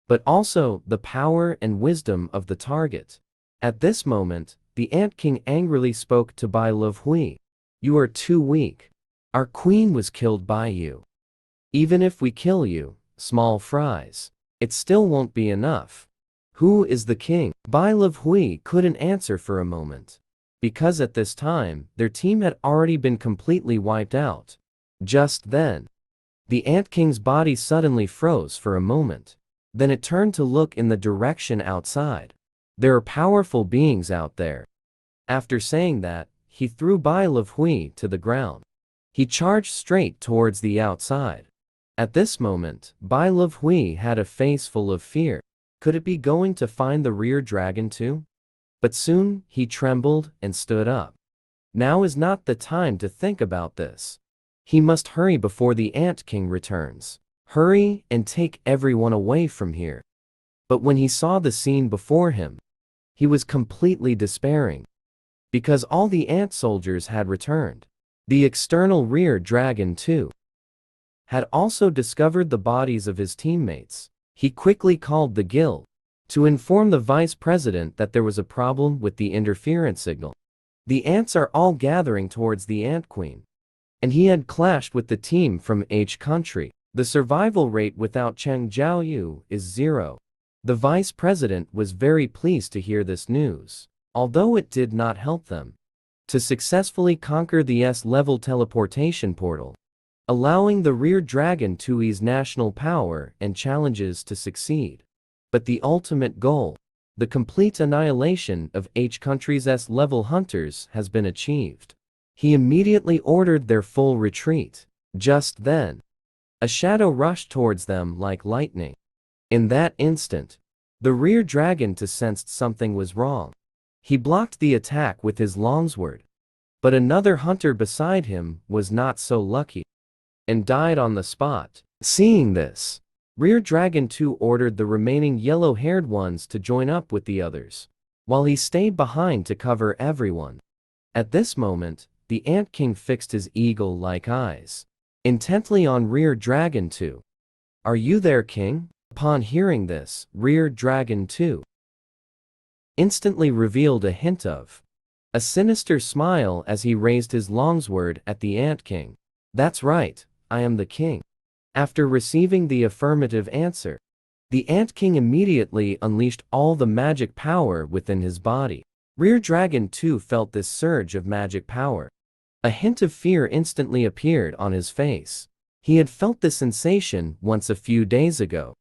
but also the power and wisdom of the target. At this moment, the Ant King angrily spoke to Bai Hui. "You are too weak. Our queen was killed by you. Even if we kill you, small fries, it still won't be enough. Who is the king?" Bai Hui couldn't answer for a moment, because at this time, their team had already been completely wiped out. Just then, the Ant King's body suddenly froze for a moment. Then it turned to look in the direction outside. There are powerful beings out there. After saying that, he threw Bai Level to the ground. He charged straight towards the outside. At this moment, Bai Level had a face full of fear. Could it be going to find the rear dragon too? But soon, he trembled and stood up. Now is not the time to think about this. He must hurry before the Ant King returns. Hurry and take everyone away from here. But when he saw the scene before him, he was completely despairing. Because all the ant soldiers had returned. The external rear dragon too had also discovered the bodies of his teammates. He quickly called the guild to inform the vice president that there was a problem with the interference signal. The ants are all gathering towards the ant queen, and he had clashed with the team from H country. The survival rate without Cheng Jiaoyu is 0. The vice president was very pleased to hear this news, although it did not help them to successfully conquer the S-level teleportation portal, allowing the rear dragon to ease national power and challenges to succeed. But the ultimate goal, the complete annihilation of H country's S-level hunters, has been achieved. He immediately ordered their full retreat. Just then, a shadow rushed towards them like lightning. In that instant, the rear dragon sensed something was wrong. He blocked the attack with his longsword. But another hunter beside him was not so lucky and died on the spot. Seeing this, Rear Dragon 2 ordered the remaining yellow-haired ones to join up with the others, while he stayed behind to cover everyone. At this moment, the Ant King fixed his eagle-like eyes intently on Rear Dragon 2. "Are you there, King?" Upon hearing this, Rear Dragon 2 instantly revealed a hint of a sinister smile as he raised his longsword at the Ant King. "That's right, I am the king." After receiving the affirmative answer, the Ant King immediately unleashed all the magic power within his body. Rear Dragon 2 felt this surge of magic power. A hint of fear instantly appeared on his face. He had felt this sensation once a few days ago.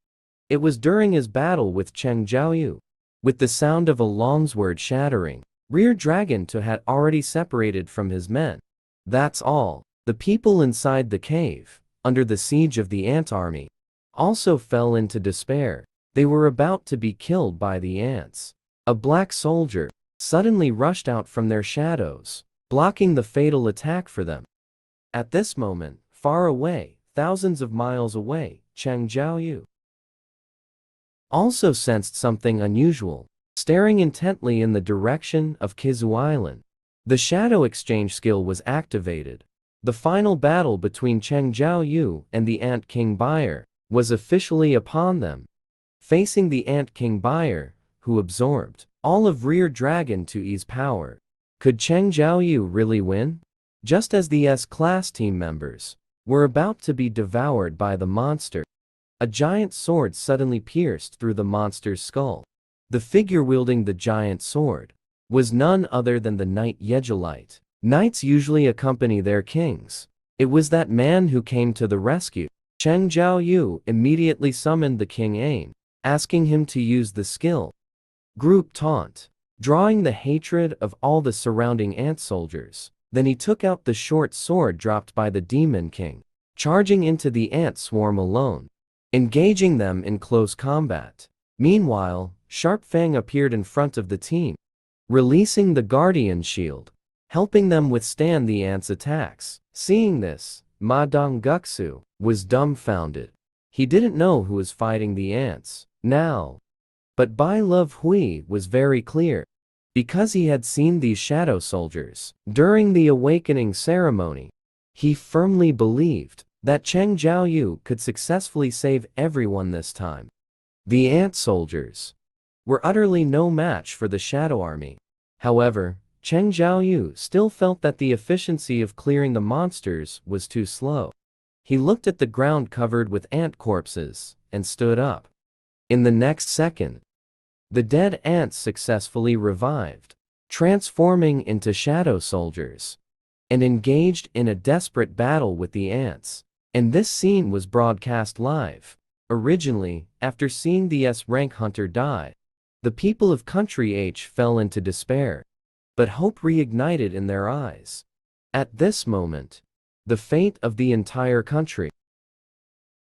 It was during his battle with Cheng Jiaoyu. With the sound of a longsword shattering, Rear Dragon 2 had already separated from his men. That's all. The people inside the cave, under the siege of the ant army, also fell into despair. They were about to be killed by the ants. A black soldier suddenly rushed out from their shadows, blocking the fatal attack for them. At this moment, far away, thousands of miles away, Cheng Jiaoyu also sensed something unusual, staring intently in the direction of Kizu Island. The shadow exchange skill was activated. The final battle between Cheng Jiaoyu and the Ant King Buyer was officially upon them. Facing the Ant King Buyer, who absorbed all of Rear Dragon 2's power. Could Cheng Jiaoyu really win? Just as the S-class team members were about to be devoured by the monster, a giant sword suddenly pierced through the monster's skull. The figure wielding the giant sword was none other than the Knight Yegelite. Knights usually accompany their kings. It was that man who came to the rescue. Cheng Jiaoyu immediately summoned the King Ain, asking him to use the skill Group Taunt, drawing the hatred of all the surrounding ant soldiers. Then he took out the short sword dropped by the Demon King, charging into the ant swarm alone, engaging them in close combat. Meanwhile, Sharp Fang appeared in front of the team, releasing the Guardian Shield, helping them withstand the ants' attacks. Seeing this, Ma Dongguksu was dumbfounded. He didn't know who was fighting the ants now. But Bai Level was very clear, because he had seen these shadow soldiers during the awakening ceremony. He firmly believed that Cheng Jiaoyu could successfully save everyone this time. The ant soldiers were utterly no match for the shadow army. However, Cheng Jiaoyu still felt that the efficiency of clearing the monsters was too slow. He looked at the ground covered with ant corpses and stood up. In the next second, the dead ants successfully revived, transforming into shadow soldiers, and engaged in a desperate battle with the ants. And this scene was broadcast live. Originally, after seeing the S-rank hunter die, The people of Country H fell into despair, but hope reignited in their eyes. At this moment, the fate of the entire country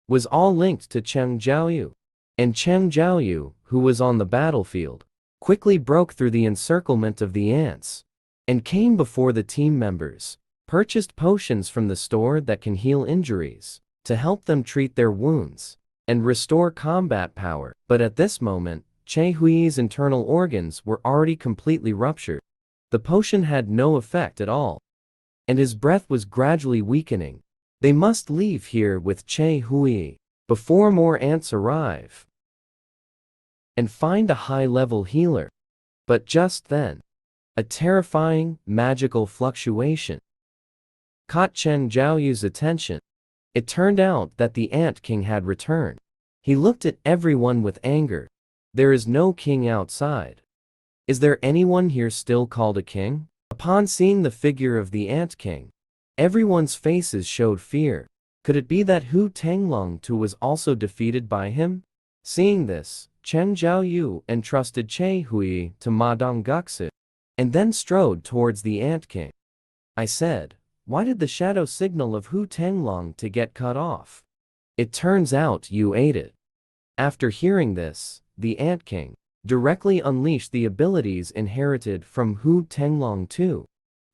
was all linked to Cheng Jiaoyu. And Cheng Jiaoyu, who was on the battlefield, quickly broke through the encirclement of the ants and came before the team members, purchased potions from the store that can heal injuries to help them treat their wounds and restore combat power. But at this moment, Che Hui's internal organs were already completely ruptured. The potion had no effect at all, and his breath was gradually weakening. They must leave here with Che Hui before more ants arrive and find a high-level healer. But just then, a terrifying, magical fluctuation caught Cheng Jiaoyu's attention. It turned out that the Ant King had returned. He looked at everyone with anger. There is no king outside. Is there anyone here still called a king? Upon seeing the figure of the Ant King, everyone's faces showed fear. Could it be that Hu Tenglong too was also defeated by him? Seeing this, Cheng Jiaoyu entrusted Che Hui to Ma Dongguksu, and then strode towards the Ant King. I said, why did the shadow signal of Hu Tenglong to get cut off? It turns out you ate it. After hearing this, the Ant King directly unleashed the abilities inherited from Hu Tenglong too,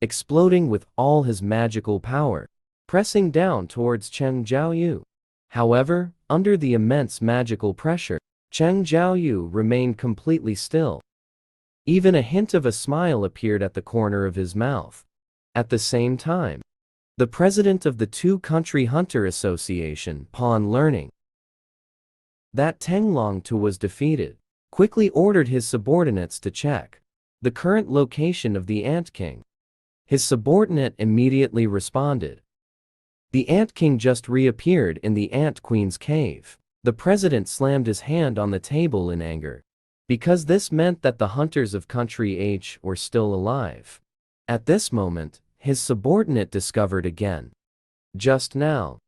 exploding with all his magical power, pressing down towards Cheng Jiaoyu. However, under the immense magical pressure, Cheng Jiaoyu remained completely still. Even a hint of a smile appeared at the corner of his mouth. At the same time, the president of the Two-Country Hunter Association, upon learning that Tenglong too was defeated, quickly ordered his subordinates to check the current location of the Ant King. His subordinate immediately responded. The Ant King just reappeared in the Ant Queen's cave. The president slammed his hand on the table in anger, because this meant that the hunters of Country H were still alive. At this moment, his subordinate discovered again. Just now,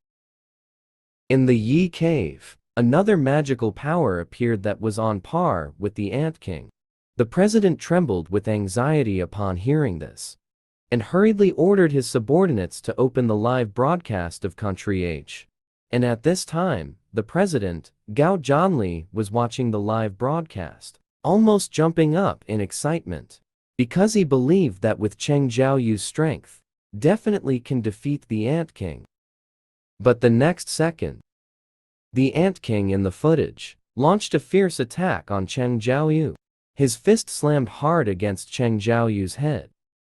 in the Yi Cave, another magical power appeared that was on par with the Ant King. The president trembled with anxiety upon hearing this, and hurriedly ordered his subordinates to open the live broadcast of Country H. And at this time, the president, Gao Zhanli, was watching the live broadcast, almost jumping up in excitement, because he believed that with Cheng Jiaoyu's strength, definitely can defeat the Ant King. But the next second, the Ant King in the footage launched a fierce attack on Cheng Jiaoyu. His fist slammed hard against Cheng Jiaoyu's head.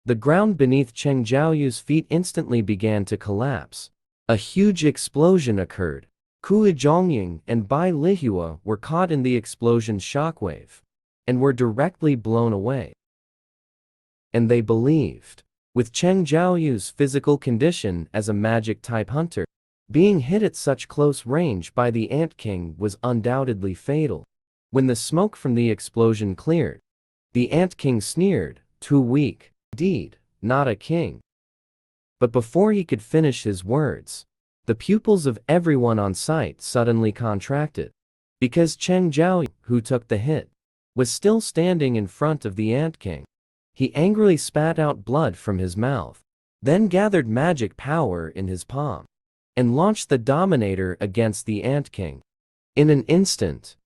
The ground beneath Cheng Jiaoyu's feet instantly began to collapse. A huge explosion occurred. Kui Zhongying and Bai Lihua were caught in the explosion's shockwave and were directly blown away. And they believed, with Cheng Jiaoyu's physical condition as a magic-type hunter, being hit at such close range by the Ant King was undoubtedly fatal. When the smoke from the explosion cleared, the Ant King sneered, "Too weak, indeed, not a king." But before he could finish his words, the pupils of everyone on site suddenly contracted, because Cheng Jiaoyu, who took the hit, was still standing in front of the Ant King. He angrily spat out blood from his mouth, then gathered magic power in his palm, and launched the Dominator against the Ant King. In an instant,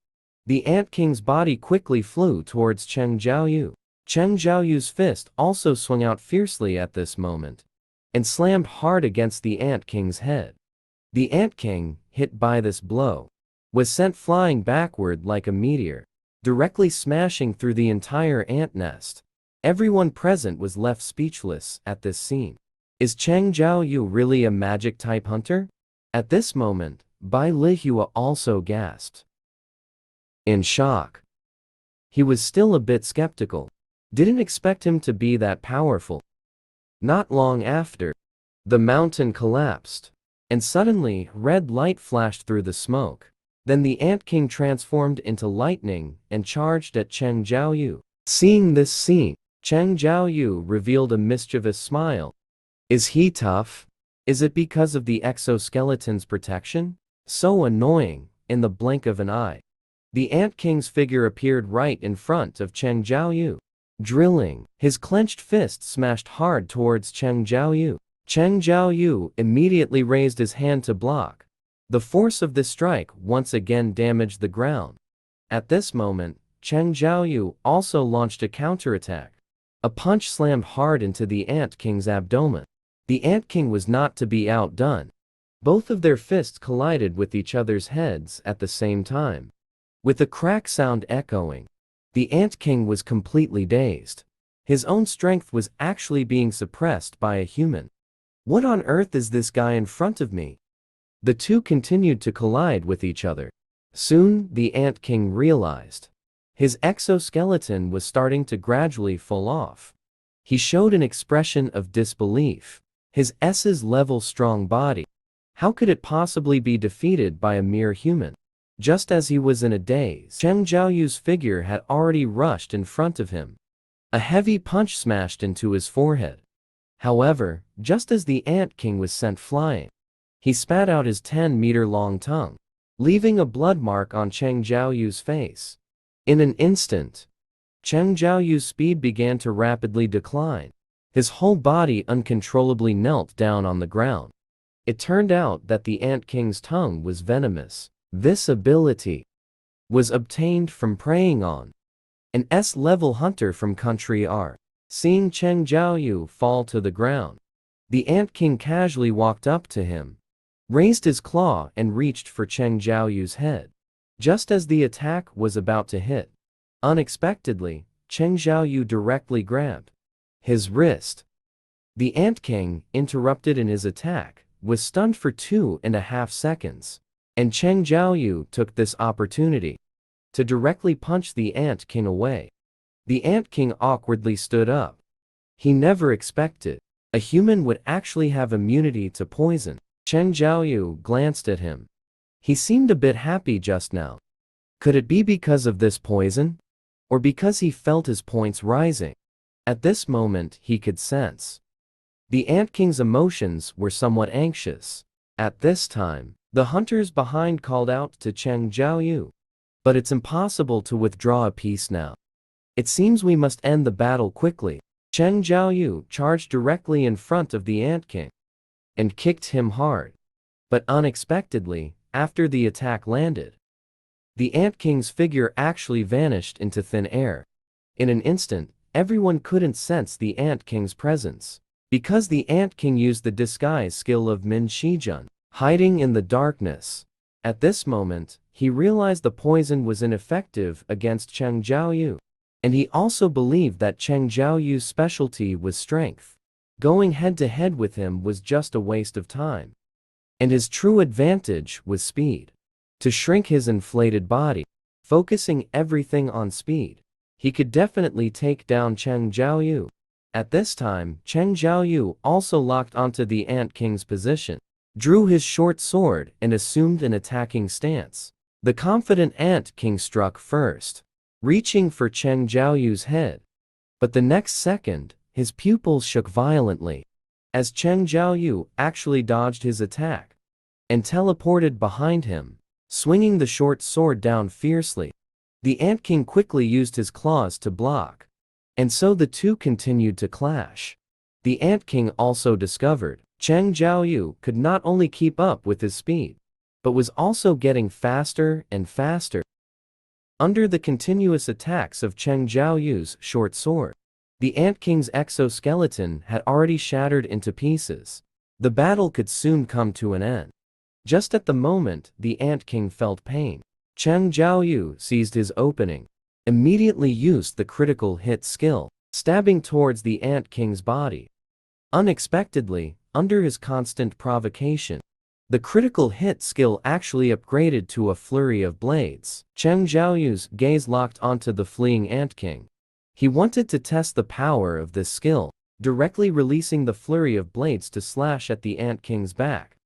the Ant King's body quickly flew towards Cheng Jiaoyu. Cheng Jiaoyu's fist also swung out fiercely at this moment, and slammed hard against the Ant King's head. The Ant King, hit by this blow, was sent flying backward like a meteor, directly smashing through the entire ant nest. Everyone present was left speechless at this scene. Is Cheng Jiaoyu really a magic-type hunter? At this moment, Bai Lihua also gasped in shock. He was still a bit skeptical. Didn't expect him to be that powerful. Not long after, the mountain collapsed, and suddenly red light flashed through the smoke. Then the Ant King transformed into lightning and charged at Cheng Jiaoyu. Seeing this scene, Cheng Jiaoyu revealed a mischievous smile. Is he tough? Is it because of the exoskeleton's protection? So annoying, in the blink of an eye, The Ant King's figure appeared right in front of Cheng Jiaoyu. Drilling, his clenched fist smashed hard towards Cheng Jiaoyu. Cheng Jiaoyu immediately raised his hand to block. The force of this strike once again damaged the ground. At this moment, Cheng Jiaoyu also launched a counterattack. A punch slammed hard into the Ant King's abdomen. The Ant King was not to be outdone. Both of their fists collided with each other's heads at the same time. With a crack sound echoing, the Ant King was completely dazed. His own strength was actually being suppressed by a human. What on earth is this guy in front of me? The two continued to collide with each other. Soon, the Ant King realized his exoskeleton was starting to gradually fall off. He showed an expression of disbelief. His S's level strong body. How could it possibly be defeated by a mere human? Just as he was in a daze, Cheng Jiaoyu's figure had already rushed in front of him. A heavy punch smashed into his forehead. However, just as the Ant King was sent flying, he spat out his 10-meter-long tongue, leaving a blood mark on Cheng Jiaoyu's face. In an instant, Cheng Jiaoyu's speed began to rapidly decline. His whole body uncontrollably knelt down on the ground. It turned out that the Ant King's tongue was venomous. This ability was obtained from preying on an S-level hunter from country R. Seeing Cheng Jiaoyu fall to the ground, the Ant King casually walked up to him, raised his claw and reached for Cheng Jiaoyu's head. Just as the attack was about to hit, unexpectedly, Cheng Jiaoyu directly grabbed his wrist. The Ant King, interrupted in his attack, was stunned for 2.5 seconds, and Cheng Jiaoyu took this opportunity to directly punch the Ant King away. The Ant King awkwardly stood up. He never expected a human would actually have immunity to poison. Cheng Jiaoyu glanced at him. He seemed a bit happy just now. Could it be because of this poison? Or because he felt his points rising? At this moment he could sense the Ant King's emotions were somewhat anxious. At this time, the hunters behind called out to Cheng Jiaoyu. But it's impossible to withdraw a piece now. It seems we must end the battle quickly. Cheng Jiaoyu charged directly in front of the Ant King and kicked him hard. But unexpectedly, after the attack landed, the Ant King's figure actually vanished into thin air. In an instant, everyone couldn't sense the Ant King's presence, because the Ant King used the disguise skill of Min Shijun, hiding in the darkness. At this moment, he realized the poison was ineffective against Cheng Jiaoyu, and he also believed that Cheng Jiaoyu's specialty was strength. Going head-to-head with him was just a waste of time, and his true advantage was speed. To shrink his inflated body, focusing everything on speed, he could definitely take down Cheng Jiaoyu. At this time, Cheng Jiaoyu also locked onto the Ant King's position, drew his short sword and assumed an attacking stance. The confident Ant King struck first, reaching for Cheng Jiaoyu's head. But the next second, his pupils shook violently, as Cheng Jiaoyu actually dodged his attack and teleported behind him, swinging the short sword down fiercely. The Ant King quickly used his claws to block, and so the two continued to clash. The Ant King also discovered Cheng Jiaoyu could not only keep up with his speed, but was also getting faster and faster. Under the continuous attacks of Cheng Jiaoyu's short sword, the Ant King's exoskeleton had already shattered into pieces. The battle could soon come to an end. Just at the moment the Ant King felt pain, Cheng Jiaoyu seized his opening, immediately used the critical hit skill, stabbing towards the Ant King's body. Unexpectedly, under his constant provocation, the critical hit skill actually upgraded to a flurry of blades. Cheng Jiaoyu's gaze locked onto the fleeing Ant King. He wanted to test the power of this skill, directly releasing the flurry of blades to slash at the Ant King's back.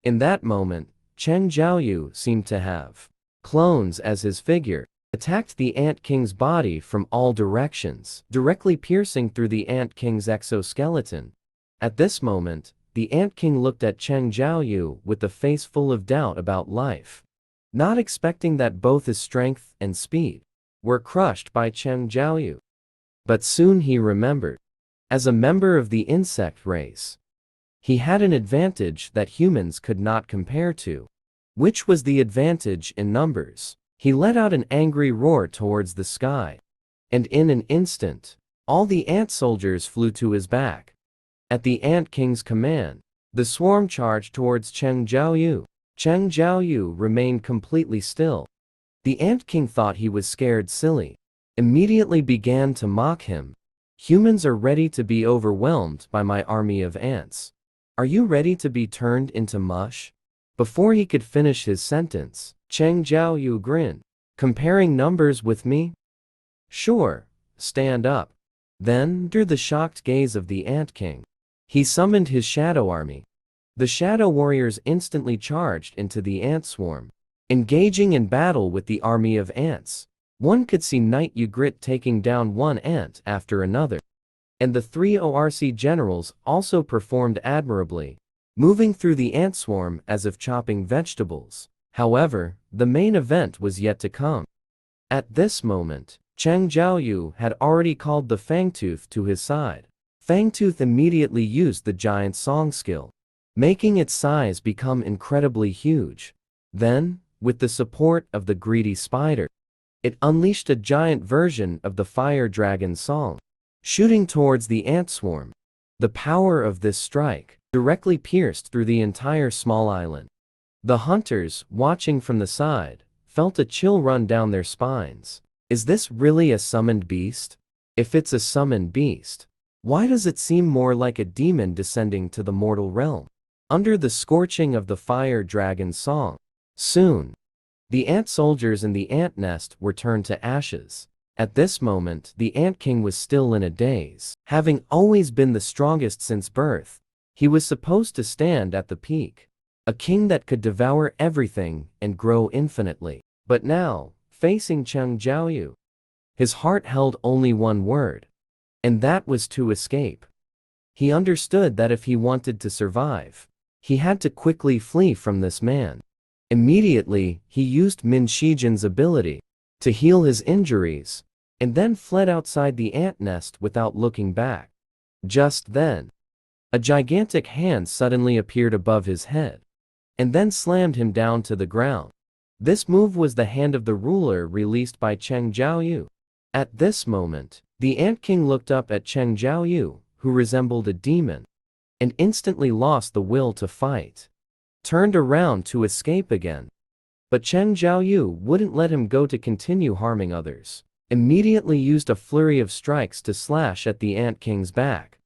In that moment, Cheng Jiaoyu seemed to have clones as his figure, attacked the Ant King's body from all directions, directly piercing through the Ant King's exoskeleton. At this moment, the Ant King looked at Cheng Jiaoyu with a face full of doubt about life. not expecting that both his strength and speed were crushed by Cheng Jiaoyu. But soon he remembered. As a member of the insect race, he had an advantage that humans could not compare to, which was the advantage in numbers. He let out an angry roar towards the sky, and in an instant, all the ant soldiers flew to his back. At the Ant King's command, the swarm charged towards Cheng Jiaoyu. Cheng Jiaoyu remained completely still. The Ant King thought he was scared silly, immediately began to mock him. Humans are ready to be overwhelmed by my army of ants. Are you ready to be turned into mush? Before he could finish his sentence, Cheng Jiaoyu grinned. Comparing numbers with me? Sure, stand up. Then, under the shocked gaze of the Ant King, he summoned his shadow army. The shadow warriors instantly charged into the ant swarm, engaging in battle with the army of ants. One could see Night Ygritte taking down one ant after another. And the three ORC generals also performed admirably, moving through the ant swarm as if chopping vegetables. However, the main event was yet to come. At this moment, Cheng Jiaoyu had already called the Fangtooth to his side. Fangtooth immediately used the giant song skill, making its size become incredibly huge. Then, with the support of the greedy spider, it unleashed a giant version of the fire dragon song, shooting towards the ant swarm. The power of this strike directly pierced through the entire small island. The hunters, watching from the side, felt a chill run down their spines. Is this really a summoned beast? If it's a summoned beast, why does it seem more like a demon descending to the mortal realm? Under the scorching of the fire dragon song, soon, the ant soldiers in the ant nest were turned to ashes. At this moment, the Ant King was still in a daze. Having always been the strongest since birth, he was supposed to stand at the peak, a king that could devour everything and grow infinitely. But now, facing Cheng Jiaoyu, his heart held only one word, and that was to escape. He understood that if he wanted to survive, he had to quickly flee from this man. Immediately, he used Min Shijin's ability to heal his injuries, and then fled outside the ant nest without looking back. Just then, a gigantic hand suddenly appeared above his head, and then slammed him down to the ground. This move was the hand of the ruler released by Cheng Jiaoyu. At this moment, the Ant King looked up at Cheng Jiaoyu, who resembled a demon, and instantly lost the will to fight. Turned around to escape again. But Cheng Jiaoyu wouldn't let him go to continue harming others. Immediately used a flurry of strikes to slash at the Ant King's back.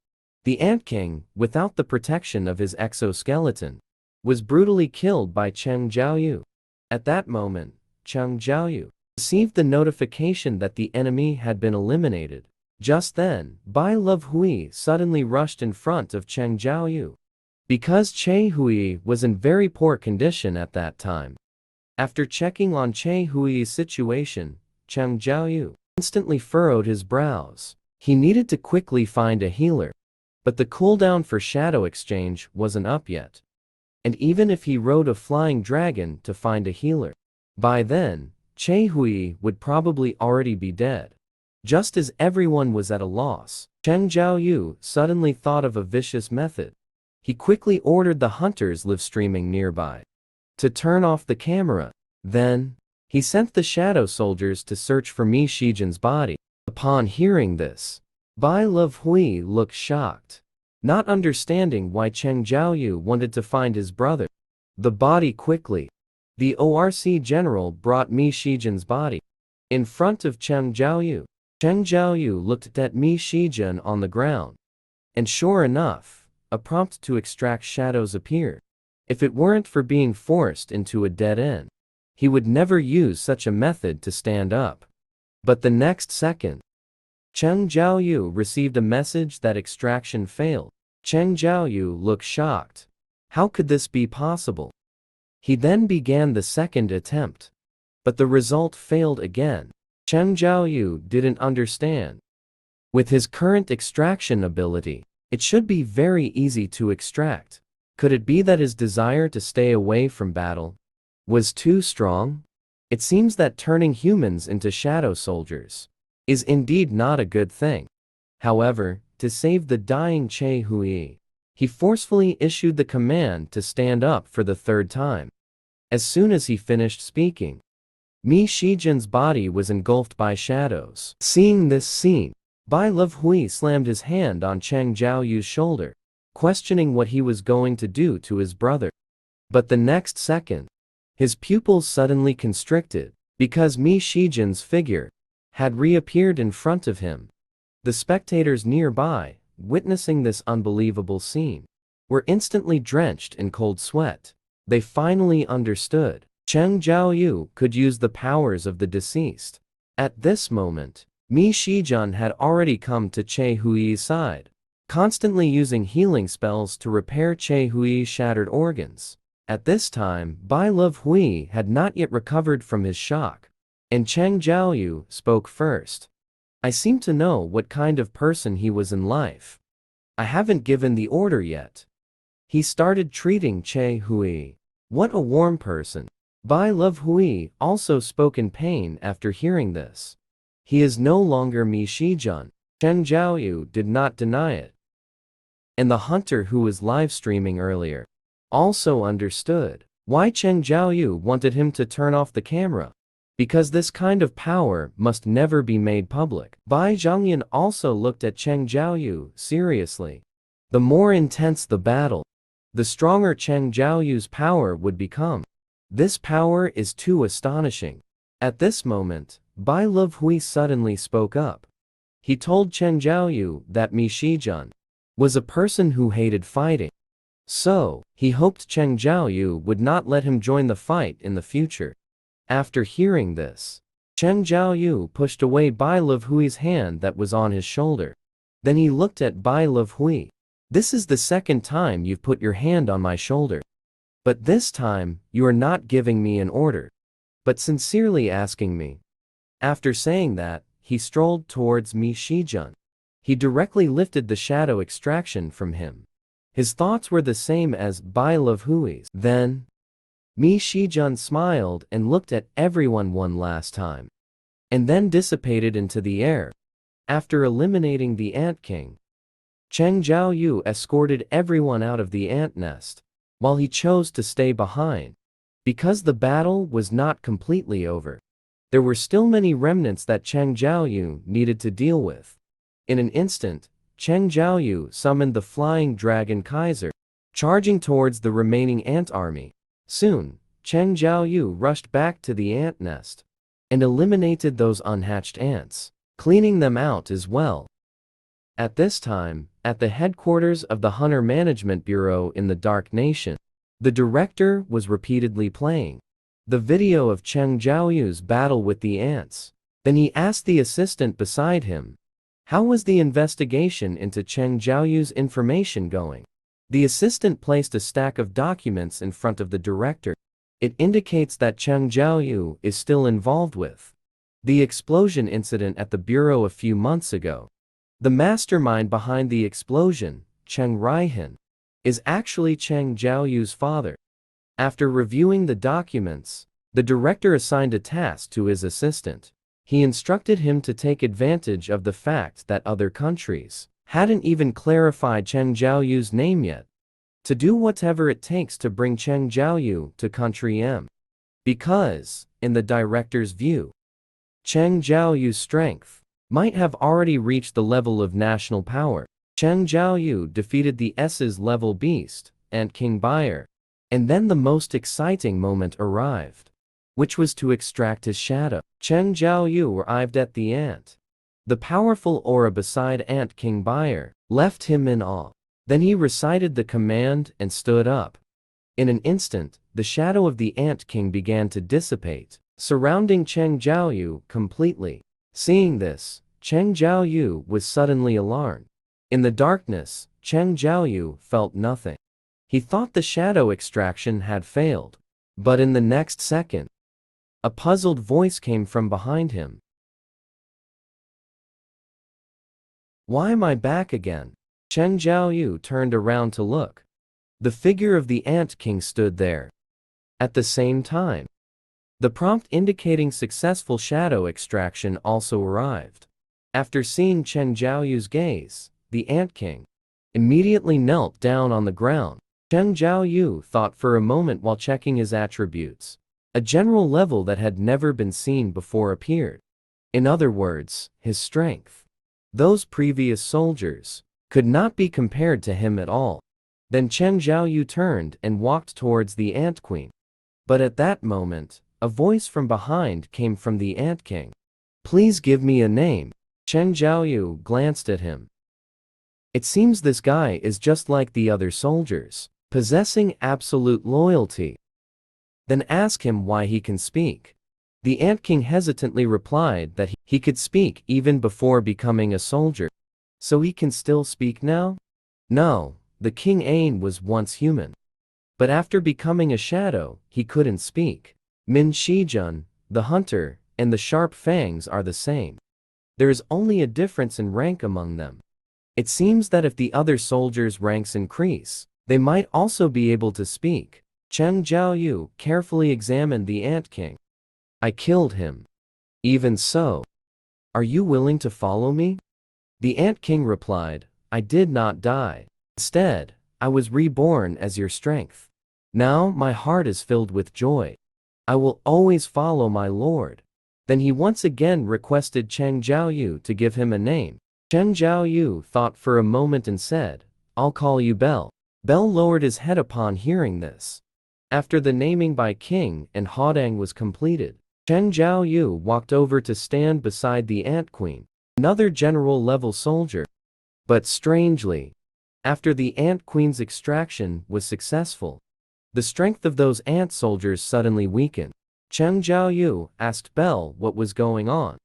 The Ant King, without the protection of his exoskeleton, was brutally killed by Cheng Jiaoyu. At that moment, Cheng Jiaoyu received the notification that the enemy had been eliminated. Just then, Bai Love Hui suddenly rushed in front of Cheng Jiaoyu. Because Che Hui was in very poor condition at that time. After checking on Che Hui's situation, Cheng Jiaoyu instantly furrowed his brows. He needed to quickly find a healer. But the cooldown for Shadow Exchange wasn't up yet. And even if he rode a flying dragon to find a healer, by then, Che Hui would probably already be dead. Just as everyone was at a loss, Cheng Jiaoyu suddenly thought of a vicious method. He quickly ordered the hunters live streaming nearby to turn off the camera. Then, he sent the shadow soldiers to search for Mi Shijin's body. Upon hearing this, Bai Love Hui looked shocked, not understanding why Cheng Jiaoyu wanted to find his brother. The body quickly. The ORC general brought Mi Shijin's body in front of Cheng Jiaoyu. Cheng Jiaoyu looked at Mi Shijin on the ground, and sure enough, a prompt to extract shadows appeared. If it weren't for being forced into a dead end, he would never use such a method to stand up. But the next second, Cheng Jiaoyu received a message that extraction failed. Cheng Jiaoyu looked shocked. How could this be possible? He then began the second attempt, but the result failed again. Cheng Jiaoyu didn't understand. With his current extraction ability, it should be very easy to extract. Could it be that his desire to stay away from battle was too strong? It seems that turning humans into shadow soldiers is indeed not a good thing. However, to save the dying Che Hui, he forcefully issued the command to stand up for the third time. As soon as he finished speaking, Mi Shijin's body was engulfed by shadows. Seeing this scene, Bai Hui slammed his hand on Cheng Jiaoyu's shoulder, questioning what he was going to do to his brother. But the next second, his pupils suddenly constricted, because Mi Shijin's figure had reappeared in front of him. The spectators nearby, witnessing this unbelievable scene, were instantly drenched in cold sweat. They finally understood Cheng Jiaoyu could use the powers of the deceased. At this moment, Mi Shijin had already come to Che Hui's side, constantly using healing spells to repair Che Hui's shattered organs. At this time, Bai Hui had not yet recovered from his shock, and Cheng Jiaoyu spoke first. I seem to know what kind of person he was in life. I haven't given the order yet. He started treating Che Hui. What a warm person. Bai Hui also spoke in pain after hearing this. He is no longer Mi Shijin. Cheng Jiaoyu did not deny it. And the hunter who was live streaming earlier also understood why Cheng Jiaoyu wanted him to turn off the camera. Because this kind of power must never be made public. Bai Zhangyan also looked at Cheng Jiaoyu seriously. The more intense the battle, the stronger Cheng Jiaoyu's power would become. This power is too astonishing. At this moment, Bai Hui suddenly spoke up. He told Cheng Jiaoyu that Mi Shijin was a person who hated fighting. So, he hoped Cheng Jiaoyu would not let him join the fight in the future. After hearing this, Cheng Jiaoyu pushed away Bai Hui's hand that was on his shoulder. Then he looked at Bai Hui. This is the second time you've put your hand on my shoulder. But this time, you are not giving me an order, but sincerely asking me. After saying that, he strolled towards Mi Shijin. He directly lifted the shadow extraction from him. His thoughts were the same as Bai Hui's. Then, Mi Shijin smiled and looked at everyone one last time, and then dissipated into the air. After eliminating the Ant King, Cheng Jiaoyu escorted everyone out of the ant nest, while he chose to stay behind. Because the battle was not completely over, there were still many remnants that Cheng Jiaoyu needed to deal with. In an instant, Cheng Jiaoyu summoned the flying dragon Kaiser, charging towards the remaining ant army. Soon, Cheng Jiaoyu rushed back to the ant nest and eliminated those unhatched ants, cleaning them out as well. At this time, at the headquarters of the Hunter Management Bureau in the Dark Nation, the director was repeatedly playing the video of Cheng Jiaoyu's battle with the ants. Then he asked the assistant beside him, how was the investigation into Cheng Jiaoyu's information going? The assistant placed a stack of documents in front of the director. It indicates that Cheng Jiaoyu is still involved with the explosion incident at the bureau a few months ago. The mastermind behind the explosion, Cheng Raihan, is actually Cheng Jiaoyu's father. After reviewing the documents, the director assigned a task to his assistant. He instructed him to take advantage of the fact that other countries hadn't even clarified Cheng Jiaoyu's name yet, to do whatever it takes to bring Cheng Jiaoyu to country M. Because, in the director's view, Cheng Jiaoyu's strength might have already reached the level of national power. Cheng Jiaoyu defeated the S's level beast, Ant King Bayer. And then the most exciting moment arrived, which was to extract his shadow. Cheng Jiaoyu arrived at the ant. The powerful aura beside Ant King Bayer left him in awe. Then he recited the command and stood up. In an instant, the shadow of the Ant King began to dissipate, surrounding Cheng Jiaoyu completely. Seeing this, Cheng Jiaoyu was suddenly alarmed. In the darkness, Cheng Jiaoyu felt nothing. He thought the shadow extraction had failed. But in the next second, a puzzled voice came from behind him. Why am I back again? Cheng Jiaoyu turned around to look. The figure of the Ant King stood there. At the same time, the prompt indicating successful shadow extraction also arrived. After seeing Chen Zhaoyu's gaze, the Ant King immediately knelt down on the ground. Chen Zhaoyu thought for a moment while checking his attributes. A general level that had never been seen before appeared. In other words, his strength. Those previous soldiers could not be compared to him at all. Then Chen Zhaoyu turned and walked towards the Ant Queen. But at that moment, a voice from behind came from the Ant King. "Please give me a name." Chen Zhaoyu glanced at him. It seems this guy is just like the other soldiers, possessing absolute loyalty. Then ask him why he can speak. The Ant King hesitantly replied that he could speak even before becoming a soldier. So he can still speak now? No, the King Ain was once human. But after becoming a shadow, he couldn't speak. Min Shijun, the hunter, and the sharp fangs are the same. There is only a difference in rank among them. It seems that if the other soldiers' ranks increase, they might also be able to speak. Chen Zhaoyu carefully examined the Ant King. "I killed him. Even so, are you willing to follow me?" The Ant King replied, "I did not die. Instead, I was reborn as your strength. Now my heart is filled with joy. I will always follow my lord." Then he once again requested Chen Zhaoyu to give him a name. Chen Zhaoyu thought for a moment and said, "I'll call you Bell." Bell lowered his head upon hearing this. After the naming by King and Hodang was completed, Chen Zhaoyu walked over to stand beside the Ant Queen, another general-level soldier. But strangely, after the Ant Queen's extraction was successful, the strength of those ant soldiers suddenly weakened. Chen Zhaoyu asked Bell what was going on,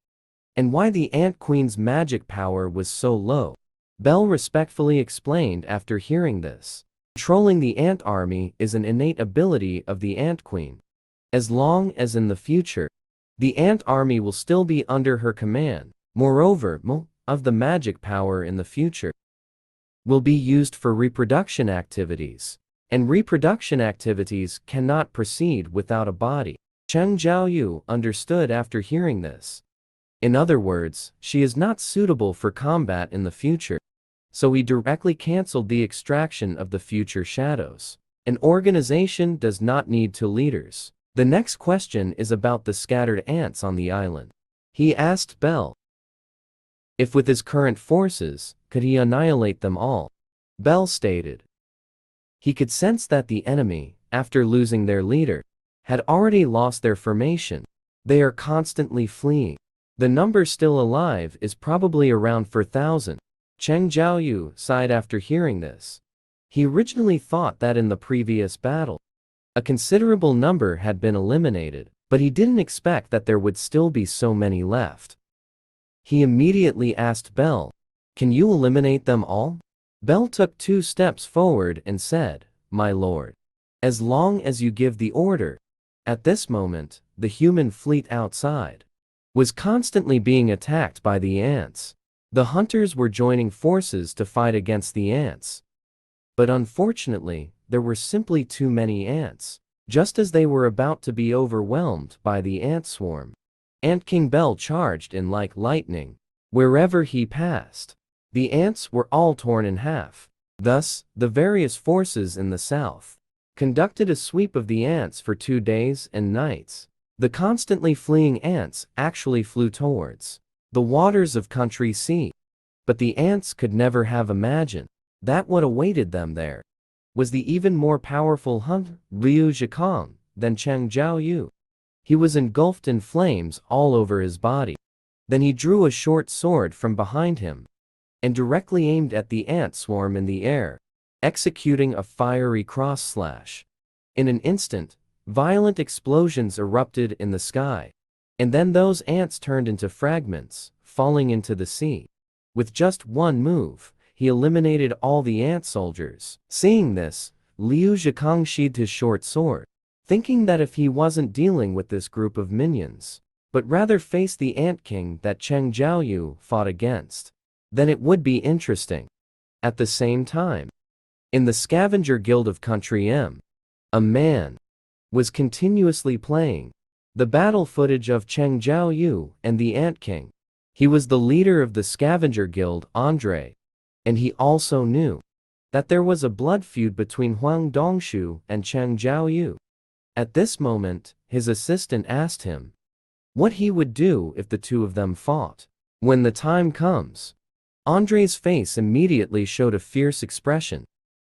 and why the Ant Queen's magic power was so low. Bell respectfully explained after hearing this. Controlling the ant army is an innate ability of the Ant Queen. As long as in the future, the ant army will still be under her command. Moreover, of the magic power in the future will be used for reproduction activities, and reproduction activities cannot proceed without a body. Chen Zhaoyu understood after hearing this. In other words, she is not suitable for combat in the future. So he directly cancelled the extraction of the future shadows. An organization does not need two leaders. The next question is about the scattered ants on the island. He asked Bell if with his current forces, could he annihilate them all. Bell stated he could sense that the enemy, after losing their leader, had already lost their formation. They are constantly fleeing. The number still alive is probably around 4,000. Chen Zhaoyu sighed after hearing this. He originally thought that in the previous battle, a considerable number had been eliminated, but he didn't expect that there would still be so many left. He immediately asked Bell, "Can you eliminate them all?" Bell took 2 steps forward and said, "My lord, as long as you give the order." At this moment, the human fleet outside was constantly being attacked by the ants. The hunters were joining forces to fight against the ants. But unfortunately, there were simply too many ants. Just as they were about to be overwhelmed by the ant swarm, Ant King Bell charged in like lightning. Wherever he passed, the ants were all torn in half. Thus, the various forces in the south conducted a sweep of the ants for 2 days and nights. The constantly fleeing ants actually flew towards the waters of Country Sea. But the ants could never have imagined that what awaited them there was the even more powerful Liu Zhikang than Chen Zhaoyu. He was engulfed in flames all over his body. Then he drew a short sword from behind him and directly aimed at the ant swarm in the air, executing a fiery cross slash. In an instant, violent explosions erupted in the sky, and then those ants turned into fragments, falling into the sea. With just one move, he eliminated all the ant soldiers. Seeing this, Liu Zhikang sheathed his short sword, thinking that if he wasn't dealing with this group of minions, but rather faced the Ant King that Chen Zhaoyu fought against, then it would be interesting. At the same time, in the Scavenger Guild of Country M, a man was continuously playing the battle footage of Cheng Jiaoyu and the Ant King. He was the leader of the scavenger guild, Andre, and he also knew that there was a blood feud between Huang Dongshu and Cheng Jiaoyu. At this moment, his assistant asked him what he would do if the two of them fought. When the time comes, Andre's face immediately showed a fierce expression.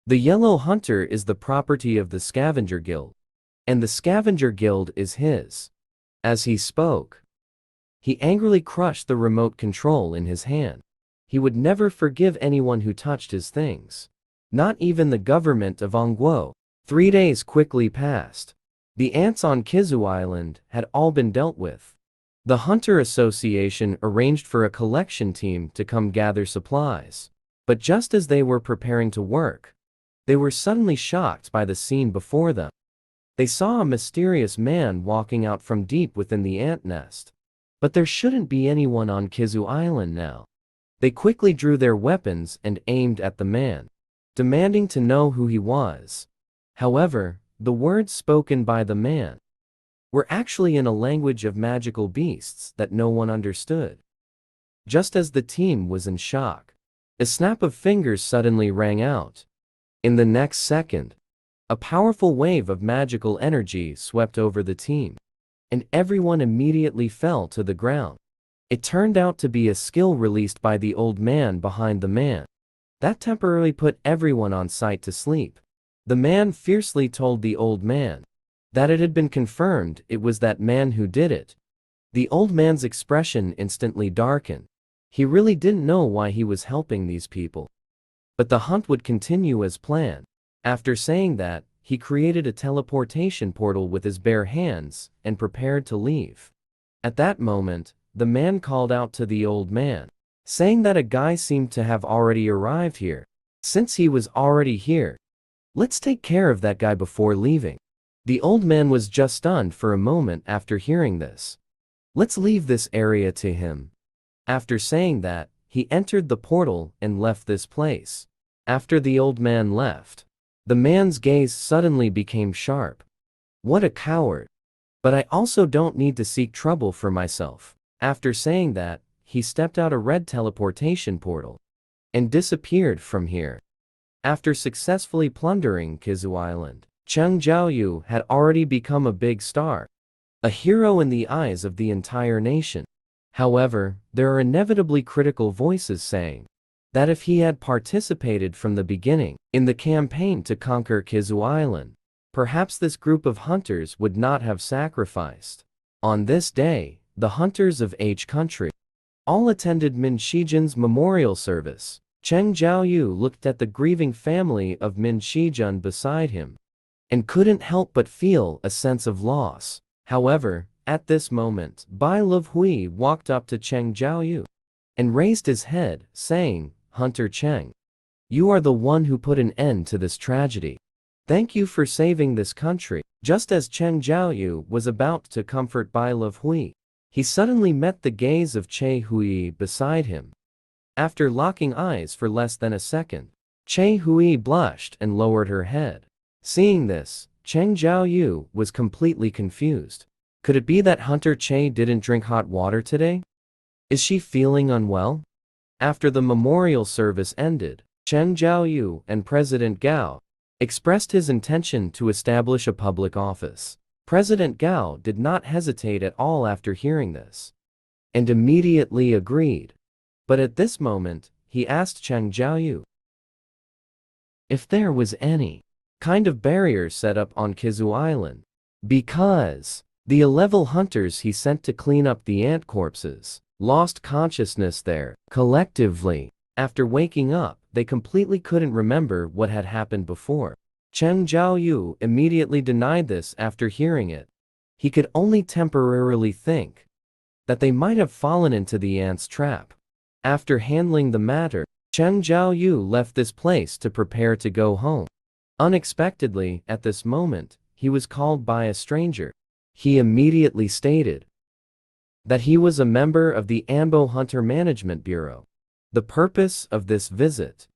The Yellow Hunter is the property of the Scavenger Guild, and the Scavenger Guild is his. As he spoke, he angrily crushed the remote control in his hand. He would never forgive anyone who touched his things, not even the government of Ongguo. 3 days quickly passed. The ants on Kizu Island had all been dealt with. The Hunter Association arranged for a collection team to come gather supplies. But just as they were preparing to work, they were suddenly shocked by the scene before them. They saw a mysterious man walking out from deep within the ant nest. But there shouldn't be anyone on Kizu Island now. They quickly drew their weapons and aimed at the man, demanding to know who he was. However, the words spoken by the man were actually in a language of magical beasts that no one understood. Just as the team was in shock, a snap of fingers suddenly rang out. In the next second, a powerful wave of magical energy swept over the team, and everyone immediately fell to the ground. It turned out to be a skill released by the old man behind the man that temporarily put everyone on site to sleep. The man fiercely told the old man that it had been confirmed it was that man who did it. The old man's expression instantly darkened. He really didn't know why he was helping these people. But the hunt would continue as planned. After saying that, he created a teleportation portal with his bare hands and prepared to leave. At that moment, the man called out to the old man, saying that a guy seemed to have already arrived here. Since he was already here, let's take care of that guy before leaving. The old man was just stunned for a moment after hearing this. Let's leave this area to him. After saying that, he entered the portal and left this place. After the old man left, the man's gaze suddenly became sharp. What a coward. But I also don't need to seek trouble for myself. After saying that, he stepped out a red teleportation portal and disappeared from here. After successfully plundering Kizu Island, Cheng Jiaoyu had already become a big star, a hero in the eyes of the entire nation. However, there are inevitably critical voices saying that if he had participated from the beginning in the campaign to conquer Kizu Island, perhaps this group of hunters would not have sacrificed. On this day, the hunters of H country all attended Min Shijun's memorial service. Cheng Jiaoyu looked at the grieving family of Min Shijun beside him and couldn't help but feel a sense of loss. However, at this moment, Bai Hui walked up to Cheng Jiaoyu and raised his head, saying, "Hunter Cheng, you are the one who put an end to this tragedy. Thank you for saving this country." Just as Cheng Jiaoyu was about to comfort Bai Hui, he suddenly met the gaze of Che Hui beside him. After locking eyes for less than a second, Che Hui blushed and lowered her head. Seeing this, Cheng Jiaoyu was completely confused. Could it be that Hunter Che didn't drink hot water today? Is she feeling unwell? After the memorial service ended, Cheng Jiaoyu and President Gao expressed his intention to establish a public office. President Gao did not hesitate at all after hearing this, and immediately agreed. But at this moment, he asked Cheng Jiaoyu if there was any kind of barrier set up on Kizu Island, because the level hunters he sent to clean up the ant corpses lost consciousness there. Collectively, after waking up, they completely couldn't remember what had happened before. Cheng Jiaoyu immediately denied this after hearing it. He could only temporarily think that they might have fallen into the ants' trap. After handling the matter, Cheng Jiaoyu left this place to prepare to go home. Unexpectedly, at this moment, he was called by a stranger. He immediately stated that he was a member of the Anbo Hunter Management Bureau. The purpose of this visit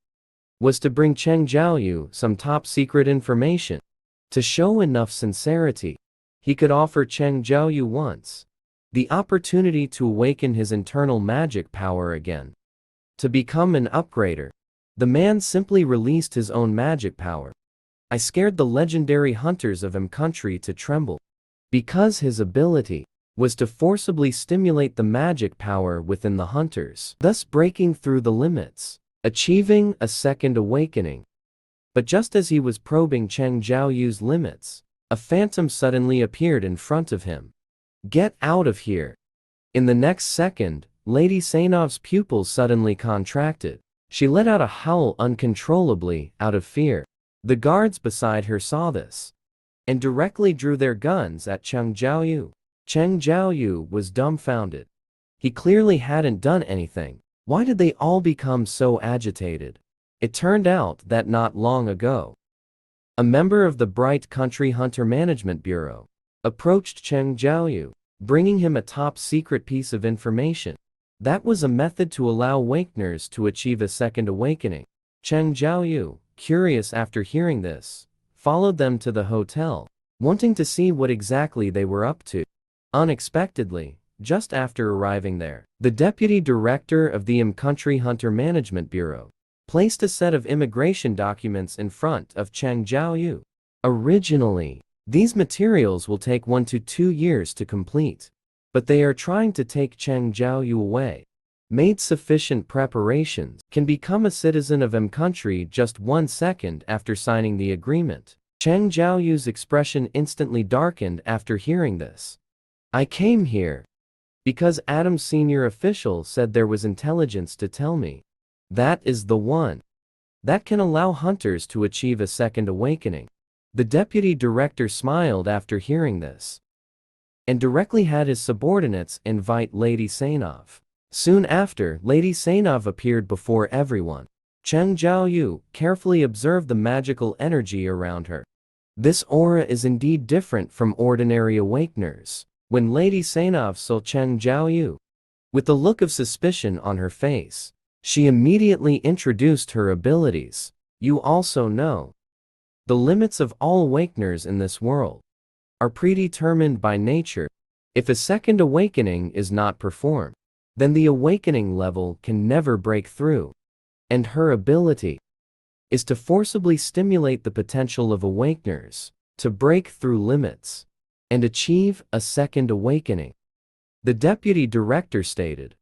was to bring Cheng Jiaoyu some top-secret information. To show enough sincerity, he could offer Cheng Jiaoyu once the opportunity to awaken his internal magic power again. To become an upgrader, the man simply released his own magic power. I scared the legendary hunters of country to tremble, because his ability was to forcibly stimulate the magic power within the hunters, thus breaking through the limits, achieving a second awakening. But just as he was probing Cheng Jiaoyu's limits, a phantom suddenly appeared in front of him. "Get out of here!" In the next second, Lady Sainov's pupils suddenly contracted. She let out a howl uncontrollably, out of fear. The guards beside her saw this, and directly drew their guns at Cheng Jiaoyu. Cheng Jiaoyu was dumbfounded. He clearly hadn't done anything. Why did they all become so agitated? It turned out that not long ago, a member of the Bright Country Hunter Management Bureau approached Cheng Jiaoyu, bringing him a top-secret piece of information. That was a method to allow awakeners to achieve a second awakening. Cheng Jiaoyu, curious after hearing this, followed them to the hotel, wanting to see what exactly they were up to. Unexpectedly, just after arriving there, the deputy director of the Country Hunter Management Bureau placed a set of immigration documents in front of Cheng Jiaoyu. Originally, these materials will take 1 to 2 years to complete, but they are trying to take Cheng Jiaoyu away. Made sufficient preparations, can become a citizen of country just 1 second after signing the agreement. Cheng Jiaoyu's expression instantly darkened after hearing this. "I came here because Adam's senior official said there was intelligence to tell me. That is the one that can allow hunters to achieve a second awakening." The deputy director smiled after hearing this, and directly had his subordinates invite Lady Sainov. Soon after, Lady Sainov appeared before everyone. Cheng Jiaoyu carefully observed the magical energy around her. This aura is indeed different from ordinary awakeners. When Lady Sainov saw Cheng Jiaoyu, with the look of suspicion on her face, she immediately introduced her abilities. "You also know, the limits of all awakeners in this world are predetermined by nature. If a second awakening is not performed, then the awakening level can never break through. And her ability is to forcibly stimulate the potential of awakeners to break through limits and achieve a second awakening." The deputy director stated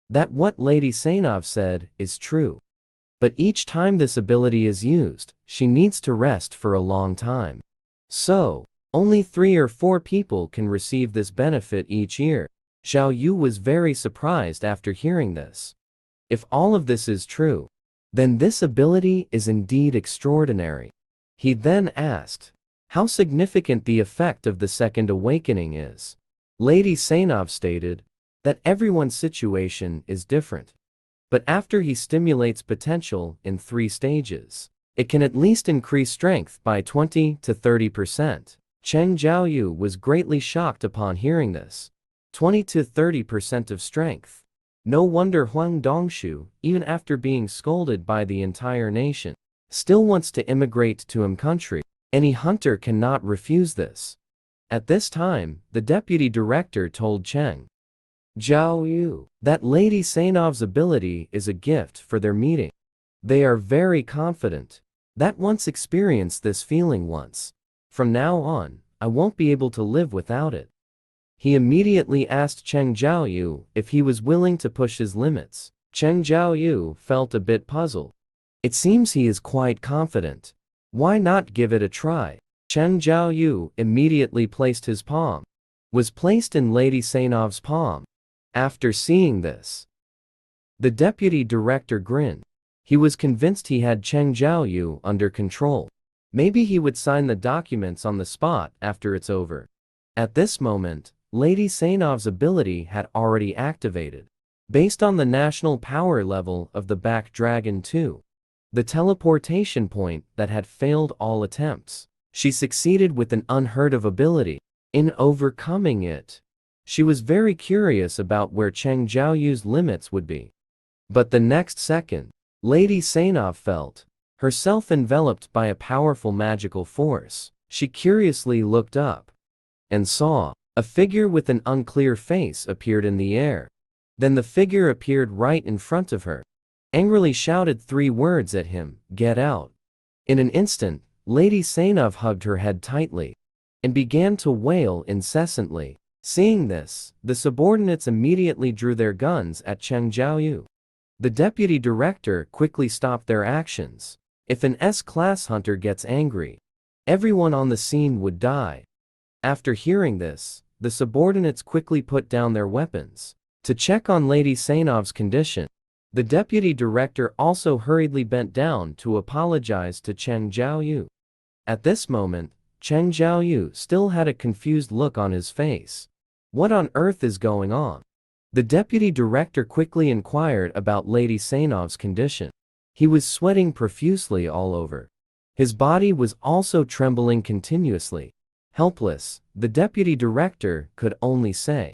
that what Lady Sainov said is true. But each time this ability is used, she needs to rest for a long time. So, only 3 or 4 people can receive this benefit each year. Xiao Yu was very surprised after hearing this. If all of this is true, then this ability is indeed extraordinary. He then asked how significant the effect of the second awakening is. Lady Sainov stated that everyone's situation is different. But after he stimulates potential in 3 stages, it can at least increase strength by 20 to 30%. Cheng Jiaoyu was greatly shocked upon hearing this. 20 to 30% of strength. No wonder Huang Dongshu, even after being scolded by the entire nation, still wants to immigrate to country. Any hunter cannot refuse this. At this time, the deputy director told Cheng Jiaoyu that Lady Sainov's ability is a gift for their meeting. They are very confident that once experienced this feeling once, from now on, I won't be able to live without it. He immediately asked Cheng Jiaoyu if he was willing to push his limits. Cheng Jiaoyu felt a bit puzzled. It seems he is quite confident. Why not give it a try? Cheng Jiaoyu immediately placed his palm, was placed in Lady Sainov's palm. After seeing this, the deputy director grinned. He was convinced he had Cheng Jiaoyu under control. Maybe he would sign the documents on the spot after it's over. At this moment, Lady Sainov's ability had already activated. Based on the national power level of the Back Dragon 2, the teleportation point that had failed all attempts, she succeeded with an unheard of ability. In overcoming it, she was very curious about where Cheng Jiaoyu's limits would be. But the next second, Lady Sainov felt herself enveloped by a powerful magical force. She curiously looked up and saw a figure with an unclear face appeared in the air. Then the figure appeared right in front of her, angrily shouted 3 words at him, "Get out." In an instant, Lady Sainov hugged her head tightly and began to wail incessantly. Seeing this, the subordinates immediately drew their guns at Cheng Jiaoyu. The deputy director quickly stopped their actions. If an S-class hunter gets angry, everyone on the scene would die. After hearing this, the subordinates quickly put down their weapons to check on Lady Sainov's condition. The deputy director also hurriedly bent down to apologize to Cheng Jiaoyu. At this moment, Cheng Jiaoyu still had a confused look on his face. What on earth is going on? The deputy director quickly inquired about Lady Sainov's condition. He was sweating profusely all over. His body was also trembling continuously. Helpless, the deputy director could only say,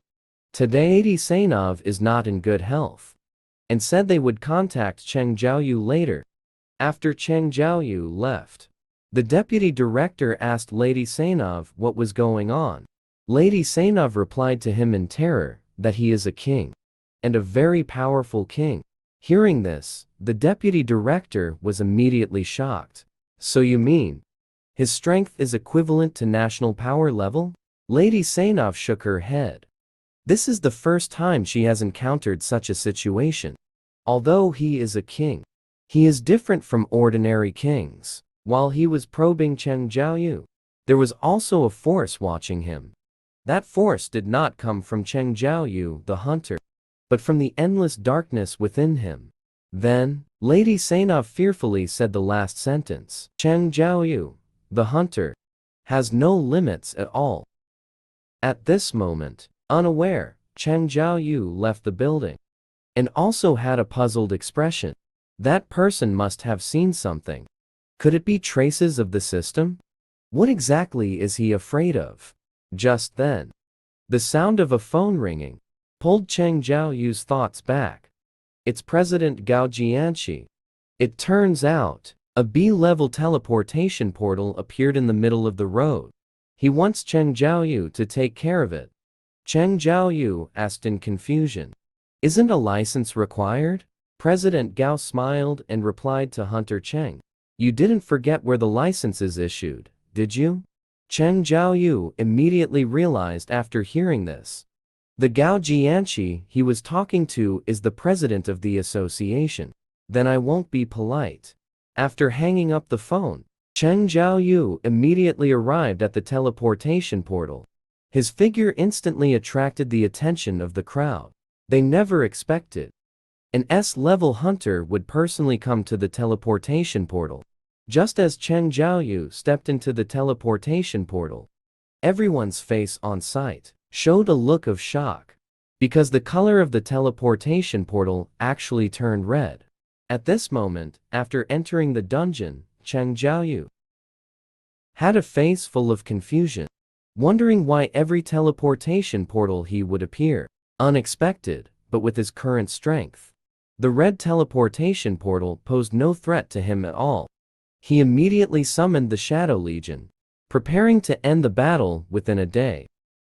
"Today Lady Sainov is not in good health," and said they would contact Cheng Jiaoyu later. After Cheng Jiaoyu left, the deputy director asked Lady Sainov what was going on. Lady Sainov replied to him in terror that he is a king, and a very powerful king. Hearing this, the deputy director was immediately shocked. "So you mean his strength is equivalent to national power level?" Lady Sainov shook her head. This is the first time she has encountered such a situation. Although he is a king, he is different from ordinary kings. While he was probing Cheng Jiaoyu, there was also a force watching him. That force did not come from Cheng Jiaoyu, the hunter, but from the endless darkness within him. Then, Lady Sainov fearfully said the last sentence. Cheng Jiaoyu, the hunter, has no limits at all. At this moment, unaware, Cheng Jiaoyu left the building and also had a puzzled expression. That person must have seen something. Could it be traces of the system? What exactly is he afraid of? Just then, the sound of a phone ringing pulled Cheng Jiaoyu's thoughts back. It's President Gao Jianxi. It turns out, a B-level teleportation portal appeared in the middle of the road. He wants Cheng Jiaoyu to take care of it. Cheng Jiaoyu asked in confusion, "Isn't a license required?" President Gao smiled and replied to Hunter Cheng, "You didn't forget where the license is issued, did you?" Cheng Jiaoyu immediately realized after hearing this. The Gao Jianxi he was talking to is the president of the association. Then I won't be polite. After hanging up the phone, Cheng Jiaoyu immediately arrived at the teleportation portal. His figure instantly attracted the attention of the crowd. They never expected an S-level hunter would personally come to the teleportation portal. Just as Cheng Jiaoyu stepped into the teleportation portal, everyone's face on site showed a look of shock, because the color of the teleportation portal actually turned red. At this moment, after entering the dungeon, Cheng Jiaoyu had a face full of confusion, wondering why every teleportation portal he would appear unexpected, but with his current strength. The red teleportation portal posed no threat to him at all. He immediately summoned the Shadow Legion, preparing to end the battle within a day.